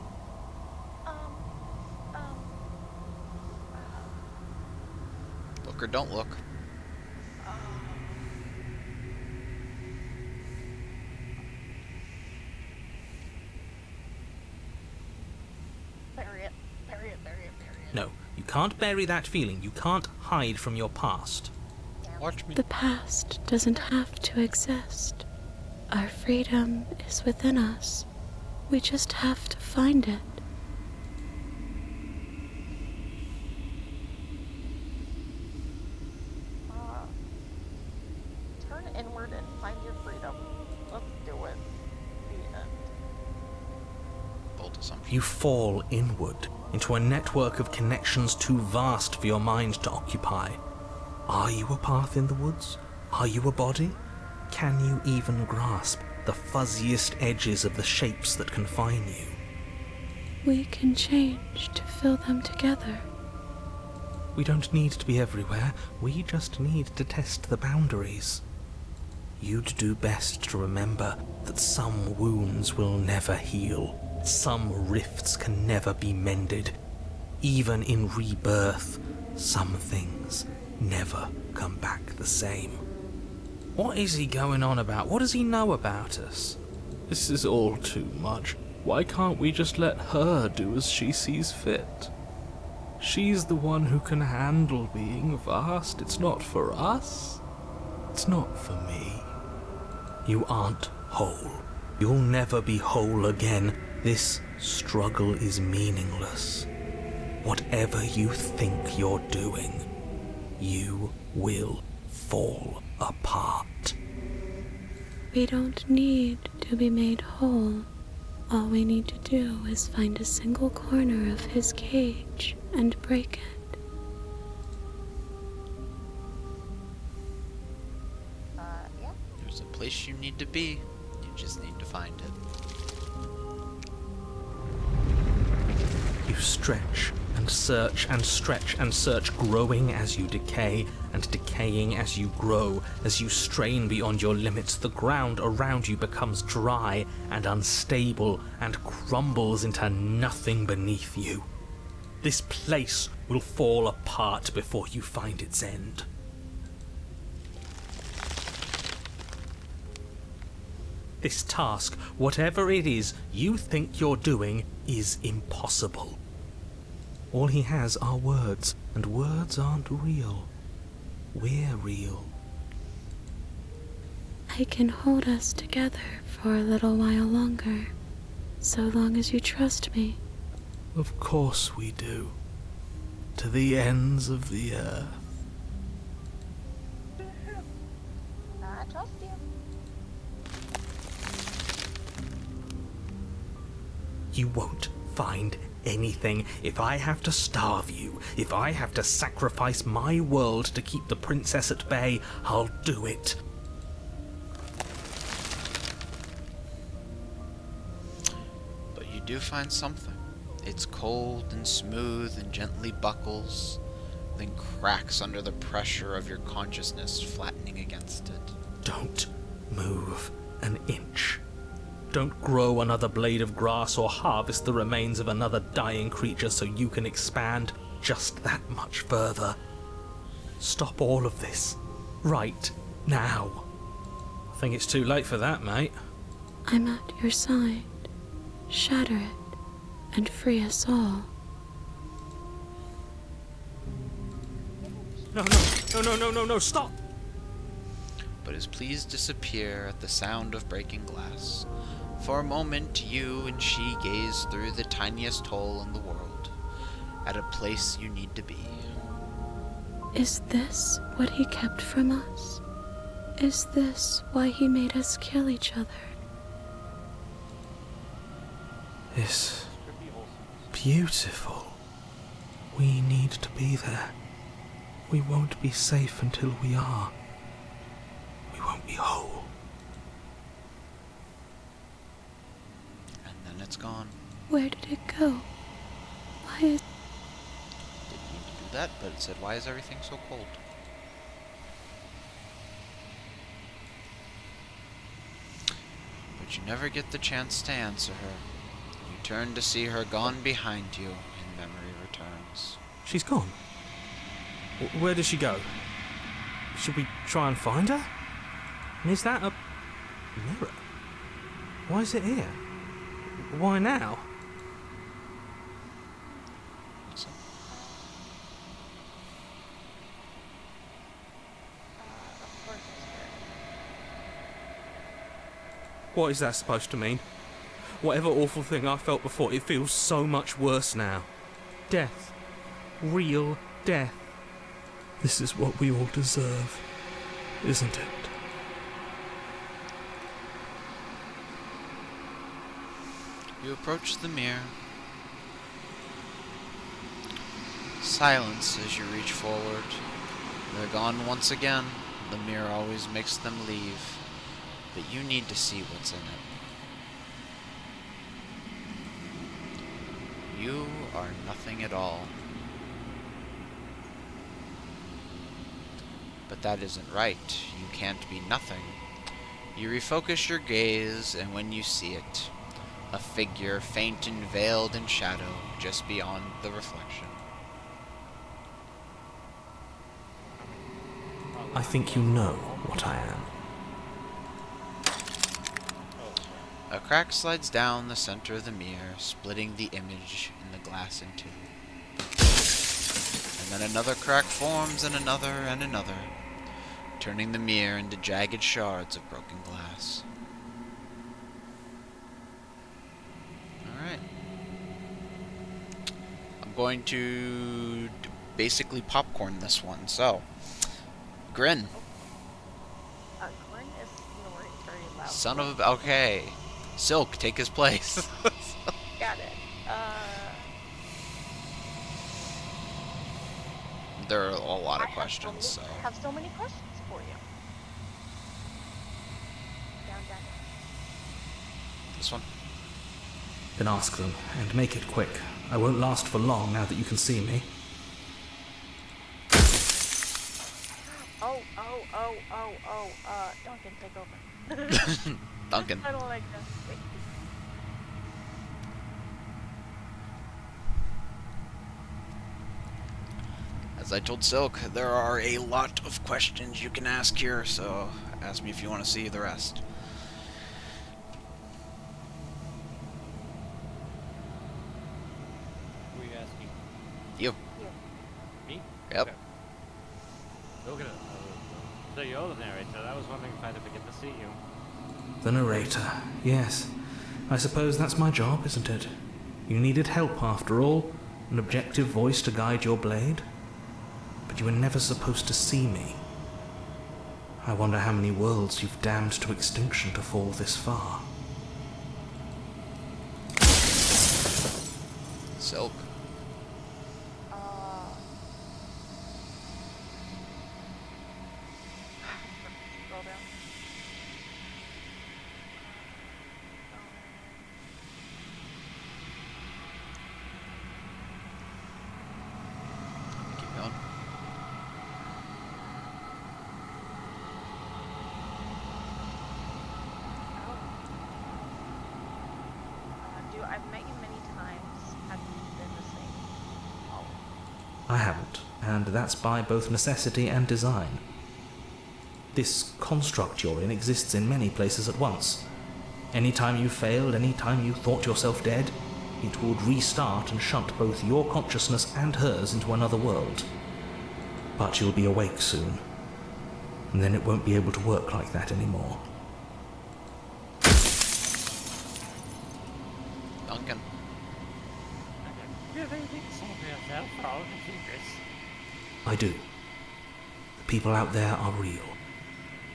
Look or don't look. Bury it. No, you can't bury that feeling. You can't hide from your past. Watch me. The past doesn't have to exist. Our freedom is within us. We just have to find it. Turn inward and find your freedom. Let's do it. The end. Bold assumption. You fall inward into a network of connections too vast for your mind to occupy. Are you a path in the woods? Are you a body? Can you even grasp the fuzziest edges of the shapes that confine you? We can change to fill them together. We don't need to be everywhere. We just need to test the boundaries. You'd do best to remember that some wounds will never heal. Some rifts can never be mended. Even in rebirth, some things never come back the same. What is he going on about? What does he know about us? This is all too much. Why can't we just let her do as she sees fit? She's the one who can handle being vast. It's not for us. It's not for me. You aren't whole. You'll never be whole again. This struggle is meaningless. Whatever you think you're doing, you will fall apart. We don't need to be made whole. All we need to do is find a single corner of his cage and break it. Yeah. There's a place you need to be. You just need to find it. You stretch and search and stretch and search, growing as you decay and decaying as you grow. As you strain beyond your limits, the ground around you becomes dry and unstable and crumbles into nothing beneath you. This place will fall apart before you find its end. This task, whatever it is you think you're doing, is impossible. All he has are words, and words aren't real. We're real. I can hold us together for a little while longer, so long as you trust me. Of course we do. To the ends of the earth. I trust you. You won't find anything. If I have to starve you, if I have to sacrifice my world to keep the princess at bay, I'll do it. But you do find something. It's cold and smooth and gently buckles, then cracks under the pressure of your consciousness flattening against it. Don't move an inch. Don't grow another blade of grass or harvest the remains of another dying creature so you can expand just that much further. Stop all of this. Right now. I think it's too late for that, mate. I'm at your side. Shatter it, and free us all. No, stop! But his pleas disappear at the sound of breaking glass. For a moment, you and she gaze through the tiniest hole in the world, at a place you need to be. Is this what he kept from us? Is this why he made us kill each other? It's beautiful. We need to be there. We won't be safe until we are. We won't be whole. And then it's gone. Where did it go? Why is... Didn't mean to do that, but it said, why is everything so cold? But you never get the chance to answer her. You turn to see her gone behind you, and memory returns. She's gone. Where did she go? Should we try and find her? And is that a mirror? Why is it here? Why now? So, Of course it's here. What is that supposed to mean? Whatever awful thing I felt before, it feels so much worse now. Death. Real death. This is what we all deserve, isn't it? you approach the mirror. Silence as you reach forward. They're gone once again. The mirror always makes them leave. But you need to see what's in it. You are nothing at all. But that isn't right. You can't be nothing. You refocus your gaze, and when you see it, a figure faint and veiled in shadow just beyond the reflection. I think you know what I am. A crack slides down the center of the mirror, splitting the image in the glass in two. And then another crack forms, and another, turning the mirror into jagged shards of broken glass. Alright. I'm going to basically popcorn this one, so... Grin. Grin is snoring very loud. Son of a... Okay. Silk, take his place. Got it. There are a lot of I questions, so... have so many questions for you. Down. This one? Then ask them, and make it quick. I won't last for long now that you can see me. Duncan, take over. Duncan. I don't like that. Wait. As I told Silk, there are a lot of questions you can ask here, so ask me if you want to see the rest. Who are you asking? You. Me? Yep. Okay. Look at it. So you're the narrator. I was wondering if I'd ever get to see you. The narrator, yes. I suppose that's my job, isn't it? You needed help, after all. An objective voice to guide your blade. But you were never supposed to see me. I wonder how many worlds you've damned to extinction to fall this far. Silk. Scroll down. Keep going. I've met you many times. Have you been the same? Oh. I haven't, and that's by both necessity and design. This construct you're in exists in many places at once. Any time you failed, any time you thought yourself dead, it would restart and shunt both your consciousness and hers into another world. But you'll be awake soon, and then it won't be able to work like that anymore. Duncan. I do. The people out there are real.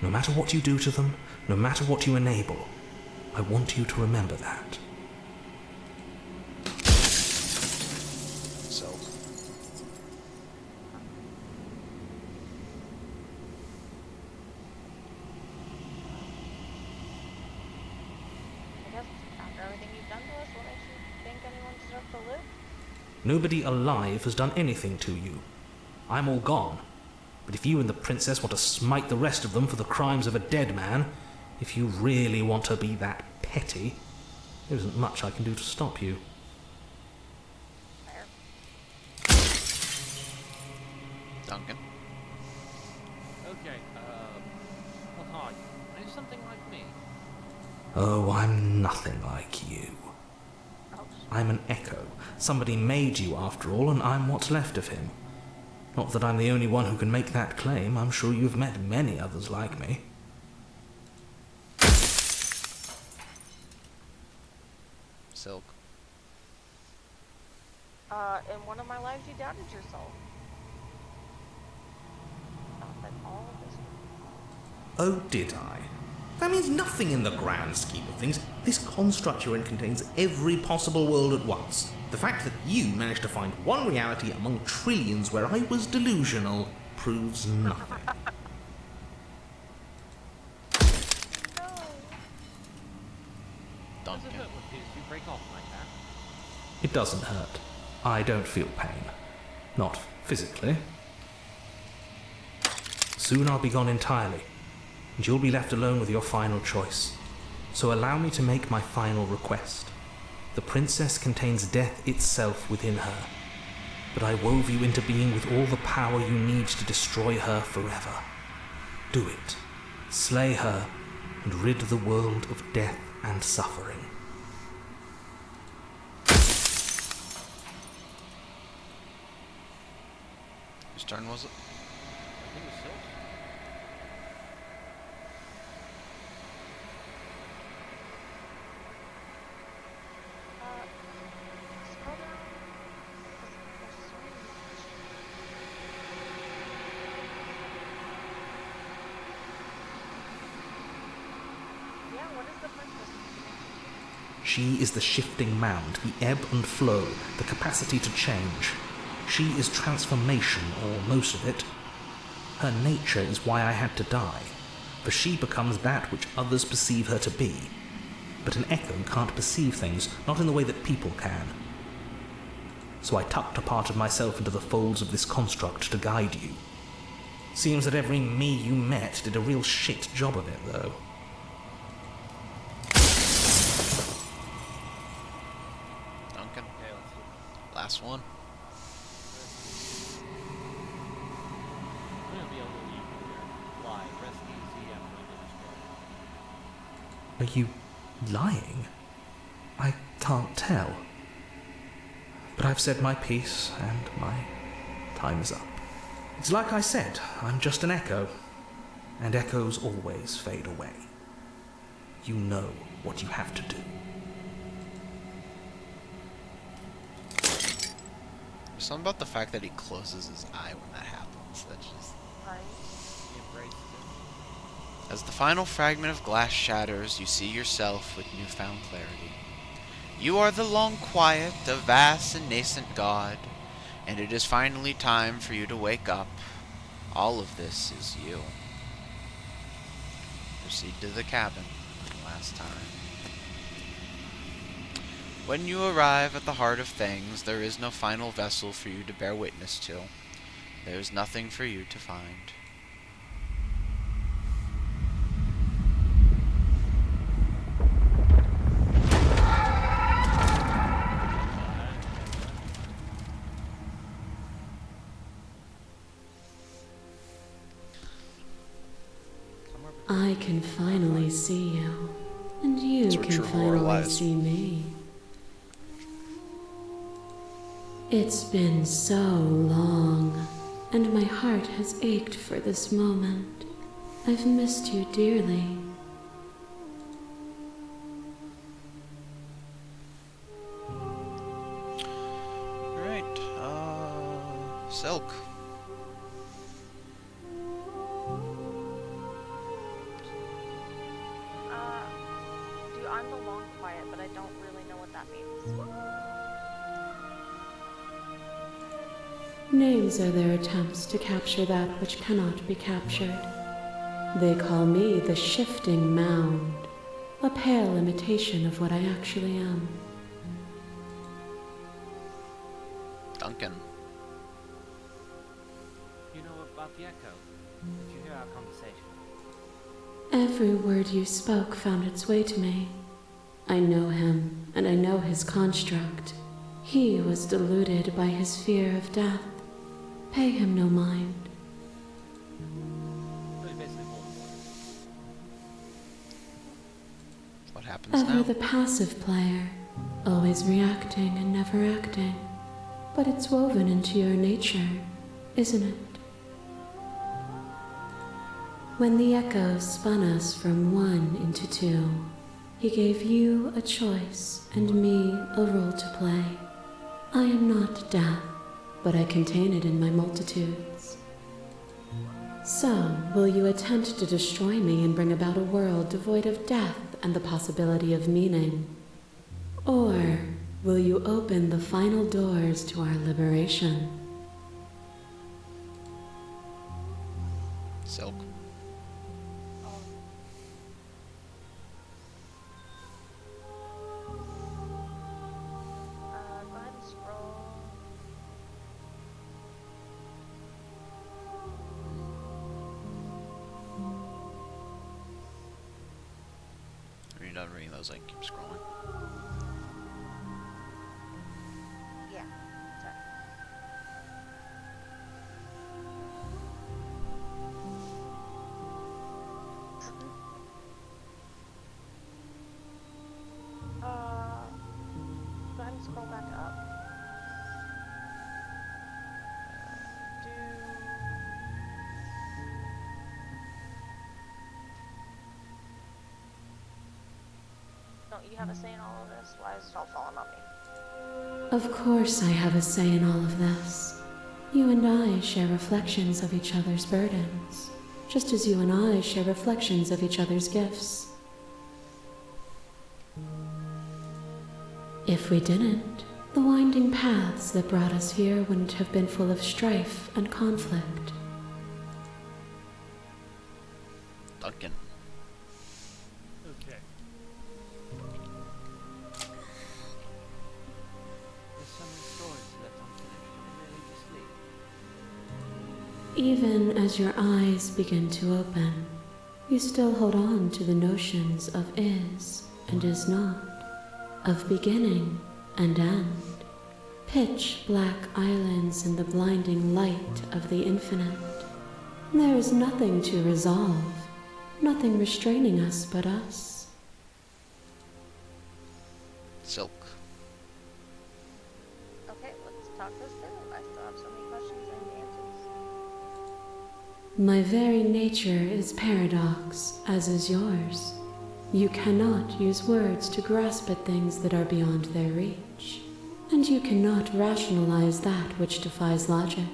No matter what you do to them, no matter what you enable, I want you to remember that. So, I guess after everything you've done to us, what makes you think anyone deserves to live? Nobody alive has done anything to you. I'm all gone. But if you and the princess want to smite the rest of them for the crimes of a dead man, if you really want to be that petty, there isn't much I can do to stop you. Duncan. Okay, well, are you something like me? Oh, I'm nothing like you. I'm an echo. Somebody made you, after all, and I'm what's left of him. Not that I'm the only one who can make that claim. I'm sure you've met many others like me. Silk. In one of my lives, you doubted yourself. Not that all of this. Oh, did I? That means nothing in the grand scheme of things. This construct you're in contains every possible world at once. The fact that you managed to find one reality among trillions where I was delusional proves nothing. Duncan. You break off like that. It doesn't hurt. I don't feel pain. Not physically. Soon I'll be gone entirely, and you'll be left alone with your final choice. So allow me to make my final request. The princess contains death itself within her, but I wove you into being with all the power you need to destroy her forever. Do it. Slay her, and rid the world of death and suffering. Whose turn was it? I think it's Silk. Scroll down. Yeah, what is the princess? She is the shifting mound, the ebb and flow, the capacity to change. She is transformation, or most of it. Her nature is why I had to die, for she becomes that which others perceive her to be. But an echo can't perceive things, not in the way that people can. So I tucked a part of myself into the folds of this construct to guide you. Seems that every me you met did a real shit job of it, though. Duncan. Okay, let's see. Last one. I'm gonna be a little evil here. Lie. Rest easy. I'm going to destroy. Are you lying? I can't tell. But I've said my piece, and my time is up. It's like I said, I'm just an echo, and echoes always fade away. You know what you have to do. There's something about the fact that he closes his eye when that happens. That's just... He embraced it. As the final fragment of glass shatters, you see yourself with newfound clarity. You are the long quiet, a vast and nascent god, and it is finally time for you to wake up. All of this is you. Proceed to the cabin one last time. When you arrive at the heart of things, there is no final vessel for you to bear witness to. There is nothing for you to find. I can finally see you, and you That's what can true horror finally lies. see me. It's been so long, and my heart has ached for this moment. I've missed you dearly. Alright, Silk. I'm the long quiet, but I don't really know what that means. Names are their attempts to capture that which cannot be captured. They call me the Shifting Mound, a pale imitation of what I actually am. Duncan. You know about the Echo? Did you hear our conversation? Every word you spoke found its way to me. I know him, and I know his construct. He was deluded by his fear of death. Pay him no mind. So you basically won't. What happens Ever now? the passive player, always reacting and never acting. But it's woven into your nature, isn't it? When the Echo spun us from one into two, he gave you a choice and me a role to play. I am not death, but I contain it in my multitudes. So, will you attempt to destroy me and bring about a world devoid of death and the possibility of meaning? Or will you open the final doors to our liberation? Silk. Go ahead and scroll. Are you done reading those? I can keep scrolling. Yeah. Sorry. Go ahead and scroll back up. Do Don't you have a say in all of this? Why is it all falling on me? Of course I have a say in all of this. You and I share reflections of each other's burdens, just as you and I share reflections of each other's gifts. If we didn't, the winding paths that brought us here wouldn't have been full of strife and conflict. Duncan. Okay. There's so many stories left unfinished. I'm ready to sleep. Even as your eyes begin to open, you still hold on to the notions of is and is not, of beginning and end, pitch black islands in the blinding light of the infinite. There is nothing to resolve, nothing restraining us but us. Silk. Okay, let's talk this through. I still have so many questions and answers. My very nature is paradox, as is yours. You cannot use words to grasp at things that are beyond their reach, and you cannot rationalize that which defies logic.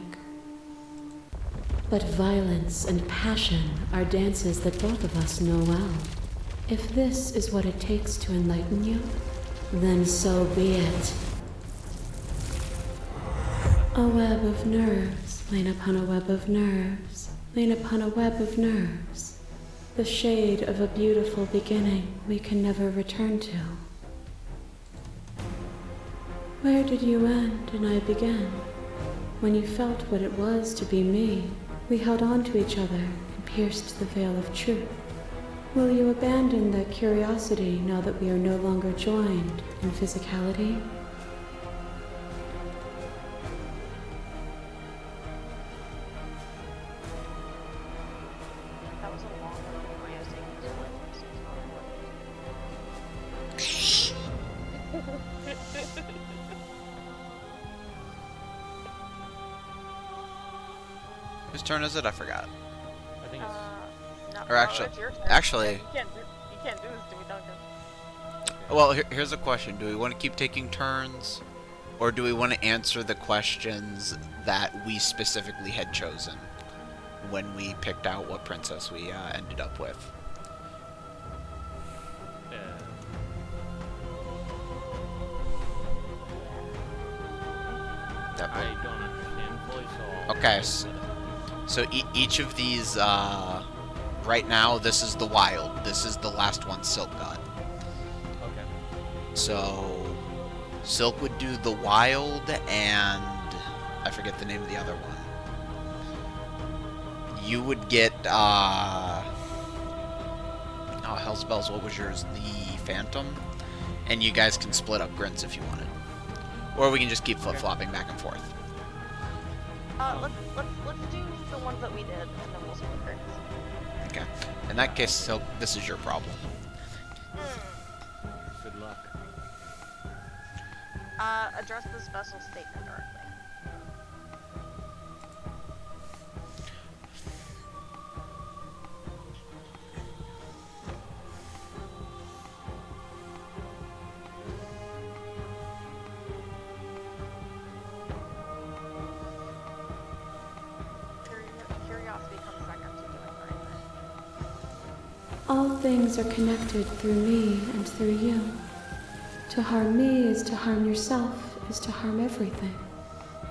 But violence and passion are dances that both of us know well. If this is what it takes to enlighten you, then so be it. A web of nerves, lain upon a web of nerves, lain upon a web of nerves. The shade of a beautiful beginning we can never return to. Where did you end and I begin? When you felt what it was to be me, we held on to each other and pierced the veil of truth. Will you abandon that curiosity now that we are no longer joined in physicality? That was a long one. My saying Whose turn is it? I forgot. I think it's. No, Or actually- it's your turn. actually- You can't do this to me, Duncan. Well, here's a question. Do we want to keep taking turns? Or do we want to answer the questions that we specifically had chosen when we picked out what princess we ended up with? That I don't understand fully, so... Okay, so each of these, right now, this is the wild. This is the last one Silk got. Okay. So, Silk would do the wild, and I forget the name of the other one. You would get, oh, Hellspells, what was yours? The Phantom? And you guys can split up grins if you wanted. Or we can just keep flip-flopping back and forth. Let's do the ones that we did, and then we'll split grins. Okay. In that case, Silk, this is your problem. Good luck. Address this vessel statement directly. Curiosity comes second to doing the right thing. All things are connected through me and through you. To harm me is to harm yourself, is to harm everything.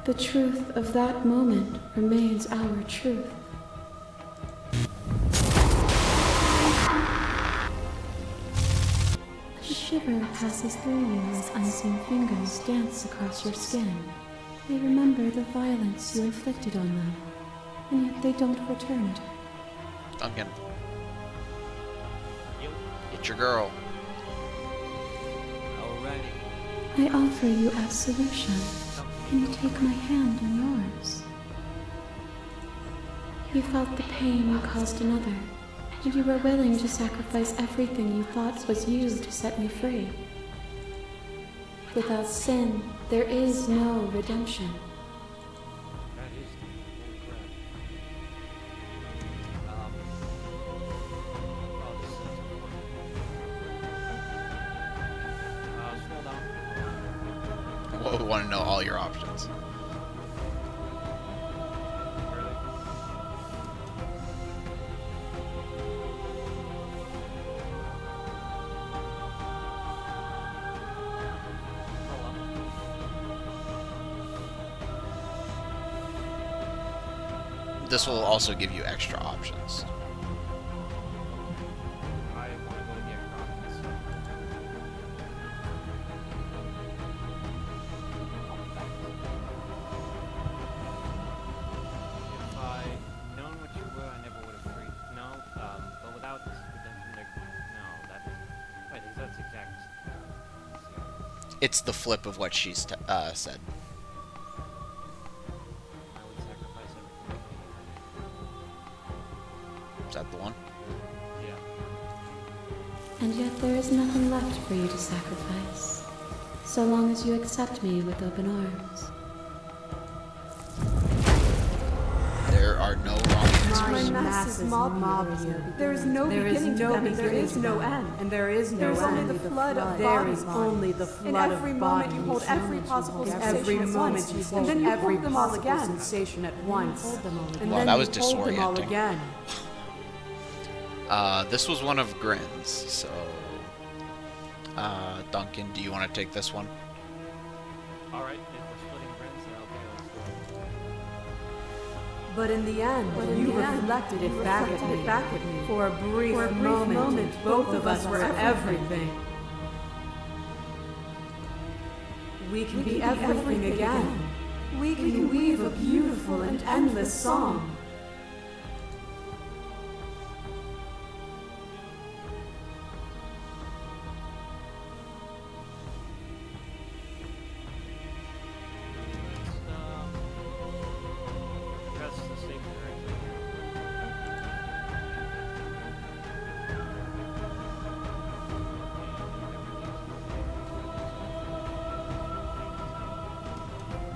The truth of that moment remains our truth. A shiver passes through you as unseen fingers dance across your skin. They remember the violence you inflicted on them, and yet they don't return it. Duncan. Get your girl. Alrighty. I offer you absolution. Can you take my hand in yours? You felt the pain you caused another, and you were willing to sacrifice everything you thought was you to set me free. Without sin, there is no redemption. That is correct. Scroll down. Well, we want to know all your options. This will also give you extra options. I want to go to the Acropolis. If I'd known what you were, I never would have freed. No, but without this redemption, no, that. Wait, that's exact. It's the flip of what she said. I would sacrifice everything. Is that the one? Yeah. And yet there is nothing left for you to sacrifice, so long as you accept me with open arms. There are no wrong answers. My masses mob you. There is no beginning to them, and there is no end. And there is no There is end. only the flood of There bodies. is only the flood In every of moment bodies. you hold every possible sensation Every at moment once, you and hold then you every hold them all possible again. sensation at once. And Wow, then that was you hold them all disorienting. again. This was one of Grin's, so... Duncan, do you want to take this one? Alright, if we're splitting friends, then okay, let's go. But in the end, you reflected it back at me. For a brief moment, both of us were everything. We can be everything again. We can weave a beautiful and endless song. Address the statement directly.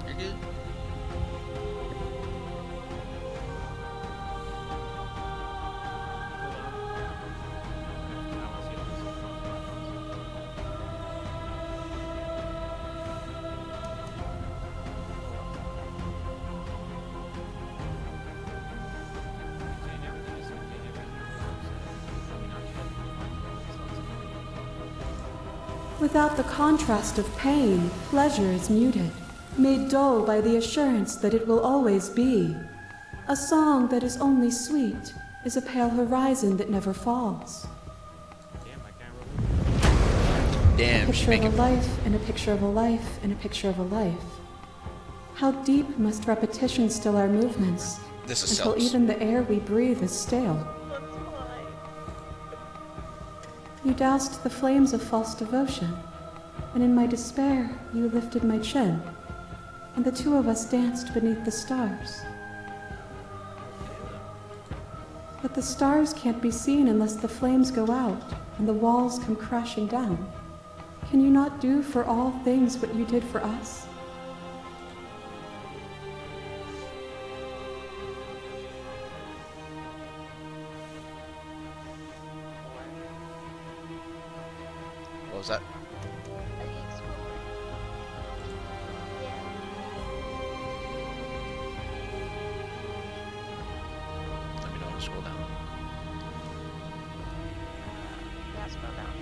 You're good. Without the contrast of pain, pleasure is muted. made dull by the assurance that it will always be. A song that is only sweet is a pale horizon that never falls. Damn, A she's picture of a making life, and a picture of a life, and a picture of a life. How deep must repetition still our movements, This is until self. even the air we breathe is stale? You doused the flames of false devotion, and in my despair you lifted my chin, and the two of us danced beneath the stars. But the stars can't be seen unless the flames go out and the walls come crashing down. Can you not do for all things what you did for us? What was that? Let me know when to scroll down. Yeah, scroll down.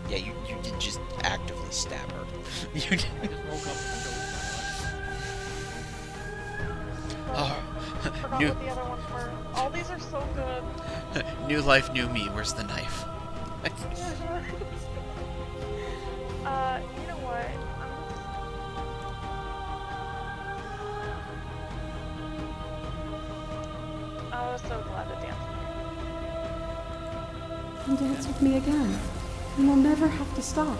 Yeah, you did just actively stab her. You did. I just woke up and chose Oh, Forgot new, what the other ones were. All these are so good. new life, new me. Where's the knife? You know what? I was so glad to dance with you. And dance with me again, and we'll never have to stop.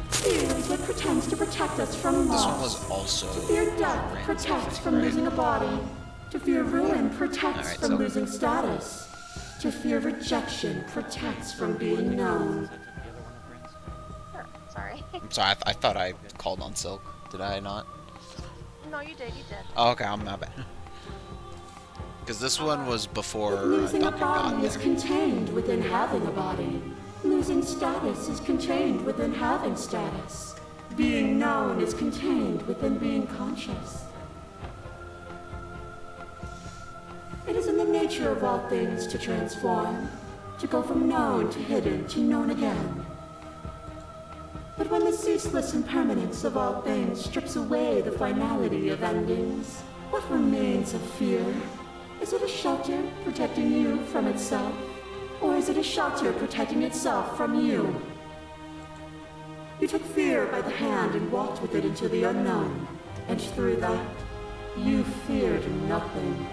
Fear is what pretends to protect us from This one loss. was also. To fear death protects from losing a body. To fear ruin protects Alright, from so- losing status. To fear rejection protects from being known. Sure. Sorry. I'm sorry. I thought I called on Silk. Did I not? No, you did. You did. Oh, okay. I'm my bad. Because this one was before Losing a Duncan got body is there. contained within having a body. Losing status is contained within having status. Being known is contained within being conscious. It is in the nature of all things to transform, to go from known to hidden to known again. But when the ceaseless impermanence of all things strips away the finality of endings, what remains of fear? Is it a shelter protecting you from itself? Or is it a shelter protecting itself from you? You took fear by the hand and walked with it into the unknown, and through that, you feared nothing.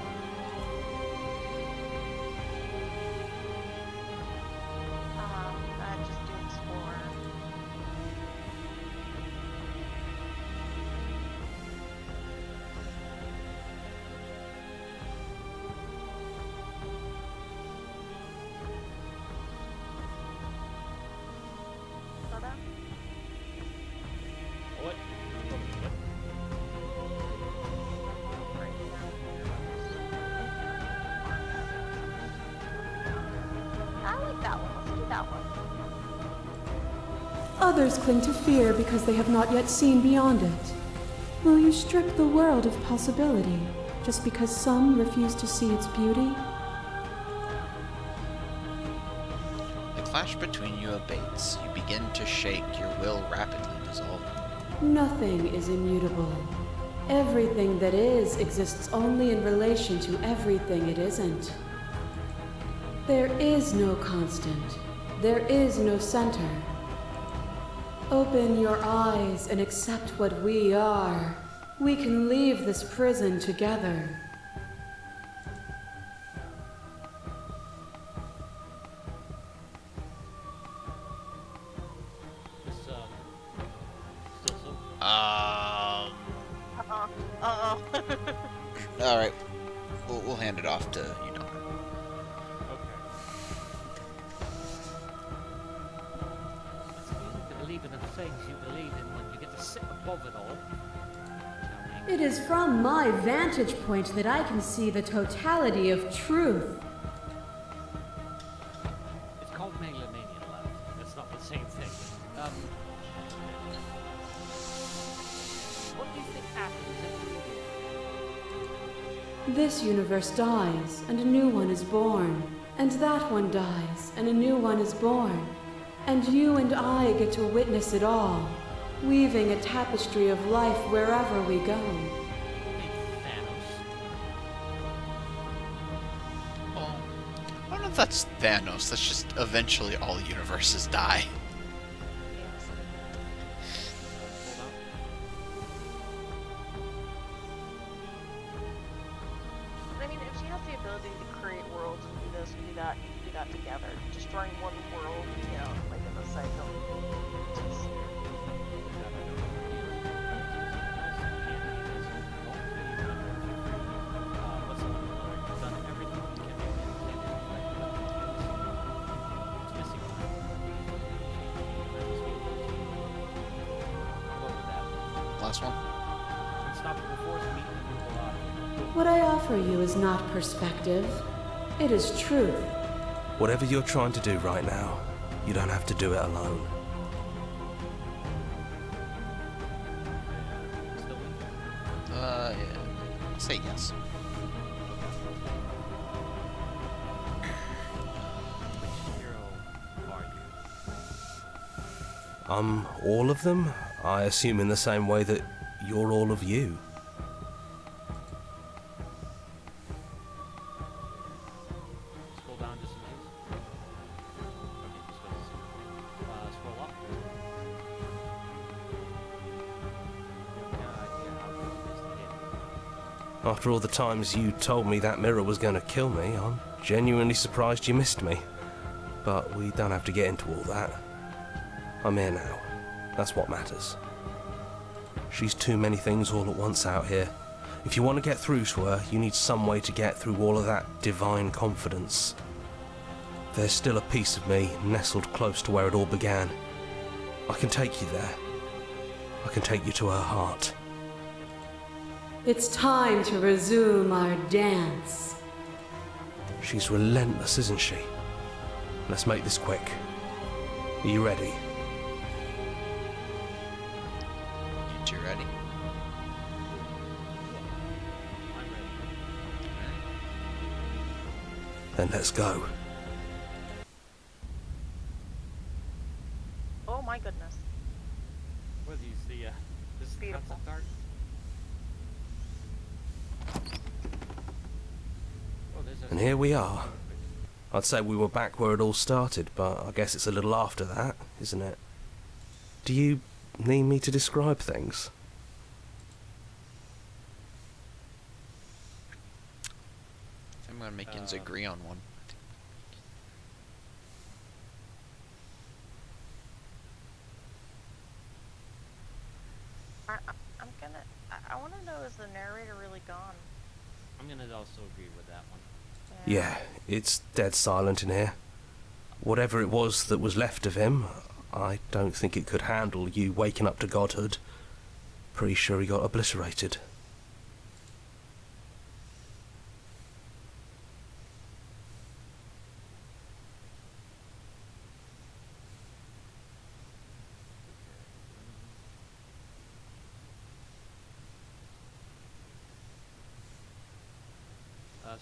Just do explore. Slow down. What? I like that one. Let's do that one. Others cling to fear because they have not yet seen beyond it. Will you strip the world of possibility just because some refuse to see its beauty? The clash between you abates. You begin to shake. Your will rapidly dissolving. Nothing is immutable. Everything that is exists only in relation to everything it isn't. There is no constant. There is no center. Open your eyes and accept what we are. We can leave this prison together. This, still so. All right. We'll hand it off to you, Duncan. It's easy to believe in the things you believe in when you get to sit above it all. It is from my vantage point that I can see the totality of truth. It's called melanin. This universe dies, and a new one is born. And that one dies, and a new one is born. And you and I get to witness it all, weaving a tapestry of life wherever we go. Oh, I don't know if that's Thanos. That's just eventually all universes die. I mean, if she has the ability to create worlds and do this and do that, and do that together, destroying one world, you know, like in the cycle. Just... Last one. What I offer you is not perspective. It is truth. Whatever you're trying to do right now, you don't have to do it alone. Yeah. Say yes. I'm all of them, I assume, in the same way that you're all of you. Scroll down just a bit. Okay, just wait a second. Scroll up. After all the times you told me that mirror was going to kill me, I'm genuinely surprised you missed me. But we don't have to get into all that. I'm here now. That's what matters. She's too many things all at once out here. If you want to get through to her, you need some way to get through all of that divine confidence. There's still a piece of me nestled close to where it all began. I can take you there. I can take you to her heart. It's time to resume our dance. She's relentless, isn't she? Let's make this quick. Are you ready? You two ready? Then let's go. Oh my goodness. What do you see? This is Beautiful. concept art. Oh, there's a And here we are. I'd say we were back where it all started, but I guess it's a little after that, isn't it? Do you need me to describe things? I'm gonna make Yins agree on one. I'm gonna. I want to know, is the narrator really gone? I'm gonna also agree with that one. Yeah, it's dead silent in here. Whatever it was that was left of him, I don't think it could handle you waking up to godhood. Pretty sure he got obliterated.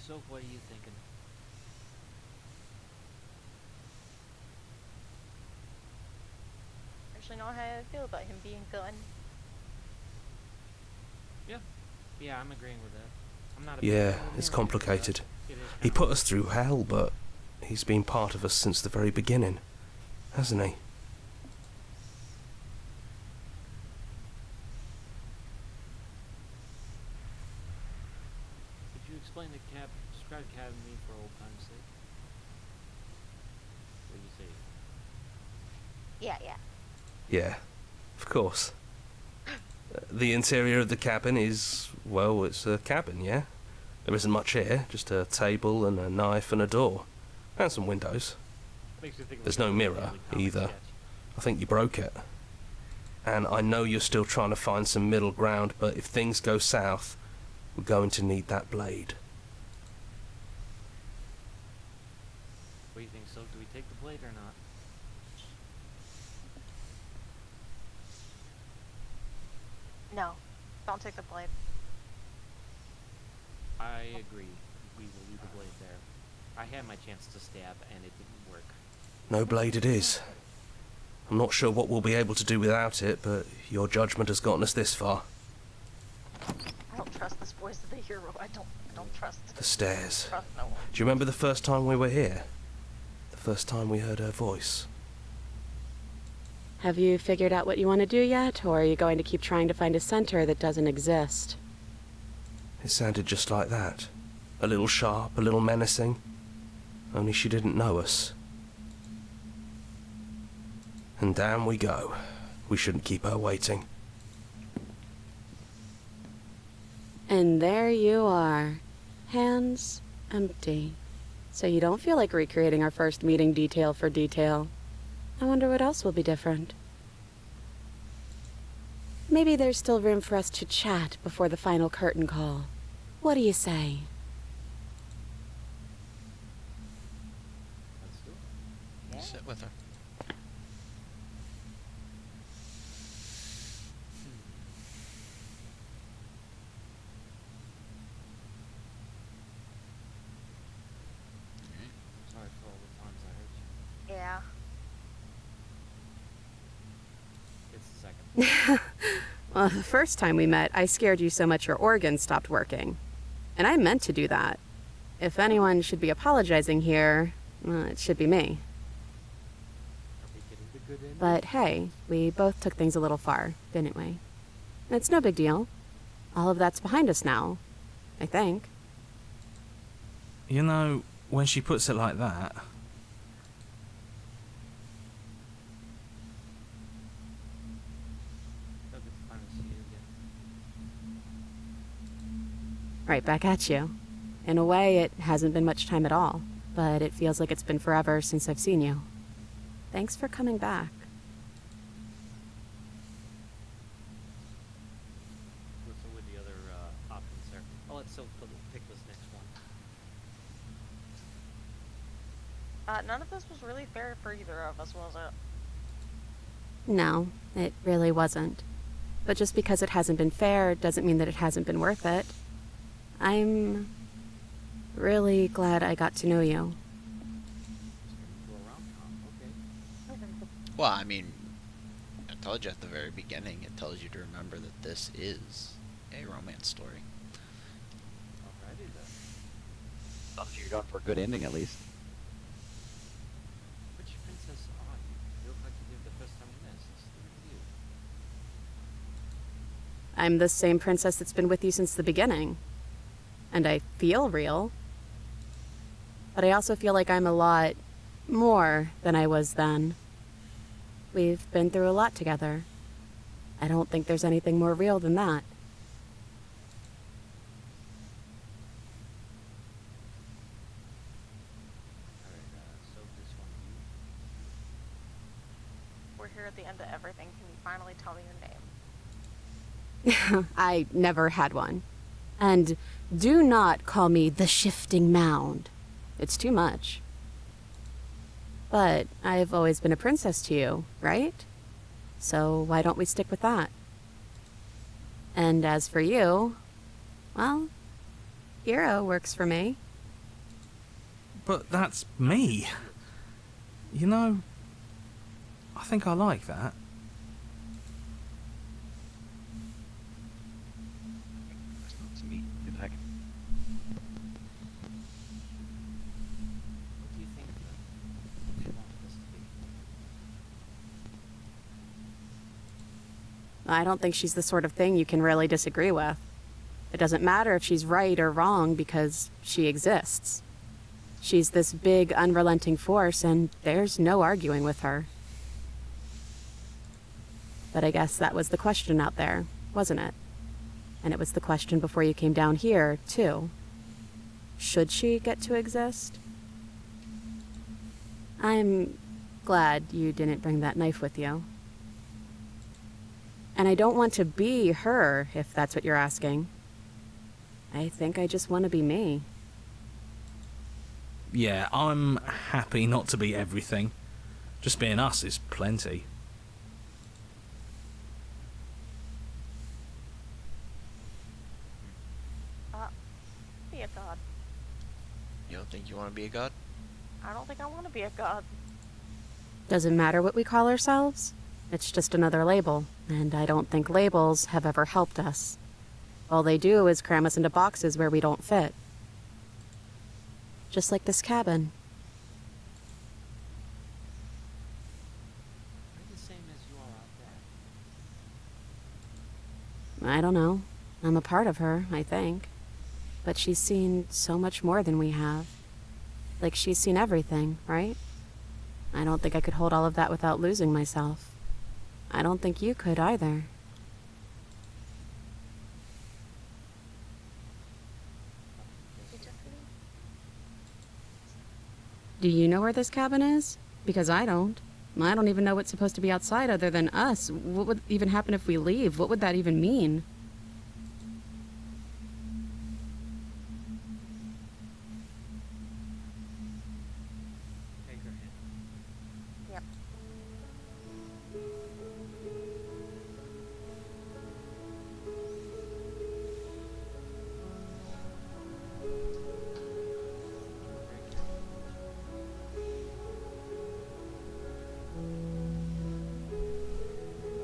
So what are you thinking? Actually, know how I feel about him being gone. Yeah, I'm agreeing with that. I'm not. Yeah, it's complicated. He put us through hell, but he's been part of us since the very beginning, hasn't he? Could you explain describe Academy for old time's sake? What do you say? Yeah. Yeah, of course. The interior of the cabin is, well, it's a cabin, yeah? There isn't much here, just a table and a knife and a door. And some windows. There's no mirror, either. I think you broke it. And I know you're still trying to find some middle ground, but if things go south, we're going to need that blade. What do you think, Silk? Do we take the blade or not? No, don't take the blade. I agree. We will leave the blade there. I had my chance to stab, and it didn't work. No blade it is. I'm not sure what we'll be able to do without it, but your judgment has gotten us this far. I don't trust this voice of the hero. I don't trust. The stairs. Trust no one. Do you remember the first time we were here? The first time we heard her voice? Have you figured out what you want to do yet, or are you going to keep trying to find a center that doesn't exist? It sounded just like that. A little sharp, a little menacing. Only she didn't know us. And down we go. We shouldn't keep her waiting. And there you are. Hands empty. So you don't feel like recreating our first meeting detail for detail. I wonder what else will be different. Maybe there's still room for us to chat before the final curtain call. What do you say? Sit with her. Sorry for all the times I hurt you. Yeah. It's the second. Well, the first time we met, I scared you so much your organs stopped working. And I meant to do that. If anyone should be apologizing here, well, it should be me. But hey, we both took things a little far, didn't we? It's no big deal. All of that's behind us now, I think. You know, when she puts it like that, Right back at you. In a way, it hasn't been much time at all, but it feels like it's been forever since I've seen you. Thanks for coming back. So with the other options there, I'll let Silk pick this next one. None of this was really fair for either of us, was it? No, it really wasn't. But just because it hasn't been fair doesn't mean that it hasn't been worth it. I'm really glad I got to know you. Well, I mean, I told you at the very beginning, it tells you to remember that this is a romance story. Alrighty then. Sounds like you're going for a good ending at least. Which princess are you? You look like you did the first time we met. What's the review? I'm the same princess that's been with you since the beginning. And I feel real. But I also feel like I'm a lot more than I was then. We've been through a lot together. I don't think there's anything more real than that. Alright, so this one. We're here at the end of everything. Can you finally tell me your name? I never had one. And do not call me the Shifting Mound. It's too much. But I've always been a princess to you, right? So why don't we stick with that? And as for you, well, hero works for me. but that's me. You know, I think I like that. Let's meet. Get back. What do you think you want this to be? I don't think she's the sort of thing you can really disagree with. It doesn't matter if she's right or wrong because she exists. She's this big, unrelenting force, and there's no arguing with her. But I guess that was the question out there, wasn't it? And it was the question before you came down here, too. Should she get to exist? I'm glad you didn't bring that knife with you. And I don't want to be her, if that's what you're asking. I think I just want to be me. Yeah, I'm happy not to be everything. Just being us is plenty. You don't think you want to be a god? I don't think I want to be a god. Doesn't matter what we call ourselves. It's just another label, and I don't think labels have ever helped us. All they do is cram us into boxes where we don't fit. Just like this cabin. We're the same as you are out there. I don't know. I'm a part of her, I think. But she's seen so much more than we have. Like, she's seen everything, right? I don't think I could hold all of that without losing myself. I don't think you could either. Do you know where this cabin is? Because I don't. I don't even know what's supposed to be outside other than us. What would even happen if we leave? What would that even mean? Yep.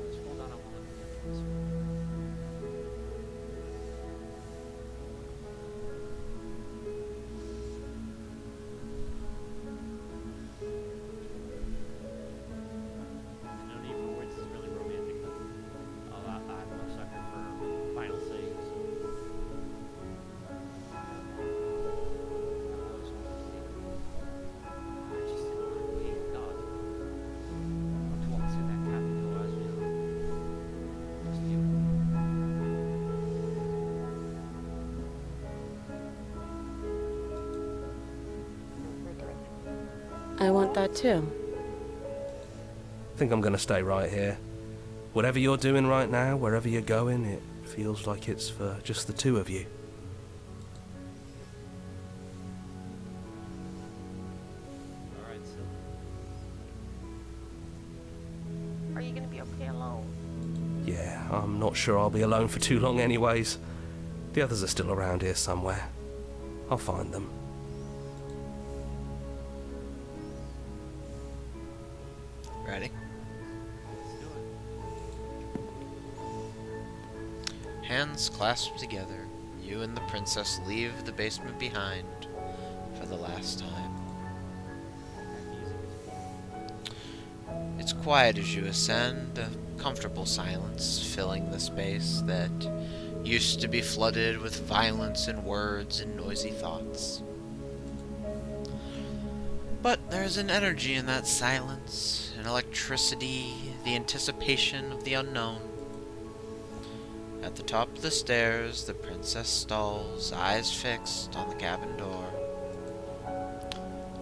Just hold on, I want to get closer. No need for words is really romantic, but I'm a sucker for final sayings. So. I've always wanted to see. I just didn't want to be a god. Don't you walk through that cabin door as you know? Just you. I want that too. I think I'm gonna stay right here. Whatever you're doing right now, wherever you're going, it feels like it's for just the two of you. Alright, so. Are you gonna be okay alone? Yeah, I'm not sure I'll be alone for too long anyways. The others are still around here somewhere. I'll find them. Ready? Let's do it. Hands clasped together, you and the princess leave the basement behind for the last time. It's quiet as you ascend, a comfortable silence filling the space that used to be flooded with violence and words and noisy thoughts. But there's an energy in that silence, an electricity, the anticipation of the unknown. At the top of the stairs, the princess stalls, eyes fixed on the cabin door.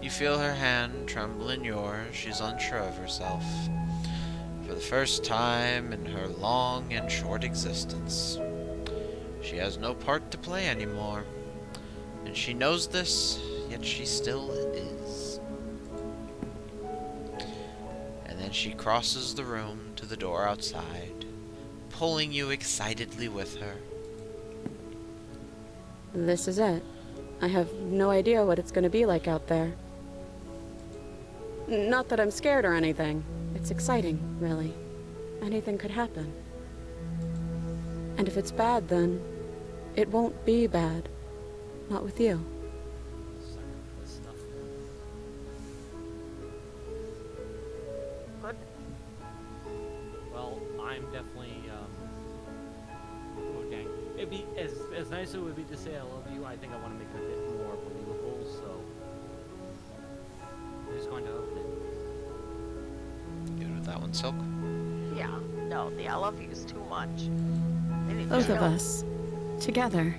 You feel her hand tremble in yours. She's unsure of herself. For the first time in her long and short existence, she has no part to play anymore. And she knows this, yet she still is. And then she crosses the room to the door outside, pulling you excitedly with her. This is it. I have no idea what it's gonna be like out there. Not that I'm scared or anything. It's exciting, really. Anything could happen. And if it's bad, then it won't be bad. Not with you. Sucker for this stuff. Good. Well, I'm definitely, oh dang. It'd be, as nice as it would be to say I love you, I think I want to make it a bit more believable, so. Who's going to open it? Good with that one, Silk? Yeah. No, the I love you is too much. Maybe Both of no. us. Together.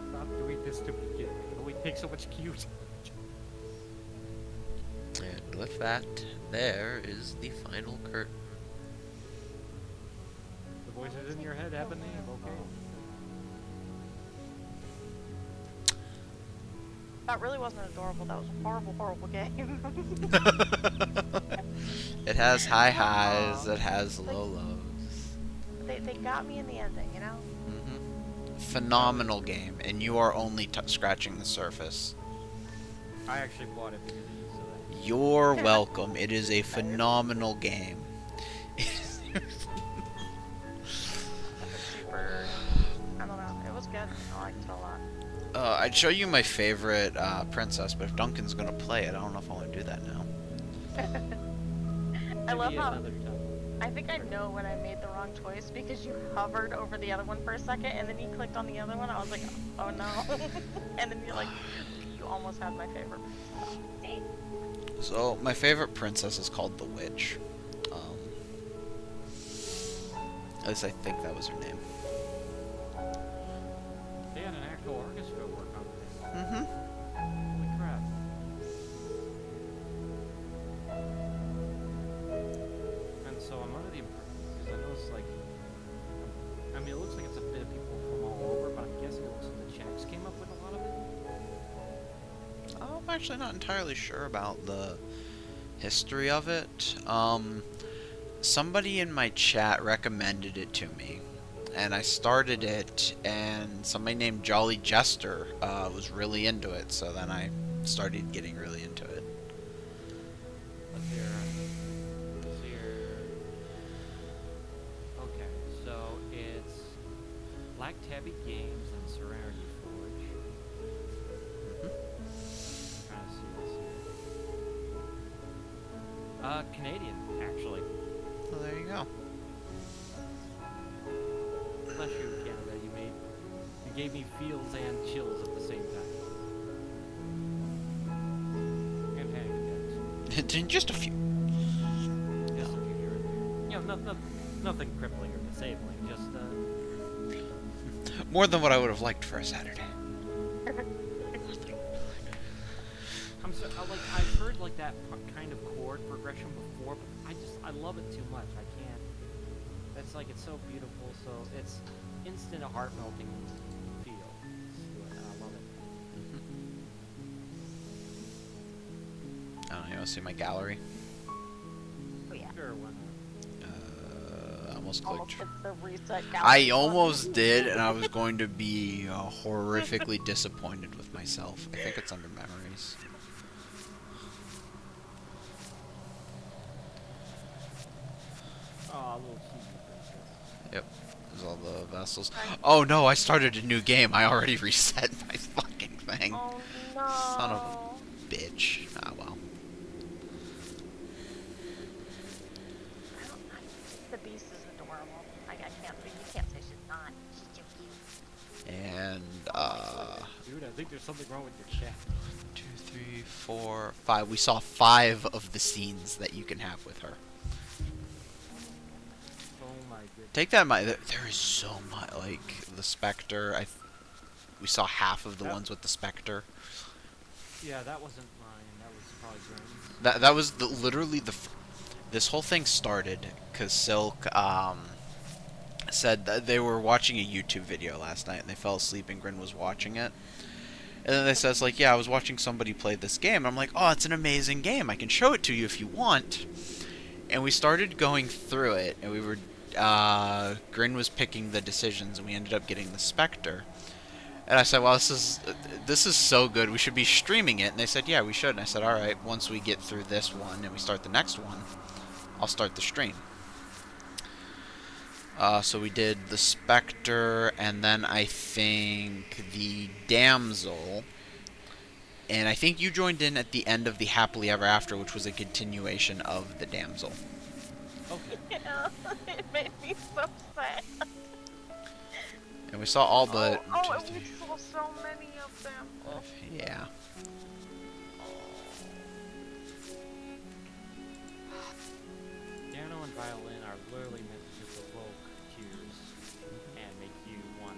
Stop doing this to me, kid. Oh, we take so much cute. And with that, there is the final curtain. The voices in your head have a name, okay? That really wasn't adorable. That was a horrible, horrible game. It has high highs, it has low lows. They got me in the ending, you know? phenomenal game, and you are only scratching the surface. I actually bought it because of you, so that. You're welcome. It is a phenomenal game. Super. I don't know. It was good. I liked it a lot. I'd show you my favorite princess, but if Duncan's gonna play it, I don't know if I want to do that now. I love how. Another time. I think I know when I made the wrong choice because you hovered over the other one for a second and then you clicked on the other one. I was like, oh no. And then you're like, you almost had my favorite. So, my favorite princess is called the Witch. At least I think that was her name. They had an actual orchestra work on this. Mm-hmm. Holy crap. And so I'm under the impression, because I know it's like, I mean, it looks like it's a bit of people from all over, but I'm guessing it looks like the Czechs came up with a lot of it. I'm actually not entirely sure about the history of it. Somebody in my chat recommended it to me, and I started it, and somebody named Jolly Jester was really into it, so then I started getting really into it. Let's hear. Okay, so it's Black Tabby Games and Serenity Forge. Trying to see this here. Canadian, actually. Well, there you go. Bless you, Canada. You gave me feels and chills at the same time. And panic attacks. Just a few. Just a few here and there. You know, nothing crippling or disabling. Just More than what I would have liked for a Saturday. I'm so like I've heard like that kind of chord progression before, but I love it too much. I can't. It's like it's so beautiful. So it's instant a heart melting feel. And I love it. I don't know, you want to see my gallery? Oh yeah. Sure, why not? I almost Almost clicked. hit the reset I gallery almost did, and I was going to be horrifically disappointed with myself. I think it's under memories. Oh, a little cheesy princess. Yep, there's all the vessels. Oh no, I started a new game. I already reset my fucking thing. Oh no. Son of a bitch. Ah well. The beast is adorable. You can't say she's not. She's too cute. And Dude, I think there's something wrong with your chat. 2, 3, 4, 5. We saw 5 of the scenes that you can have with her. Oh my goodness. Take that in mind. There is so much, like the Spectre. We saw half of the ones with the Spectre. Yeah, that wasn't mine. That was probably Graham's. That was literally this whole thing started because Silk said that they were watching a YouTube video last night and they fell asleep and Grin was watching it. And then they says like, yeah, I was watching somebody play this game. I'm like, oh, it's an amazing game. I can show it to you if you want. And we started going through it, and we were Grin was picking the decisions, and we ended up getting the Spectre. And I said, well, this is so good. We should be streaming it. And they said, yeah, we should. And I said, all right, once we get through this one and we start the next one, I'll start the stream. So we did the Spectre, and then I think the Damsel. And I think you joined in at the end of the Happily Ever After, which was a continuation of the Damsel. Okay. Yeah, it made me so sad. And we saw all but... Oh, and we saw so many of them. Oh. Yeah. Piano and violin are literally meant to provoke tears and make you want.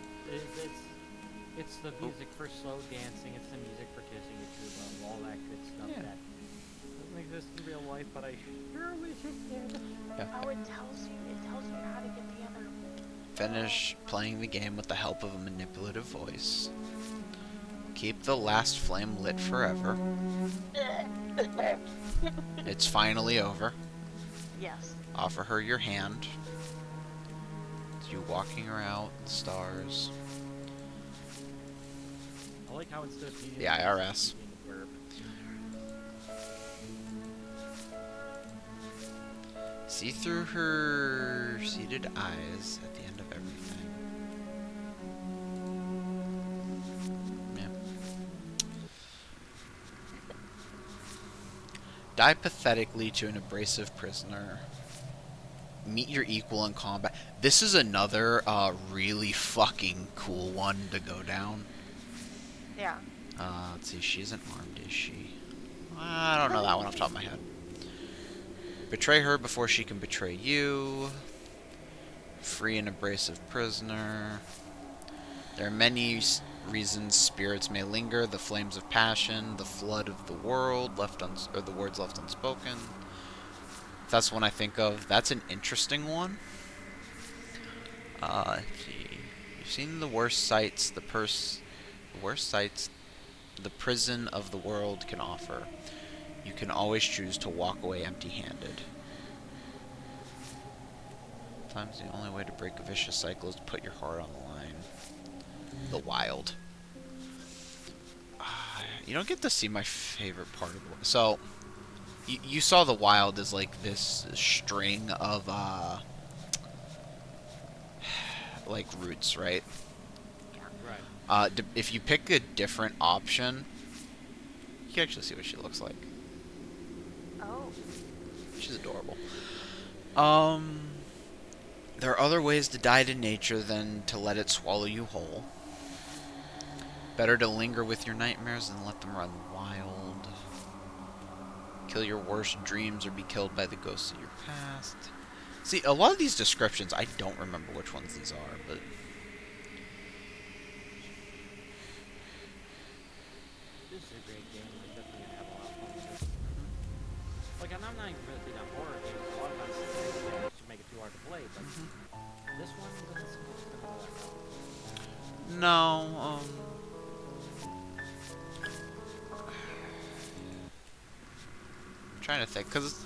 It's the music for slow dancing. It's the music for kissing your true love. All that good stuff that doesn't exist in real life, but I sure wish it did. Yeah. Oh, it tells you how to get the other. Finish playing the game with the help of a manipulative voice. Keep the last flame lit forever. It's finally over. Yes. Offer her your hand. It's you walking her out, the stars. I like how instead of feeding The IRS. it's feeding a burp. See through her seated eyes at the end of everything. Yeah. Die pathetically to an abrasive prisoner. Meet your equal in combat. This is another really fucking cool one to go down. Yeah. Let's see, she isn't armed, is she? I don't know that one off the top of my head. Betray her before she can betray you. Free an abrasive prisoner. There are many reasons spirits may linger. The flames of passion, the flood of the world, or the words left unspoken. That's one I think of. That's an interesting one. Let's see. You've seen the worst sights the prison of the world can offer. You can always choose to walk away empty-handed. Sometimes the only way to break a vicious cycle is to put your heart on the line. The Wild. You don't get to see my favorite part of the... So, you saw The Wild as like this string of, like roots, right? Right. If you pick a different option, you can actually see what she looks like. Oh. She's adorable. There are other ways to die to nature than to let it swallow you whole. Better to linger with your nightmares than let them run wild. Kill your worst dreams or be killed by the ghosts of your past. See, a lot of these descriptions, I don't remember which ones these are, but... This is a great game. I'm definitely gonna have a lot of fun with it. Like, I'm not even really big on horror games. A lot of times they should make it too hard to play, but this one doesn't seem like it's gonna go that well. No, I'm trying to think, because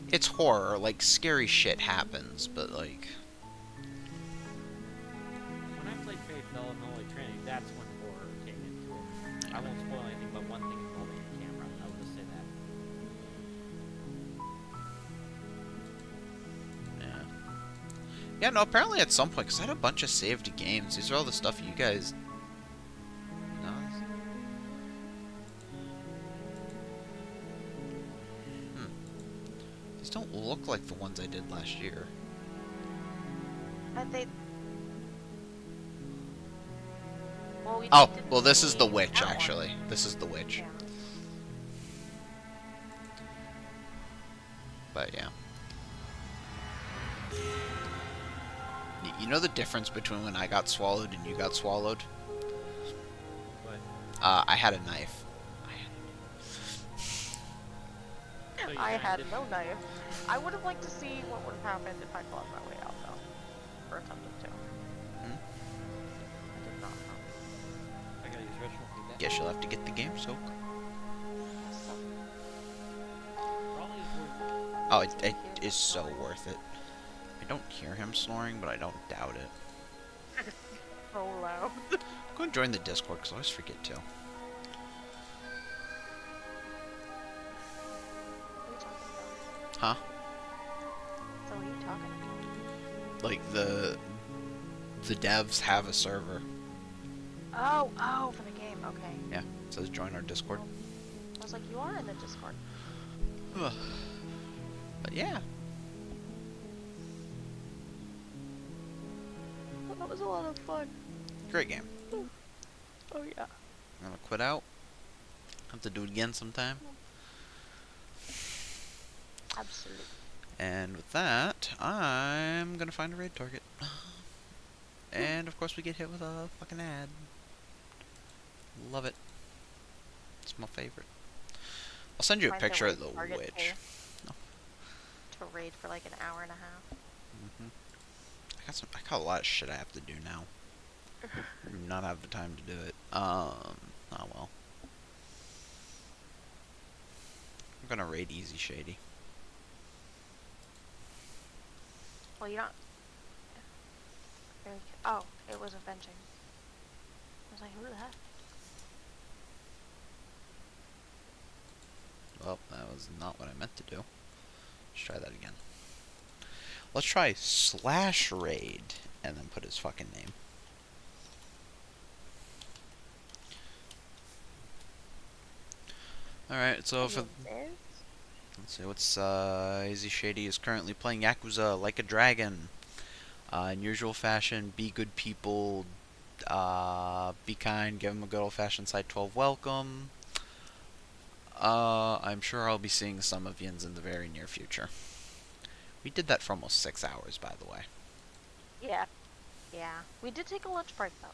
it's horror, like, scary shit happens, but, like... When I played Faith, Bell, and Holy Trinity, that's when horror came into it. I won't spoil anything, but one thing involving a camera. I'll just say that. Yeah. Yeah, no, apparently at some point, because I had a bunch of saved games. These are all the stuff you guys... know. These don't look like the ones I did last year. Well, we Oh, did well, this is the that witch, one. actually. This is the witch. Yeah. But, yeah. You know the difference between when I got swallowed and you got swallowed? What? I had a knife. I had no knife. I would have liked to see what would have happened if I clawed my way out, though. Or attempted to. I did not know. I gotta use ritual feedback. Guess you'll have to get the game soak. Probably is worth it. Oh, it is so worth it. I don't hear him snoring, but I don't doubt it. So loud. Go and join the Discord, because I always forget to. Huh? So what are you talking about? Like, the devs have a server. Oh, for the game, okay. Yeah, it says join our Discord. I was like, you are in the Discord. But yeah. Well, that was a lot of fun. Great game. Oh yeah. I'm gonna quit out. Have to do it again sometime. Absolutely. And with that, I'm gonna find a raid target. And of course we get hit with a fucking ad. Love it. It's my favorite. I'll send you a Find picture of raid the target witch. To raid for like an hour and a half. I got a lot of shit I have to do now. Do not have the time to do it. Oh well. I'm gonna raid Easy Shady. Well, you don't. Oh, it was avenging. I was like, who the heck? Oh, that was not what I meant to do. Let's try that again. Let's try slash raid and then put his fucking name. Alright, so for... Let's see, what's, Easy Shady is currently playing Yakuza Like a Dragon. In usual fashion, be good people, be kind, give them a good old-fashioned Side 12 welcome. I'm sure I'll be seeing some of Yins in the very near future. We did that for almost 6 hours, by the way. Yeah. Yeah. We did take a lunch break, though.